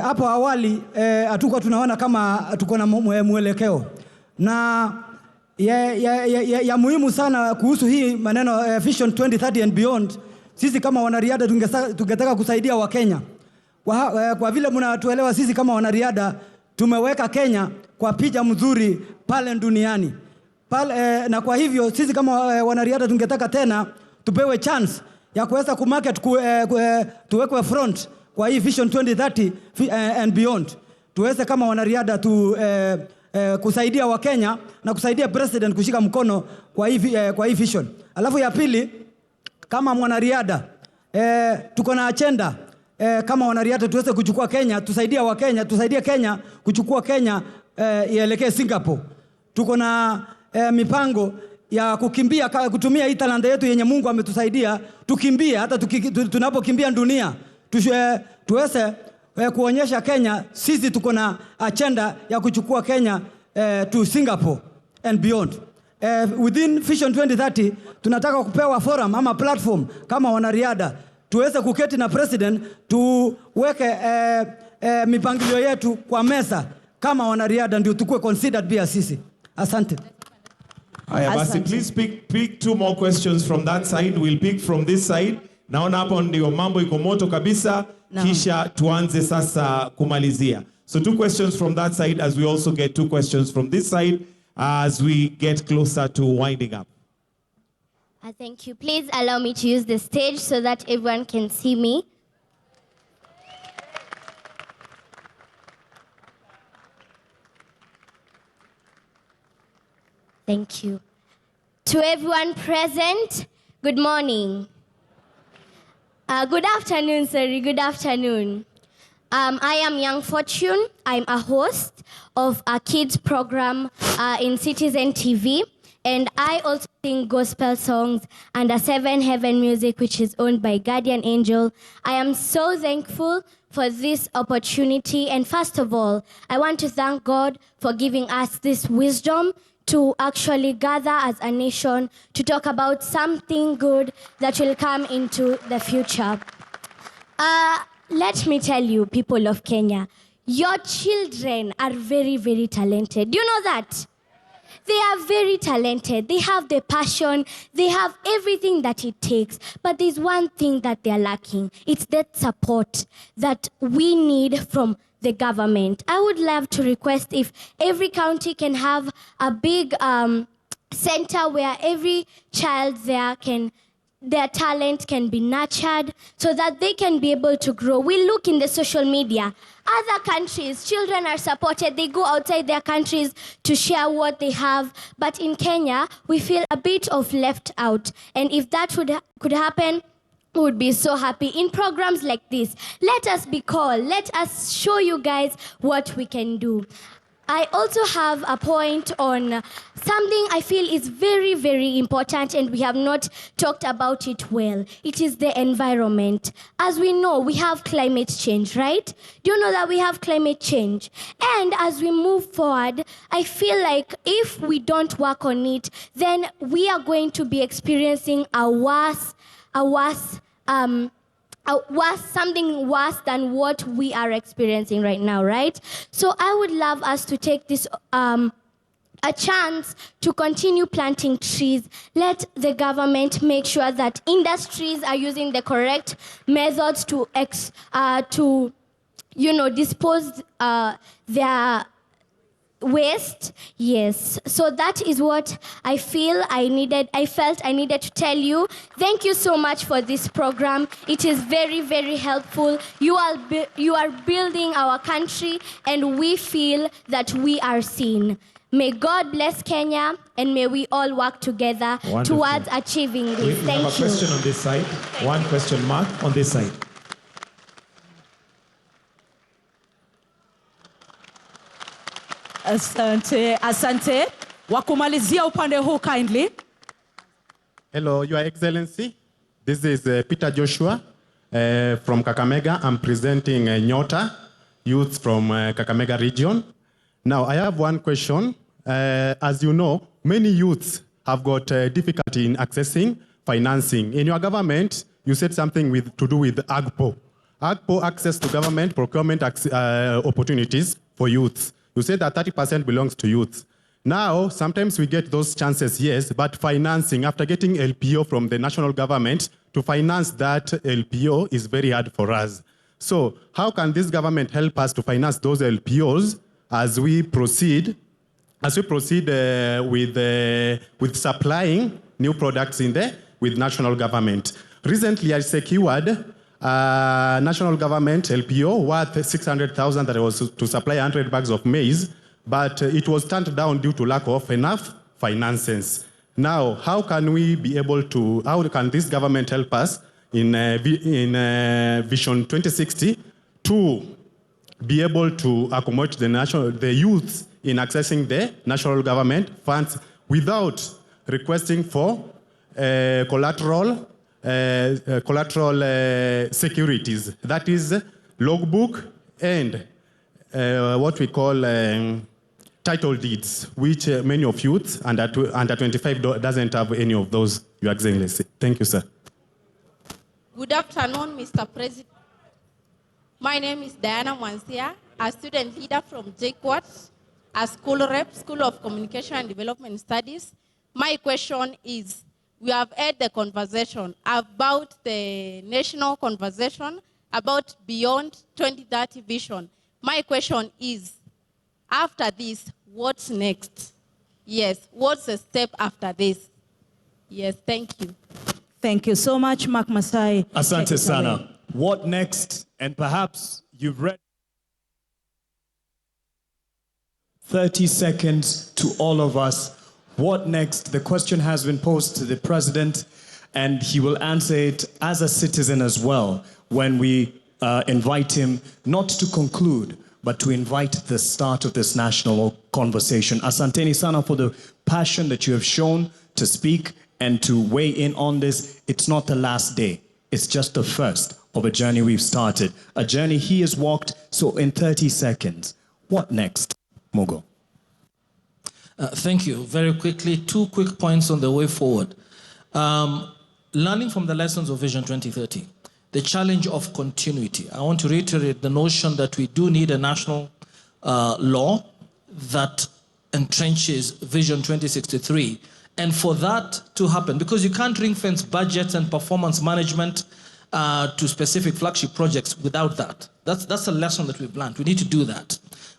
hapo awali hatukuwa tunaona kama tuko na mwelekeo. Na ya muhimu sana kuhusu hii maneno Vision 2030 and beyond, sisi kama wanariadha tungetaka kusaidia wa Kenya. Kwa vile mnatuelewa, sisi kama wanariadha tumeweka Kenya kwa picha mzuri pale duniani. Na kwa hivyo sisi kama wanariadha tungetaka tena tupewe chance ya kuweza kumarket, tuwekwe front kwa hii Vision 2030 and beyond. Tuweze kama wanariadha kusaidia wa Kenya na kusaidia president kushika mkono kwa hii vision. Alafu ya pili, kama mwanariadha tuko na agenda kama wanariadha tuweze kuchukua Kenya, tusaidia wa Kenya, tusaidie Kenya kuchukua Kenya ielekee Singapore. Tuko na mipango ya kukimbia, kutumia hii talanta yetu yenye Mungu ametusaidia, tukimbie hata tunapokimbia dunia. Tuweze kuonyesha Kenya sisi tuko na agenda ya kuchukua Kenya to Singapore and beyond. Within Vision 2030 tunataka kupewa forum ama platform kama wanariadha, tuweze kuketi na president, tuweke mipangilio yetu kwa meza kama wanariadha, ndio tukue considered pia sisi. Asante. Aya basi, please pick two more questions from that side. We'll pick from this side. Naona hapo ndio mambo iko moto kabisa. Kisha tuanze sasa kumalizia. So 2 questions from that side, as we also get 2 questions from this side as we get closer to winding up. Thank you. Please allow me to use the stage so that everyone can see me. Thank you. To everyone present, good morning. Good afternoon, sorry, good afternoon. I am Young Fortune. I'm a host of a kids program in Citizen TV. And I also sing gospel songs under Seven Heaven Music, which is owned by Guardian Angel. I am so thankful for this opportunity. And first of all, I want to thank God for giving us this wisdom to actually gather as a nation to talk about something good that will come into the future. Let me tell you, people of Kenya, your children are very, very talented. Do you know that? They are very talented. They have the passion. They have everything that it takes. But there's one thing that they're lacking. It's that support that we need from the government. I would love to request if every county can have a big center where every child there their talent can be nurtured so that they can be able to grow. We look in the social media. Other countries, children are supported. They go outside their countries to share what they have. But in Kenya, we feel a bit of left out. And if that could happen, we would be so happy. In programs like this, let us be called. Let us show you guys what we can do. I also have a point on something I feel is very, very important, and we have not talked about it well. It is the environment. As we know, we have climate change, right? Do you know that we have climate change? And as we move forward, I feel like if we don't work on it, then we are going to be experiencing something worse than what we are experiencing right now, right? So I would love us to take this a chance to continue planting trees. Let the government make sure that industries are using the correct methods to dispose their waste. Yes, so that is what I felt I needed to tell you. Thank you so much for this program. It is very, very helpful. You are building our country, and we feel that we are seen. May God bless Kenya, and may we all work together towards achieving this. We have a question on this side. One question mark on this side. Asante. Wakumalizia upande huu kindly. Hello, Your Excellency. This is Peter Joshua from Kakamega. I'm presenting Nyota, youth from Kakamega region. Now, I have one question. As you know, many youths have got difficulty in accessing financing. In your government, you said something to do with AGPO. AGPO, access to government procurement opportunities for youths. You said that 30% belongs to youth. Now, sometimes we get those chances, yes, but financing, after getting LPO from the national government, to finance that LPO is very hard for us. So how can this government help us to finance those LPOs as we proceed with supplying new products with national government? Recently, I secured national government LPO worth 600,000 that was to supply 100 bags of maize, but it was turned down due to lack of enough finances. Now, how can this government help us in Vision 2060 to be able to accommodate the youth in accessing the national government funds without requesting for collateral securities, that is logbook and what we call title deeds, which many of youth under 25 doesn't have any of those, Your Excellency. Thank you, sir. Good afternoon, Mr. President. My name is Diana Mwansia, a student leader from GOtv, a school rep, School of Communication and Development Studies. My question is, we have had the conversation about the national conversation about Beyond 2030 vision. My question is, after this, what's next? Yes, what's the step after this? Yes, thank you. Thank you so much, Mark Masai. Asante sana. What next? And perhaps you've read 30 seconds to all of us. What next? The question has been posed to the president, and he will answer it as a citizen as well when we invite him not to conclude, but to invite the start of this national conversation. Asanteni sana for the passion that you have shown to speak and to weigh in on this. It's not the last day. It's just the first of a journey we've started. A journey he has walked. So in 30 seconds, what next, Mogo? Thank you. Very quickly, 2 quick points on the way forward. Learning from the lessons of Vision 2030, the challenge of continuity. I want to reiterate the notion that we do need a national law that entrenches Vision 2063. And for that to happen, because you can't ring-fence budgets and performance management to specific flagship projects without that. That's a lesson that we've learned. We need to do that.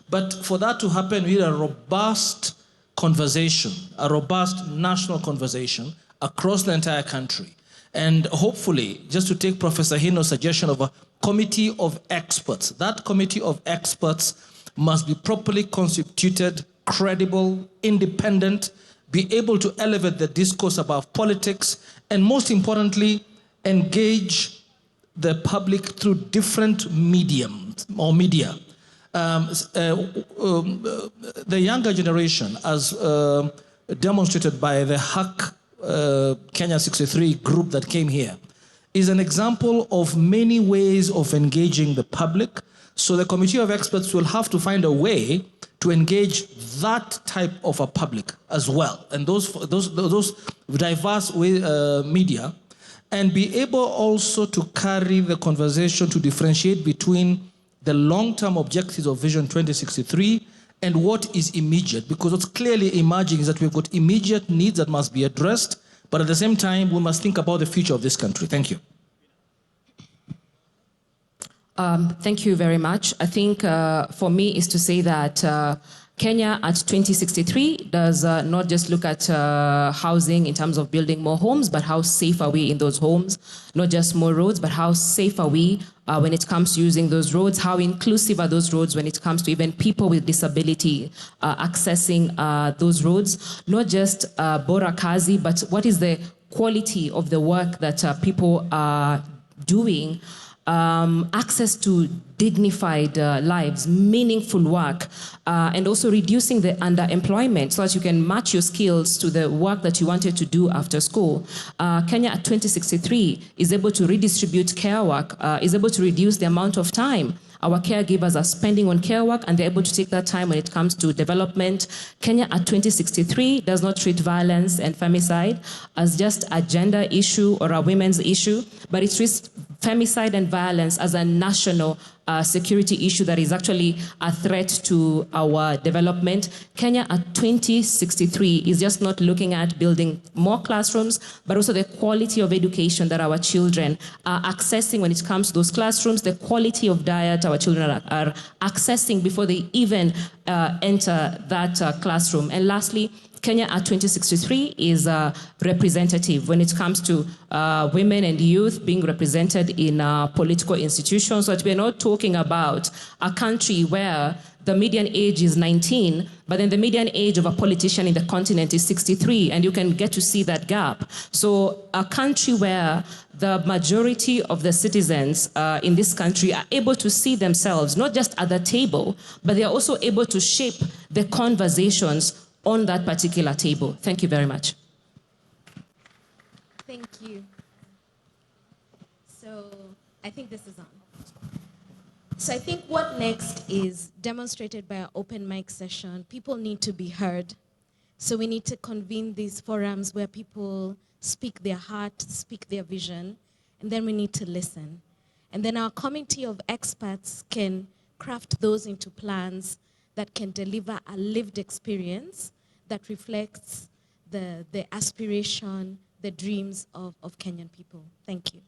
But for that to happen, we need a robust conversation, a robust national conversation across the entire country. And hopefully, just to take Professor Hino's suggestion of a committee of experts, that committee of experts must be properly constituted, credible, independent, be able to elevate the discourse about politics, and most importantly, engage the public through different mediums or media. The younger generation, as demonstrated by the Hack Kenya 63 group that came here, is an example of many ways of engaging the public. So the committee of experts will have to find a way to engage that type of a public as well, and those diverse media, and be able also to carry the conversation to differentiate between the long-term objectives of Vision 2063 and what is immediate, because what's clearly emerging is that we've got immediate needs that must be addressed, but at the same time, we must think about the future of this country. Thank you. Thank you very much. I think for me is to say that Kenya at 2063 does not just look at housing in terms of building more homes, but how safe are we in those homes? Not just more roads, but how safe are we when it comes to using those roads? How inclusive are those roads when it comes to even people with disability accessing those roads? Not just bora kazi, but what is the quality of the work that people are doing? Access to dignified lives, meaningful work, and also reducing the underemployment so that you can match your skills to the work that you wanted to do after school. Kenya at 2063 is able to redistribute care work, is able to reduce the amount of time our caregivers are spending on care work, and they're able to take that time when it comes to development. Kenya at 2063 does not treat violence and femicide as just a gender issue or a women's issue, but it treats femicide and violence as a national security issue that is actually a threat to our development. Kenya at 2063 is just not looking at building more classrooms, but also the quality of education that our children are accessing when it comes to those classrooms, the quality of diet our children are accessing before they even enter that classroom. And lastly, Kenya at 2063 is representative when it comes to women and youth being represented in political institutions. So that we're not talking about a country where the median age is 19, but then the median age of a politician in the continent is 63, and you can get to see that gap. So a country where the majority of the citizens in this country are able to see themselves, not just at the table, but they are also able to shape the conversations on that particular table. Thank you very much. Thank you. So I think this is on. So I think what next is demonstrated by our open mic session. People need to be heard. So we need to convene these forums where people speak their heart, speak their vision, and then we need to listen. And then our committee of experts can craft those into plans that can deliver a lived experience that reflects the aspiration, the dreams of Kenyan people. Thank you.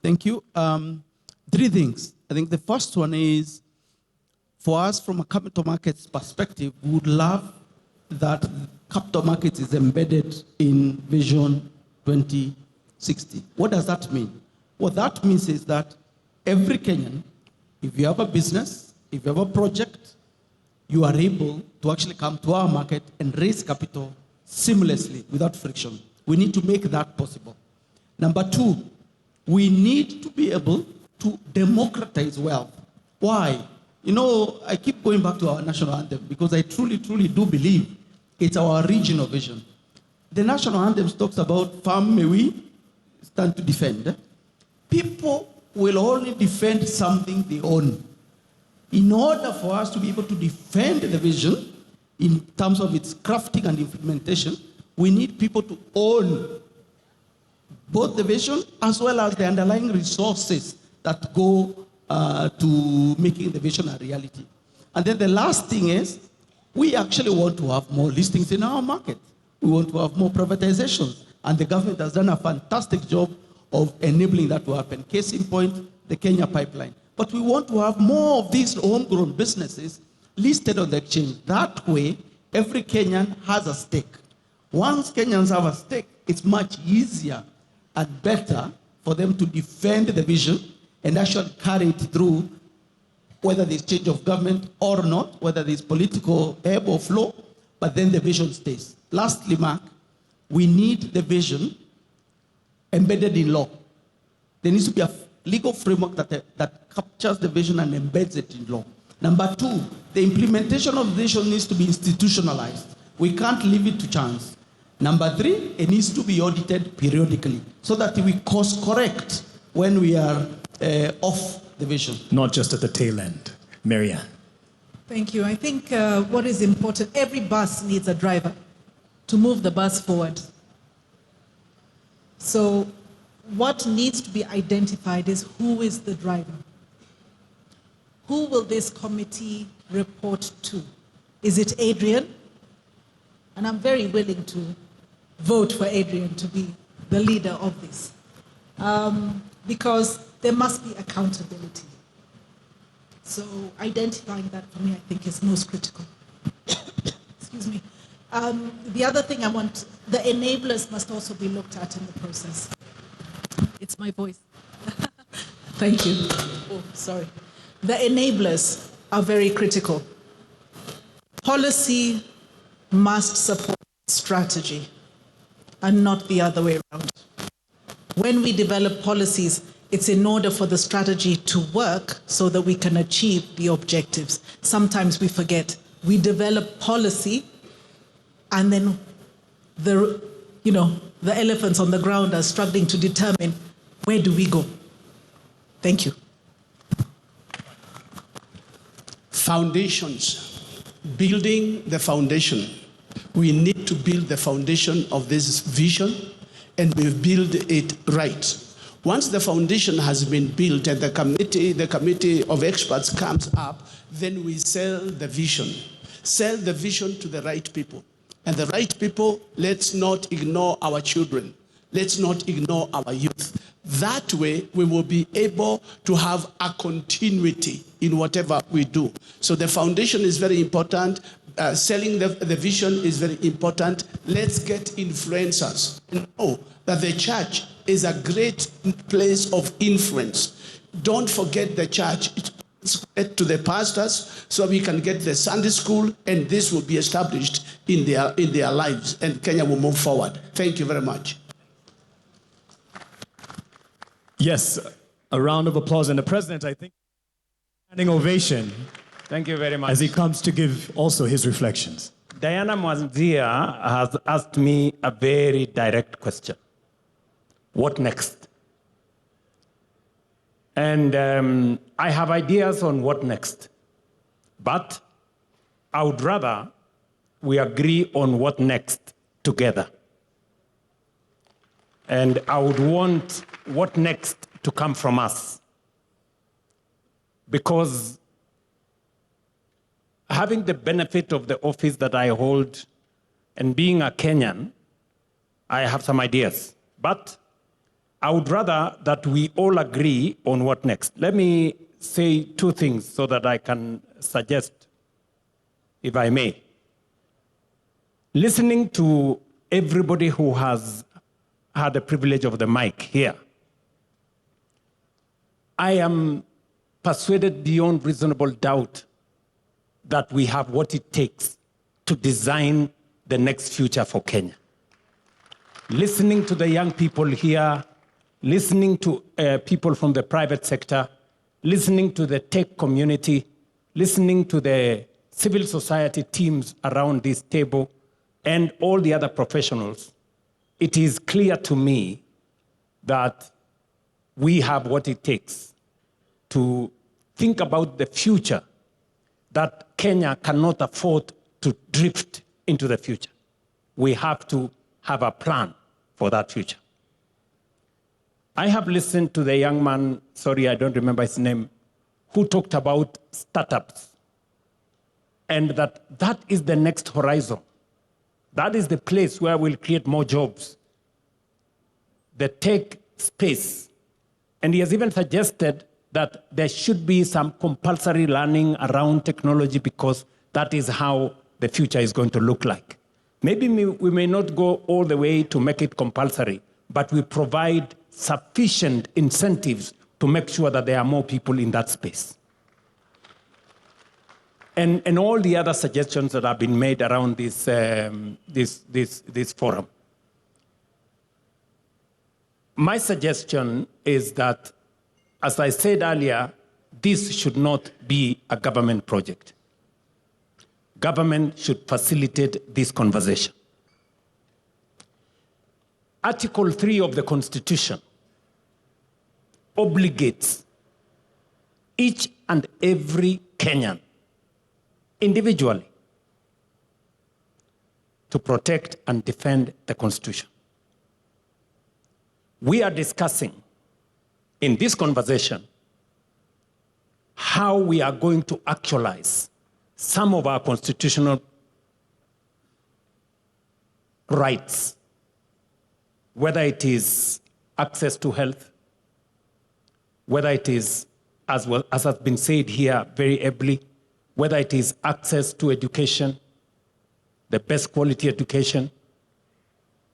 Thank you. 3 things. I think the first one is, for us from a capital markets perspective, we would love that capital markets is embedded in Vision 2060. What does that mean? What that means is that every Kenyan, if you have a business, if you have a project, you are able to actually come to our market and raise capital seamlessly without friction. We need to make that possible. Number 2, We need to be able to democratize wealth. Why? You know, I keep going back to our national anthem because I truly, truly do believe it's our regional vision. The national anthem talks about firm may we stand to defend. People will only defend something they own. In order for us to be able to defend the vision in terms of its crafting and implementation, we need people to own both the vision as well as the underlying resources that go to making the vision a reality. And then the last thing is, we actually want to have more listings in our market. We want to have more privatizations. And the government has done a fantastic job of enabling that to happen. Case in point, the Kenya pipeline. But we want to have more of these homegrown businesses listed on the exchange. That way, every Kenyan has a stake. Once Kenyans have a stake, it's much easier and better for them to defend the vision and actually carry it through, whether there's change of government or not, whether there's political ebb or flow, but then the vision stays. Lastly, Mark, we need the vision embedded in law. There needs to be a legal framework that captures the vision and embeds it in law. Number two, the implementation of the vision needs to be institutionalized. We can't leave it to chance. Number three, it needs to be audited periodically so that we course correct when we are off the vision. Not just at the tail end. Marianne. Thank you. I think what is important, every bus needs a driver to move the bus forward. So what needs to be identified is who is the driver? Who will this committee report to? Is it Adrian? And I'm very willing to vote for Adrian to be the leader of this. Because there must be accountability. So identifying that for me, I think, is most critical. Excuse me. The other thing I want, the enablers must also be looked at in the process. It's my voice. Thank you. Oh, sorry. The enablers are very critical. Policy must support strategy and not the other way around. When we develop policies, it's in order for the strategy to work so that we can achieve the objectives. Sometimes we forget. We develop policy and then the elephants on the ground are struggling to determine where do we go. Thank you. Foundations. Building the foundation. We need to build the foundation of this vision, and we build it right. Once the foundation has been built and the committee of experts comes up, then we sell the vision. Sell the vision to the right people. And the right people, let's not ignore our children. Let's not ignore our youth. That way, we will be able to have a continuity in whatever we do. So the foundation is very important. Selling the vision is very important. Let's get influencers and know that the church is a great place of influence. Don't forget the church. It's to the pastors so we can get the Sunday school, and this will be established in their lives, and Kenya will move forward. Thank you very much. Yes, a round of applause. And the president, I think, standing ovation. Thank you very much. As he comes to give also his reflections. Diana Mwanzia has asked me a very direct question. What next? And I have ideas on what next. But I would rather we agree on what next together. And I would want what next to come from us. Because having the benefit of the office that I hold and being a Kenyan, I have some ideas. But I would rather that we all agree on what next. Let me say two things so that I can suggest, if I may. Listening to everybody who has had the privilege of the mic here, I am persuaded beyond reasonable doubt that we have what it takes to design the next future for Kenya. Listening to the young people here, listening to people from the private sector, listening to the tech community, listening to the civil society teams around this table, and all the other professionals, it is clear to me that we have what it takes to think about the future, that Kenya cannot afford to drift into the future. We have to have a plan for that future. I have listened to the young man, sorry, I don't remember his name, who talked about startups, and that is the next horizon. That is the place where we'll create more jobs. The tech space. And he has even suggested that there should be some compulsory learning around technology because that is how the future is going to look like. Maybe we may not go all the way to make it compulsory, but we provide sufficient incentives to make sure that there are more people in that space. And all the other suggestions that have been made around this forum. My suggestion is that, as I said earlier, this should not be a government project. Government should facilitate this conversation. Article 3 of the Constitution obligates each and every Kenyan individually to protect and defend the Constitution. We are discussing in this conversation how we are going to actualize some of our constitutional rights, whether it is access to health, whether it is, as has been said here very ably, whether it is access to education, the best quality education,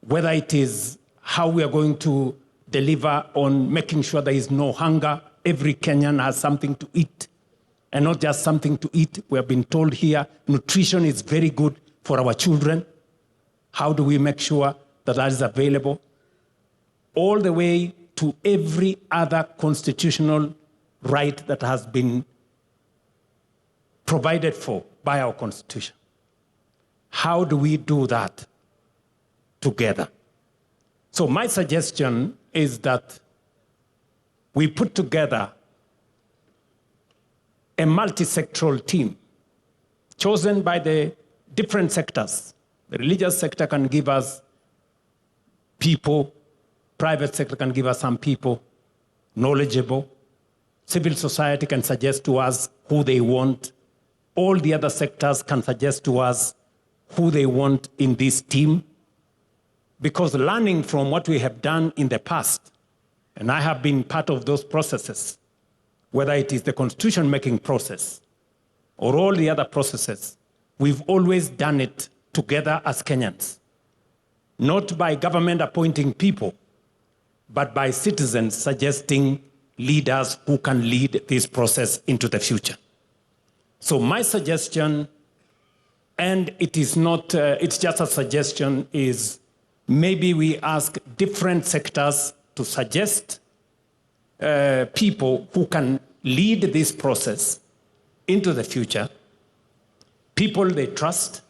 whether it is how we are going to deliver on making sure there is no hunger. Every Kenyan has something to eat, and not just something to eat. We have been told here nutrition is very good for our children. How do we make sure that that is available? All the way to every other constitutional right that has been provided for by our Constitution. How do we do that together? So my suggestion is that we put together a multi-sectoral team chosen by the different sectors. The religious sector can give us people, private sector can give us some people, knowledgeable. Civil society can suggest to us who they want. All the other sectors can suggest to us who they want in this team. Because learning from what we have done in the past, and I have been part of those processes, whether it is the constitution-making process or all the other processes, we've always done it together as Kenyans. Not by government appointing people, but by citizens suggesting leaders who can lead this process into the future. So my suggestion, and it is not, it's just a suggestion, is maybe we ask different sectors to suggest people who can lead this process into the future, people they trust,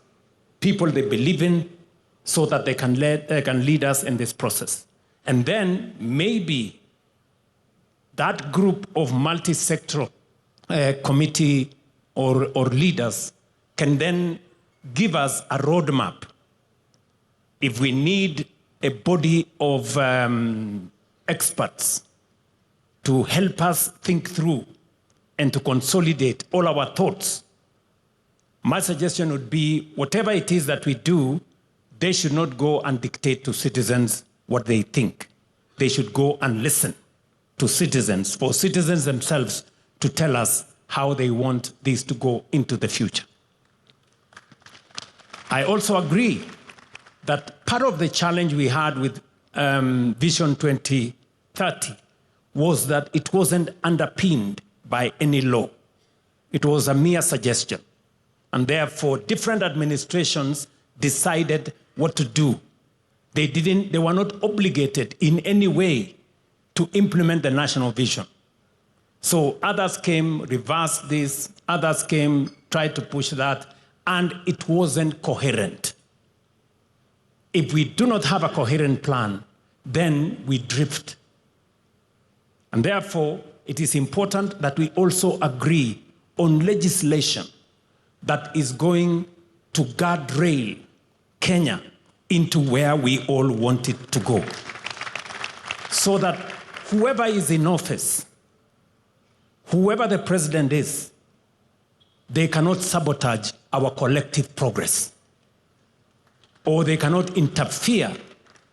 people they believe in, so that they can lead us in this process. And then maybe that group of multi-sectoral committee or leaders can then give us a roadmap. If we need a body of experts to help us think through and to consolidate all our thoughts, my suggestion would be whatever it is that we do, they should not go and dictate to citizens what they think. They should go and listen to citizens, for citizens themselves to tell us how they want this to go into the future. I also agree that part of the challenge we had with Vision 2030 was that it wasn't underpinned by any law. It was a mere suggestion. And therefore, different administrations decided what to do. They were not obligated in any way to implement the national vision. So others came, reversed this, others came, tried to push that, and it wasn't coherent. If we do not have a coherent plan, then we drift. And therefore, it is important that we also agree on legislation that is going to guardrail Kenya into where we all want it to go. So that whoever is in office, whoever the president is, they cannot sabotage our collective progress, or they cannot interfere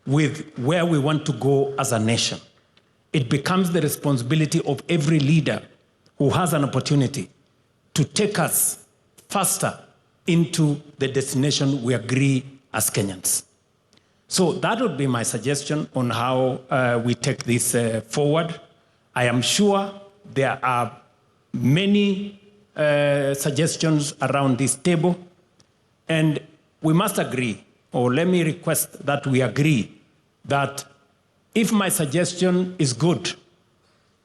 with where we want to go as a nation. It becomes the responsibility of every leader who has an opportunity to take us faster into the destination we agree as Kenyans. So that would be my suggestion on how we take this forward. I am sure there are many suggestions around this table, and we must agree, or let me request that we agree, that if my suggestion is good,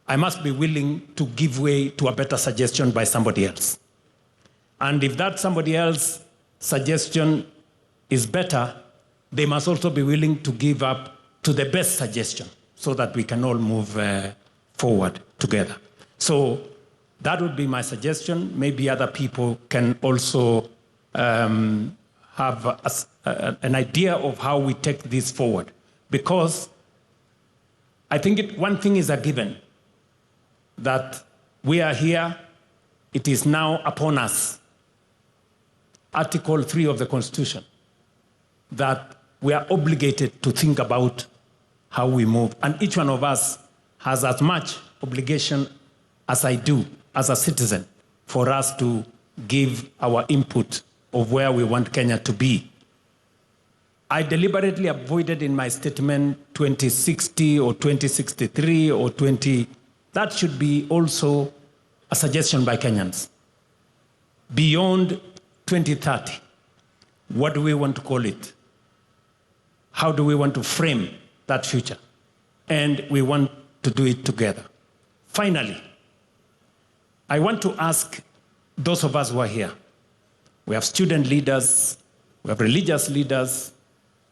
I must be willing to give way to a better suggestion by somebody else. And if that somebody else's suggestion is better, they must also be willing to give up to the best suggestion so that we can all move forward together. So that would be my suggestion. Maybe other people can also have an idea of how we take this forward. Because I think one thing is a given, that we are here, it is now upon us, Article 3 of the Constitution, that we are obligated to think about how we move. And each one of us has as much obligation as I do as a citizen for us to give our input of where we want Kenya to be. I deliberately avoided in my statement 2060 or 2063 or 20. That should be also a suggestion by Kenyans. Beyond 2030, what do we want to call it? How do we want to frame that future? And we want to do it together. Finally, I want to ask those of us who are here. We have student leaders, we have religious leaders,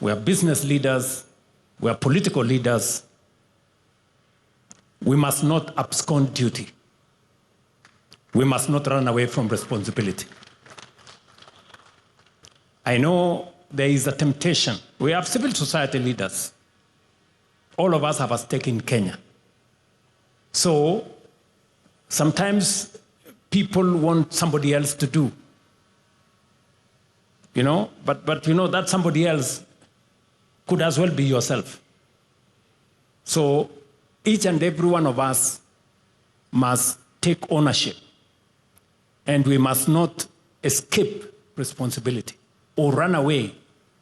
we have business leaders, we have political leaders. We must not abscond duty. We must not run away from responsibility. I know there is a temptation. We have civil society leaders. All of us have a stake in Kenya. So sometimes people want somebody else to do. But that somebody else could as well be yourself. So each and every one of us must take ownership, and we must not escape responsibility or run away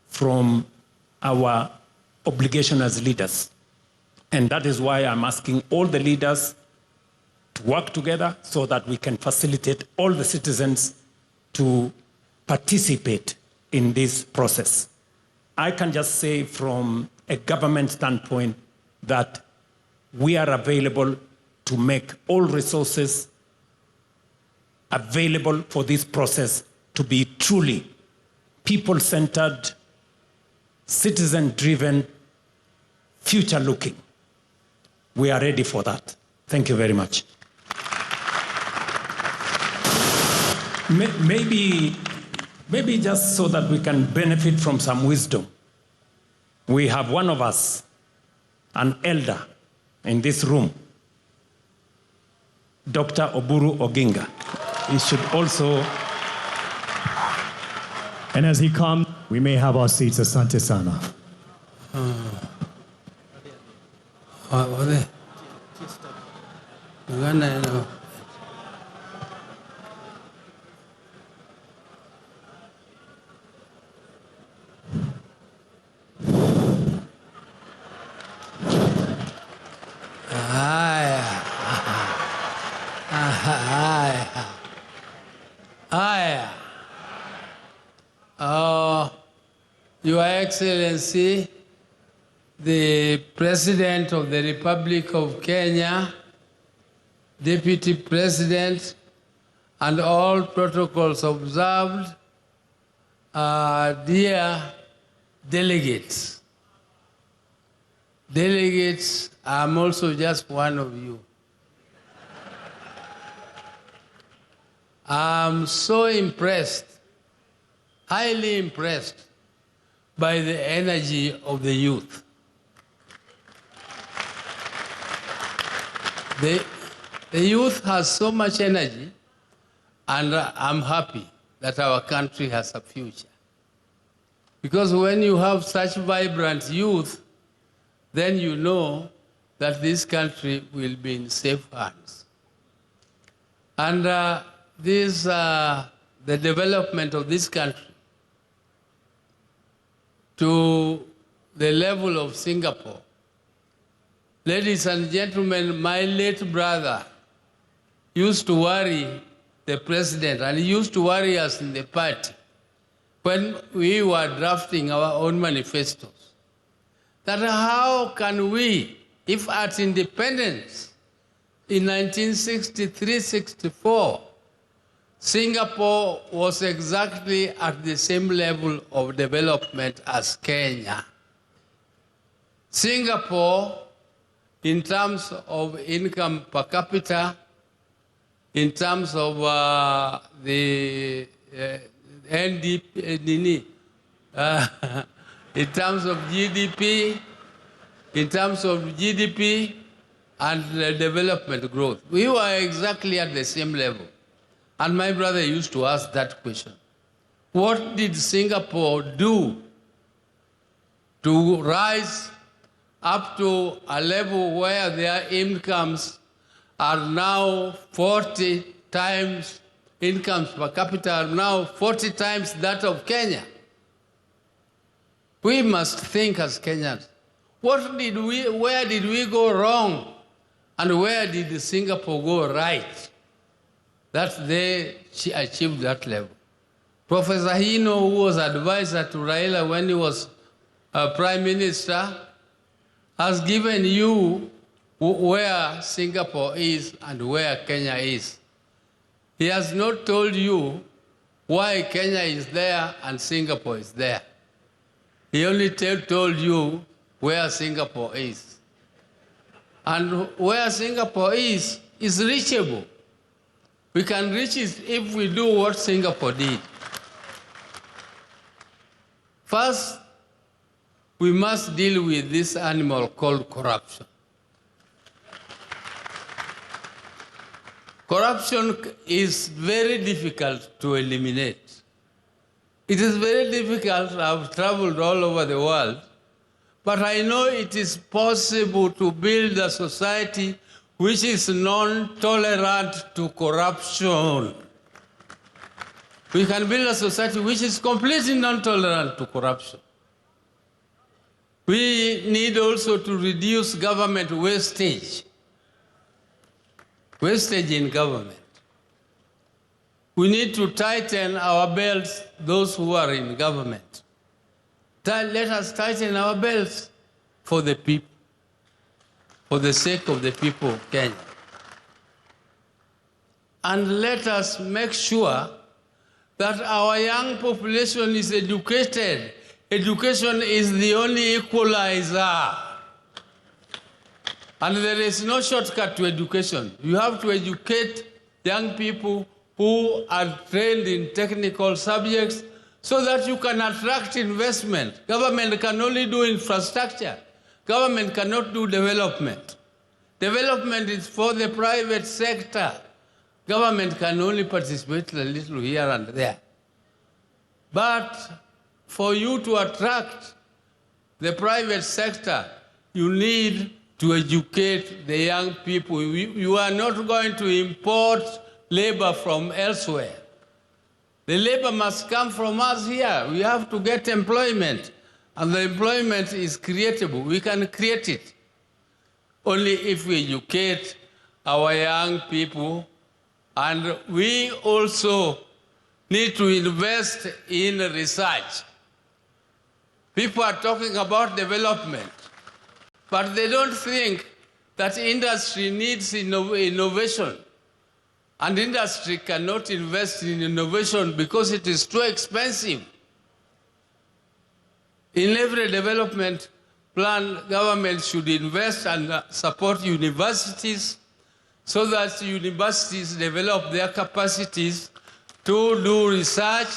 from our obligation as leaders. And that is why I'm asking all the leaders to work together so that we can facilitate all the citizens to participate in this process. I can just say from a government standpoint that we are available to make all resources available for this process to be truly people-centered, citizen-driven, future-looking. We are ready for that. Thank you very much. Maybe just so that we can benefit from some wisdom, we have one of us, an elder in this room, Dr. Oburu Oginga. He should also... And as he comes, we may have our seats. Asante sana. Your Excellency, the President of the Republic of Kenya, Deputy President, and all protocols observed, dear delegates. Delegates, I'm also just one of you. I'm so impressed, highly impressed by the energy of the youth. The youth has so much energy, and I'm happy that our country has a future. Because when you have such vibrant youth, then you know that this country will be in safe hands. And the development of this country to the level of Singapore. Ladies and gentlemen, my late brother used to worry the president, and he used to worry us in the party when we were drafting our own manifestos, that how can we, if at independence in 1963-64, Singapore was exactly at the same level of development as Kenya. Singapore, in terms of income per capita, in terms of the NDP, in terms of GDP, and development growth, we were exactly at the same level. And my brother used to ask that question. What did Singapore do to rise up to a level where their incomes are now 40 times, incomes per capita are now 40 times that of Kenya? We must think as Kenyans. Where did we go wrong? And where did Singapore go right? That they achieved that level. Professor Hino, who was advisor to Raila when he was Prime Minister, has given you where Singapore is and where Kenya is. He has not told you why Kenya is there and Singapore is there. He only told you where Singapore is. And where Singapore is reachable. We can reach it if we do what Singapore did. First, we must deal with this animal called corruption. Corruption is very difficult to eliminate. It is very difficult. I've traveled all over the world, but I know it is possible to build a society which is non-tolerant to corruption. We can build a society which is completely non-tolerant to corruption. We need also to reduce government wastage. Wastage in government. We need to tighten our belts, those who are in government. Let us tighten our belts for the people, for the sake of the people of Kenya. And let us make sure that our young population is educated. Education is the only equalizer. And there is no shortcut to education. You have to educate young people who are trained in technical subjects so that you can attract investment. Government can only do infrastructure. Government cannot do development. Development is for the private sector. Government can only participate a little here and there. But for you to attract the private sector, you need to educate the young people. You are not going to import labor from elsewhere. The labor must come from us here. We have to get employment, and the employment is creatable. We can create it only if we educate our young people, and we also need to invest in research. People are talking about development. but they don't think that industry needs innovation. And industry cannot invest in innovation because it is too expensive. In every development plan, government should invest and support universities so that universities develop their capacities to do research,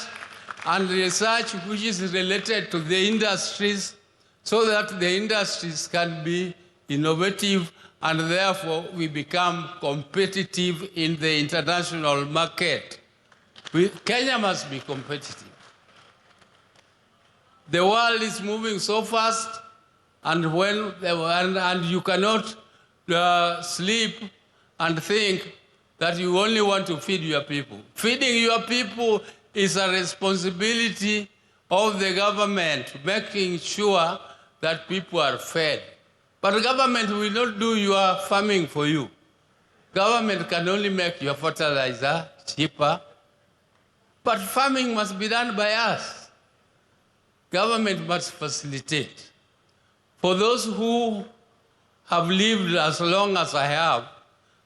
and research which is related to the industries, so that the industries can be innovative and therefore we become competitive in the international market. Kenya must be competitive. The world is moving so fast, and you cannot sleep and think that you only want to feed your people. Feeding your people is a responsibility of the government, making sure that people are fed. But the government will not do your farming for you. Government can only make your fertilizer cheaper, but farming must be done by us. Government must facilitate. For those who have lived as long as I have,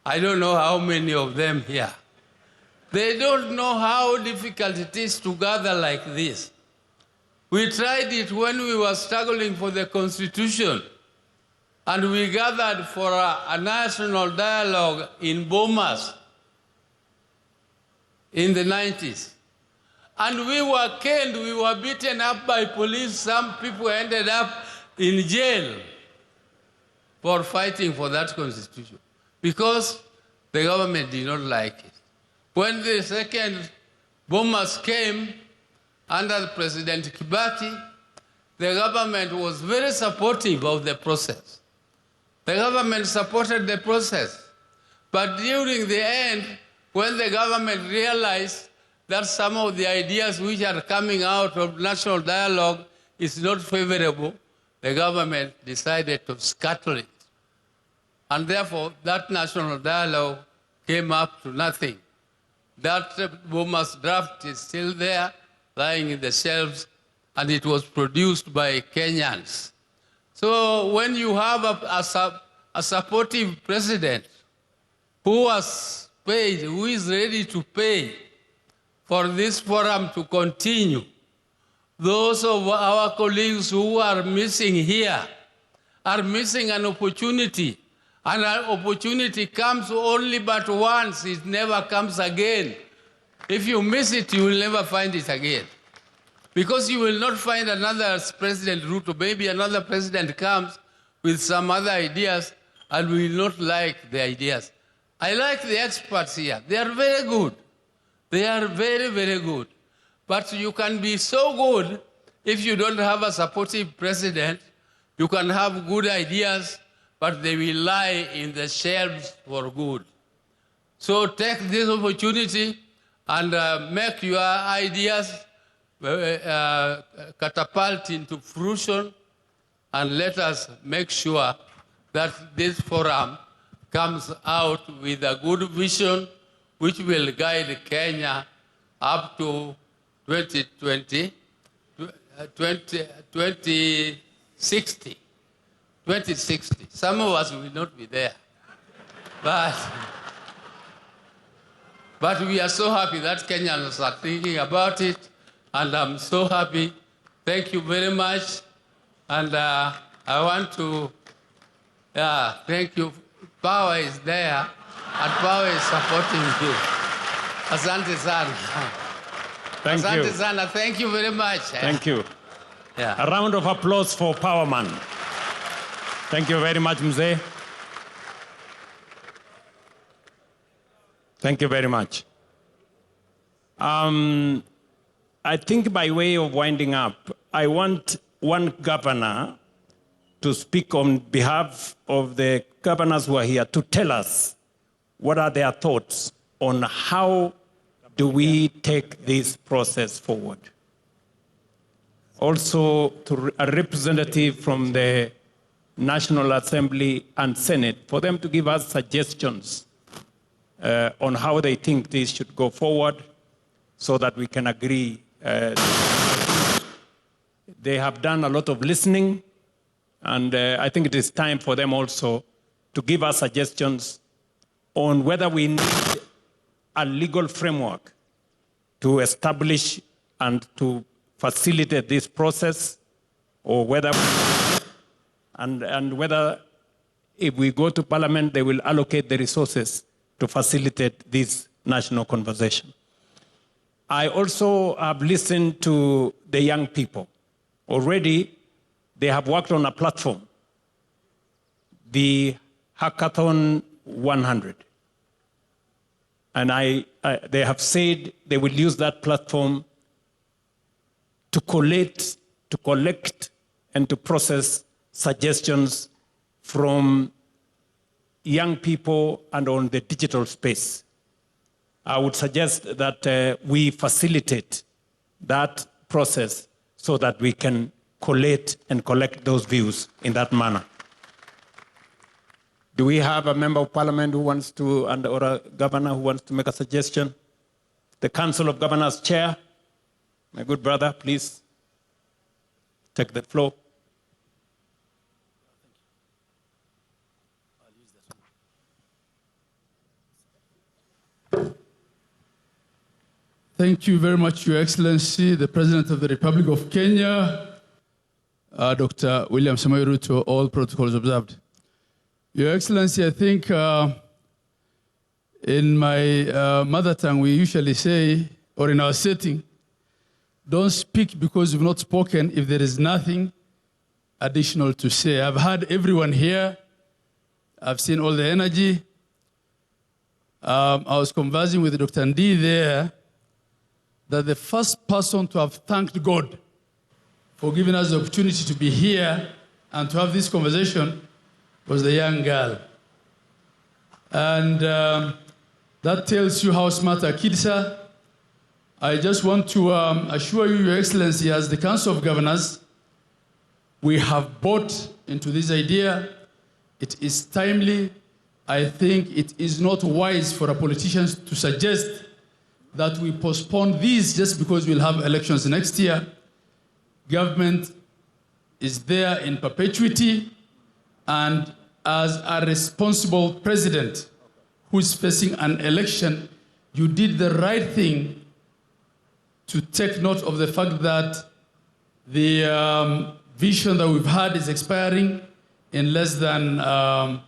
I don't know how many of them here, they don't know how difficult it is to gather like this. We tried it when we were struggling for the Constitution, and we gathered for a national dialogue in Bomas in the 90s. And we were killed, we were beaten up by police. Some people ended up in jail for fighting for that constitution because the government did not like it. When the second bombers came under President Kibaki, the government was very supportive of the process. The government supported the process. But during the end, when the government realized that some of the ideas which are coming out of national dialogue is not favorable, the government decided to scuttle it. And therefore, that national dialogue came up to nothing. That Boma's draft is still there, lying in the shelves, and it was produced by Kenyans. So when you have a supportive president who has paid, who is ready to pay for this forum to continue, those of our colleagues who are missing here are missing an opportunity. And an opportunity comes only but once, it never comes again. If you miss it, you will never find it again. Because you will not find another President Ruto. Maybe another president comes with some other ideas and we will not like the ideas. I like the experts here. They are very good. They are very, very good. But you can be so good if you don't have a supportive president. You can have good ideas, but they will lie in the shelves for good. So take this opportunity and make your ideas catapult into fruition, and let us make sure that this forum comes out with a good vision which will guide Kenya up to 2060. 2060. Some of us will not be there. But we are so happy that Kenyans are thinking about it, and I'm so happy. Thank you very much. And I want to thank you. Power is there, and power is supporting you. Asante sana. Thank you. Asante sana. Thank you very much. Thank you. Yeah. A round of applause for Powerman. Thank you very much, Mzee. Thank you very much. I think by way of winding up, I want one governor to speak on behalf of the governors who are here to tell us what are their thoughts on how do we take this process forward. Also, to a representative from the National Assembly and Senate, for them to give us suggestions on how they think this should go forward so that we can agree. They have done a lot of listening. And I think it is time for them also to give us suggestions on whether we need a legal framework to establish and to facilitate this process, or whether, and whether if we go to Parliament, they will allocate the resources to facilitate this national conversation. I also have listened to the young people. Already, they have worked on a platform, the Hackathon 100. And they have said they will use that platform to collect and to process suggestions from young people and on the digital space. I would suggest that we facilitate that process so that we can collate and collect those views in that manner. Do we have a member of parliament who wants to, or a governor who wants to make a suggestion? The Council of Governors Chair, my good brother, please take the floor. Thank you very much, Your Excellency, the President of the Republic of Kenya, Dr. William Samoei Ruto, all protocols observed. Your Excellency, I think in my mother tongue, we usually say, or in our setting, don't speak because you've not spoken if there is nothing additional to say. I've heard everyone here. I've seen all the energy. I was conversing with Dr. Ndi there, that the first person to have thanked God for giving us the opportunity to be here and to have this conversation was the young girl. And that tells you how smart our kids are. I just want to assure you, Your Excellency, as the Council of Governors, we have bought into this idea. It is timely. I think it is not wise for our politicians to suggest that we postpone these just because we'll have elections next year. Government is there in perpetuity, and as a responsible president who is facing an election, you did the right thing to take note of the fact that the vision that we've had is expiring in less than how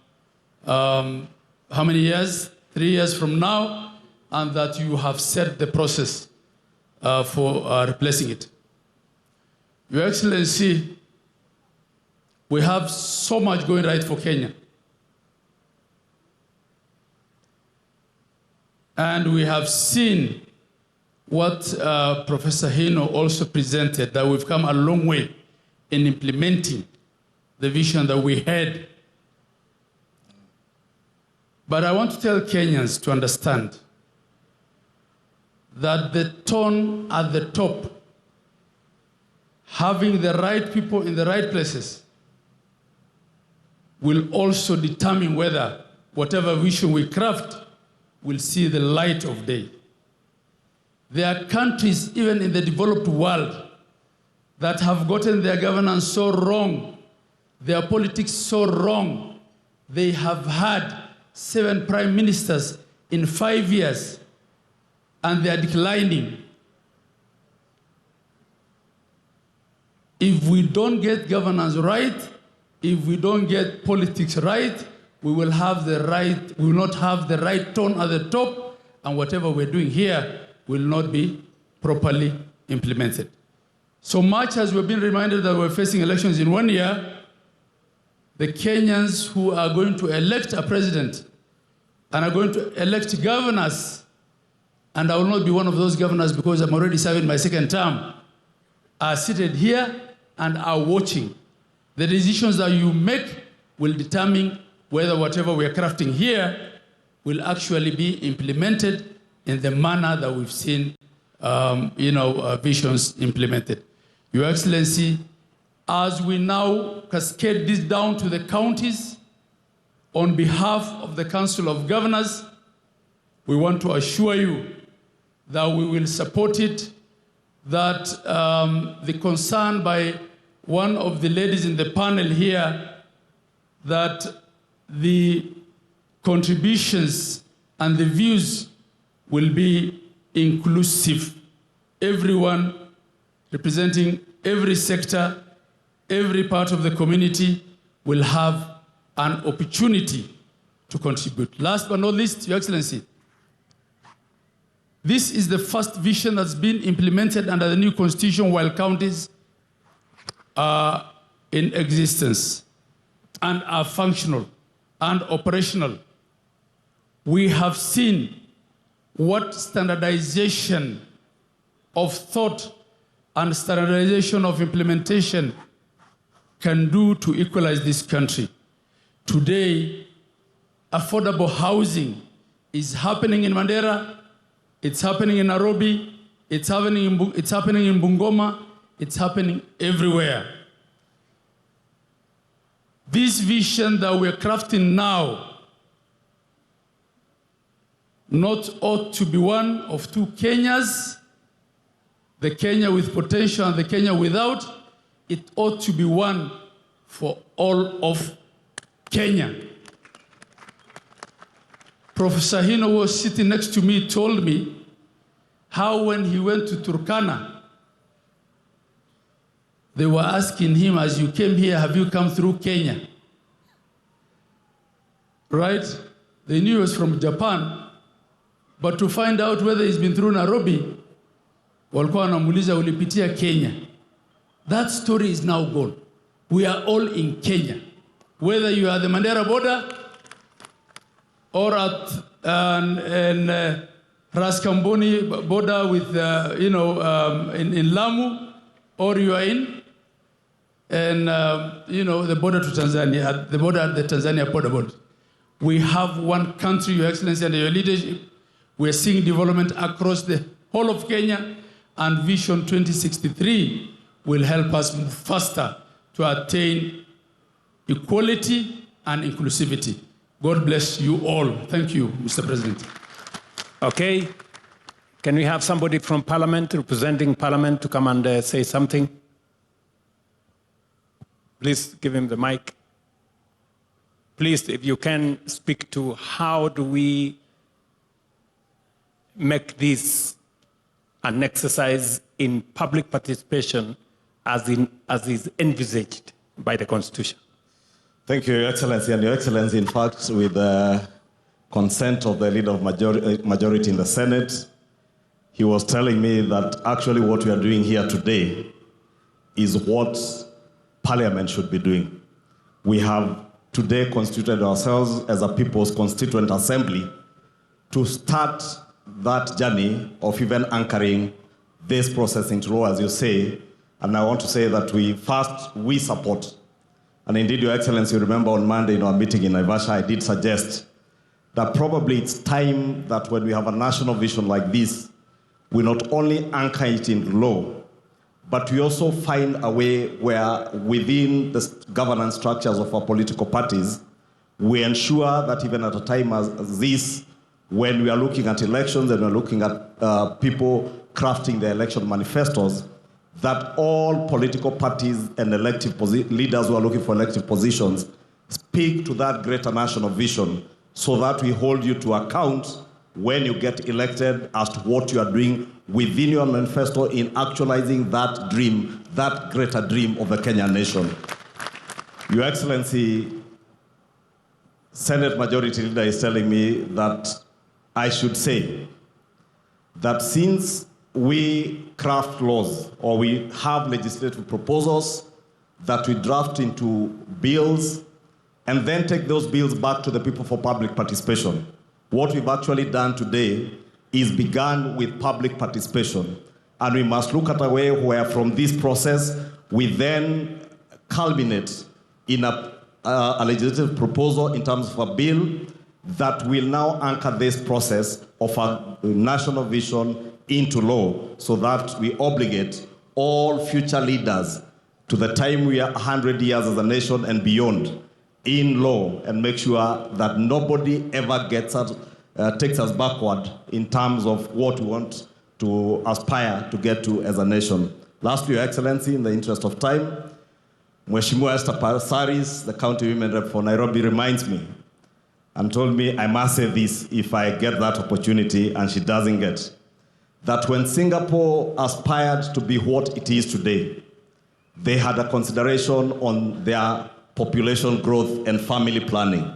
many years? 3 years from now, and that you have set the process for replacing it. Your Excellency, we have so much going right for Kenya. And we have seen what Professor Hino also presented, that we've come a long way in implementing the vision that we had. But I want to tell Kenyans to understand that the tone at the top, having the right people in the right places, will also determine whether whatever vision we craft will see the light of day. There are countries, even in the developed world, that have gotten their governance so wrong, their politics so wrong. They have had 7 prime ministers in 5 years, and they are declining. If we don't get governance right, if we don't get politics right, we will not have the right tone at the top, and whatever we're doing here will not be properly implemented. So much as we've been reminded that we're facing elections in 1 year, the Kenyans who are going to elect a president and are going to elect governors, and I will not be one of those governors because I'm already serving my 2nd term, are seated here and are watching. The decisions that you make will determine whether whatever we are crafting here will actually be implemented in the manner that we've seen visions implemented. Your Excellency, as we now cascade this down to the counties, on behalf of the Council of Governors, we want to assure you that we will support it, that the concern by one of the ladies in the panel here that the contributions and the views will be inclusive. Everyone representing every sector, every part of the community will have an opportunity to contribute. Last but not least, Your Excellency, this is the first vision that's been implemented under the new constitution while counties are in existence and are functional and operational. We have seen what standardization of thought and standardization of implementation can do to equalize this country. Today, affordable housing is happening in Mandera, it's happening in Nairobi, it's happening in Bungoma, it's happening everywhere. This vision that we're crafting now not ought to be one of two Kenyas, the Kenya with potential and the Kenya without. It ought to be one for all of Kenya. Professor Hino was sitting next to me, told me how when he went to Turkana, they were asking him, as you came here, have you come through Kenya? Right? They knew he was from Japan, but to find out whether he's been through Nairobi, walikuwa wanamuuliza ulipitia Kenya. That story is now gone. We are all in Kenya. Whether you are the Mandera border or at Raskamboni border with, in Lamu, or you are in the border to Tanzania, the border at the Tanzania border. We have one country, Your Excellency, under your leadership. We are seeing development across the whole of Kenya, and Vision 2063 will help us move faster to attain equality and inclusivity. God bless you all. Thank you, Mr. President. Okay. Can we have somebody from Parliament, representing Parliament, to come and say something? Please give him the mic. Please, if you can, speak to how do we make this an exercise in public participation as is envisaged by the Constitution. Thank you, Your Excellency. And Your Excellency, in fact, with the consent of the leader of majority in the Senate, he was telling me that actually what we are doing here today is what Parliament should be doing. We have today constituted ourselves as a People's Constituent Assembly to start that journey of even anchoring this process into law, as you say. And I want to say that we support. And indeed, Your Excellency, you remember on Monday in our meeting in Naivasha, I did suggest that probably it's time that when we have a national vision like this, we not only anchor it in law, but we also find a way where within the governance structures of our political parties, we ensure that even at a time as this, when we are looking at elections and we're looking at people crafting their election manifestos, that all political parties and elective leaders who are looking for elective positions speak to that greater national vision so that we hold you to account when you get elected as to what you are doing within your manifesto in actualizing that dream, that greater dream of the Kenyan nation. Your Excellency, Senate Majority Leader is telling me that I should say that since we craft laws or we have legislative proposals that we draft into bills and then take those bills back to the people for public participation, what we've actually done today is begun with public participation. And we must look at a way where from this process, we then culminate in a legislative proposal in terms of a bill that will now anchor this process of a national vision into law so that we obligate all future leaders to the time we are 100 years as a nation and beyond in law and make sure that nobody ever takes us backward in terms of what we want to aspire to get to as a nation. Lastly, Your Excellency, in the interest of time, Mheshimiwa Esther Pasaris, the county women rep for Nairobi, reminds me and told me I must say this if I get that opportunity, and she doesn't get, that when Singapore aspired to be what it is today, they had a consideration on their population growth and family planning.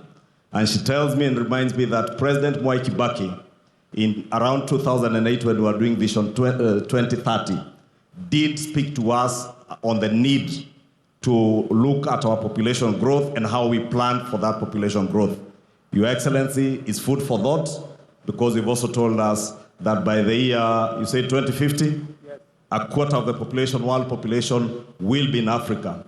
And she tells me and reminds me that President Mwai Kibaki, in around 2008 when we were doing Vision 2030, did speak to us on the need to look at our population growth and how we plan for that population growth. Your Excellency is food for thought, because you've also told us that by the year, you say 2050, a quarter of the population, world population, will be in Africa.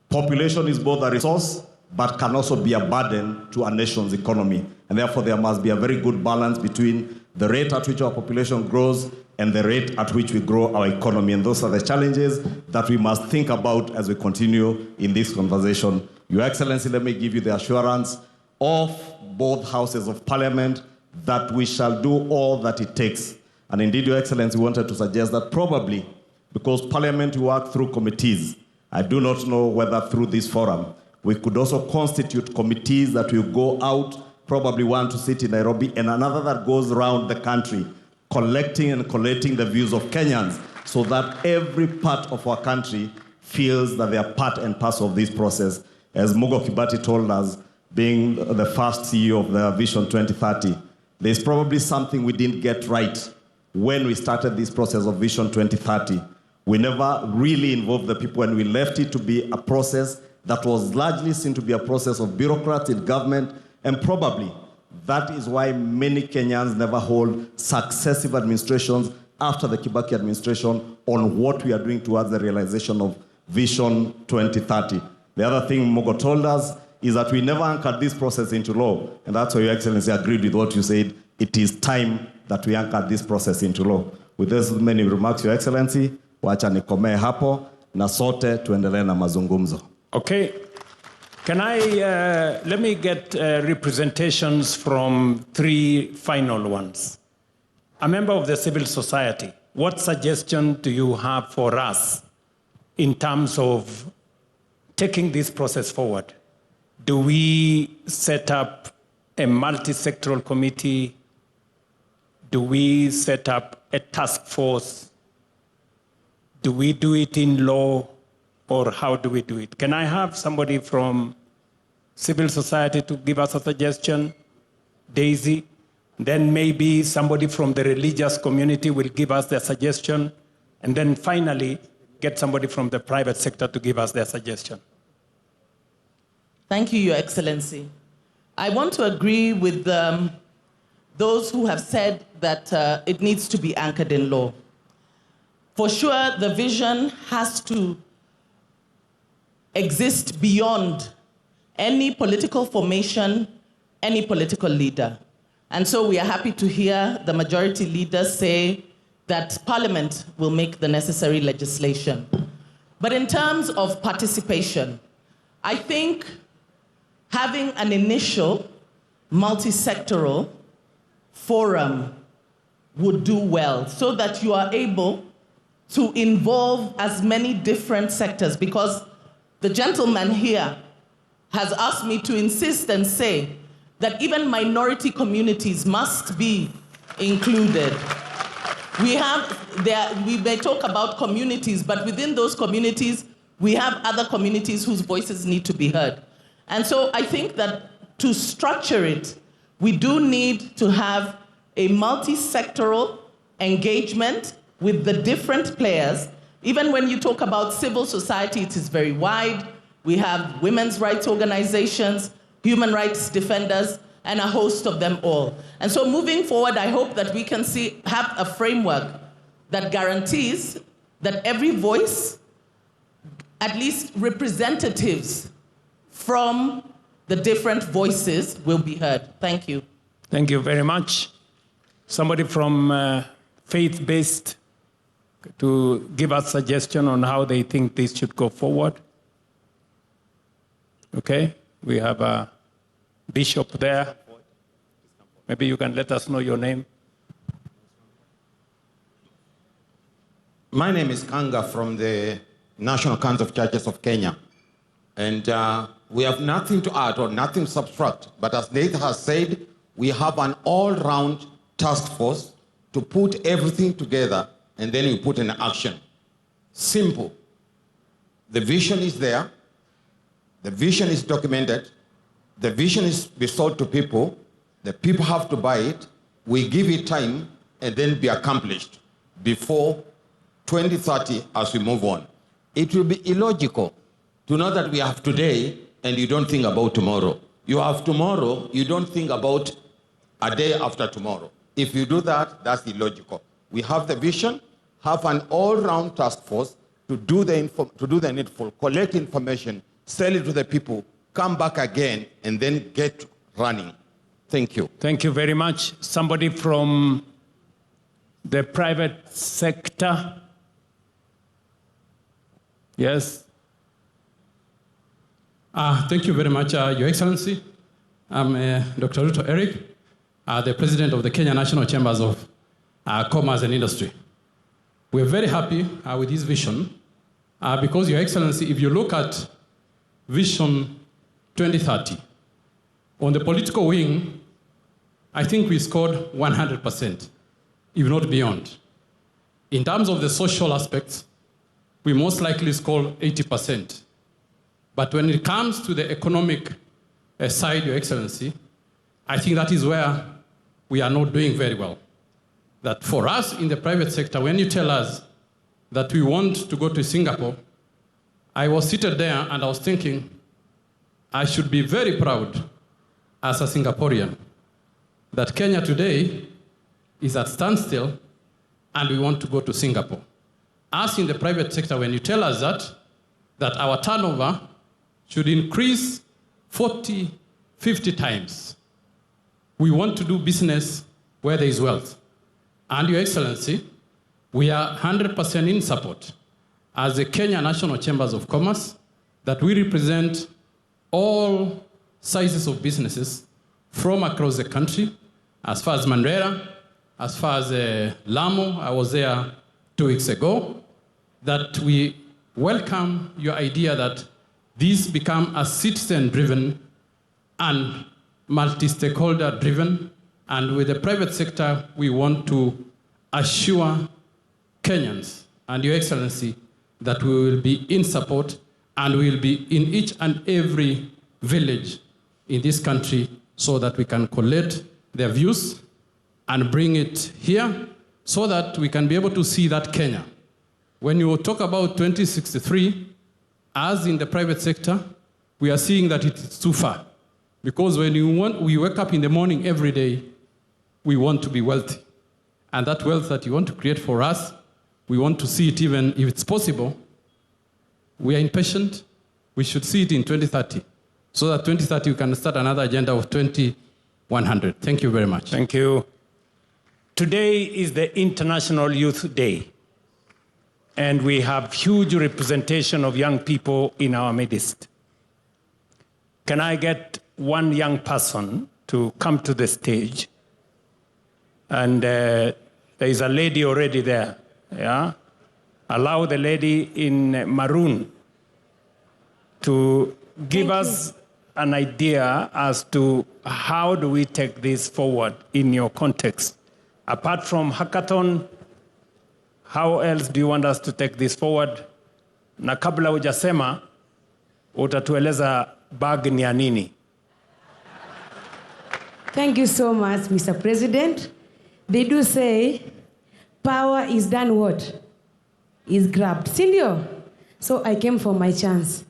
Population is both a resource, but can also be a burden to a nation's economy. And therefore, there must be a very good balance between the rate at which our population grows and the rate at which we grow our economy. And those are the challenges that we must think about as we continue in this conversation. Your Excellency, let me give you the assurance of both houses of parliament that we shall do all that it takes. And indeed, Your Excellency wanted to suggest that probably, because parliament work through committees, I do not know whether through this forum, we could also constitute committees that will go out, probably one to sit in Nairobi and another that goes around the country, collecting and collating the views of Kenyans, so that every part of our country feels that they are part and parcel of this process. As Mugo Kibati told us, being the first CEO of the Vision 2030, there's probably something we didn't get right when we started this process of Vision 2030. We never really involved the people, and we left it to be a process that was largely seen to be a process of bureaucrats in government, and probably that is why many Kenyans never hold successive administrations after the Kibaki administration on what we are doing towards the realization of Vision 2030. The other thing Mugo told us is that we never anchored this process into law, and that's why Your Excellency agreed with what you said. It is time that we anchor this process into law. With these many remarks, Your Excellency, wacha nikomee hapo na sote tuendelee na mazungumzo. Okay. Can I, let me get representations from three final ones. A member of the civil society, what suggestion do you have for us in terms of taking this process forward? Do we set up a multi-sectoral committee? Do we set up a task force? Do we do it in law, or how do we do it? Can I have somebody from civil society to give us a suggestion? Daisy. Then maybe somebody from the religious community will give us their suggestion. And then finally, get somebody from the private sector to give us their suggestion. Thank you, Your Excellency. I want to agree with those who have said that it needs to be anchored in law. For sure, the vision has to exist beyond any political formation, any political leader. And so we are happy to hear the majority leader say that Parliament will make the necessary legislation. But in terms of participation, I think having an initial multi-sectoral forum would do well, so that you are able to involve as many different sectors, because the gentleman here has asked me to insist and say that even minority communities must be included. We may talk about communities, but within those communities, we have other communities whose voices need to be heard. And so I think that to structure it, we do need to have a multi-sectoral engagement with the different players. Even when you talk about civil society, it is very wide. We have women's rights organizations, human rights defenders, and a host of them all. And so moving forward, I hope that we can have a framework that guarantees that every voice, at least representatives from the different voices, will be heard. Thank you. Thank you very much. Somebody from faith-based to give us suggestion on how they think this should go forward. Okay, we have a bishop there. Maybe you can let us know your name. My name is Kanga from the National Council of Churches of Kenya. And we have nothing to add or nothing to subtract. But as Nathan has said, we have an all-round task force to put everything together, and then we put in action. Simple. The vision is there. The vision is documented. The vision is be sold to people. The people have to buy it. We give it time, and then be accomplished before 2030 as we move on. It will be illogical to know that we have today and you don't think about tomorrow. You have tomorrow, you don't think about a day after tomorrow. If you do that, that's illogical. We have the vision, have an all-round task force to do the needful, collect information, sell it to the people, come back again, and then get running. Thank you. Thank you very much. Somebody from the private sector? Yes. Thank you very much, Your Excellency. I'm Dr. Ruto Eric, the President of the Kenya National Chambers of Commerce and Industry. We're very happy with this vision because, Your Excellency, if you look at Vision 2030, on the political wing, I think we scored 100%, if not beyond. In terms of the social aspects, we most likely scored 80%. But when it comes to the economic side, Your Excellency, I think that is where we are not doing very well. That for us in the private sector, when you tell us that we want to go to Singapore, I was seated there and I was thinking, I should be very proud as a Singaporean that Kenya today is at standstill and we want to go to Singapore. Us in the private sector, when you tell us that our turnover should increase 40, 50 times. We want to do business where there is wealth. And Your Excellency, we are 100% in support as the Kenya National Chambers of Commerce that we represent all sizes of businesses from across the country, as far as Mandera, as far as Lamu, I was there 2 weeks ago, that we welcome your idea that this become a citizen-driven and multi-stakeholder-driven, and with the private sector, we want to assure Kenyans and Your Excellency that we will be in support and we will be in each and every village in this country so that we can collect their views and bring it here so that we can be able to see that Kenya. When you talk about 2063, as in the private sector, we are seeing that it is too far. Because when we wake up in the morning every day, we want to be wealthy. And that wealth that you want to create for us, we want to see it even if it's possible. We are impatient. We should see it in 2030. So that 2030 we can start another agenda of 2100. Thank you very much. Thank you. Today is the International Youth Day. And we have huge representation of young people in our midst. Can I get one young person to come to the stage? And there is a lady already there. Yeah? Allow the lady in maroon to give us an idea as to how do we take this forward in your context. Apart from hackathon, how else do you want us to take this forward? Na kabla hujasema, utatueleza bag ni ya nini? Thank you so much, Mr. President. They do say, power is done what? Is grabbed. Sindio? So I came for my chance.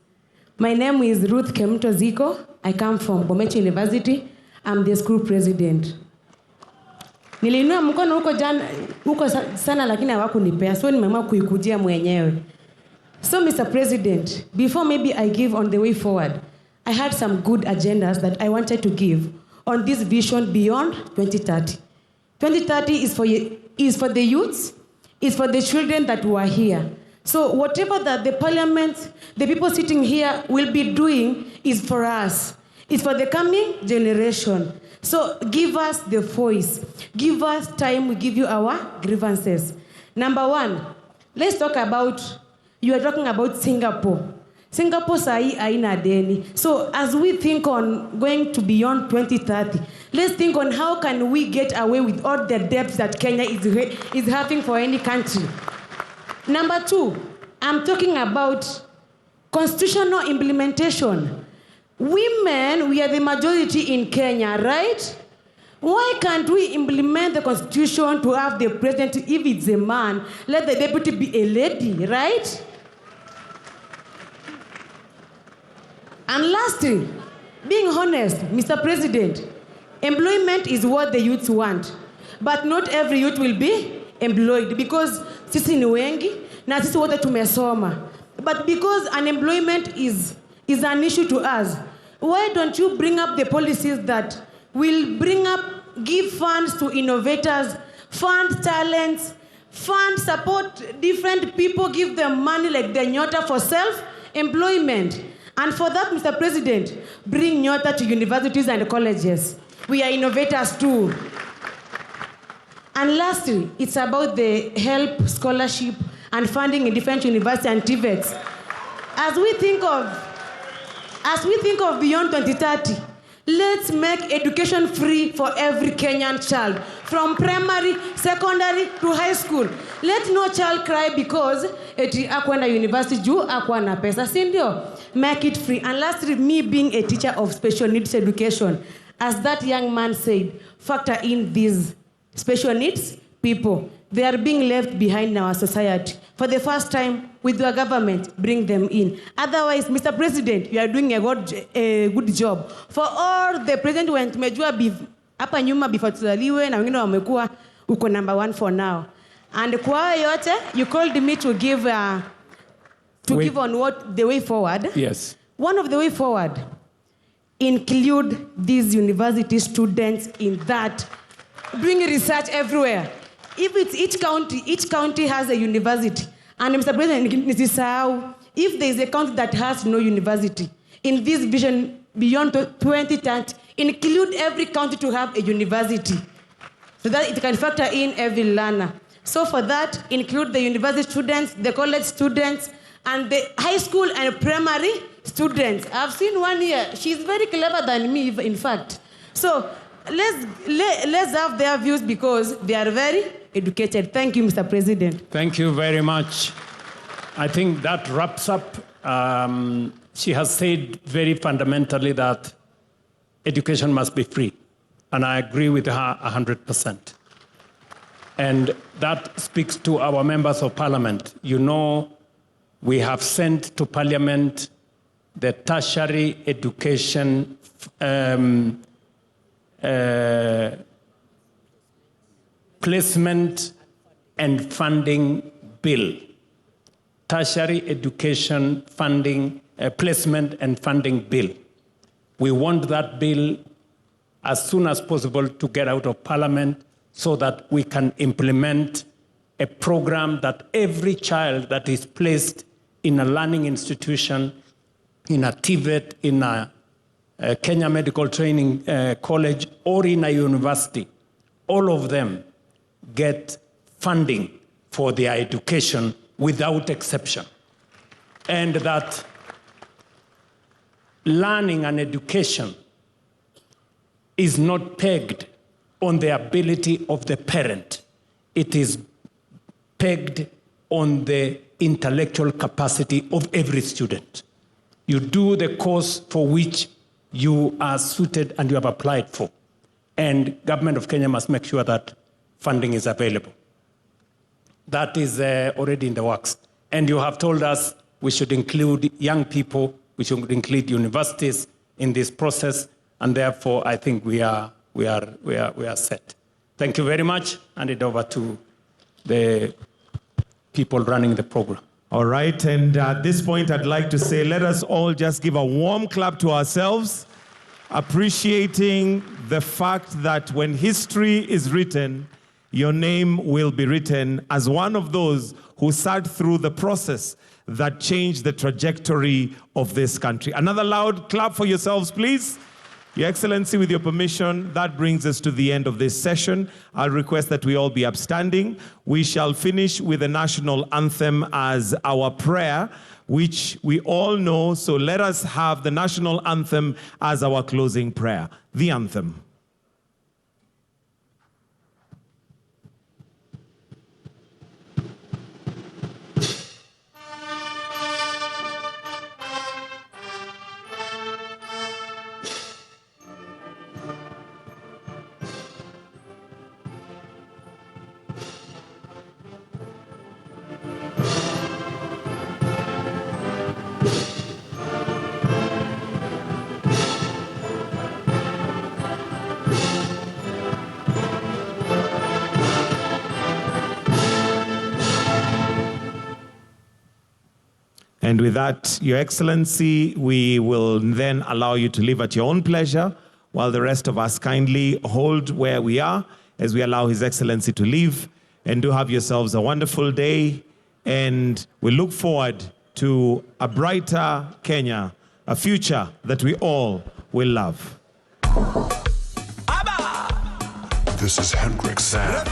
My name is Ruth Kemto Ziko. I come from Bomecho University. I'm the school president. Nilinua mkono huko sana lakini hawakunipea. So nimeamua kuikujia mwenyewe. So Mr. President, before maybe I give on the way forward, I had some good agendas that I wanted to give on this vision beyond 2030. 2030 is for the youths, is for the children that were here. So whatever that the parliament, the people sitting here will be doing is for us. It's for the coming generation. So give us the voice. Give us time, we give you our grievances. Number one, let's talk about, you are talking about Singapore. Singapore sahi haina deni. So as we think on going to beyond 2030, let's think on how can we get away with all the debts that Kenya is having for any country. Number 2, I'm talking about constitutional implementation. Women, we are the majority in Kenya, right? Why can't we implement the constitution to have the president, if it's a man, let the deputy be a lady, right? And lastly, being honest, Mr. President, employment is what the youth want. But not every youth will be employed because sisi ni wengi na sisi wote tumesoma. But because unemployment is an issue to us, why don't you bring up the policies that will give funds to innovators, fund talents, fund support different people, give them money like the Nyota for self-employment. And for that, Mr. President, bring Nyota to universities and colleges. We are innovators too. And lastly, it's about the help, scholarship, and funding in different universities and TVETs. As we think of beyond 2030, let's make education free for every Kenyan child, from primary, secondary to high school. Let no child cry because eti akwenda university juu akwa na pesa, si ndio? Make it free. And lastly, me being a teacher of special needs education, as that young man said, factor in these special needs people. They are being left behind in our society. For the first time, with your government, bring them in. Otherwise, Mr. President, you are doing a good job. For all the president when tumejua hapa nyuma before tuzaliwe na wengine wamekuwa uko number 1 for now. And kwa yote, you called me to give on what the way forward. Yes. One of the way forward, include these university students in that, doing research everywhere. If it's each county has a university. And Mr. President, if there is a county that has no university, in this vision beyond 2030, include every county to have a university so that it can factor in every learner. So for that, include the university students, the college students, and the high school and primary students. I've seen one here. She's very clever than me, in fact. So let's have their views because they are very educated. Thank you, Mr. President. Thank you very much. I think that wraps up. She has said very fundamentally that education must be free. And I agree with her 100%. And that speaks to our members of parliament. You know, we have sent to parliament the tertiary education placement and funding bill. Tertiary education funding, placement and funding bill. We want that bill as soon as possible to get out of parliament so that we can implement a program that every child that is placed in a learning institution, in a TVET, in a Kenya Medical Training College, or in a university, all of them get funding for their education without exception. And that learning and education is not pegged on the ability of the parent. It is pegged on the intellectual capacity of every student. You do the course for which you are suited and you have applied for. And government of Kenya must make sure that funding is available. That is already in the works. And you have told us we should include young people, we should include universities in this process, and therefore I think we are set. Thank you very much. Hand it over to the people running the program. All right, and at this point I'd like to say let us all just give a warm clap to ourselves, appreciating the fact that when history is written, your name will be written as one of those who sat through the process that changed the trajectory of this country. Another loud clap for yourselves, please. Your Excellency, with your permission, that brings us to the end of this session. I'll request that we all be upstanding. We shall finish with the national anthem as our prayer, which we all know. So let us have the national anthem as our closing prayer. The anthem. And with that, Your Excellency, we will then allow you to leave at your own pleasure, while the rest of us kindly hold where we are as we allow His Excellency to leave. And do have yourselves a wonderful day. And we look forward to a brighter Kenya, a future that we all will love. This is Hendrik Sam.